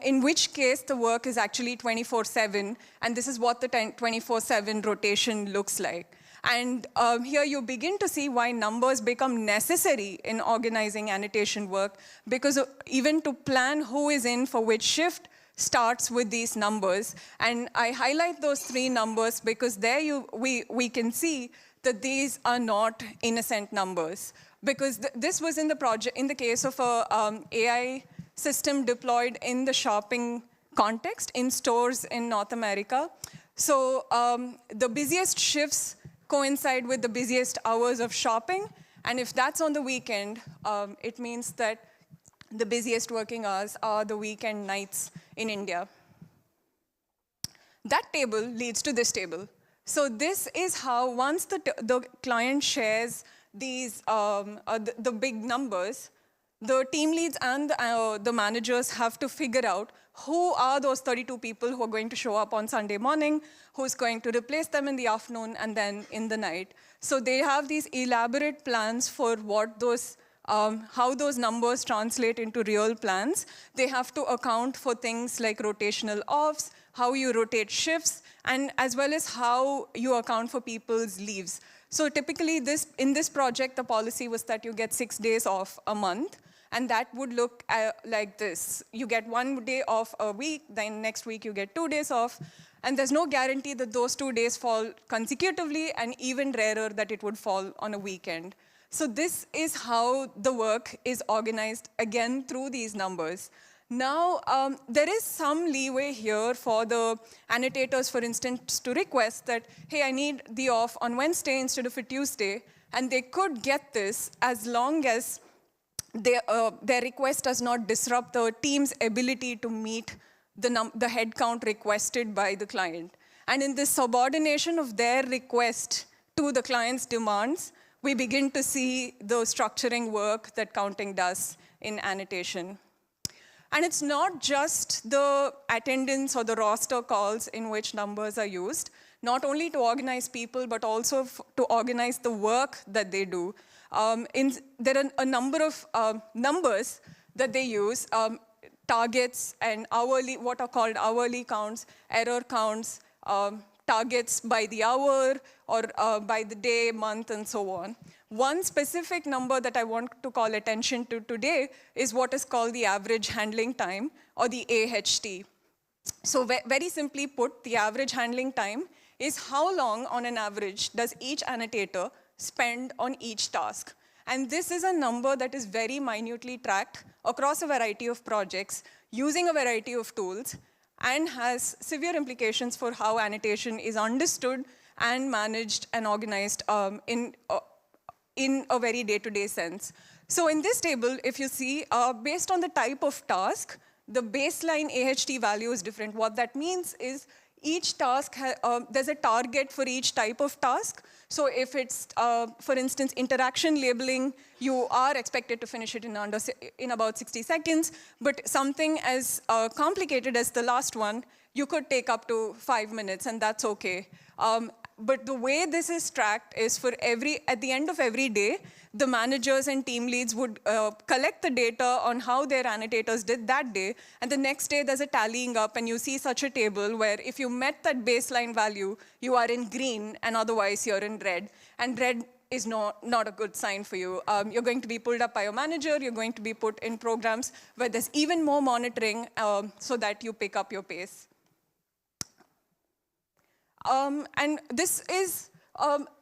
in which case the work is actually 24/7, and this is what the 24/7 rotation looks like. And here you begin to see why numbers become necessary in organizing annotation work, because even to plan who is in for which shift starts with these numbers. And I highlight those 3 numbers because there we can see that these are not innocent numbers. Because this was in the project, in the case of a AI system deployed in the shopping context in stores in North America. So the busiest shifts coincide with the busiest hours of shopping. And if that's on the weekend, it means that the busiest working hours are the weekend nights in India. That table leads to this table. So this is how once the client shares these, the big numbers, the team leads and the managers have to figure out who are those 32 people who are going to show up on Sunday morning, who's going to replace them in the afternoon and then in the night. So they have these elaborate plans for what those, how those numbers translate into real plans. They have to account for things like rotational offs, how you rotate shifts, and as well as how you account for people's leaves. So typically in this project, the policy was that you get 6 days off a month. And that would look like this. You get 1 day off a week, then next week you get 2 days off. And there's no guarantee that those 2 days fall consecutively, and even rarer that it would fall on a weekend. So this is how the work is organized, again, through these numbers. Now, there is some leeway here for the annotators, for instance, to request that, hey, I need the off on Wednesday instead of a Tuesday. And they could get this as long as their request does not disrupt the team's ability to meet the head count requested by the client. And in this subordination of their request to the client's demands, we begin to see the structuring work that counting does in annotation. And it's not just the attendance or the roster calls in which numbers are used, not only to organize people, but also to organize the work that they do. There are a number of numbers that they use, targets and hourly, what are called hourly counts, error counts, targets by the hour or by the day, month, and so on. One specific number that I want to call attention to today is what is called the average handling time, or the AHT. So very simply put, the average handling time is how long on an average does each annotator spend on each task. And this is a number that is very minutely tracked across a variety of projects using a variety of tools, and has severe implications for how annotation is understood and managed and organized in a very day-to-day sense. So in this table, if you see, based on the type of task, the baseline AHT value is different. What that means is each task, there's a target for each type of task. So if it's, for instance, interaction labeling, you are expected to finish it in about 60 seconds. But something as complicated as the last one, you could take up to 5 minutes, and that's okay. But the way this is tracked is at the end of every day, the managers and team leads would collect the data on how their annotators did that day. And the next day, there's a tallying up, and you see such a table where if you met that baseline value, you are in green, and otherwise you're in red. And red is not a good sign for you. You're going to be pulled up by your manager. You're going to be put in programs where there's even more monitoring so that you pick up your pace. And this is,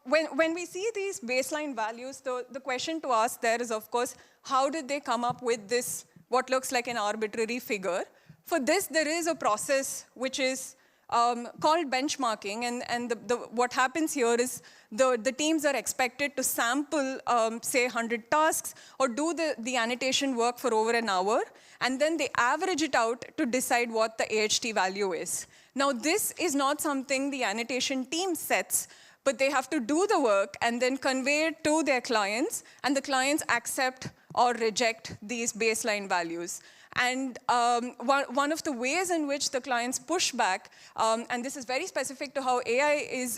when we see these baseline values, the question to ask there is, of course, how did they come up with this, what looks like an arbitrary figure? For this, there is a process which is called benchmarking. And what happens here is the teams are expected to sample, say, 100 tasks or do the annotation work for over an hour. And then they average it out to decide what the AHT value is. Now, this is not something the annotation team sets, but they have to do the work and then convey it to their clients, and the clients accept or reject these baseline values. And one of the ways in which the clients push back, and this is very specific to how AI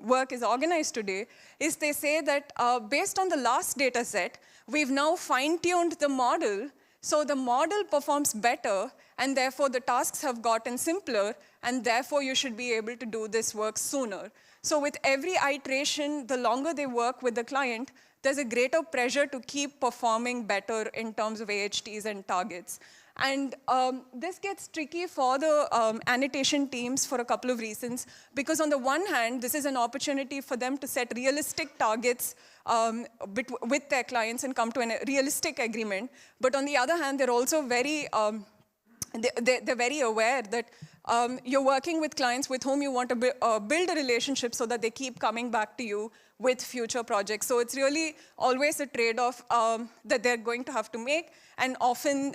work is organized today, is they say that based on the last data set, we've now fine-tuned the model, so the model performs better, and therefore the tasks have gotten simpler, and therefore you should be able to do this work sooner. So with every iteration, the longer they work with the client, there's a greater pressure to keep performing better in terms of AHTs and targets. And this gets tricky for the annotation teams for a couple of reasons. Because on the one hand, this is an opportunity for them to set realistic targets with their clients and come to a realistic agreement. But on the other hand, they're also very, they're very aware that you're working with clients with whom you want to build a relationship so that they keep coming back to you with future projects. So it's really always a trade-off that they're going to have to make, and often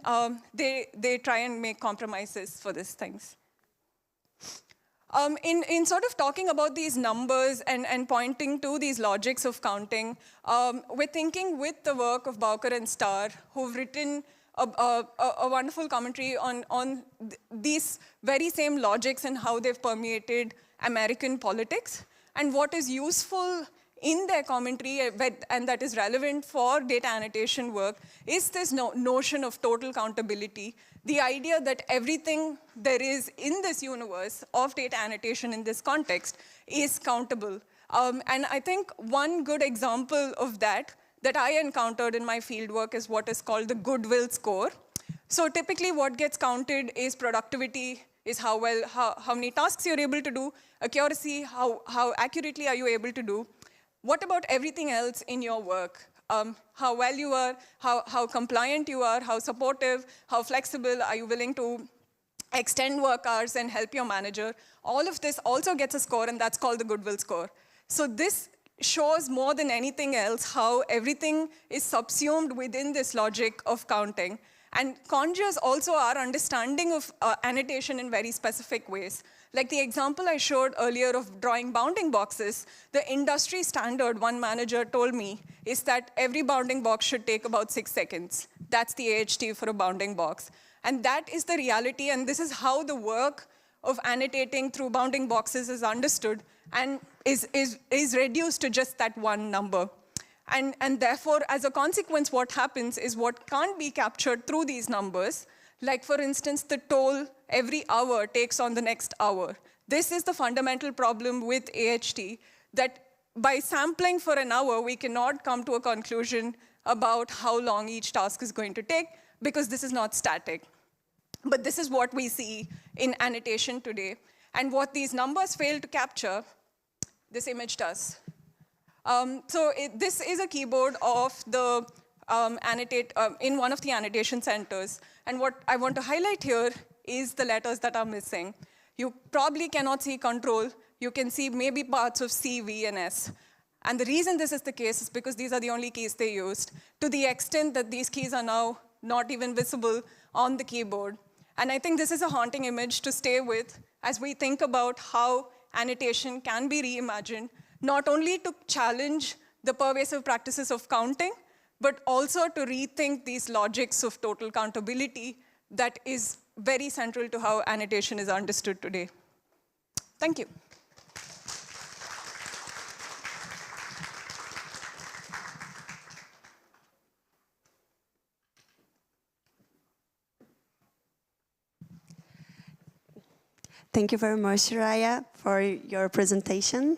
they try and make compromises for these things. In sort of talking about these numbers and pointing to these logics of counting, we're thinking with the work of Bowker and Starr, who've written a wonderful commentary on these very same logics and how they've permeated American politics. And what is useful in their commentary, and that is relevant for data annotation work, is this notion of total countability. The idea that everything there is in this universe of data annotation in this context is countable. And I think one good example of that I encountered in my fieldwork is what is called the goodwill score. So typically what gets counted is productivity, is how many tasks you're able to do, accuracy, how accurately are you able to do. What about everything else in your work? How well you are, how compliant you are, how supportive, how flexible, are you willing to extend work hours and help your manager? All of this also gets a score, and that's called the goodwill score. So this shows more than anything else how everything is subsumed within this logic of counting, and conjures also our understanding of annotation in very specific ways. Like the example I showed earlier of drawing bounding boxes, the industry standard, one manager told me, is that every bounding box should take about 6 seconds. That's the AHT for a bounding box. And that is the reality, and this is how the work of annotating through bounding boxes is understood and is reduced to just that one number. And therefore, as a consequence, what happens is what can't be captured through these numbers, like for instance, the toll every hour takes on the next hour. This is the fundamental problem with AHT, that by sampling for an hour, we cannot come to a conclusion about how long each task is going to take, because this is not static. But this is what we see in annotation today. And what these numbers fail to capture, this image does. This is a keyboard of the in one of the annotation centers. And what I want to highlight here is the letters that are missing. You probably cannot see control. You can see maybe parts of C, V, and S. And the reason this is the case is because these are the only keys they used, to the extent that these keys are now not even visible on the keyboard. And I think this is a haunting image to stay with as we think about how annotation can be reimagined, not only to challenge the pervasive practices of counting, but also to rethink these logics of total countability that is very central to how annotation is understood today. Thank you. Thank you very much, Raya, for your presentation.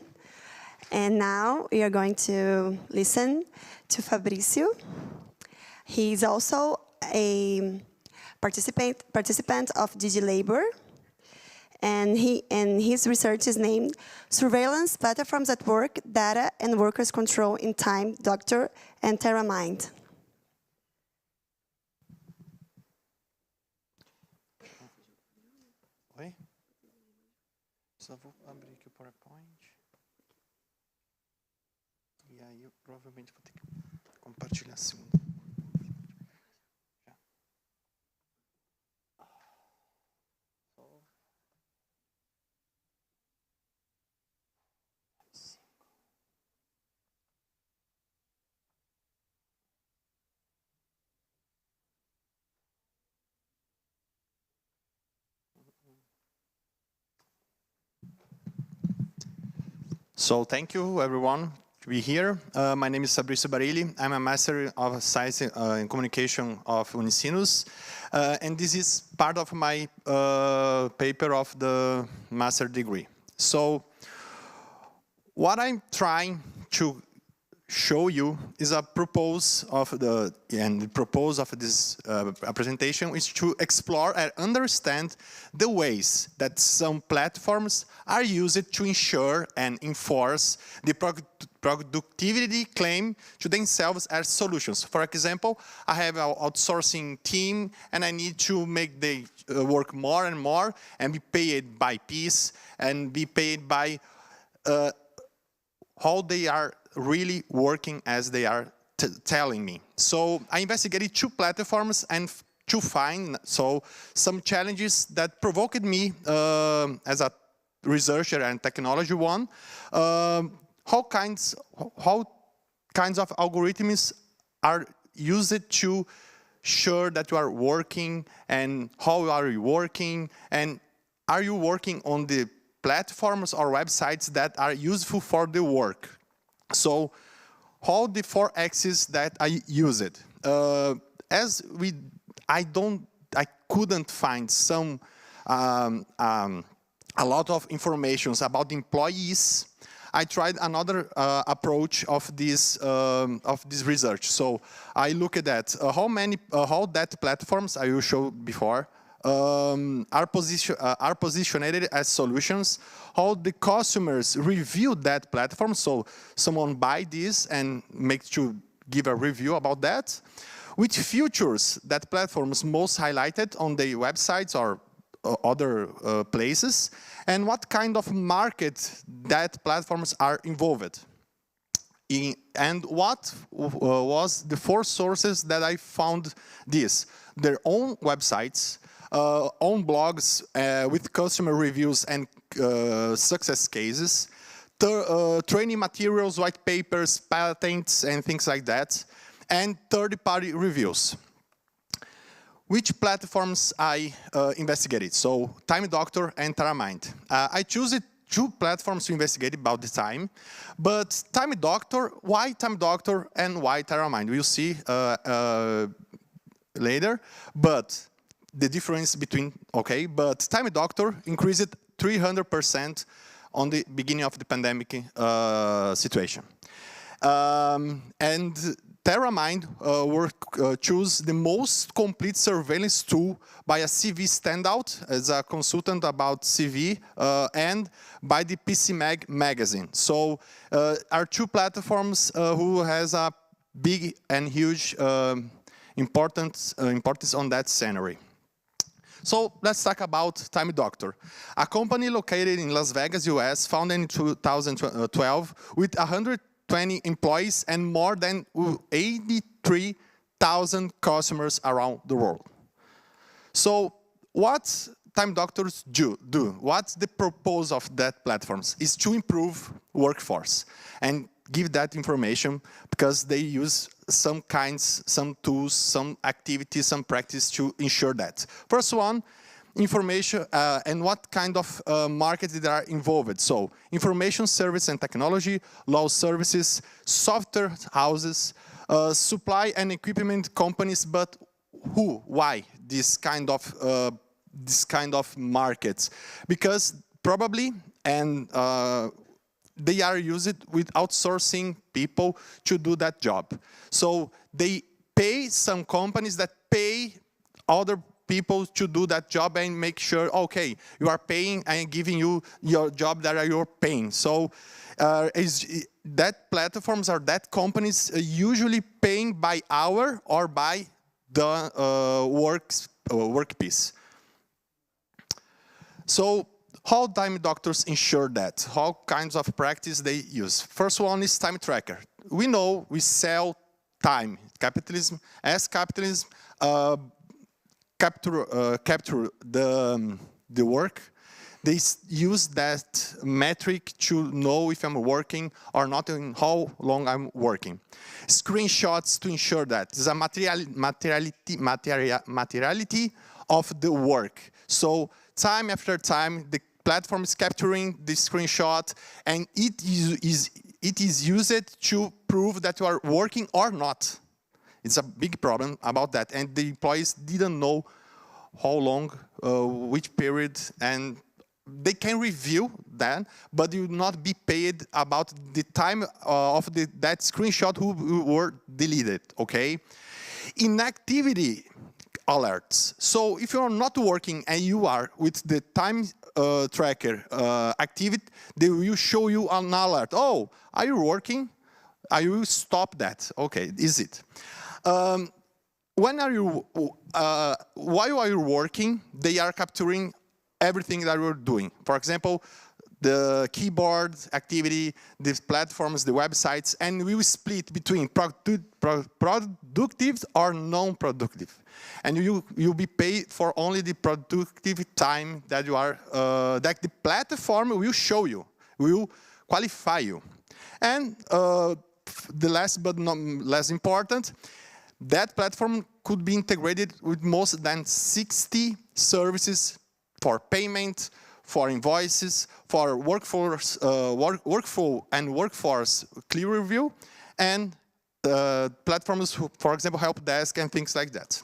And now we are going to listen to Fabrício. He's also a participant of DigiLabor, and his research is named Surveillance Platforms at Work, Data and Workers Control in Time, Doctor, and TerraMind. Oi? Só vou abrir aqui o PowerPoint. E aí eu provavelmente vou ter que compartilhar a segunda. So thank you everyone to be here. My name is Fabrício Barilli. I'm a Master of Science in Communication of Unicinos. And this is part of my paper of the master degree. So what I'm trying to show you is a purpose of the purpose of this presentation is to explore and understand the ways that some platforms are used to ensure and enforce the productivity claim to themselves as solutions. For example, I have an outsourcing team and I need to make they work more and more and be paid by piece and be paid by how they are really working as they are telling me. So I investigated two platforms and to find some challenges that provoked me as a researcher and technology one. How kinds of algorithms are used to ensure that you are working, and how are you working, and are you working on the platforms or websites that are useful for the work? So, all the four axes that I used. I couldn't find a lot of information about the employees. I tried another approach of this research. So I looked at how that platforms I will show before are positioned as solutions, how the customers review that platform, so someone buy this and make to give a review about that, which features that platforms most highlighted on the websites or other places, and what kind of market that platforms are involved in, and what was the four sources that I found this: their own websites, own blogs with customer reviews and success cases, training materials, white papers, patents, and things like that, and third-party reviews. Which platforms I investigated? So, Time Doctor and TerraMind. I chose two platforms to investigate about the time, but Time Doctor, why Time Doctor and why TerraMind? We'll see later, but the difference between, but Time Doctor increased 300% on the beginning of the pandemic situation. And TerraMind choose the most complete surveillance tool by a CV standout as a consultant about CV and by the PC Mag magazine. So are two platforms who has a big and huge importance on that scenario. So let's talk about Time Doctor, a company located in Las Vegas, US, founded in 2012 with 120 120 employees and more than 83,000 customers around the world. So what Time Doctors do? What's the purpose of that platforms? Is to improve workforce and give that information because they use some kinds, some tools, some activities, some practice to ensure that. First one, information and what kind of markets that are involved. So information service and technology, law services, software houses, supply and equipment companies, but who, why this kind of markets? Because probably, and they are used with outsourcing people to do that job. So they pay some companies that pay other people to do that job and make sure, okay, you are paying and giving you your job that you're paying. So that platforms or that companies are usually paying by hour or by the work piece. So how Time Doctors ensure that? How kinds of practice they use? First one is time tracker. We know we sell time. Capitalism, as capitalism capture the work, they use that metric to know if I'm working or not and how long I'm working. Screenshots to ensure that. There's a materiality of the work. So time after time, the platform is capturing the screenshot and it is used to prove that you are working or not. It's a big problem about that. And the employees didn't know how long, which period, and they can review that, but you will not be paid about the time of that screenshot who were deleted, okay? Inactivity alerts. So if you are not working and you are with the time tracker activity, they will show you an alert. Oh, are you working? I will stop that. Okay, is it? When are you, while are you working, they are capturing everything that you're doing. For example, the keyboard activity, the platforms, the websites, and we will split between productive or non-productive. And you'll be paid for only the productive time that you are, that the platform will show you, will qualify you. And the last but not less important, that platform could be integrated with more than 60 services for payment, for invoices, for workforce, workflow and workforce clear review, and platforms, for example, help desk and things like that.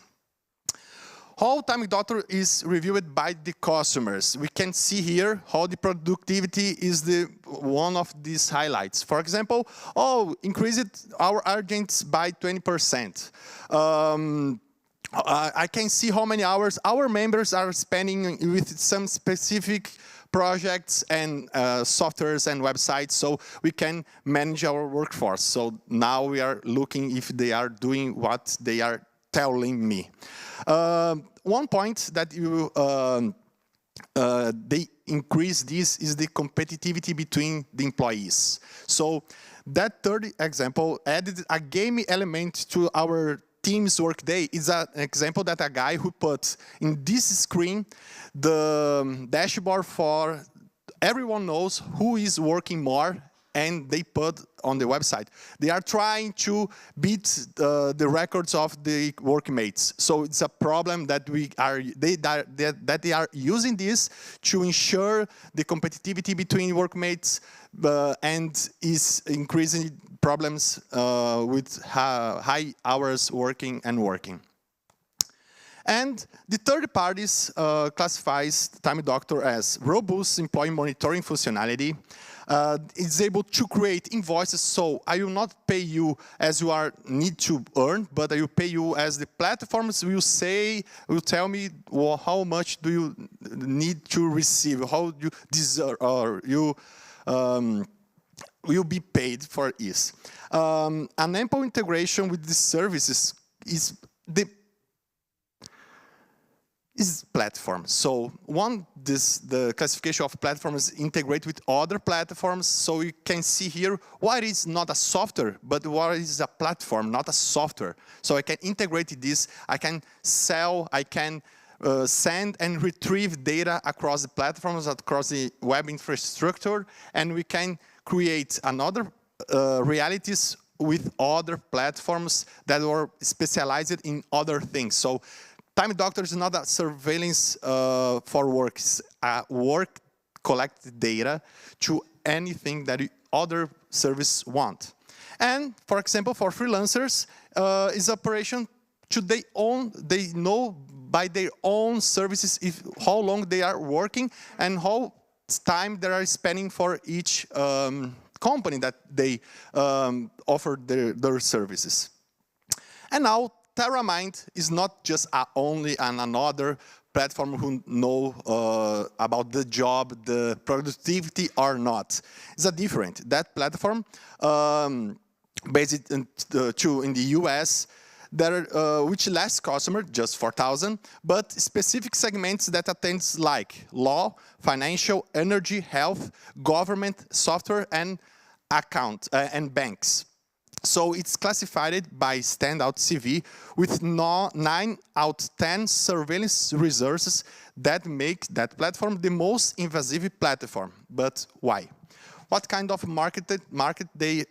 How Time Doctor is reviewed by the customers. We can see here how the productivity is one of these highlights. For example, increased our agents by 20%. I can see how many hours our members are spending with some specific projects and softwares and websites, so we can manage our workforce. So now we are looking if they are doing what they are telling me. One point that they increase this is the competitivity between the employees. So that third example added a game element to our Teams Workday. Is an example that a guy who put in this screen the dashboard for everyone knows who is working more, and they put on the website. They are trying to beat the records of the workmates. So it's a problem that they are using this to ensure the competitivity between workmates and is increasing problems with high hours working. And the third parties classifies Time Doctor as robust employee monitoring functionality. It's able to create invoices, so I will not pay you as you need to earn, but I will pay you as the platforms will tell me how much do you need to receive, how you deserve, or you will be paid for this. An ample integration with the services is platform. So the classification of platforms integrate with other platforms. So you can see here what is not a software, but what is a platform, not a software. So I can integrate this, I can sell, I can send and retrieve data across the platforms, across the web infrastructure, and we can create another realities with other platforms that are specialized in other things. So Time Doctor is not a surveillance for work, it's a work collected data to anything that other service want. And for example, for freelancers, is operation to they know by their own services how long they are working and how time they are spending for each company that they offer their services. And now TerraMind is not just only another platform who know about the job, the productivity or not. It's a different. That platform, based in the US, which less customer, just 4,000, but specific segments that attends like law, financial, energy, health, government, software, and banks. So it's classified by standout CV with 9 out of 10 surveillance resources that make that platform the most invasive platform. But why? What kind of market they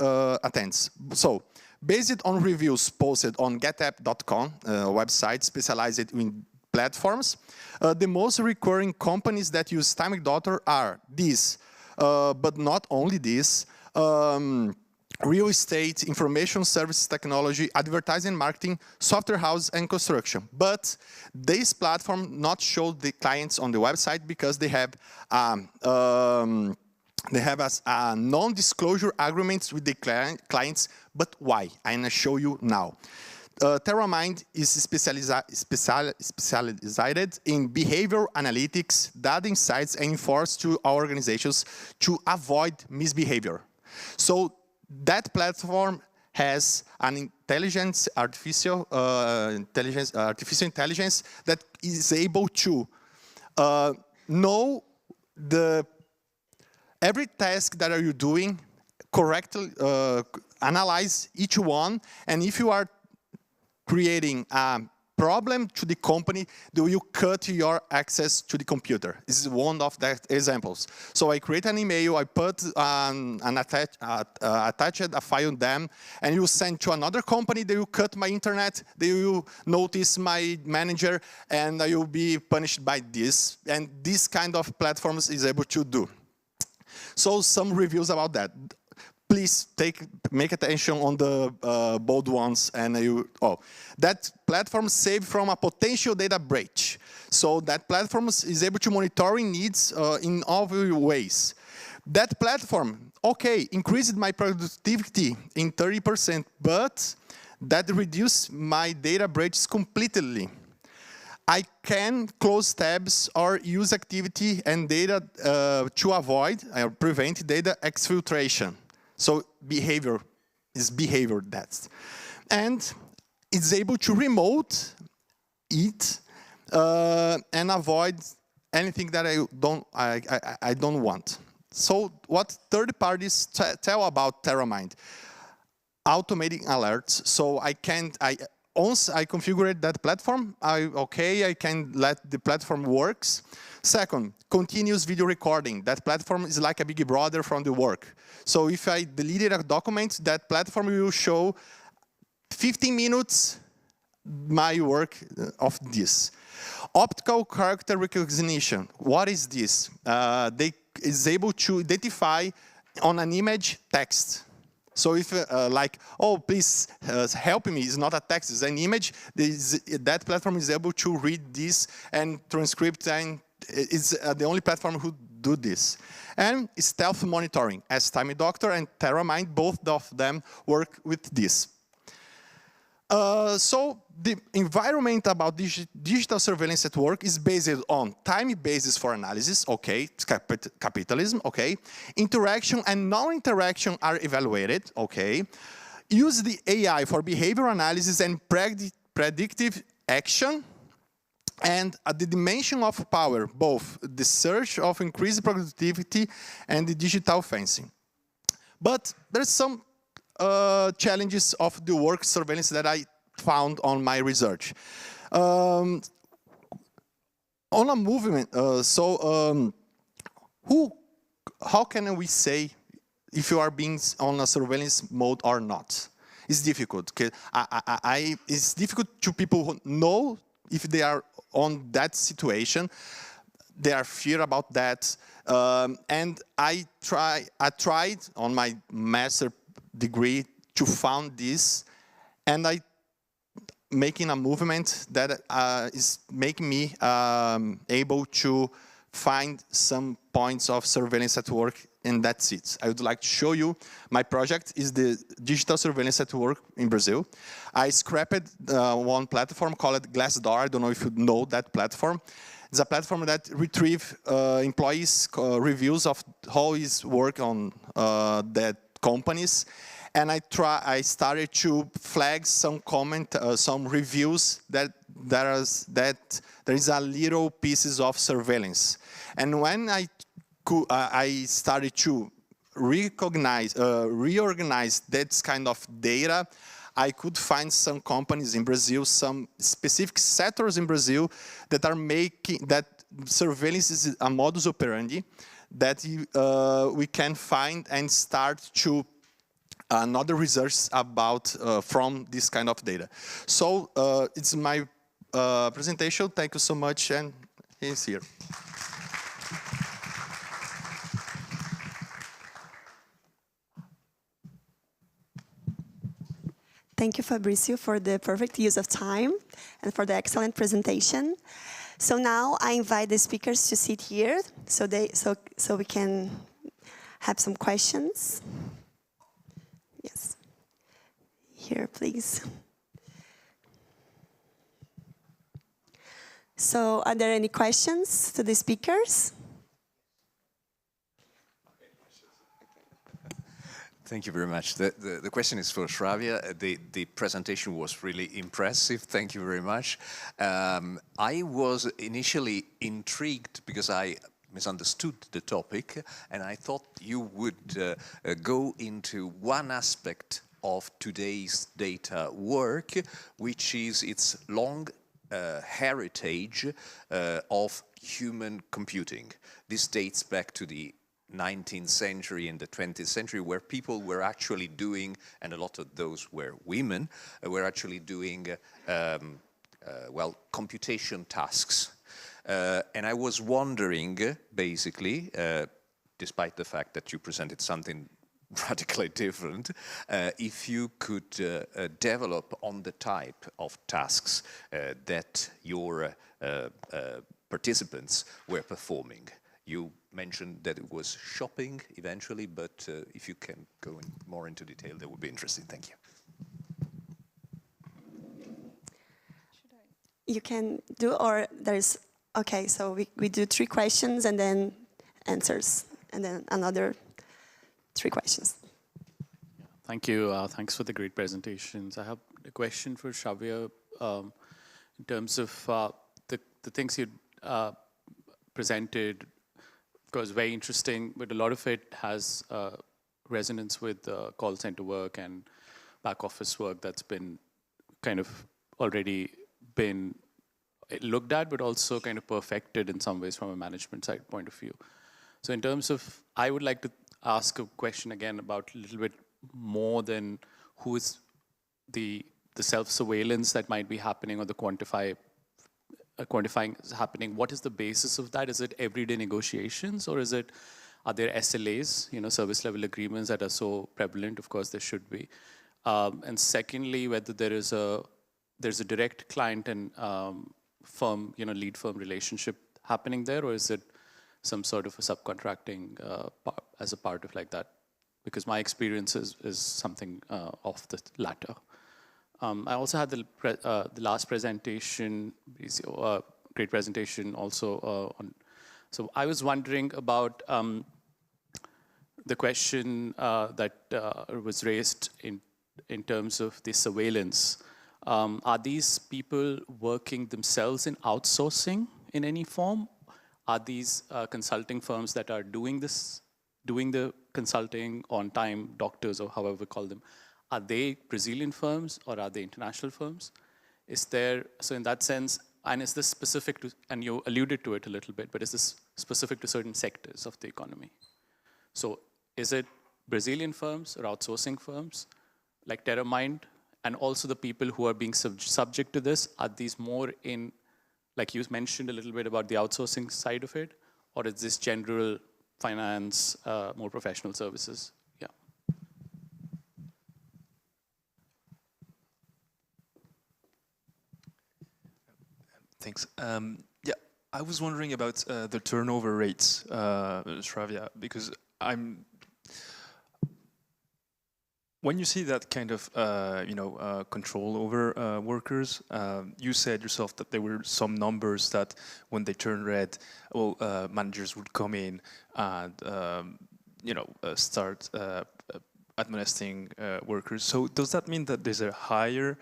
attends? So, based on reviews posted on getapp.com, website specialized in platforms, the most recurring companies that use Time Doctor are these, but not only these, real estate, information services technology, advertising, marketing, software house, and construction. But this platform not show the clients on the website because they have non-disclosure agreements with the clients. But why? I'm gonna show you now. TerraMind is specialized in behavioral analytics, data insights, and enforce to our organizations to avoid misbehavior. So that platform has an artificial intelligence that is able to know every task that are you doing, correctly analyze each one, and if you are creating a problem to the company, they will cut your access to the computer. This is one of the examples. So I create an email, I put attached a file on them, and you send to another company, they will cut my internet, they will notice my manager, and I will be punished by this. And this kind of platforms is able to do. So some reviews about that. Please make attention on the bold ones, and that platform saved from a potential data breach. So that platform is able to monitoring needs in all ways. That platform, okay, increased my productivity in 30%, but that reduced my data breaches completely. I can close tabs or use activity and data to avoid or prevent data exfiltration. So behavior is behavior that's. And it's able to remote it and avoid anything that I don't want. So what third parties tell about TerraMind? Automating alerts. So once I configured that platform, I can let the platform works. Second, continuous video recording. That platform is like a big brother from the work. So if I deleted a document, that platform will show 15 minutes my work of this. Optical character recognition. What is this? They is able to identify on an image text. So if like, oh, please help me, it's not a text, it's an image, that platform is able to read this and transcript, and it's the only platform who do this. And stealth monitoring, as Time Doctor and TerraMind, both of them work with this. So the environment about digital surveillance at work is based on time basis for analysis, okay, capitalism, okay. Interaction and non-interaction are evaluated, okay. Use the AI for behavior analysis and predictive action. And at the dimension of power, both the search of increased productivity and the digital fencing. But there's some challenges of the work surveillance that I found on my research. On a movement, how can we say if you are being on a surveillance mode or not? It's difficult. Okay? It's difficult to people who know if they are on that situation. They are fear about that. And I tried on my master degree to found this, and I making a movement that is making me able to find some points of surveillance at work, and that's it. I would like to show you my project is the digital surveillance at work in Brazil. I scrapped one platform called Glassdoor. I don't know if you know that platform. It's a platform that retrieves employees' reviews of how is work on that companies. And I started to flag some some reviews that there is a little pieces of surveillance. And when I started to reorganize that kind of data, I could find some companies in Brazil, some specific sectors in Brazil that are making that surveillance is a modus operandi that we can find and start to another research about from this kind of data. So it's my presentation. Thank you so much, and he's here. Thank you, Fabricio, for the perfect use of time and for the excellent presentation. So now I invite the speakers to sit here so we can have some questions. Yes. Here, please. So are there any questions to the speakers? Thank you very much. The question is for Shravya. The presentation was really impressive. Thank you very much. I was initially intrigued because I misunderstood the topic, and I thought you would go into one aspect of today's data work, which is its long heritage of human computing. This dates back to the 19th century and the 20th century, where people were actually doing, and a lot of those were women, were actually doing, well, computation tasks. And I was wondering, basically, despite the fact that you presented something radically different, if you could develop on the type of tasks that your participants were performing. You mentioned that it was shopping eventually, but if you can go more into detail, that would be interesting. Thank you. You can do, or there's, okay, so we do 3 questions and then answers, and then another 3 questions. Thank you. Thanks for the great presentations. I have a question for Shravya in terms of the things you presented. Of course, very interesting, but a lot of it has resonance with call center work and back office work that's been kind of already been looked at, but also kind of perfected in some ways from a management side point of view. So in terms of, I would like to ask a question again about a little bit more than who is the self-surveillance that might be happening or the quantifying is happening. What is the basis of that? Is it everyday negotiations, or are there SLAs, service level agreements that are so prevalent? Of course, there should be. And secondly, whether there's a direct client and firm, lead firm relationship happening there, or is it some sort of a subcontracting as a part of like that? Because my experience is something of the latter. I also had the last presentation, great presentation also on. So I was wondering about the question that was raised in terms of the surveillance. Are these people working themselves in outsourcing in any form? Are these consulting firms that are doing this, doing the consulting on time, doctors or however we call them, are they Brazilian firms or are they international firms? Is there, so in that sense, and is this specific to, and you alluded to it a little bit, but is this specific to certain sectors of the economy? So is it Brazilian firms or outsourcing firms like TerraMind? And also the people who are being subject to this, are these more in, like you mentioned a little bit about the outsourcing side of it, or is this general finance, more professional services? Yeah. Thanks. Yeah, I was wondering about the turnover rates, Shravya, because when you see that kind of control over workers, you said yourself that there were some numbers that when they turn red, well, managers would come in and start administering workers. So does that mean that there's a higher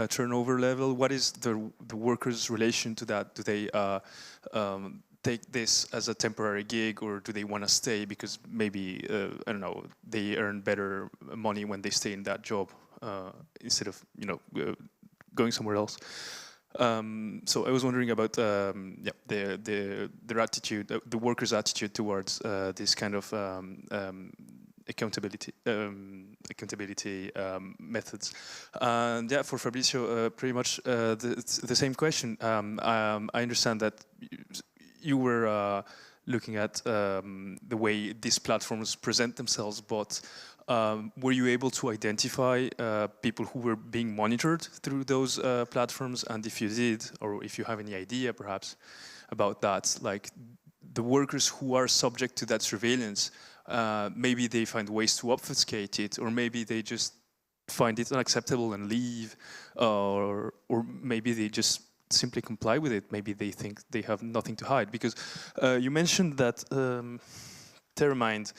turnover level? What is the workers' relation to that? Do they take this as a temporary gig, or do they want to stay because maybe, I don't know, they earn better money when they stay in that job instead of, going somewhere else? So I was wondering about their attitude, the workers' attitude towards this kind of accountability methods. And yeah, for Fabrizio, pretty much the same question. I understand that you were looking at the way these platforms present themselves, but were you able to identify people who were being monitored through those platforms? And if you did, or if you have any idea perhaps about that, like the workers who are subject to that surveillance, maybe they find ways to obfuscate it, or maybe they just find it unacceptable and leave, or maybe they just simply comply with it. Maybe they think they have nothing to hide. Because you mentioned that TerraMind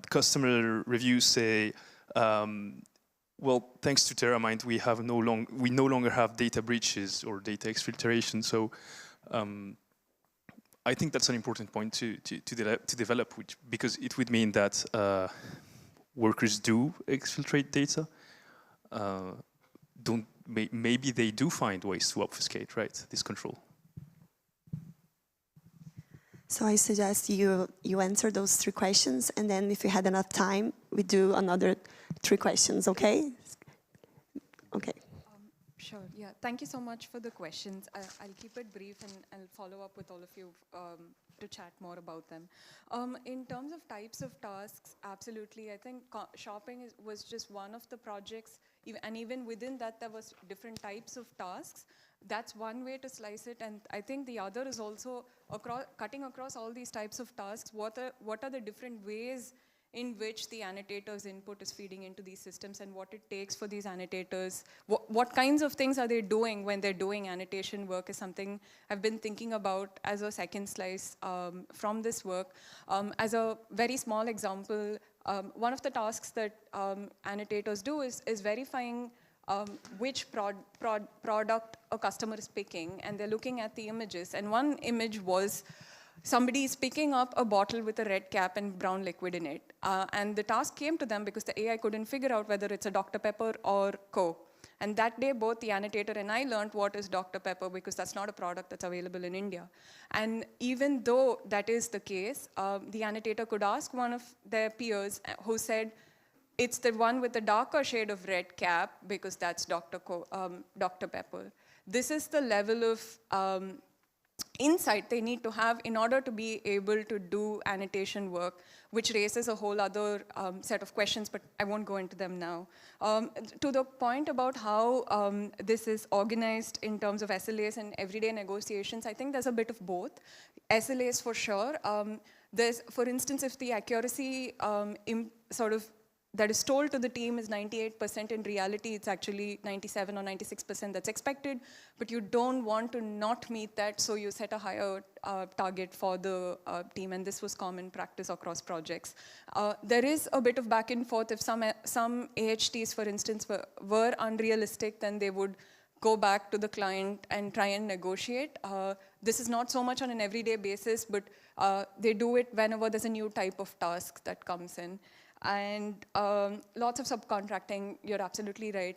customer reviews say, well, thanks to TerraMind, we no longer have data breaches or data exfiltration. So I think that's an important point to develop, because it would mean that workers do exfiltrate data. Maybe they do find ways to obfuscate, right, this control. So I suggest you answer those 3 questions, and then if you had enough time, we do another 3 questions, okay? Okay. Sure, yeah. Thank you so much for the questions. I'll keep it brief and I'll follow up with all of you to chat more about them. In terms of types of tasks, absolutely. I think shopping was just one of the projects, and even within that there was different types of tasks. That's one way to slice it, and I think the other is also cutting across all these types of tasks. What are the different ways in which the annotator's input is feeding into these systems, and what it takes for these annotators. What kinds of things are they doing when they're doing annotation work is something I've been thinking about as a second slice from this work. As a very small example, one of the tasks that annotators do is verifying which product a customer is picking, and they're looking at the images. And one image was somebody is picking up a bottle with a red cap and brown liquid in it. And the task came to them because the AI couldn't figure out whether it's a Dr. Pepper or Coke. And that day, both the annotator and I learned what is Dr. Pepper, because that's not a product that's available in India. And even though that is the case, the annotator could ask one of their peers who said, it's the one with the darker shade of red cap, because that's Dr. Pepper. This is the level of insight they need to have in order to be able to do annotation work, which raises a whole other set of questions, but I won't go into them now. To the point about how this is organized in terms of SLAs and everyday negotiations, I think there's a bit of both. SLAs for sure. There's, for instance, if the accuracy sort of that is told to the team is 98%. In reality, it's actually 97 or 96% that's expected, but you don't want to not meet that, so you set a higher target for the team, and this was common practice across projects. There is a bit of back and forth. If some AHTs, for instance, were unrealistic, then they would go back to the client and try and negotiate. This is not so much on an everyday basis, but they do it whenever there's a new type of task that comes in. And lots of subcontracting, you're absolutely right.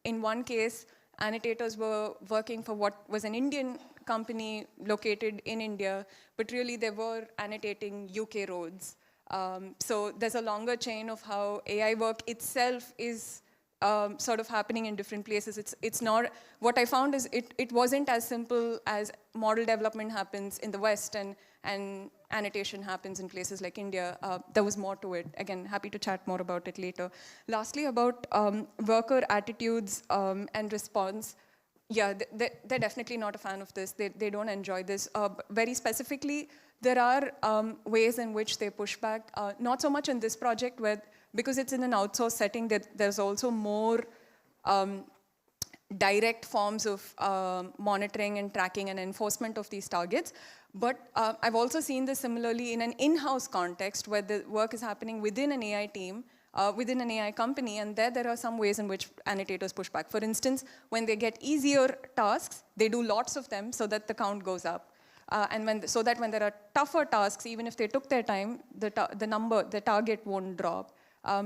In one case, annotators were working for what was an Indian company located in India, but really they were annotating UK roads. So there's a longer chain of how AI work itself is sort of happening in different places. It's not, what I found is it wasn't as simple as model development happens in the West and annotation happens in places like India. There was more to it. Again, happy to chat more about it later. Lastly, about worker attitudes and response. Yeah, they're definitely not a fan of this. They don't enjoy this. Very specifically, there are ways in which they push back. Not so much in this project, where because it's in an outsourced setting, there's also more direct forms of monitoring and tracking and enforcement of these targets. But I've also seen this similarly in an in-house context where the work is happening within an AI team, within an AI company, and there are some ways in which annotators push back. For instance, when they get easier tasks, they do lots of them so that the count goes up. So that when there are tougher tasks, even if they took their time, the target won't drop.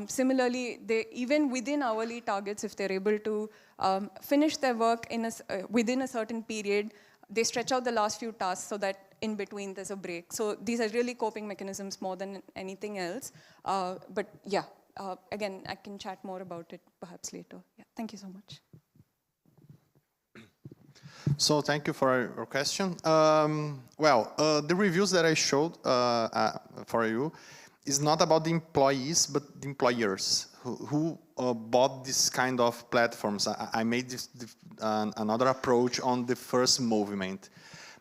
Similarly, even within hourly targets, if they're able to finish their work within a certain period, they stretch out the last few tasks so that in between there's a break. So these are really coping mechanisms more than anything else. But yeah, again, I can chat more about it perhaps later. Yeah, thank you so much. So thank you for your question. The reviews that I showed for you is not about the employees, but the employers who bought this kind of platforms. I made another approach on the first movement.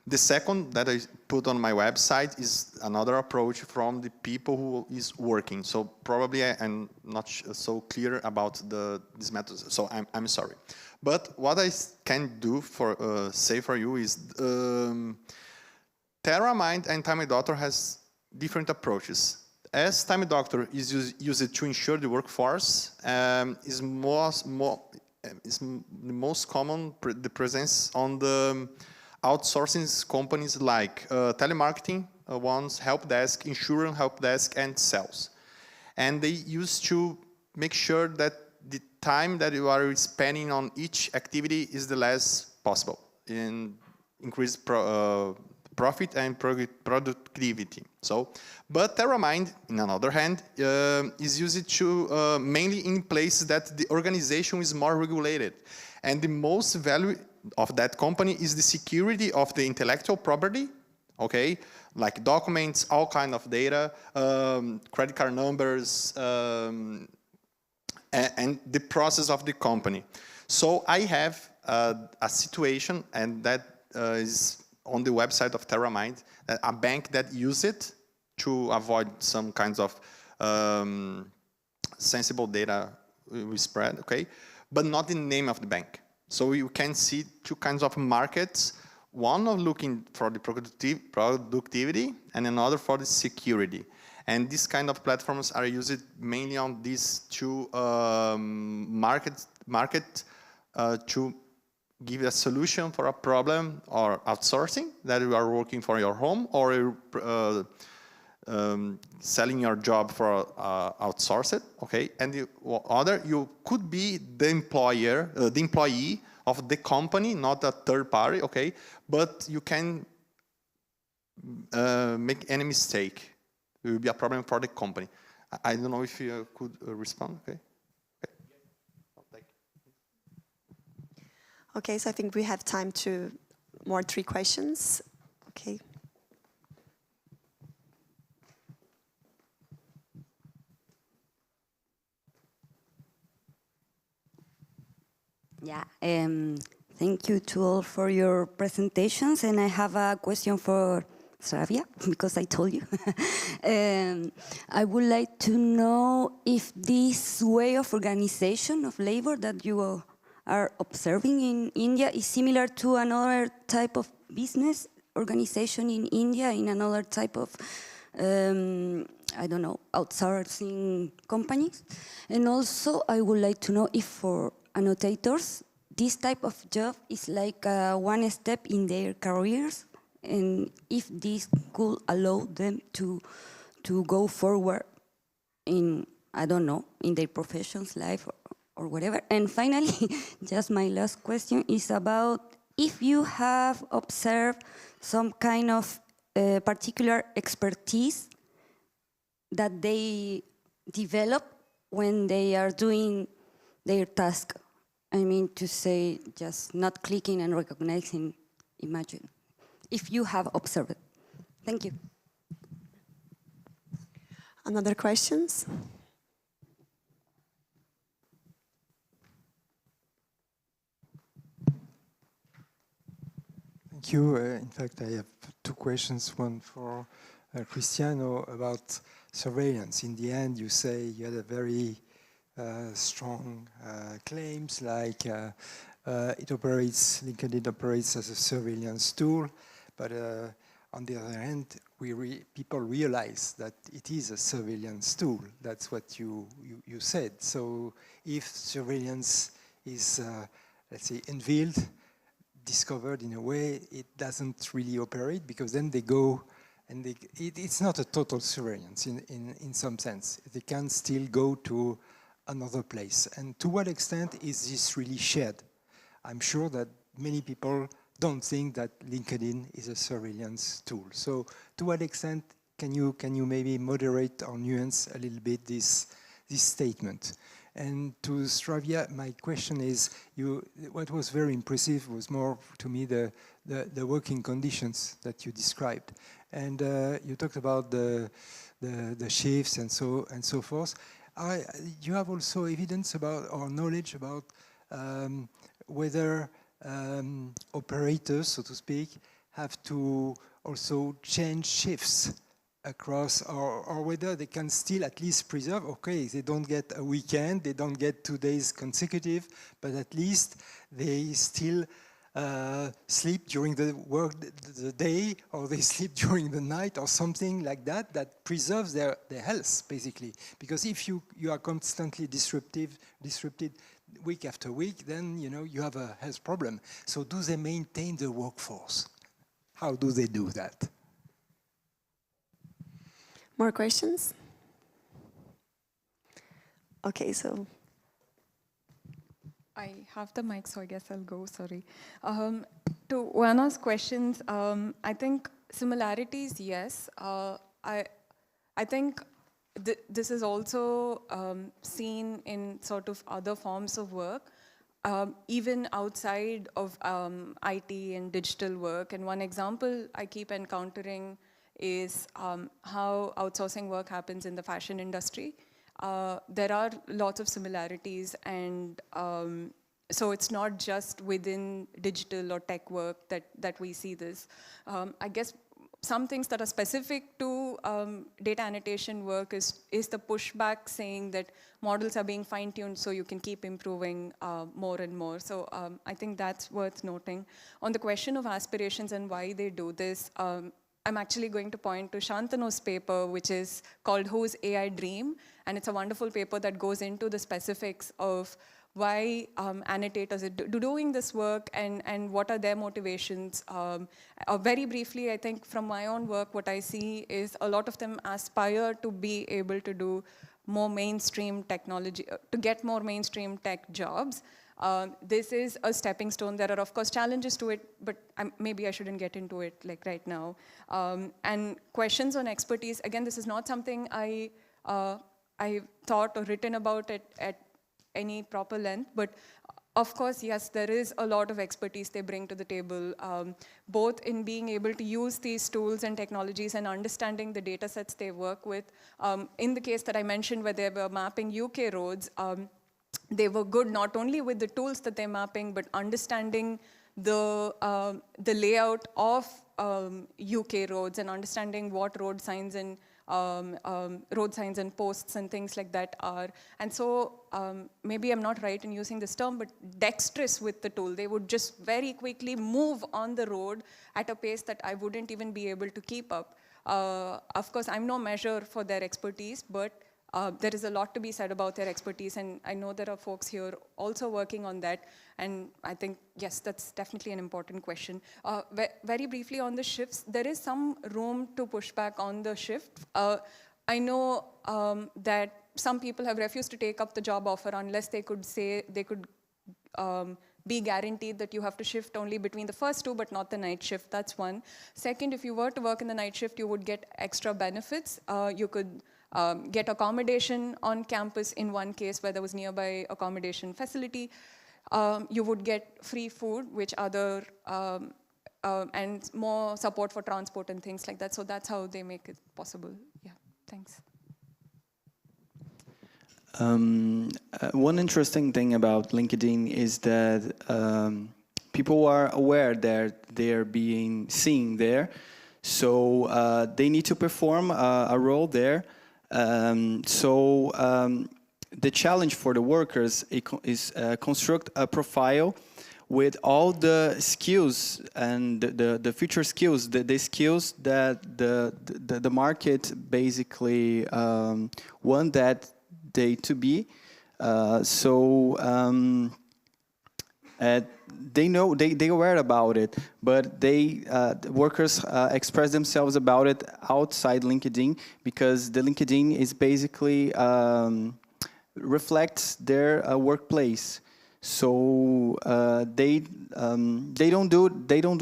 The second that I put on my website is another approach from the people who is working. So probably I'm not so clear about these methods, so I'm sorry. But what I can do say for you is TerraMind and TimeDoctor has different approaches. As Time Doctor is used to ensure the workforce, is the most common the presence on the outsourcing companies like telemarketing ones, help desk, insurance help desk, and sales. And they used to make sure that the time that you are spending on each activity is the less possible and increase profit and productivity. But TerraMind, on the other hand, is used to mainly in places that the organization is more regulated, and the most value of that company is the security of the intellectual property, okay, like documents, all kind of data, credit card numbers, and the process of the company. So I have a situation, and that is on the website of TerraMind, a bank that use it to avoid some kinds of sensible data we spread, okay, but not the name of the bank. So you can see two kinds of markets, one of looking for the productivity and another for the security. And this kind of platforms are used mainly on these two market to give a solution for a problem, or outsourcing that you are working for your home, or selling your job for outsourced, okay? And the other, you could be the employer, the employee of the company, not a third party, okay? But you can make any mistake. It will be a problem for the company. I don't know if you could respond, okay? Okay, so I think we have time to more 3 questions. Okay. Yeah, thank you to all for your presentations, and I have a question for Sravia, because I told you. I would like to know if this way of organization of labor that you are observing in India is similar to another type of business organization in India, in another type of, I don't know, outsourcing companies. And also, I would like to know if for annotators, this type of job is like one step in their careers, and if this could allow them to go forward in, I don't know, in their profession's life or whatever. And finally, just my last question is about if you have observed some kind of particular expertise that they develop when they are doing their task. I mean to say, just not clicking and recognizing, imagine. If you have observed it. Thank you. Another questions? Thank you. In fact, I have two questions. One for Cristiano about surveillance. In the end, you say you had a very strong claims like LinkedIn operates as a surveillance tool, but on the other hand, people realize that it is a surveillance tool. That's what you said. So if surveillance is, let's say, unveiled, discovered in a way, it doesn't really operate, because then they go and it's not a total surveillance in some sense. They can still go to another place. And to what extent is this really shared? I'm sure that many people don't think that LinkedIn is a surveillance tool. So to what extent can you maybe moderate or nuance a little bit this statement? And to Sravia, my question is, what was very impressive was more to me the working conditions that you described. And you talked about the shifts and so forth. You have also evidence about, or knowledge about, whether operators, so to speak, have to also change shifts across, or whether they can still at least preserve, okay, they don't get a weekend, they don't get 2 days consecutive, but at least they still sleep during the day, or they sleep during the night, or something like that, that preserves their health, basically. Because if you are constantly disrupted week after week, then you have a health problem. So do they maintain the workforce? How do they do that? More questions? Okay, so. I have the mic, so I guess I'll go, sorry. To Juana's questions, I think similarities, yes. I think this is also seen in sort of other forms of work, even outside of IT and digital work. And one example I keep encountering is how outsourcing work happens in the fashion industry. There are lots of similarities, and so it's not just within digital or tech work that we see this. I guess some things that are specific to data annotation work is the pushback saying that models are being fine-tuned so you can keep improving more and more. So I think that's worth noting. On the question of aspirations and why they do this, I'm actually going to point to Shantnu's paper, which is called Whose AI Dream? And it's a wonderful paper that goes into the specifics of why annotators are doing this work and what are their motivations. Very briefly, I think from my own work, what I see is a lot of them aspire to be able to do more mainstream technology, to get more mainstream tech jobs. This is a stepping stone. There are, of course, challenges to it, but maybe I shouldn't get into it like right now. And questions on expertise, again, this is not something I thought or written about at any proper length, but of course, yes, there is a lot of expertise they bring to the table, both in being able to use these tools and technologies and understanding the data sets they work with. In the case that I mentioned where they were mapping UK roads, they were good not only with the tools that they're mapping, but understanding the layout of UK roads and understanding what road signs and posts and things like that are. And so maybe I'm not right in using this term, but dexterous with the tool. They would just very quickly move on the road at a pace that I wouldn't even be able to keep up. Of course, I'm no measure for their expertise, but there is a lot to be said about their expertise, and I know there are folks here also working on that, and I think, yes, that's definitely an important question. Very briefly on the shifts, there is some room to push back on the shift. I know that some people have refused to take up the job offer unless they could say they could be guaranteed that you have to shift only between the first two, but not the night shift. That's one. Second, if you were to work in the night shift, you would get extra benefits. You could get accommodation on campus in one case where there was nearby accommodation facility. You would get free food, which other, and more support for transport and things like that. So that's how they make it possible. Yeah, thanks. One interesting thing about LinkedIn is that people are aware that they're being seen there. So they need to perform a role there. The challenge for the workers is construct a profile with all the skills and the future skills, the skills that the market basically want that they to be. They know, they aware about it, but workers express themselves about it outside LinkedIn, because the LinkedIn is basically reflects their workplace. So they don't do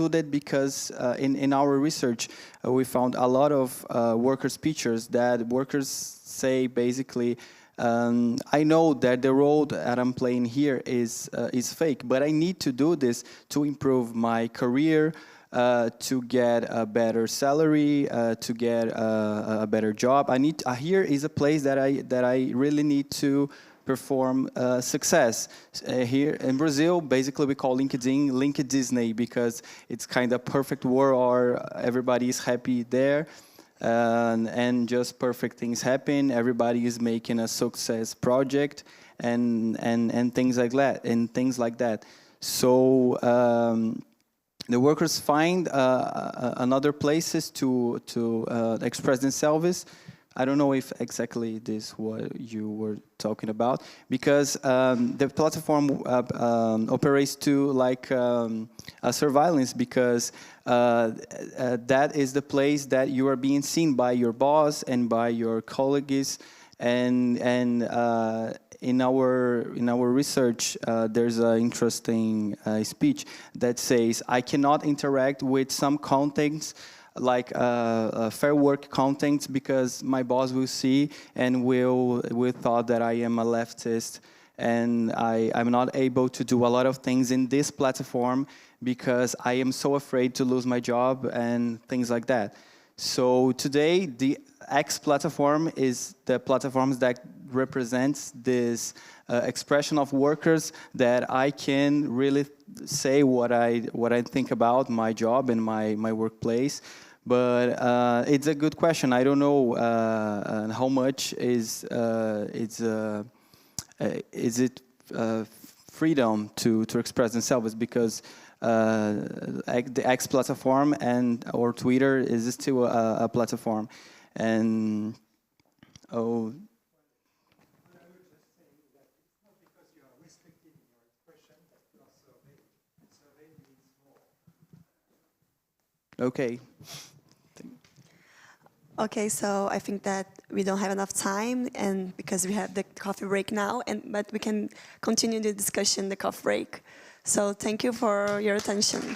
that because in our research we found a lot of workers' pictures that workers say basically, I know that the role that I'm playing here is fake, but I need to do this to improve my career, to get a better salary, to get a better job. Here is a place that I really need to perform success. Here in Brazil, basically we call LinkedIn Link Disney, because it's kind of perfect world, or everybody is happy there. And just perfect things happen. Everybody is making a success project and things like that. So the workers find another places to express themselves. I don't know if exactly this what you were talking about, because the platform operates to like a surveillance, because that is the place that you are being seen by your boss and by your colleagues, and in our research there's an interesting speech that says, I cannot interact with some contents like fair work contents, because my boss will see and will thought that I am a leftist, and I'm not able to do a lot of things in this platform because I am so afraid to lose my job and things like that. So today the X platform is the platforms that represents this expression of workers, that I can really say what I think about my job and my workplace. But it's a good question. I don't know how much is it freedom to express themselves, because the X platform or Twitter is still a platform, and okay. Okay, so I think that we don't have enough time, and because we have the coffee break now, but we can continue the discussion in the coffee break. So thank you for your attention.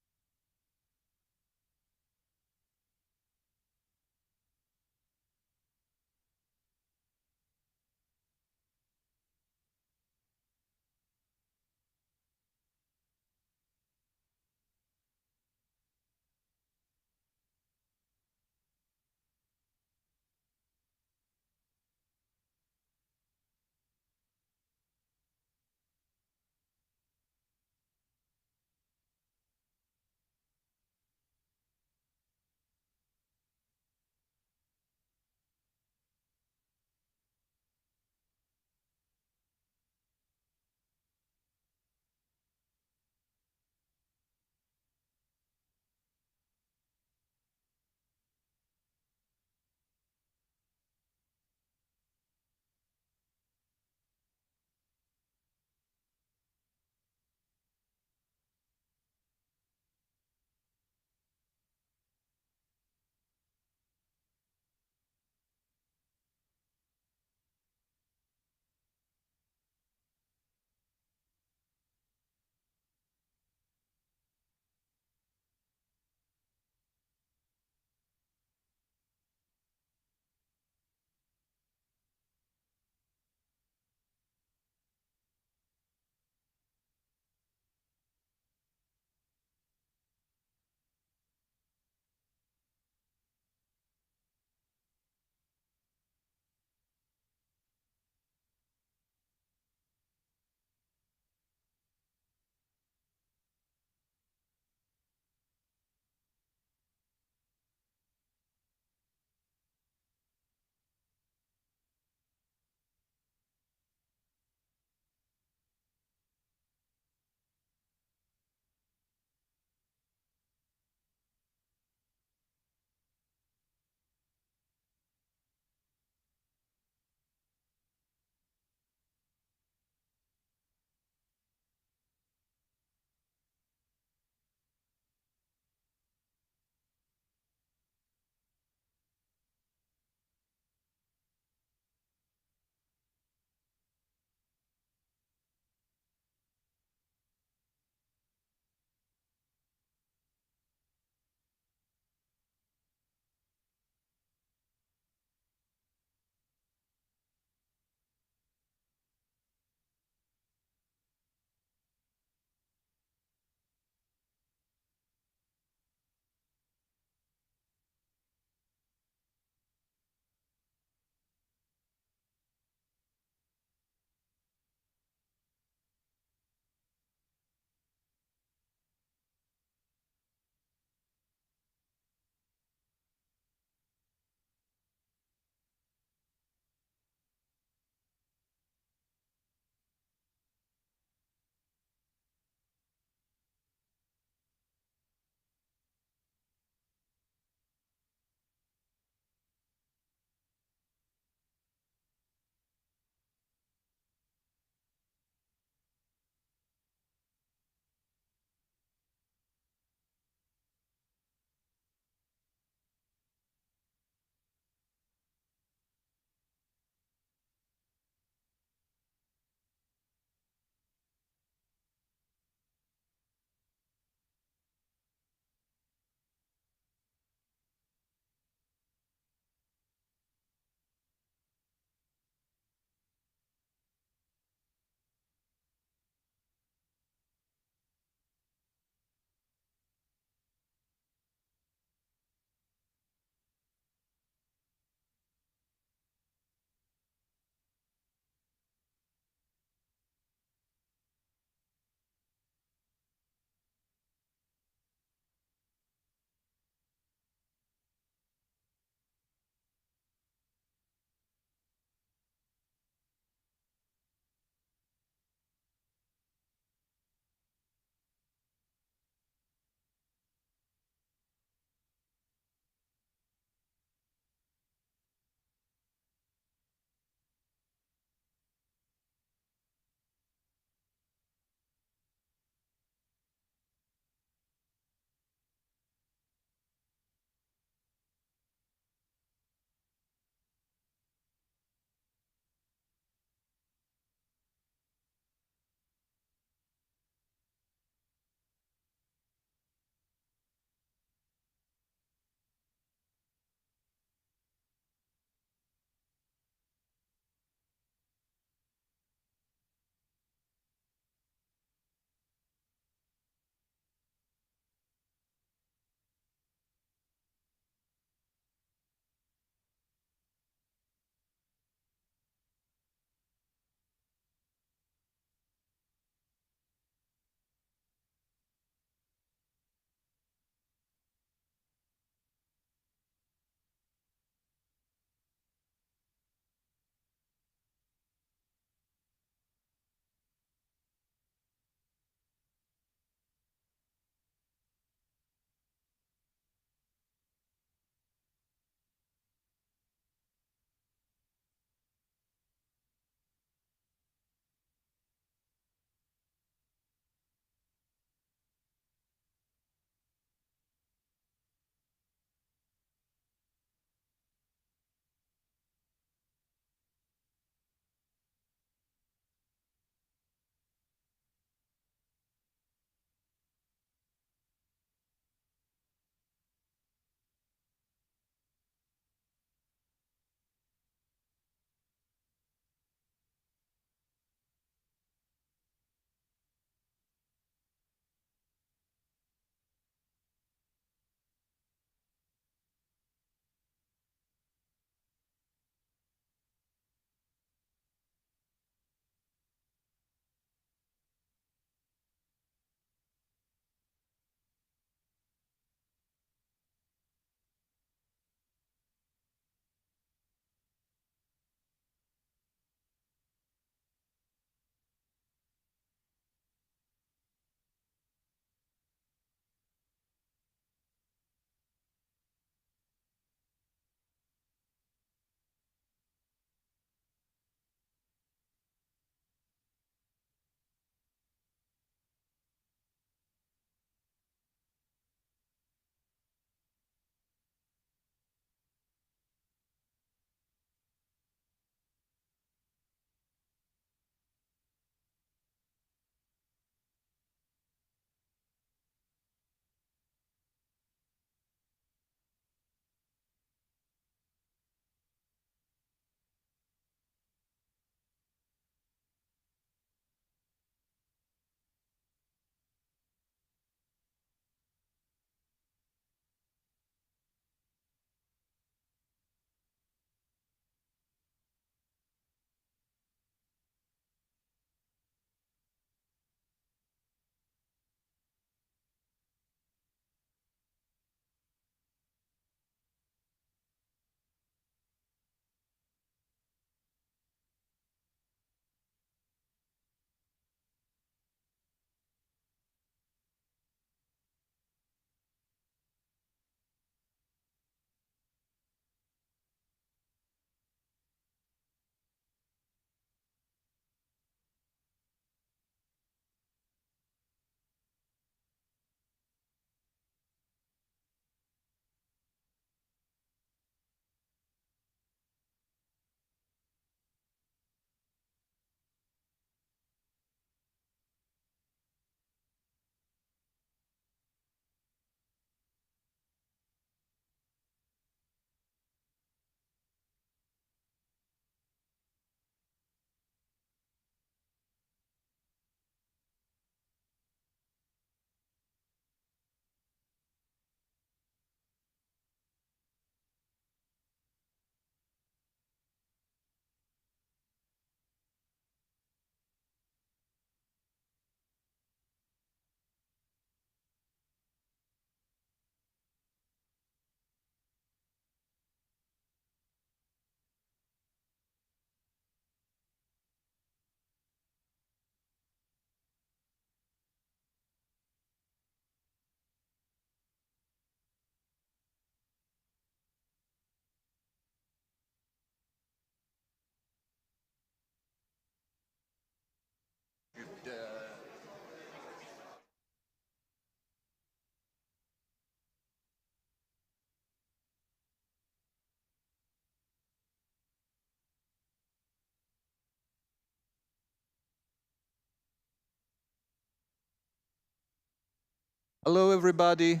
Hello, everybody.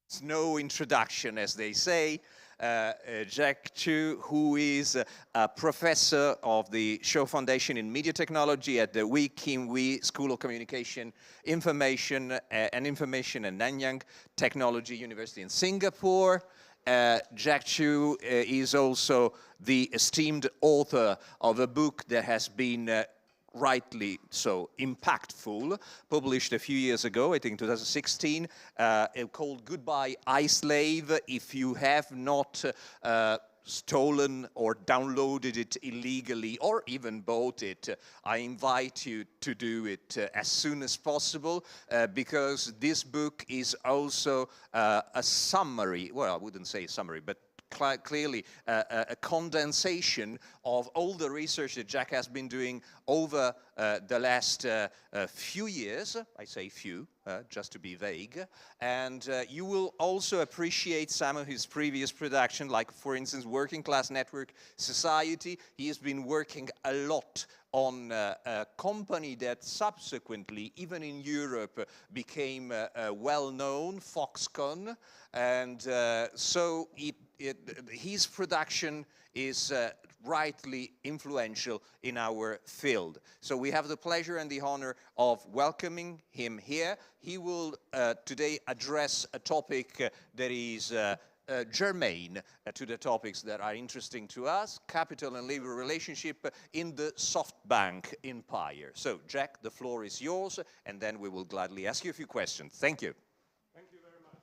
It's no introduction, as they say. Jack Chu, who is a professor of the Shaw Foundation in Media Technology at the Wee Kim Wee School of Communication, Information and Nanyang Technology University in Singapore. Jack Chu is also the esteemed author of a book that has been rightly so impactful, published a few years ago, I think 2016, called Goodbye I Slave. If you have not stolen or downloaded it illegally or even bought it, I invite you to do it as soon as possible, because this book is also a summary, well, I wouldn't say a summary, but clearly a condensation of all the research that Jack has been doing over the last few years. I say few, just to be vague. And you will also appreciate some of his previous production, like, for instance, Working Class Network Society. He has been working a lot on a company that subsequently, even in Europe, became well-known, Foxconn. And so his production is rightly influential in our field. So we have the pleasure and the honor of welcoming him here. He will today address a topic that is germane to the topics that are interesting to us, capital and labor relationship in the SoftBank empire. So, Jack, the floor is yours, and then we will gladly ask you a few questions. Thank you. Thank you very much.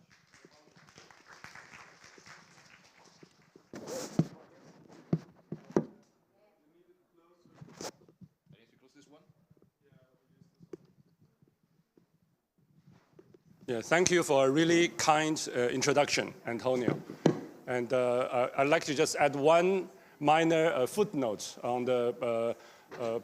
Yeah, thank you for a really kind introduction, Antonio. And I'd like to just add one minor footnote on the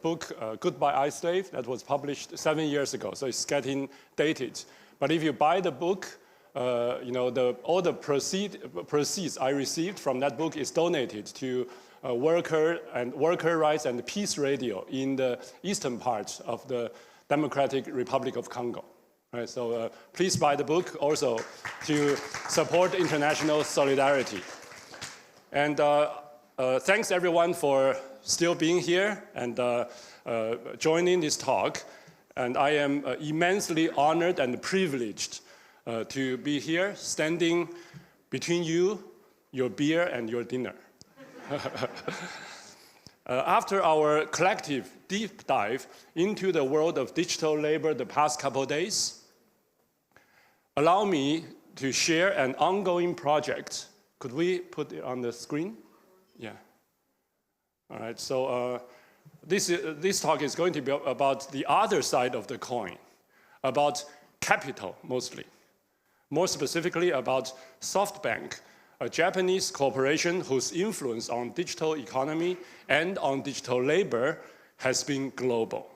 book Goodbye I Slave that was published 7 years ago, so it's getting dated. But if you buy the book, you know, all the proceeds I received from that book is donated to worker rights and peace radio in the eastern part of the Democratic Republic of Congo. Right, so please buy the book also to support international solidarity. And thanks everyone for still being here and joining this talk. And I am immensely honored and privileged to be here, standing between you, your beer, and your dinner. After our collective deep dive into the world of digital labor the past couple of days, allow me to share an ongoing project. Could we put it on the screen? Yeah. All right, so this talk is going to be about the other side of the coin, about capital mostly. More specifically about SoftBank, a Japanese corporation whose influence on digital economy and on digital labor has been global.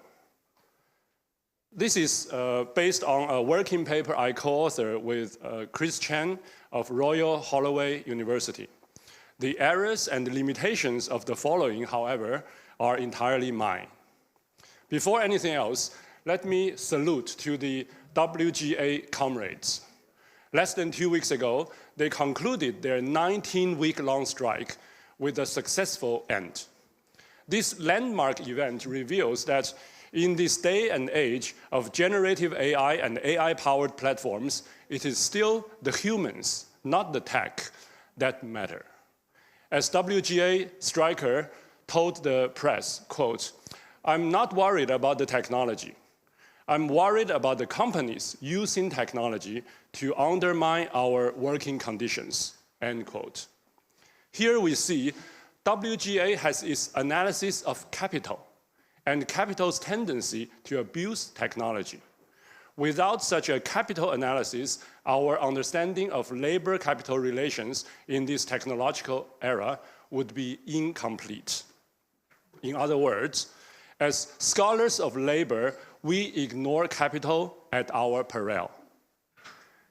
This is based on a working paper I co-authored with Chris Chen of Royal Holloway University. The errors and limitations of the following, however, are entirely mine. Before anything else, let me salute to the WGA comrades. Less than 2 weeks ago, they concluded their 19-week-long strike with a successful end. This landmark event reveals that in this day and age of generative AI and AI-powered platforms, it is still the humans, not the tech, that matter. As WGA striker told the press, quote, "I'm not worried about the technology. I'm worried about the companies using technology to undermine our working conditions," end quote. Here we see WGA has its analysis of capital and capital's tendency to abuse technology. Without such a capital analysis, our understanding of labor-capital relations in this technological era would be incomplete. In other words, as scholars of labor, we ignore capital at our peril.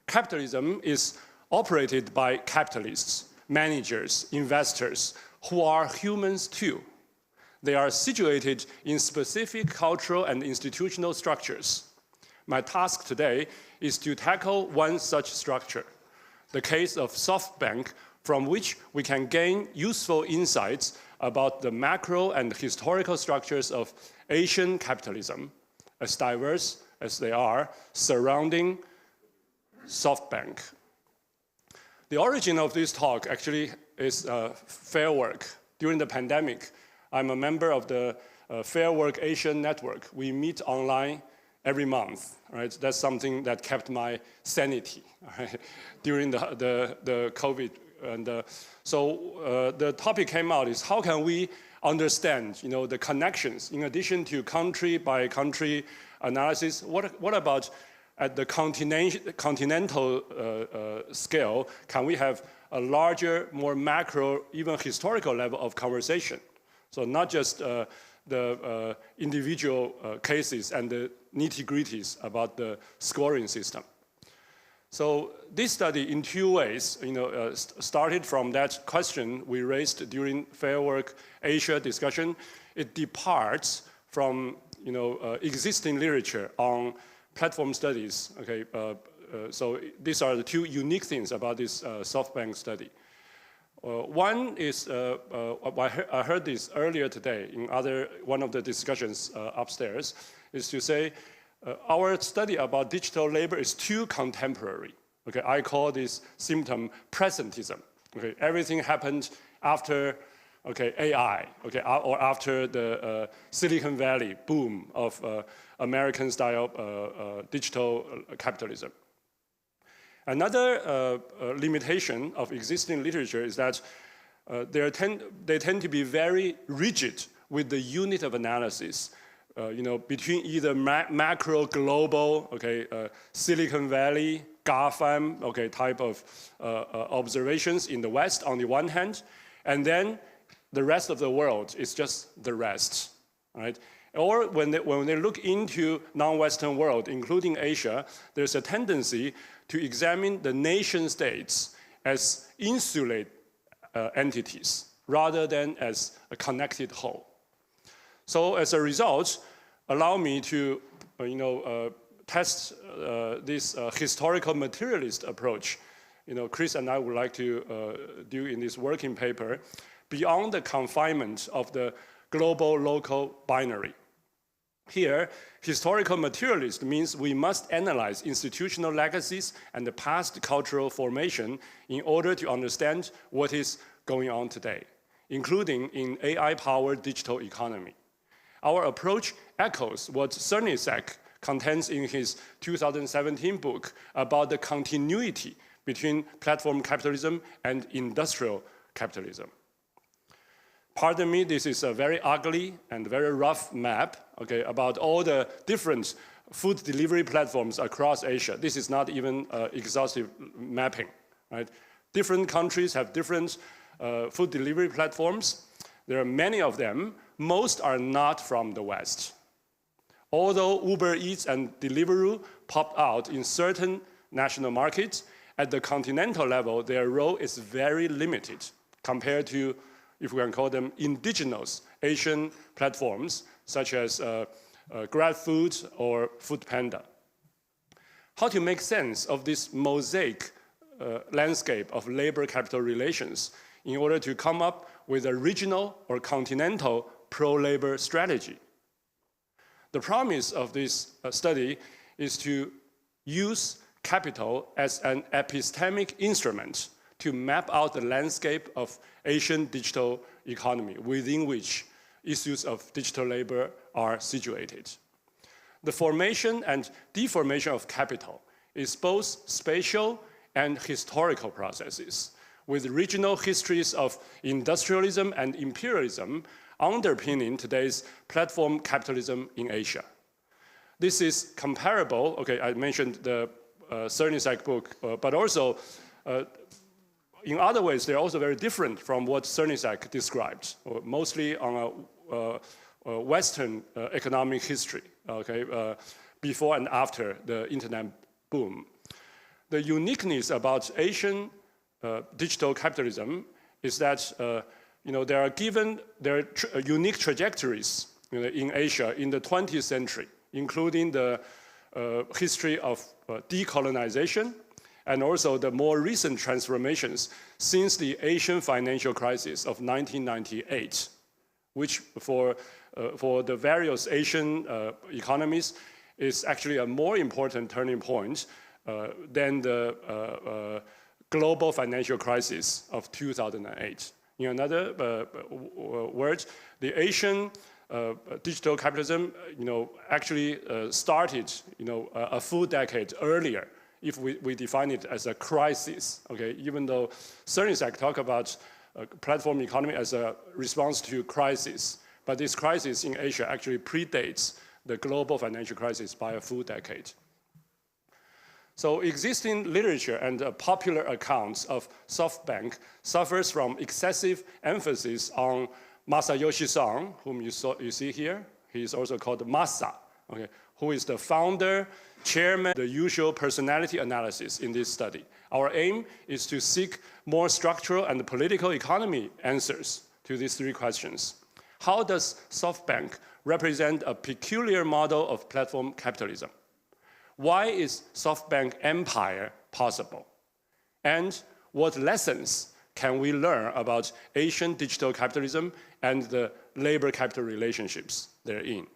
Capitalism is operated by capitalists, managers, investors, who are humans too. They are situated in specific cultural and institutional structures. My task today is to tackle one such structure, the case of SoftBank, from which we can gain useful insights about the macro and historical structures of Asian capitalism, as diverse as they are, surrounding SoftBank. The origin of this talk actually is Fair Work. During the pandemic, I'm a member of the Fair Work Asian network. We meet online every month, right? That's something that kept my sanity, right? During the COVID. And so the topic came out is how can we understand, you know, the connections in addition to country by country analysis. What about at the continental scale? Can we have a larger, more macro, even historical level of conversation? So not just the individual cases and the nitty-gritties about the scoring system. So this study, in two ways, you know, started from that question we raised during Fair Work Asia discussion. It departs from, you know, existing literature on platform studies. Okay, so these are the two unique things about this SoftBank study. One is, I heard this earlier today in one of the discussions upstairs, is to say, our study about digital labor is too contemporary. Okay, I call this symptom presentism. Okay, everything happened after, okay, AI, okay, or after the Silicon Valley boom of American-style digital capitalism. Another limitation of existing literature is that they tend to be very rigid with the unit of analysis. You know, between either macro, global, okay, Silicon Valley, GAFAM, okay, type of observations in the West on the one hand, and then the rest of the world is just the rest, right? Or when they look into non-Western world, including Asia, there's a tendency to examine the nation states as insulate entities rather than as a connected whole. So as a result, allow me to, you know, test this historical materialist approach. You know, Chris and I would like to do in this working paper beyond the confinement of the global-local binary. Here, historical materialist means we must analyze institutional legacies and the past cultural formation in order to understand what is going on today, including in AI-powered digital economy. Our approach echoes what Cernisek contends in his 2017 book about the continuity between platform capitalism and industrial capitalism. Pardon me, this is a very ugly and very rough map, okay, about all the different food delivery platforms across Asia. This is not even exhaustive mapping, right? Different countries have different food delivery platforms. There are many of them. Most are not from the West. Although Uber Eats and Deliveroo popped out in certain national markets, at the continental level, their role is very limited compared to, if we can call them, indigenous Asian platforms, such as GrabFood or Foodpanda. How to make sense of this mosaic landscape of labor-capital relations in order to come up with a regional or continental pro-labor strategy? The promise of this study is to use capital as an epistemic instrument to map out the landscape of Asian digital economy within which issues of digital labor are situated. The formation and deformation of capital is both spatial and historical processes, with regional histories of industrialism and imperialism underpinning today's platform capitalism in Asia. This is comparable, okay, I mentioned the Cernisek book, but also in other ways, they're also very different from what Cernisek described, mostly on a Western economic history, okay, before and after the internet boom. The uniqueness about Asian digital capitalism is that there are unique trajectories in Asia in the 20th century, including the history of decolonization and also the more recent transformations since the Asian financial crisis of 1998, which for the various Asian economies is actually a more important turning point than the global financial crisis of 2008. In another words, the Asian digital capitalism, actually started, a full decade earlier, if we define it as a crisis. Okay, even though Cernisek talk about platform economy as a response to crisis, but this crisis in Asia actually predates the global financial crisis by a full decade. So existing literature and popular accounts of SoftBank suffers from excessive emphasis on Masayoshi Son, whom you see here. He is also called Masa, okay, who is the founder, chairman, the usual personality analysis in this study. Our aim is to seek more structural and political economy answers to these three questions. How does SoftBank represent a peculiar model of platform capitalism? Why is SoftBank empire possible? And what lessons can we learn about Asian digital capitalism and the labor capital relationships therein?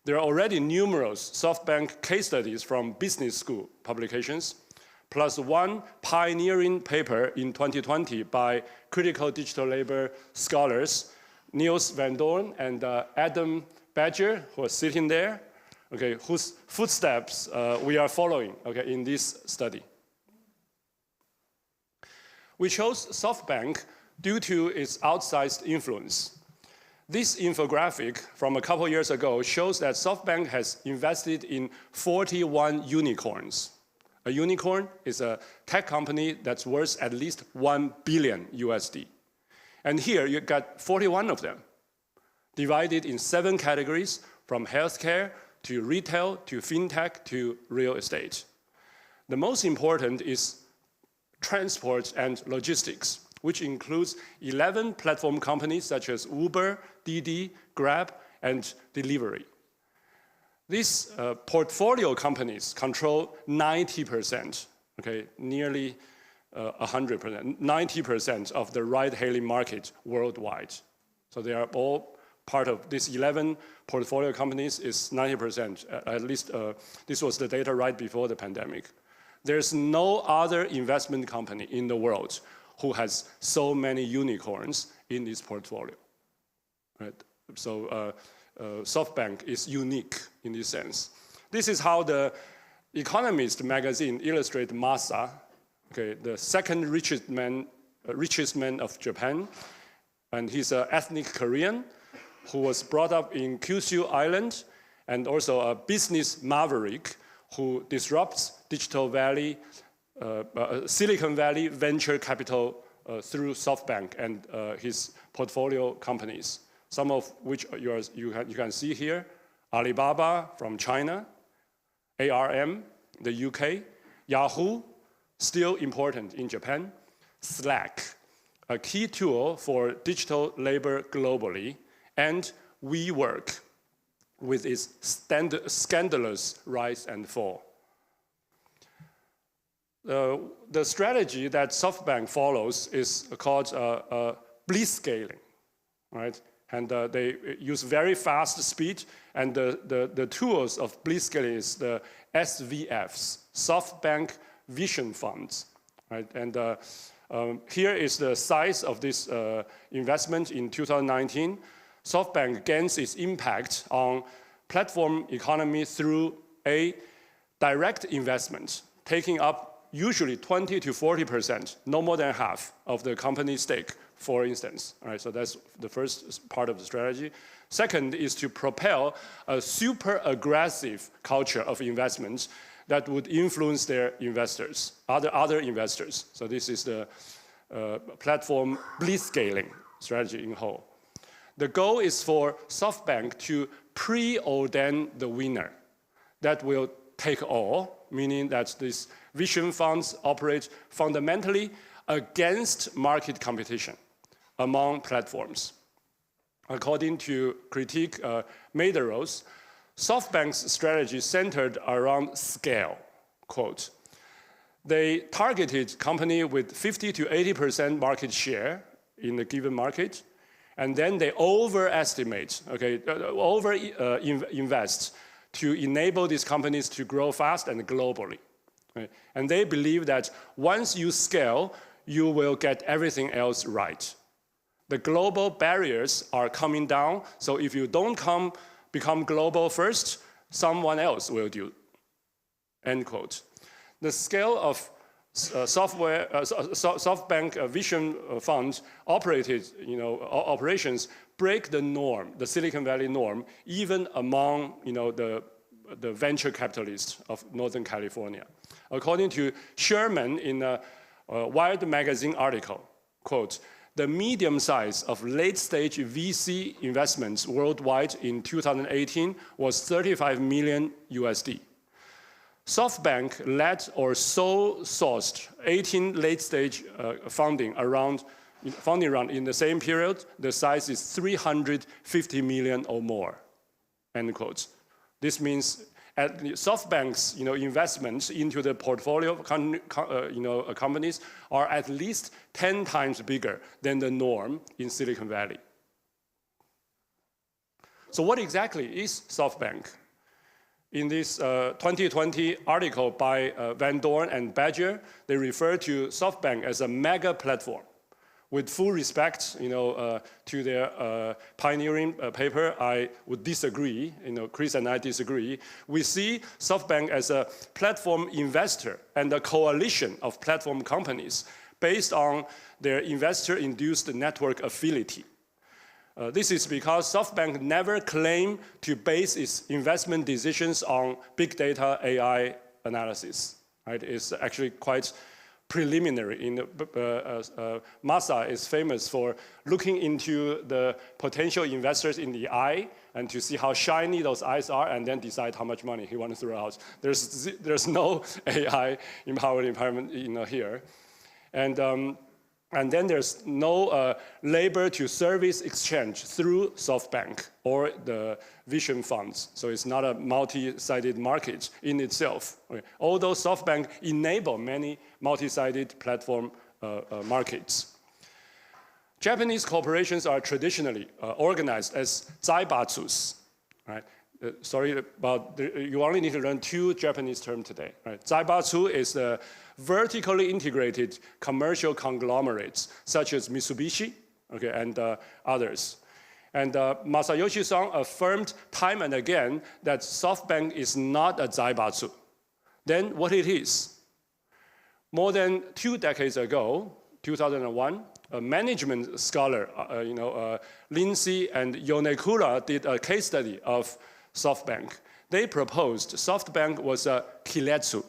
There are already numerous SoftBank case studies from business school publications, plus one pioneering paper in 2020 by critical digital labor scholars, Niels van Doorn and Adam Badger, who are sitting there, okay, whose footsteps we are following, okay, in this study. We chose SoftBank due to its outsized influence. This infographic from a couple years ago shows that SoftBank has invested in 41 unicorns. A unicorn is a tech company that's worth at least $1 billion USD. And here you got 41 of them, divided in 7 categories, from healthcare to retail to fintech to real estate. The most important is transport and logistics, which includes 11 platform companies such as Uber, Didi, Grab, and Delivery. These portfolio companies control 90%, okay, nearly 100%, 90% of the ride-hailing market worldwide. So they are all part of this 11 portfolio companies is 90%, at least this was the data right before the pandemic. There's no other investment company in the world who has so many unicorns in this portfolio, right? So SoftBank is unique in this sense. This is how the Economist magazine illustrates Masa, okay, the second richest man of Japan, and he's an ethnic Korean who was brought up in Kyushu Island, and also a business maverick who disrupts Silicon Valley venture capital through SoftBank and his portfolio companies, some of which you can see here: Alibaba from China, ARM, the UK, Yahoo, still important in Japan, Slack, a key tool for digital labor globally, and WeWork, with its scandalous rise and fall. The strategy that SoftBank follows is called blitzscaling, right? And they use very fast speed, and the tools of blitzscaling is the SVFs, SoftBank Vision Funds, right? And here is the size of this investment in 2019. SoftBank gains its impact on platform economy through a direct investment, taking up usually 20 to 40%, no more than half of the company stake, for instance. All right, so that's the first part of the strategy. Second is to propel a super aggressive culture of investments that would influence their investors, other investors. So this is the platform blitzscaling strategy in whole. The goal is for SoftBank to preordain the winner that will take all, meaning that these vision funds operate fundamentally against market competition among platforms. According to critique Medeiros, SoftBank's strategy centered around scale, quote. They targeted company with 50 to 80% market share in a given market, and then they overestimate, okay, invest to enable these companies to grow fast and globally. Right? And they believe that once you scale, you will get everything else right. The global barriers are coming down, so if you don't become global first, someone else will do, end quote. The scale of SoftBank Vision Fund operated, operations break the norm, the Silicon Valley norm, even among, the venture capitalists of Northern California. According to Sherman in a Wired magazine article, quote, the medium size of late-stage VC investments worldwide in 2018 was $35 million USD. SoftBank led or sole-sourced 18 late-stage funding round in the same period. The size is 350 million or more, end quote. This means at SoftBank's investments into the portfolio of companies are at least 10 times bigger than the norm in Silicon Valley. So what exactly is SoftBank? In this 2020 article by Van Dorn and Badger, they refer to SoftBank as a mega platform. With full respect, to their pioneering paper, I would disagree. Chris and I disagree. We see SoftBank as a platform investor and a coalition of platform companies based on their investor-induced network affinity. This is because SoftBank never claimed to base its investment decisions on big data AI analysis. Right? It's actually quite preliminary. Masa is famous for looking into the potential investors in the eye and to see how shiny those eyes are and then decide how much money he wants to throw out. There's no AI empowered environment here. And then there's no labor to service exchange through SoftBank or the vision funds. So it's not a multi-sided market in itself. Okay. Although SoftBank enable many multi-sided platform markets. Japanese corporations are traditionally organized as zaibatsus. Right? Sorry, but you only need to learn 2 Japanese terms today. Right? Zaibatsu is the vertically integrated commercial conglomerates, such as Mitsubishi, okay, and others. And Masayoshi Son affirmed time and again that SoftBank is not a zaibatsu. Then what it is? More than 2 decades ago, 2001, a management scholar, Lindsay and Yonekura did a case study of SoftBank. They proposed SoftBank was a kiretsu.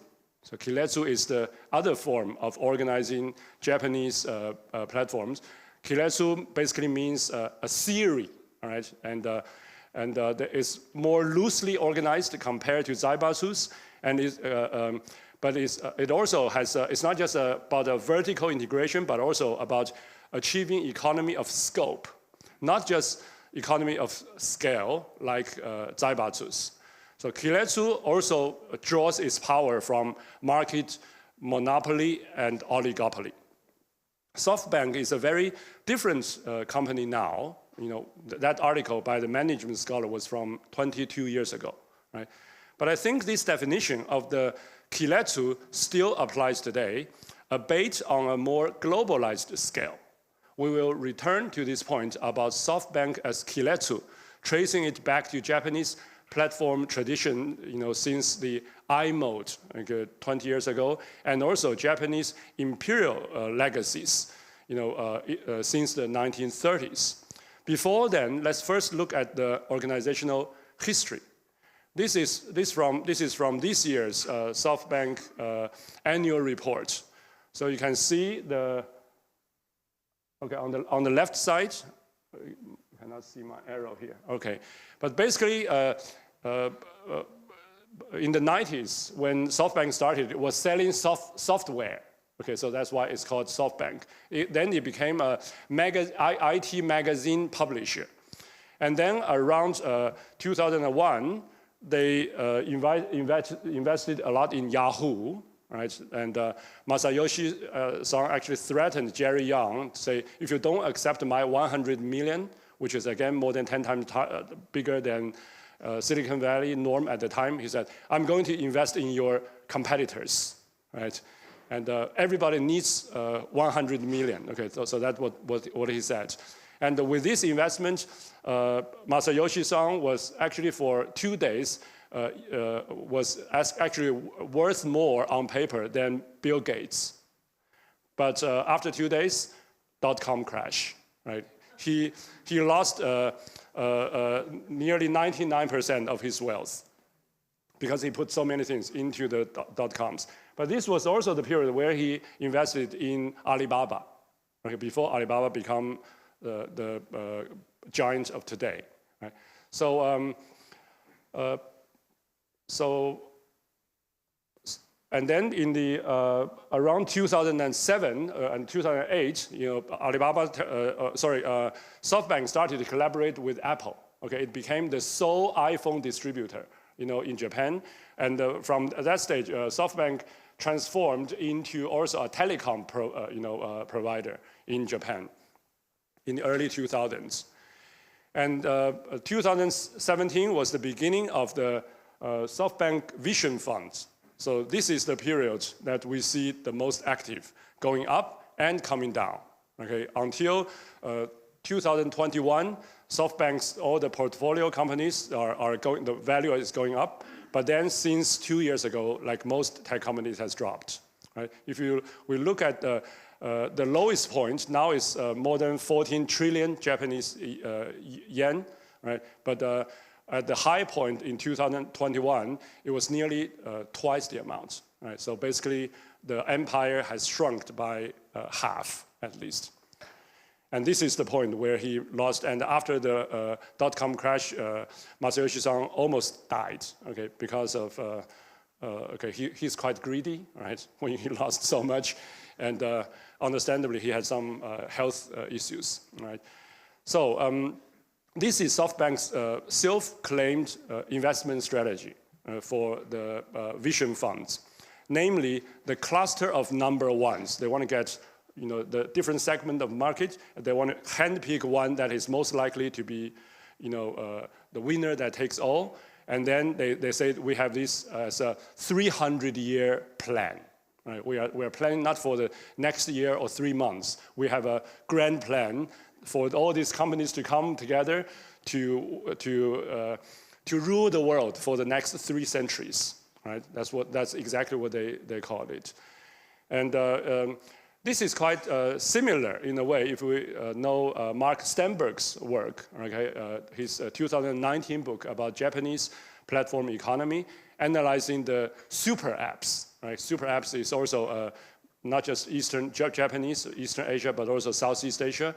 So kiretsu is the other form of organizing Japanese platforms. Kiretsu basically means a series, all right? And it's more loosely organized compared to zaibatsus, and but it also has it's not just about a vertical integration, but also about achieving economy of scope, not just economy of scale like zaibatsus. So kiretsu also draws its power from market monopoly and oligopoly. SoftBank is a very different company now. That article by the management scholar was from 22 years ago, right? But I think this definition of the kiretsu still applies today, albeit on a more globalized scale. We will return to this point about SoftBank as kiretsu, tracing it back to Japanese platform tradition, since the I mode 20 years ago, and also Japanese imperial legacies, since the 1930s. Before then, let's first look at the organizational history. This is from this year's SoftBank annual report. So you can see on the left side, you cannot see my arrow here. Okay, but basically in the 90s when SoftBank started, it was selling software. Okay, so that's why it's called SoftBank. Then it became a IT magazine publisher. And then around 2001, they invested a lot in Yahoo, right? And Masayoshi-san actually threatened Jerry Yang to say, if you don't accept my 100 million, which is again more than 10 times bigger than Silicon Valley norm at the time, he said, I'm going to invest in your competitors, right? And everybody needs 100 million. Okay, so that's what he said. And with this investment, Masayoshi-san was actually for 2 days was actually worth more on paper than Bill Gates. But after 2 days, .com crash, right? He lost nearly 99% of his wealth because he put so many things into the .coms. But this was also the period where he invested in Alibaba, okay, before Alibaba became the giant of today. Right? So, and then in the around 2007 and 2008, SoftBank started to collaborate with Apple. Okay, it became the sole iPhone distributor, in Japan, and from that stage, SoftBank transformed into also a telecom provider in Japan in the early 2000s. And 2017 was the beginning of the SoftBank Vision Funds. So this is the period that we see the most active, going up and coming down. Okay, until 2021, SoftBank's all the portfolio companies are going, the value is going up. But then since 2 years ago, like most tech companies, has dropped. Right? If we look at the lowest point, now is more than 14 trillion Japanese yen, right? But at the high point in 2021, it was nearly twice the amount. Right? So basically, the empire has shrunk by half, at least. And this is the point where he lost, and after the .com crash, Masayoshi-san almost died, okay, because of, he's quite greedy, right, when he lost so much, and understandably, he had some health issues, right. So this is SoftBank's self-claimed investment strategy for the vision funds, namely the cluster of number ones. They want to get the different segment of market, they want to handpick one that is most likely to be, the winner that takes all. And then they say we have this as a 300-year plan. Right? We are planning not for the next year or 3 months. We have a grand plan for all these companies to come together to rule the world for the next 3 centuries. Right? That's exactly what they called it. And this is quite similar in a way if we know Mark Sternberg's work, okay? His 2019 book about Japanese platform economy, analyzing the super apps. Right? Super apps is also not just Eastern Japanese, Eastern Asia, but also Southeast Asia.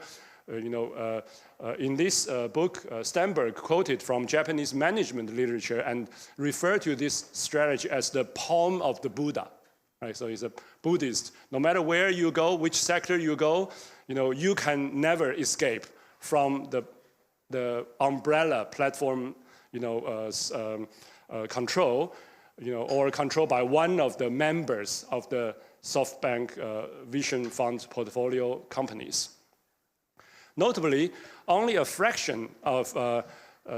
In this book, Sternberg quoted from Japanese management literature and referred to this strategy as the palm of the Buddha. Right, so he's a Buddhist. No matter where you go, which sector you go, you can never escape from the umbrella platform, control, or control by one of the members of the SoftBank Vision Fund portfolio companies. Notably, only a fraction of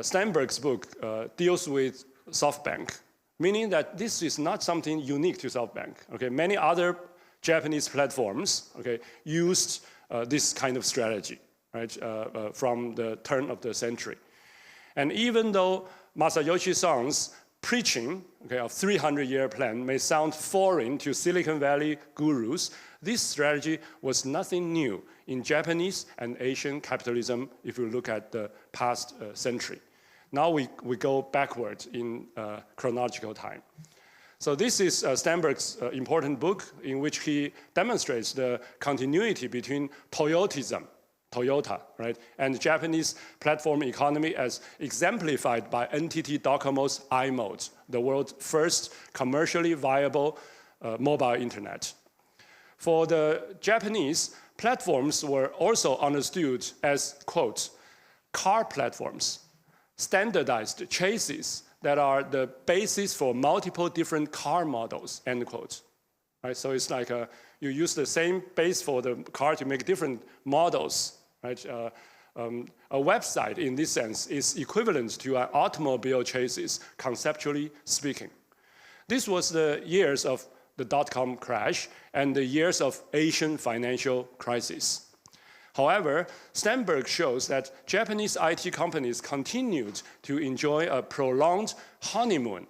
Sternberg's book deals with SoftBank. Meaning that this is not something unique to SoftBank. Okay, many other Japanese platforms, okay, used this kind of strategy, right, from the turn of the century. And even though Masayoshi Son's preaching, okay, of 300-year plan may sound foreign to Silicon Valley gurus, this strategy was nothing new in Japanese and Asian capitalism if you look at the past century. Now we go backwards in chronological time. So this is Sternberg's important book in which he demonstrates the continuity between Toyota, right, and Japanese platform economy as exemplified by NTT Docomo's iMode, the world's first commercially viable mobile internet. For the Japanese, platforms were also understood as, quote, car platforms, standardized chassis that are the basis for multiple different car models, end quote. Right? So it's like you use the same base for the car to make different models. Right? A website, in this sense, is equivalent to an automobile chassis, conceptually speaking. This was the years of the dot-com crash and the years of Asian financial crisis. However, Sternberg shows that Japanese IT companies continued to enjoy a prolonged honeymoon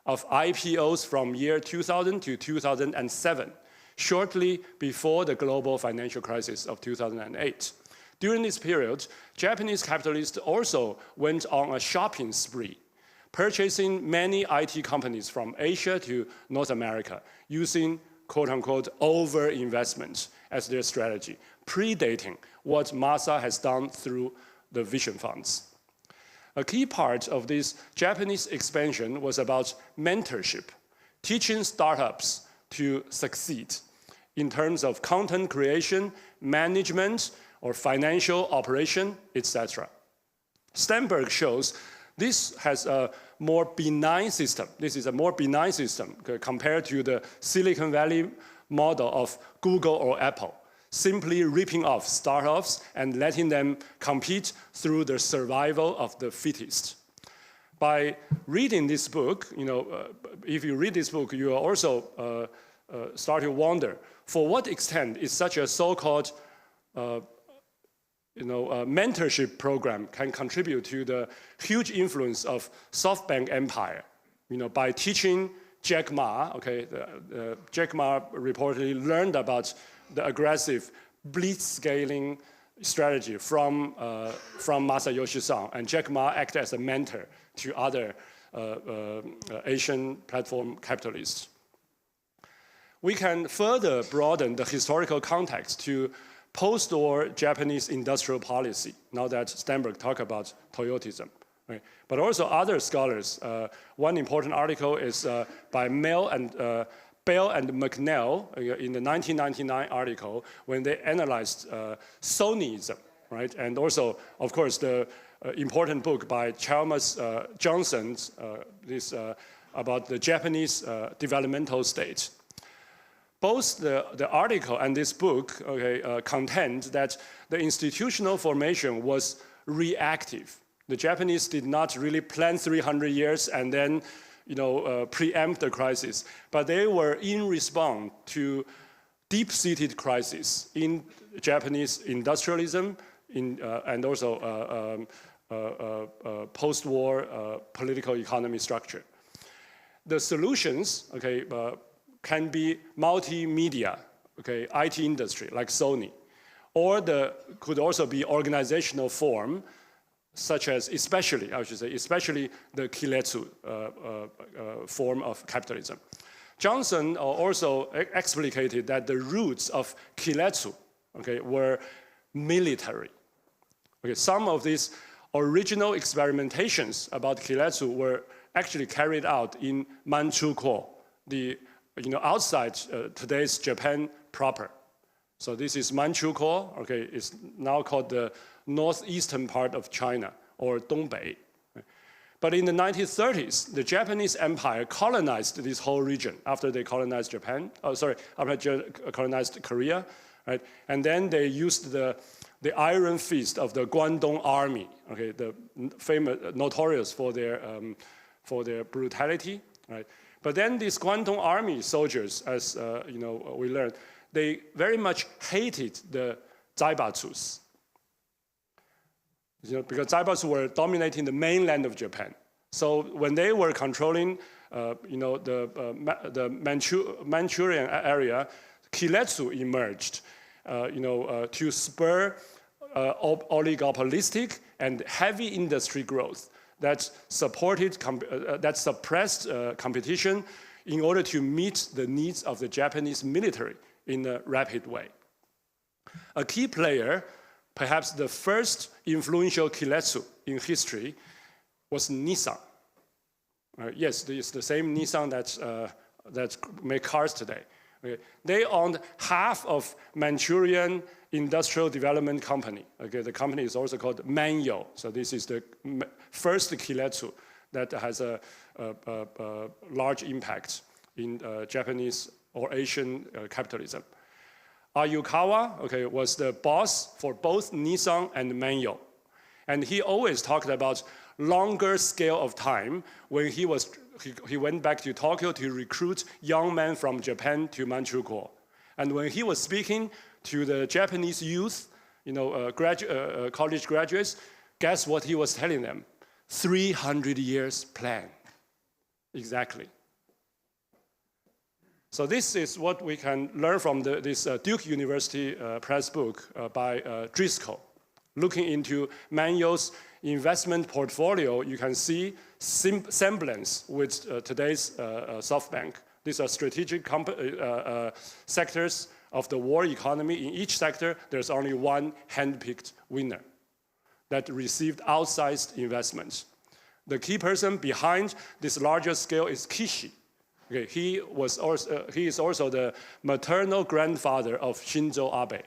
of IPOs from year 2000 to 2007, shortly before the global financial crisis of 2008. During this period, Japanese capitalists also went on a shopping spree, purchasing many IT companies from Asia to North America, using quote-unquote over-investment as their strategy, predating what Masa has done through the vision funds. A key part of this Japanese expansion was about mentorship, teaching startups to succeed in terms of content creation, management, or financial operation, etc. Sternberg shows this has a more benign system. This is a more benign system compared to the Silicon Valley model of Google or Apple, simply ripping off startups and letting them compete through the survival of the fittest. By reading this book, if you read this book, you will also start to wonder, for what extent is such a so-called mentorship program can contribute to the huge influence of SoftBank empire, by teaching Jack Ma, okay, Jack Ma reportedly learned about the aggressive blitzscaling strategy from Masayoshi Son, and Jack Ma acted as a mentor to other Asian platform capitalists. We can further broaden the historical context to post-war Japanese industrial policy, now that Sternberg talked about Toyotism. Right? But also other scholars, one important article is by Bell and McNeil in the 1999 article when they analyzed Sonyism, right? And also, of course, the important book by Chalmers Johnson, about the Japanese developmental state. Both the article and this book contend that the institutional formation was reactive. The Japanese did not really plan 300 years and then preempt the crisis, but they were in response to deep-seated crisis in Japanese industrialism and also post-war political economy structure. The solutions, can be multimedia, IT industry like Sony, or could also be organizational form, such as especially the Kiletsu form of capitalism. Johnson also explicated that the roots of Kiletsu, were military. Some of these original experimentations about Kiletsu were actually carried out in Manchukuo, outside today's Japan proper. So this is Manchukuo, it's now called the northeastern part of China, or Dongbei. But in the 1930s, the Japanese empire colonized this whole region after they colonized after colonized Korea, right? And then they used the iron fist of the Guangdong army, the famous, notorious for their brutality, right? But then these Guangdong army soldiers, as we learned, they very much hated the Zaibatsus. Because Zaibatsu were dominating the mainland of Japan. So when they were controlling, the Manchurian area, Kiletsu emerged, to spur oligopolistic and heavy industry growth that suppressed competition in order to meet the needs of the Japanese military in a rapid way. A key player, perhaps the first influential Kiletsu in history, was Nissan. Yes, it's the same Nissan that make cars today. Okay. They owned half of Manchurian Industrial Development Company. Okay, the company is also called Manyo. So this is the first Kiletsu that has a large impact in Japanese or Asian capitalism. Ayukawa, okay, was the boss for both Nissan and Manyo. And he always talked about longer scale of time when he went back to Tokyo to recruit young men from Japan to Manchukuo. And when he was speaking to the Japanese youth, college graduates, guess what he was telling them? 300 years plan. Exactly. So this is what we can learn from this Duke University press book by Driscoll. Looking into Manyo's investment portfolio, you can see semblance with today's SoftBank. These are strategic sectors of the war economy. In each sector, there's only one hand-picked winner that received outsized investments. The key person behind this larger scale is Kishi. Okay, he is also the maternal grandfather of Shinzo Abe.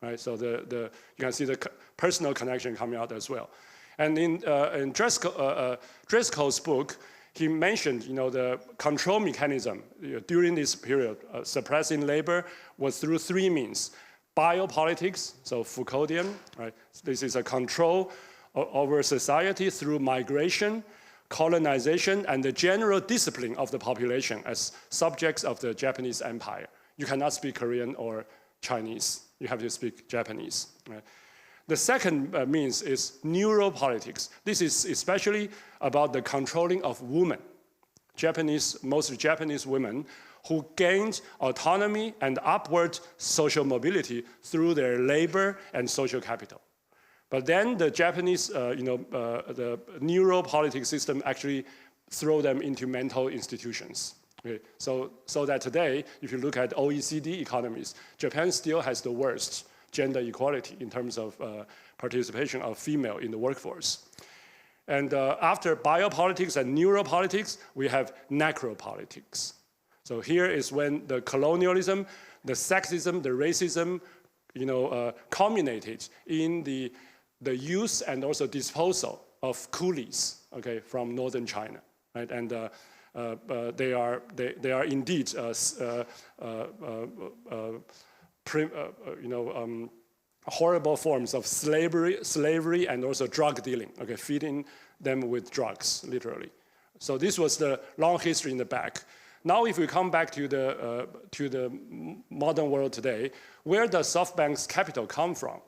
Right, so you can see the personal connection coming out as well. And in Driscoll's book, he mentioned, the control mechanism during this period, suppressing labor, was through three means: biopolitics, so Foucauldian, right? This is a control over society through migration, colonization, and the general discipline of the population as subjects of the Japanese empire. You cannot speak Korean or Chinese. You have to speak Japanese. Right? The second means is neuropolitics. This is especially about the controlling of women, mostly Japanese women, who gained autonomy and upward social mobility through their labor and social capital. But then the Japanese, the neuropolitics system actually throw them into mental institutions. Okay. So that today, if you look at OECD economies, Japan still has the worst gender equality in terms of participation of female in the workforce. And after biopolitics and neuropolitics, we have necropolitics. So here is when the colonialism, the sexism, the racism, culminated in the use and also disposal of coolies, okay, from northern China, right? And they are indeed horrible forms of slavery and also drug dealing, okay, feeding them with drugs, literally. So this was the long history in the back. Now, if we come back to the modern world today, where does SoftBank's capital come from?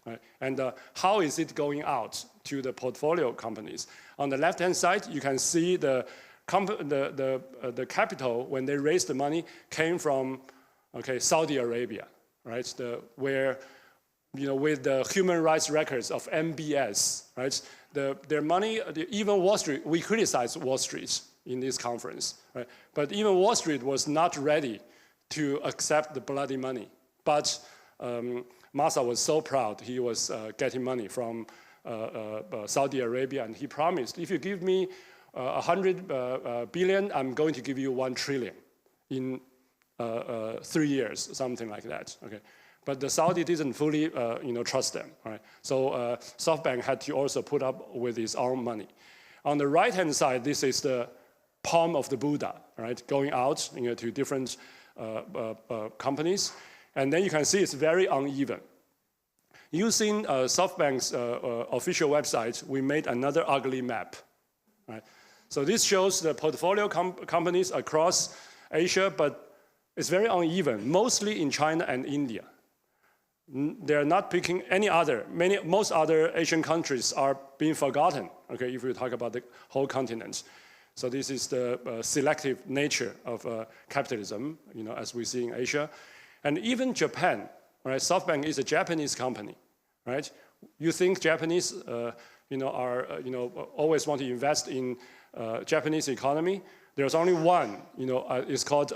Right? And how is it going out to the portfolio companies? On the left-hand side, you can see the capital, when they raised the money, came from, okay, Saudi Arabia, right? Where, with the human rights records of MBS, right? Their money, even Wall Street, we criticize Wall Street in this conference, right? But even Wall Street was not ready to accept the bloody money. But Masa was so proud he was getting money from Saudi Arabia, and he promised, if you give me 100 billion, I'm going to give you 1 trillion in 3 years, something like that. Okay, but the Saudi didn't fully, trust them. Right? So SoftBank had to also put up with his own money. On the right-hand side, this is the palm of the Buddha, right? Going out, to different companies, and then you can see it's very uneven. Using SoftBank's official website, we made another ugly map. Right? So this shows the portfolio companies across Asia, but it's very uneven, mostly in China and India. They're not picking any other. Most other Asian countries are being forgotten, okay, if we talk about the whole continent. So this is the selective nature of capitalism, as we see in Asia. And even Japan, right? SoftBank is a Japanese company, right? You think Japanese, always want to invest in Japanese economy? There's only one, it's called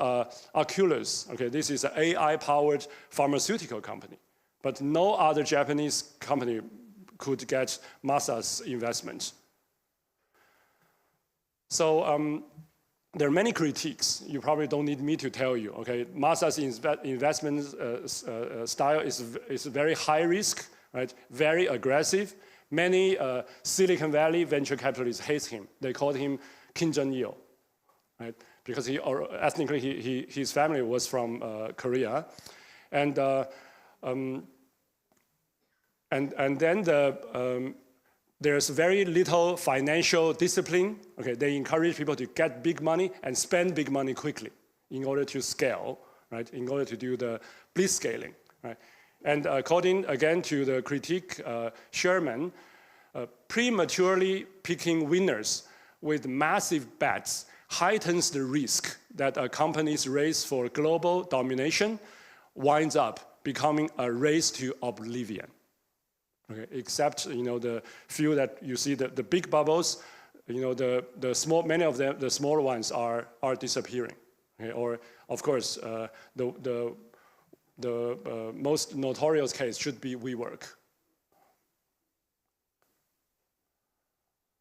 Oculus. Okay, this is an AI-powered pharmaceutical company. But no other Japanese company could get Masa's investment. So there are many critiques. You probably don't need me to tell you. Okay, Masa's investment style is very high risk, right? Very aggressive. Many Silicon Valley venture capitalists hate him. They called him Kim Jong-il, right? Because ethnically his family was from Korea, and then there's very little financial discipline. Okay, they encourage people to get big money and spend big money quickly in order to scale, right? In order to do the blitzscaling, right? And according again to the critique, Sherman, prematurely picking winners with massive bets heightens the risk that a company's race for global domination winds up becoming a race to oblivion. Okay, except the few that you see the big bubbles, the small, many of them, the smaller ones are disappearing. Okay, or of course the most notorious case should be WeWork.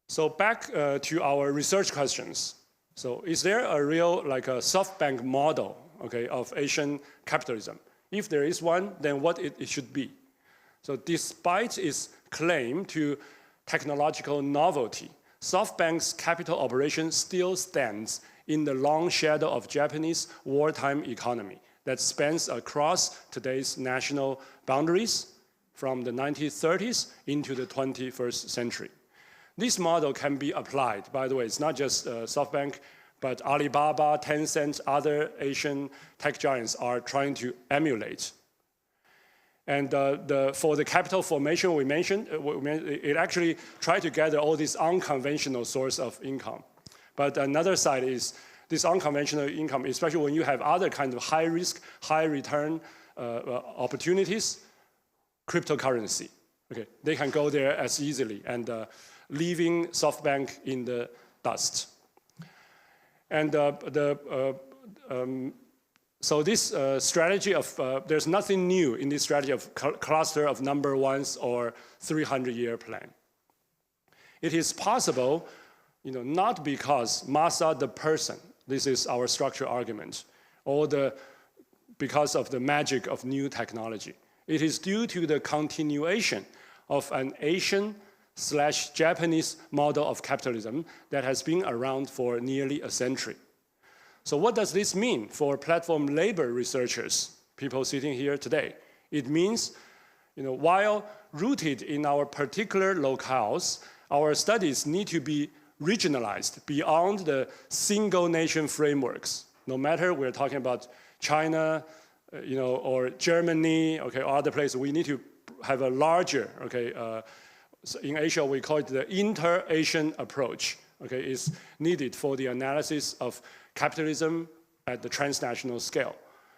So back to our research questions. So is there a real a SoftBank model, okay, of Asian capitalism? If there is one, then what it should be? So despite its claim to technological novelty, SoftBank's capital operation still stands in the long shadow of Japanese wartime economy that spans across today's national boundaries from the 1930s into the 21st century. This model can be applied, by the way, it's not just SoftBank, but Alibaba, Tencent, other Asian tech giants are trying to emulate. And for the capital formation we mentioned, it actually tried to gather all these unconventional source of income. But another side is this unconventional income, especially when you have other kinds of high risk, high return opportunities, cryptocurrency. Okay, they can go there as easily and leaving SoftBank in the dust. And so this strategy of, there's nothing new in this strategy of cluster of number ones or 300-year plan. It is possible, not because Masa the person, this is our structural argument, or because of the magic of new technology. It is due to the continuation of an Asian/Japanese model of capitalism that has been around for nearly a century. So what does this mean for platform labor researchers, people sitting here today? It means, while rooted in our particular locales, our studies need to be regionalized beyond the single nation frameworks. No matter we're talking about China, or Germany, okay, or other places, we need to have a larger, okay, so in Asia we call it the inter-Asian approach, okay, is needed for the analysis of capitalism at the transnational scale,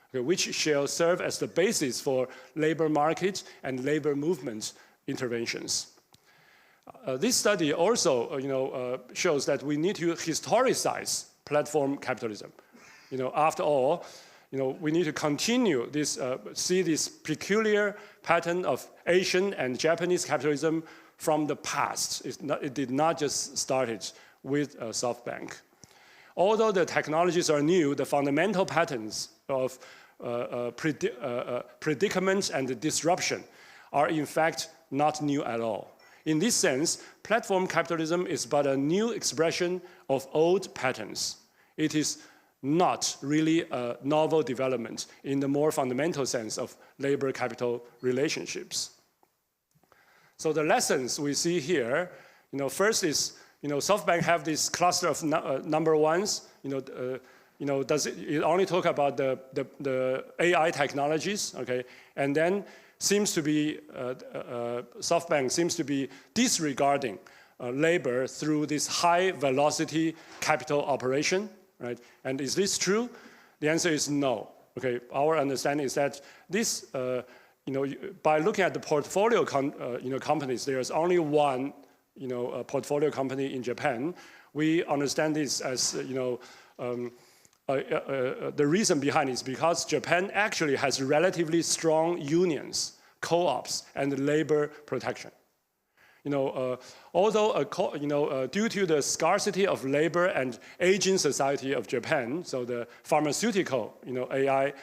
okay, which shall serve as the basis for labor market and labor movement interventions. This study also shows that we need to historicize platform capitalism. After all, we need to continue this, see this peculiar pattern of Asian and Japanese capitalism from the past. It did not just start with SoftBank. Although the technologies are new, the fundamental patterns of predicament and disruption are in fact not new at all. In this sense, platform capitalism is but a new expression of old patterns. It is not really a novel development in the more fundamental sense of labor-capital relationships. So the lessons we see here, first is, SoftBank have this cluster of number ones. Does it only talk about the AI technologies, okay? And then seems to be, SoftBank seems to be disregarding labor through this high velocity capital operation, right? And is this true? The answer is no. Okay, our understanding is that this, by looking at the portfolio companies, there's only one, portfolio company in Japan. We understand this as, the reason behind it is because Japan actually has relatively strong unions, co-ops, and labor protection. Although due to the scarcity of labor and aging society of Japan, so the pharmaceutical AI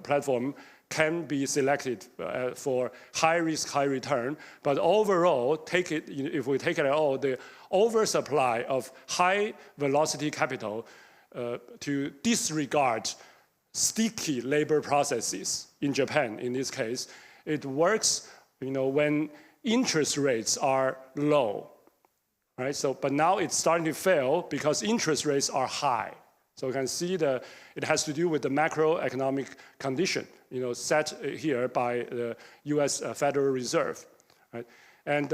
platform can be selected for high risk, high return. But overall, if we take it at all, the oversupply of high velocity capital to disregard sticky labor processes in Japan, in this case, it works when interest rates are low, right? So, but now it's starting to fail because interest rates are high. So you can see it has to do with the macroeconomic condition, set here by the U.S. Federal Reserve, right? And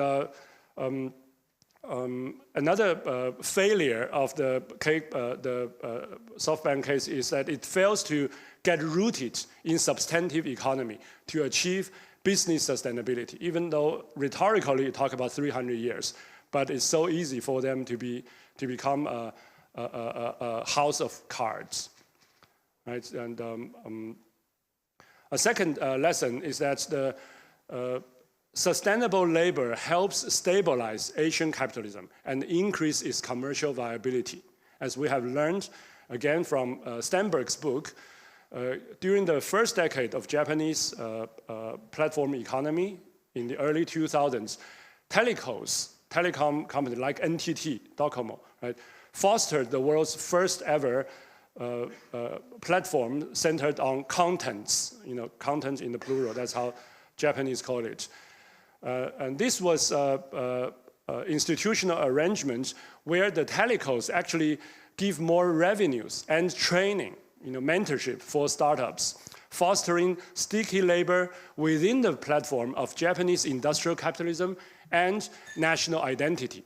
another failure of the SoftBank case is that it fails to get rooted in substantive economy to achieve business sustainability, even though rhetorically you talk about 300 years, but it's so easy for them to become a house of cards, right? And a second lesson is that the sustainable labor helps stabilize Asian capitalism and increase its commercial viability. As we have learned, again, from Stenberg's book, during the first decade of Japanese platform economy in the early 2000s, telecom companies like NTT, Docomo, right, fostered the world's first ever platform centered on contents, content in the plural, that's how Japanese call it. And this was institutional arrangements where the telecos actually give more revenues and training, mentorship for startups, fostering sticky labor within the platform of Japanese industrial capitalism and national identity.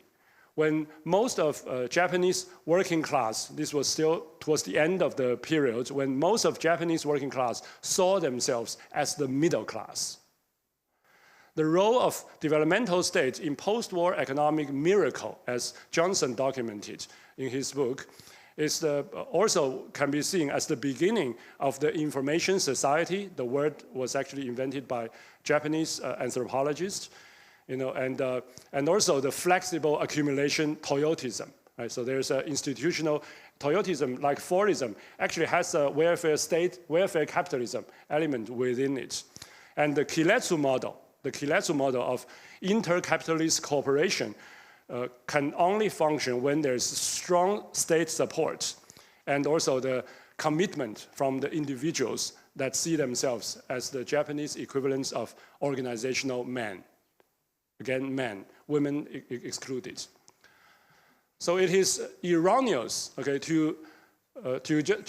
When most of Japanese working class, this was still towards the end of the period, when most of Japanese working class saw themselves as the middle class. The role of developmental states in post-war economic miracle, as Johnson documented in his book, is also can be seen as the beginning of the information society. The word was actually invented by Japanese anthropologists, and also the flexible accumulation Toyotism. Right? So there's an institutional Toyotism, like Fordism, actually has a welfare capitalism element within it. And the Kiletsu model of inter-capitalist cooperation can only function when there's strong state support and also the commitment from the individuals that see themselves as the Japanese equivalents of organizational men. Again, men, women excluded. So it is erroneous, okay, to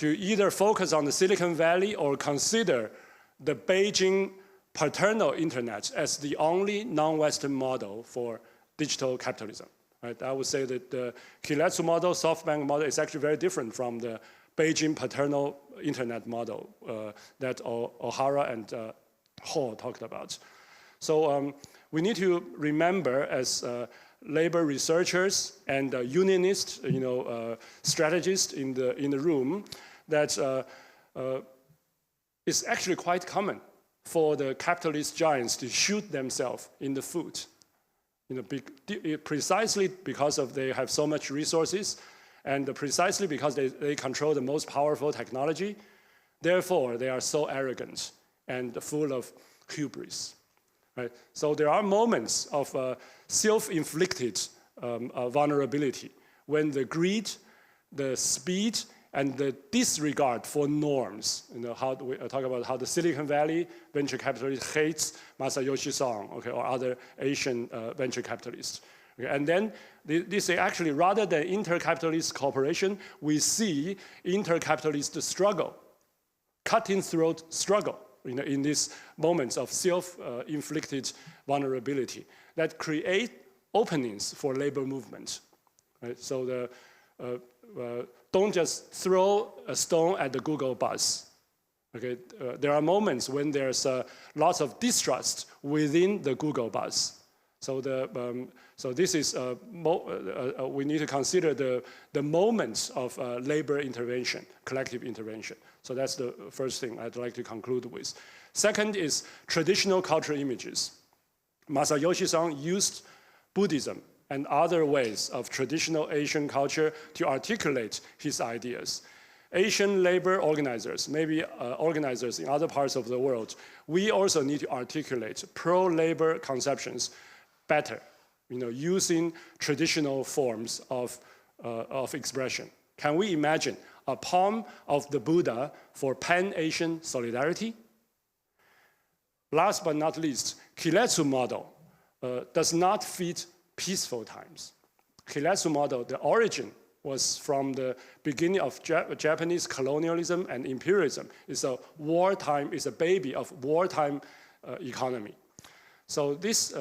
either focus on the Silicon Valley or consider the Beijing paternal internet as the only non-Western model for digital capitalism. Right? I would say that the Kiletsu model, SoftBank model, is actually very different from the Beijing paternal internet model that O'Hara and Hall talked about. So we need to remember, as labor researchers and unionists, strategists in the room, that it's actually quite common for the capitalist giants to shoot themselves in the foot. Precisely because they have so much resources, and precisely because they control the most powerful technology. Therefore, they are so arrogant and full of hubris. Right? So there are moments of self-inflicted vulnerability when the greed, the speed, and the disregard for norms. How we talk about how the Silicon Valley venture capitalist hates Masayoshi Son, okay, or other Asian venture capitalists. Okay, and then this actually, rather than inter-capitalist cooperation, we see inter-capitalist struggle, cutting throat struggle. in these moments of self-inflicted vulnerability that create openings for labor movement. Right? So don't just throw a stone at the Google bus. Okay? There are moments when there's lots of distrust within the Google bus. So so this is we need to consider the moments of labor intervention, collective intervention. So that's the first thing I'd like to conclude with. Second is traditional cultural images. Masayoshi-san used Buddhism and other ways of traditional Asian culture to articulate his ideas. Asian labor organizers, maybe organizers in other parts of the world, we also need to articulate pro-labor conceptions better, using traditional forms of expression. Can we imagine a palm of the Buddha for Pan-Asian solidarity? Last but not least, Kiletsu model does not fit peaceful times. Kiletsu model, the origin was from the beginning of Japanese colonialism and imperialism. It's a wartime, it's a baby of wartime economy. So this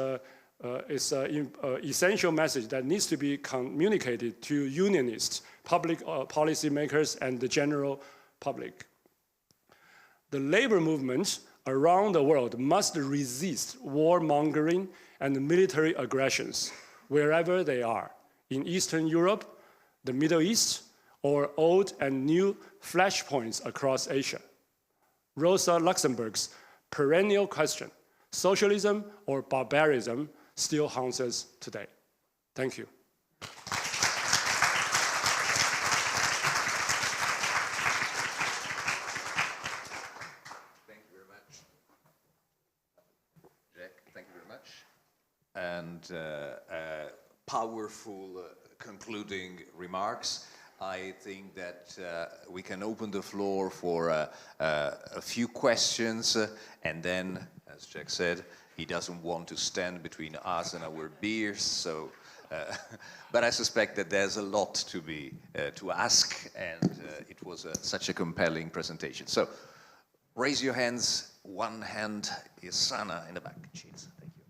is an essential message that needs to be communicated to unionists, public policy makers, and the general public. The labor movement around the world must resist warmongering and military aggressions wherever they are, in Eastern Europe, the Middle East, or old and new flashpoints across Asia. Rosa Luxemburg's perennial question, socialism or barbarism, still haunts us today. Thank you. Thank you very much. Jack, thank you very much. And powerful concluding remarks. I think that we can open the floor for a few questions, and then, as Jack said, he doesn't want to stand between us and our beers, so, but I suspect that there's a lot to ask, and it was such a compelling presentation. So, raise your hands. One hand is Sana in the back. Cheers. Thank you.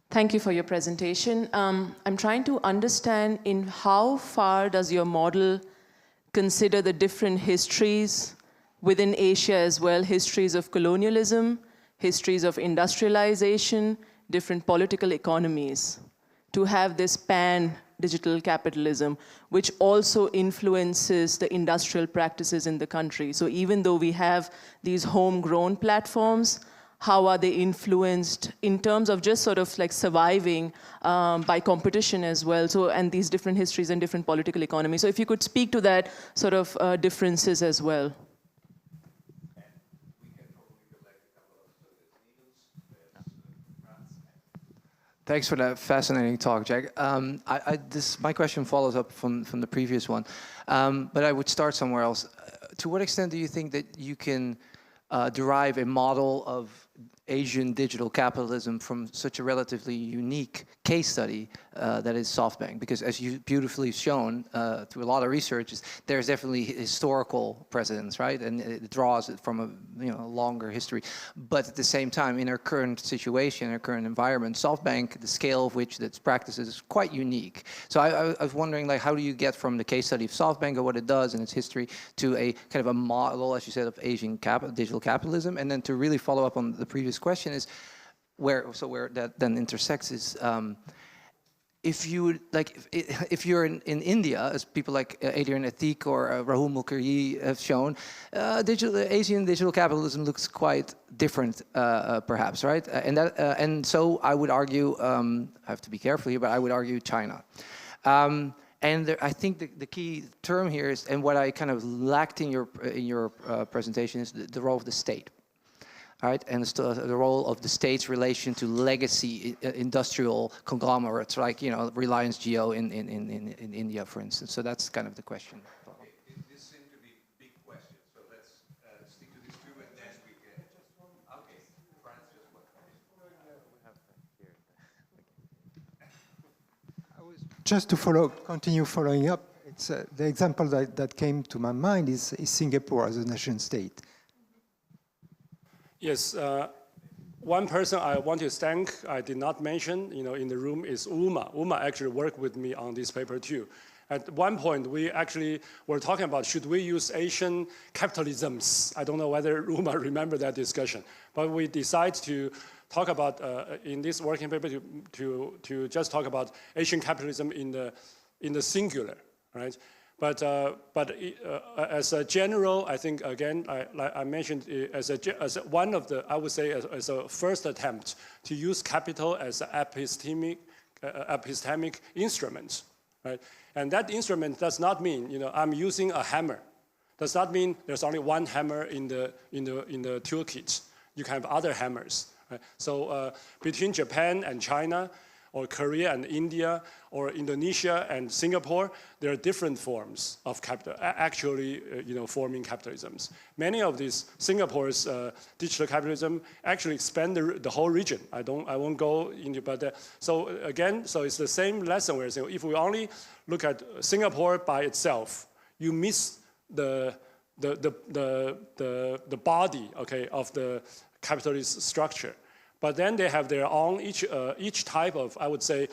Thank you for your presentation. I'm trying to understand in how far does your model consider the different histories within Asia as well, histories of colonialism, histories of industrialization, different political economies, to have this pan-digital capitalism, which also influences the industrial practices in the country. So even though we have these homegrown platforms, how are they influenced in terms of just sort of like surviving by competition as well? So, and these different histories and different political economies. So if you could speak to that sort of differences as well. Thanks for that fascinating talk, Jack. My question follows up from the previous one, but I would start somewhere else. To what extent do you think that you can derive a model of Asian digital capitalism from such a relatively unique case study that is SoftBank? Because as you beautifully shown through a lot of research, there's definitely historical precedence, right? And it draws it from a longer history. But at the same time, in our current situation, our current environment, SoftBank, the scale of which its practices is quite unique. So I was wondering, like, how do you get from the case study of SoftBank or what it does in its history to a kind of a model, as you said, of Asian digital capitalism? And then to really follow up on the previous question is where that then intersects is if you're in India, as people like Adrian Atik or Rahul Mukherjee have shown, Asian digital capitalism looks quite different, perhaps, right? And so I would argue, I have to be careful here, but I would argue China. And I think the key term here is, and what I kind of lacked in your presentation is the role of the state. All right, and the role of the state's relation to legacy industrial conglomerates, like Reliance Jio in India, for instance. So that's kind of the question. Okay. This seems to be big questions, so let's stick to these two, and then we can. Okay, Francis, what? Just to continue following up. the example that came to my mind is Singapore as a nation state. Yes, one person I want to thank, I did not mention, in the room is Uma. Uma actually worked with me on this paper too. At one point, we actually were talking about should we use Asian capitalisms? I don't know whether Uma remember that discussion, but we decided to talk about in this working paper to just talk about Asian capitalism in the singular, right? But as a general, I think again, I mentioned as one of the, I would say as a first attempt to use capital as an epistemic instrument, right? And that instrument does not mean, I'm using a hammer. Does not mean there's only one hammer in the toolkit. You can have other hammers. Right? So between Japan and China, or Korea and India, or Indonesia and Singapore, there are different forms of capital, actually, forming capitalisms. Many of these, Singapore's digital capitalism actually expand the whole region. I won't go into, but so again, so it's the same lesson we're saying. If we only look at Singapore by itself, you miss the body, okay, of the capitalist structure. But then they have their own, each type of, I would say,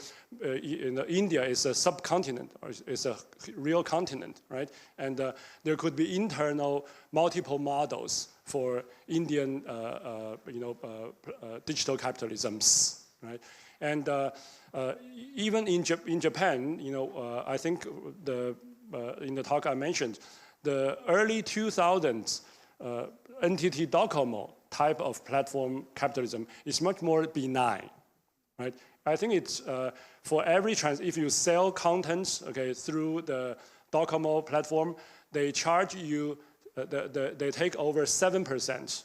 India is a subcontinent, or is a real continent, right? And there could be internal multiple models for Indian, digital capitalisms, right? And even in Japan, I think in the talk I mentioned, the early 2000s, NTT Docomo type of platform capitalism is much more benign, right? I think it's for every if you sell content, okay, through the Docomo platform, they charge you, they take over 7%,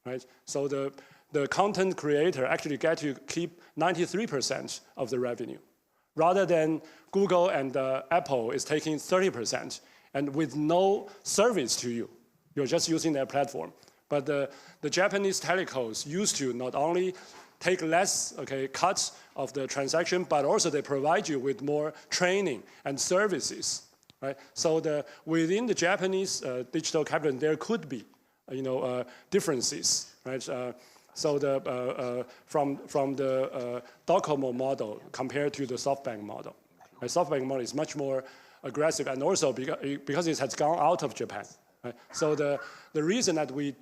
right? So the content creator actually get to keep 93% of the revenue, rather than Google and Apple is taking 30%, and with no service to you. You're just using their platform. But the Japanese telecos used to not only take less cuts of the transaction, but also they provide you with more training and services, right? So within the Japanese digital capitalism, there could be, differences, right? So from the Docomo model compared to the SoftBank model, the SoftBank model is much more aggressive, and also because it has gone out of Japan. Right? So the reason that we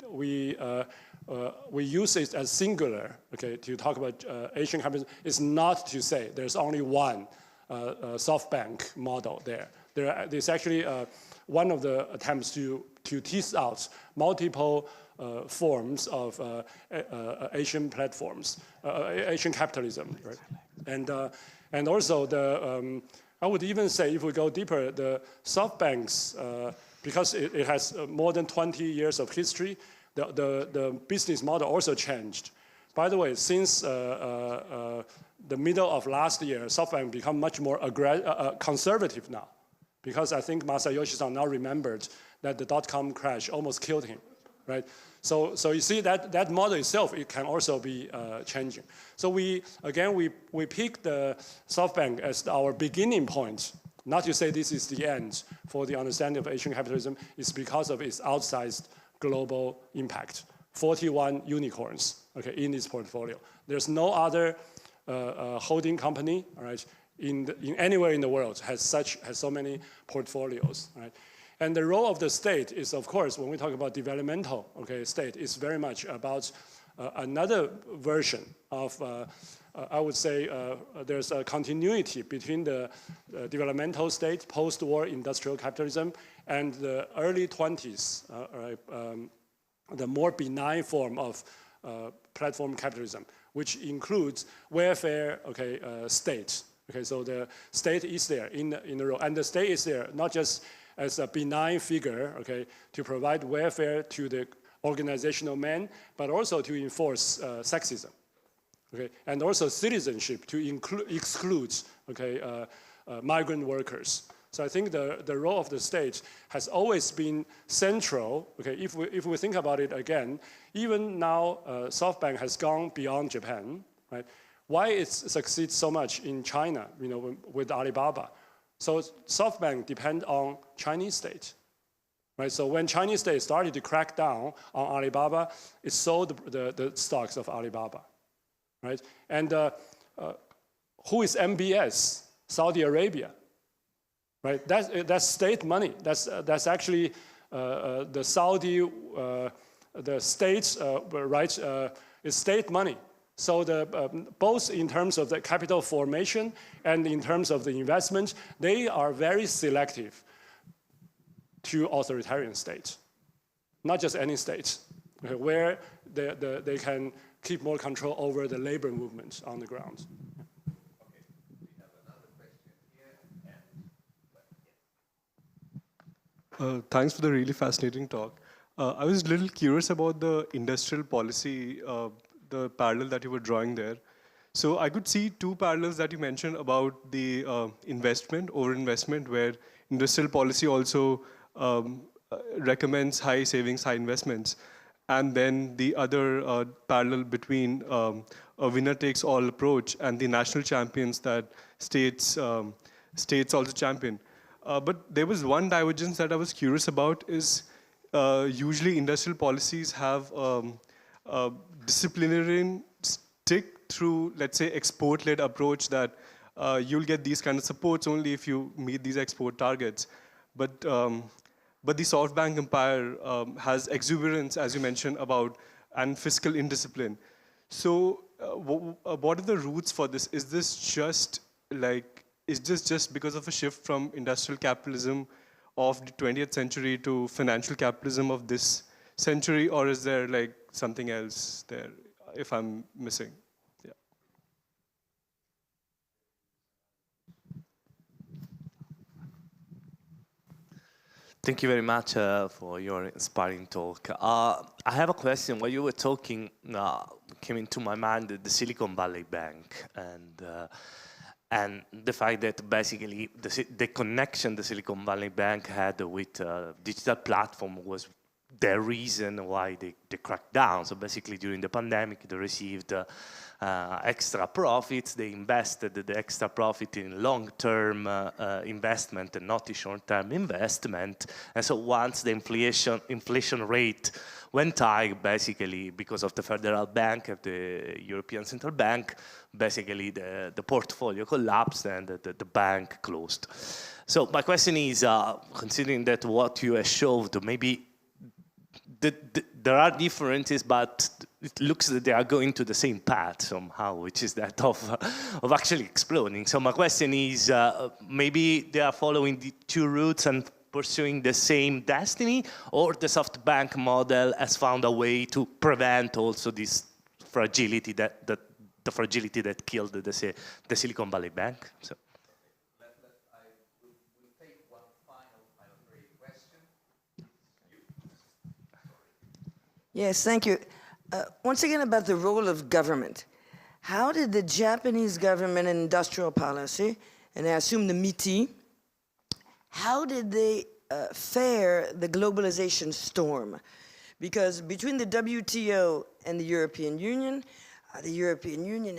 use it as singular, okay, to talk about Asian capitalism is not to say there's only one SoftBank model there. There's actually one of the attempts to tease out multiple forms of Asian platforms, Asian capitalism, right? And also I would even say, if we go deeper, the SoftBank's because it has more than 20 years of history, the business model also changed. By the way, since the middle of last year, SoftBank become much more conservative now, because I think Masayoshi-san now remembered that the dot-com crash almost killed him, right? So you see that model itself, it can also be changing. So we picked the SoftBank as our beginning point. Not to say this is the end for the understanding of Asian capitalism, it's because of its outsized global impact. 41 unicorns, okay, in its portfolio. There's no other holding company, all right, in anywhere in the world has so many portfolios, right? And the role of the state is, of course, when we talk about developmental, state, is very much about another version of. I would say there's a continuity between the developmental state, post-war industrial capitalism, and the early 20s, the more benign form of platform capitalism, which includes welfare state. Okay, so the state is there in the role, and the state is there not just as a benign figure, to provide welfare to the organizational men, but also to enforce sexism. Okay, and also citizenship to exclude migrant workers. So I think the role of the state has always been central. Okay, if we think about it again, even now SoftBank has gone beyond Japan, right? Why it succeeds so much in China, with Alibaba? So SoftBank depends on Chinese state. Right? So when Chinese state started to crack down on Alibaba, it sold the stocks of Alibaba. Right? And who is MBS? Saudi Arabia. Right? That's state money. That's actually the Saudi, the states, right? Is state money. So both in terms of the capital formation and in terms of the investment, they are very selective to authoritarian states, not just any states, okay, where they can keep more control over the labor movement on the ground. Thanks for the really fascinating talk. I was a little curious about the industrial policy, the parallel that you were drawing there. So I could see two parallels that you mentioned about the investment, overinvestment, where industrial policy also recommends high savings, high investments. And then the other parallel between a winner-takes-all approach and the national champions that states also champion. But there was one divergence that I was curious about is usually industrial policies have disciplinarian stick through, let's say, export-led approach that you'll get these kind of supports only if you meet these export targets. But the SoftBank empire has exuberance, as you mentioned, and fiscal indiscipline. So what are the roots for this? Is this just because of a shift from industrial capitalism of the 20th century to financial capitalism of this century, or is there like something else there, if I'm missing? Yeah. Thank you very much for your inspiring talk. I have a question. While you were talking, came into my mind the Silicon Valley Bank and the fact that basically the connection the Silicon Valley Bank had with digital platform was the reason why they cracked down. So basically during the pandemic, they received extra profits. They invested the extra profit in long-term investment and not in short-term investment. And so once the inflation rate went high, basically because of the Federal Bank of the European Central Bank, basically the portfolio collapsed and the bank closed. So my question is, considering that what you have showed, maybe there are differences, but it looks that they are going to the same path somehow, which is that of actually exploding. So my question is, maybe they are following the two routes and pursuing the same destiny, or the SoftBank model has found a way to prevent also this fragility the fragility that killed the Silicon Valley Bank. So. Yes, thank you. Once again, about the role of government. How did the Japanese government and industrial policy, and I assume the MITI, how did they fare the globalization storm? Because between the WTO and the European Union,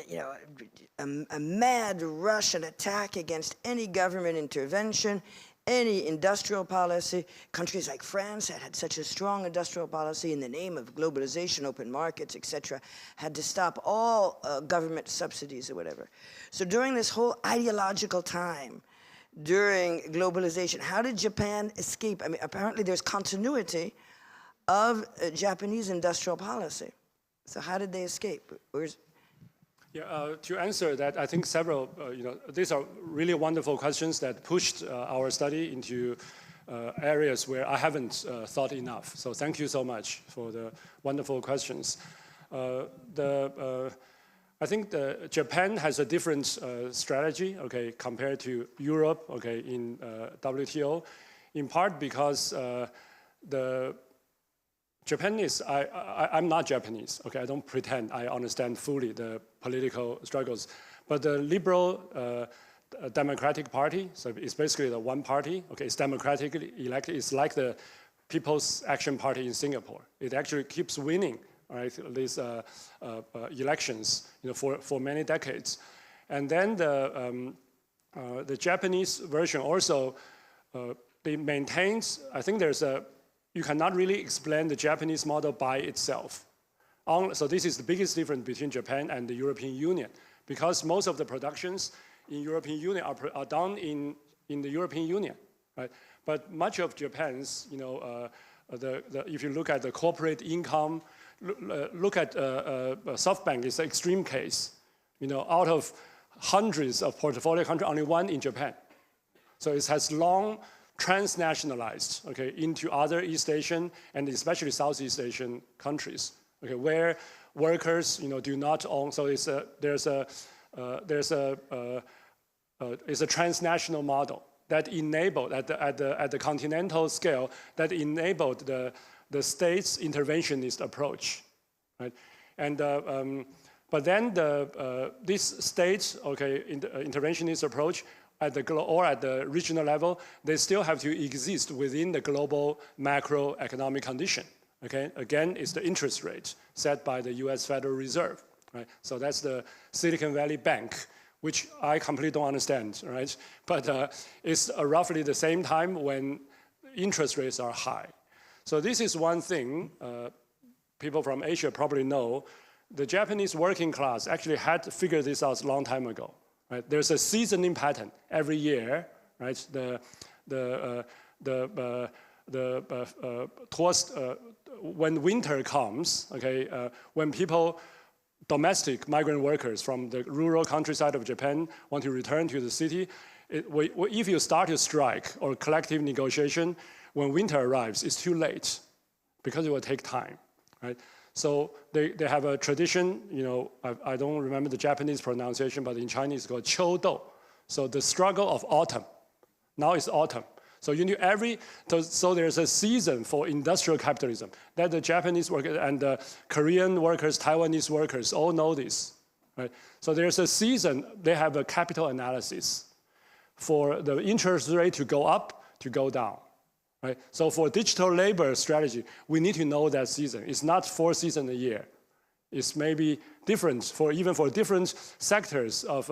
you know, a mad rush and attack against any government intervention, any industrial policy. Countries like France that had such a strong industrial policy in the name of globalization, open markets, etc., had to stop all government subsidies or whatever. So during this whole ideological time, during globalization, how did Japan escape? I mean, apparently there's continuity of Japanese industrial policy. So how did they escape? Yeah, to answer that, I think several, these are really wonderful questions that pushed our study into areas where I haven't thought enough. So thank you so much for the wonderful questions. I think Japan has a different strategy, okay, compared to Europe, okay, in WTO, in part because the Japanese, I'm not Japanese, okay, I don't pretend I understand fully the political struggles, but the liberal Democratic Party, so it's basically the one party, okay, it's democratically elected, it's like the People's Action Party in Singapore. It actually keeps winning, right, these elections, for many decades. And then The Japanese version also, it maintains, I think you cannot really explain the Japanese model by itself. So this is the biggest difference between Japan and the European Union, because most of the productions in European Union are done in the European Union, right? But much of Japan's, if you look at the corporate income, look at SoftBank, it's an extreme case. Out of hundreds of portfolio countries, only one in Japan. So it has long transnationalized, into other East Asian and especially Southeast Asian countries, where workers, do not own. So it's a transnational model that enabled at the continental scale that enabled the state's interventionist approach, right? And but then this state, interventionist approach at the regional level, they still have to exist within the global macroeconomic condition. Again, it's the interest rate set by the U.S. Federal Reserve, right? So that's the Silicon Valley Bank, which I completely don't understand, right? But it's roughly the same time when interest rates are high. So this is one thing people from Asia probably know. The Japanese working class actually had figured this out a long time ago, right? There's a seasoning pattern every year, right? When winter comes, when domestic migrant workers from the rural countryside of Japan want to return to the city, if you start a strike or collective negotiation, when winter arrives, it's too late because it will take time, right? So they have a tradition, I don't remember the Japanese pronunciation, but in Chinese it's called Qiu-dou. So the struggle of autumn. Now it's autumn. So so there's a season for industrial capitalism that the Japanese workers and the Korean workers, Taiwanese workers all know this, right? So there's a season, they have a capital analysis for the interest rate to go up, to go down, right? So for digital labor strategy, we need to know that season. It's not 4 seasons a year. It's maybe different even for different sectors of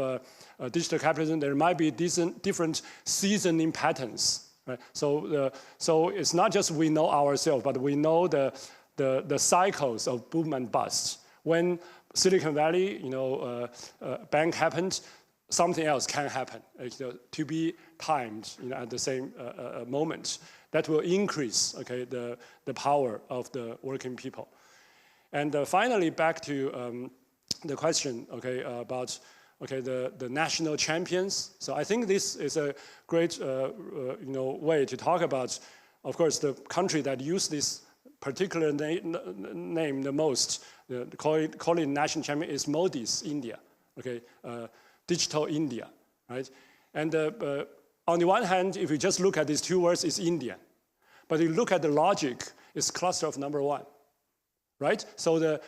digital capitalism. There might be different seasoning patterns. Right? So it's not just we know ourselves, but we know the cycles of boom and bust. When Silicon Valley, bank happened, something else can happen to be timed at the same moment. That will increase the power of the working people. And finally, back to the question about the national champions. So I think this is a great way to talk about, of course, the country that used this particular name the most, call it national champion, is Modi's India, digital India, right? And on the one hand, if you just look at these two words, it's Indian. But if you look at the logic, it's cluster of number one. Right? So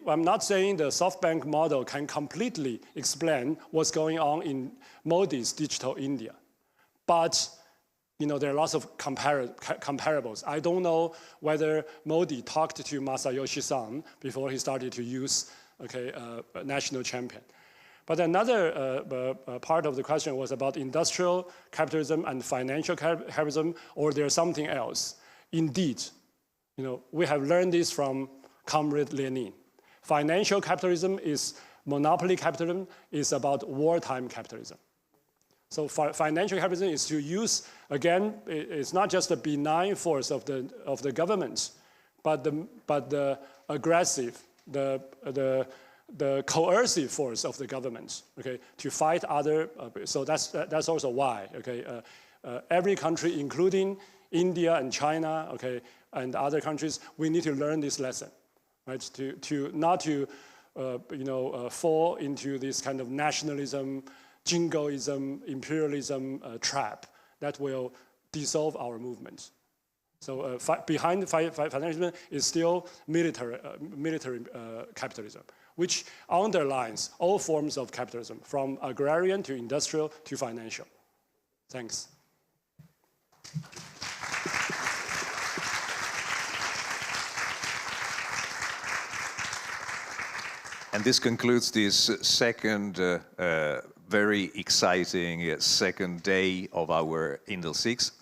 I'm not saying the SoftBank model can completely explain what's going on in Modi's digital India. But there are lots of comparables. I don't know whether Modi talked to Masayoshi Son before he started to use national champion. But another part of the question was about industrial capitalism and financial capitalism, or there's something else. Indeed, we have learned this from Comrade Lenin. Financial capitalism is monopoly capitalism, is about wartime capitalism. So financial capitalism is to use, again, it's not just the benign force of the government, but the aggressive, the coercive force of the government, to fight other. So that's also why, every country, including India and China, and other countries, we need to learn this lesson. Right, not to fall into this kind of nationalism, jingoism, imperialism trap that will dissolve our movement. So behind financialism is still military capitalism, which underlines all forms of capitalism, from agrarian to industrial to financial. Thanks. And this concludes this second very exciting second day of our INDL-6.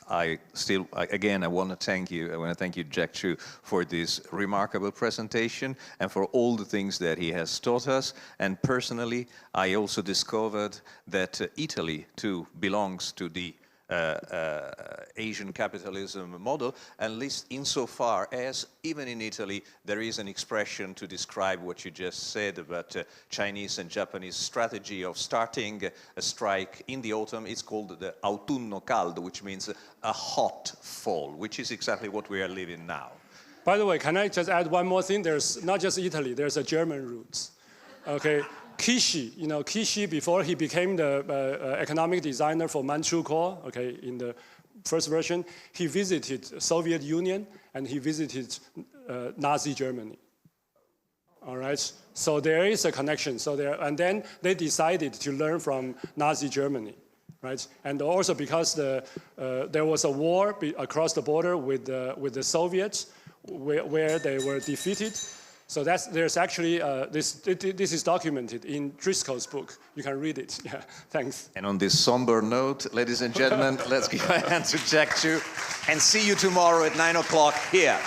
Again, I want to thank you. I want to thank you, Jack Chu, for this remarkable presentation and for all the things that he has taught us. And personally, I also discovered that Italy too belongs to the Asian capitalism model, at least insofar as even in Italy there is an expression to describe what you just said about Chinese and Japanese strategy of starting a strike in the autumn. It's called the autunno caldo, which means a hot fall, which is exactly what we are living now. By the way, can I just add one more thing? There's not just Italy, there's a German roots. Okay. Kishi, Kishi, before he became the economic designer for Manchu Corps, okay, in the first version, he visited Soviet Union and he visited Nazi Germany. All right, so there is a connection. And then they decided to learn from Nazi Germany, right? And also because there was a war across the border with the Soviets, where they were defeated. So there's actually, this is documented in Driscoll's book. You can read it. Yeah, thanks. And on this somber note, ladies and gentlemen, let's give a hand to Jack Chu and see you tomorrow at 9 o'clock here.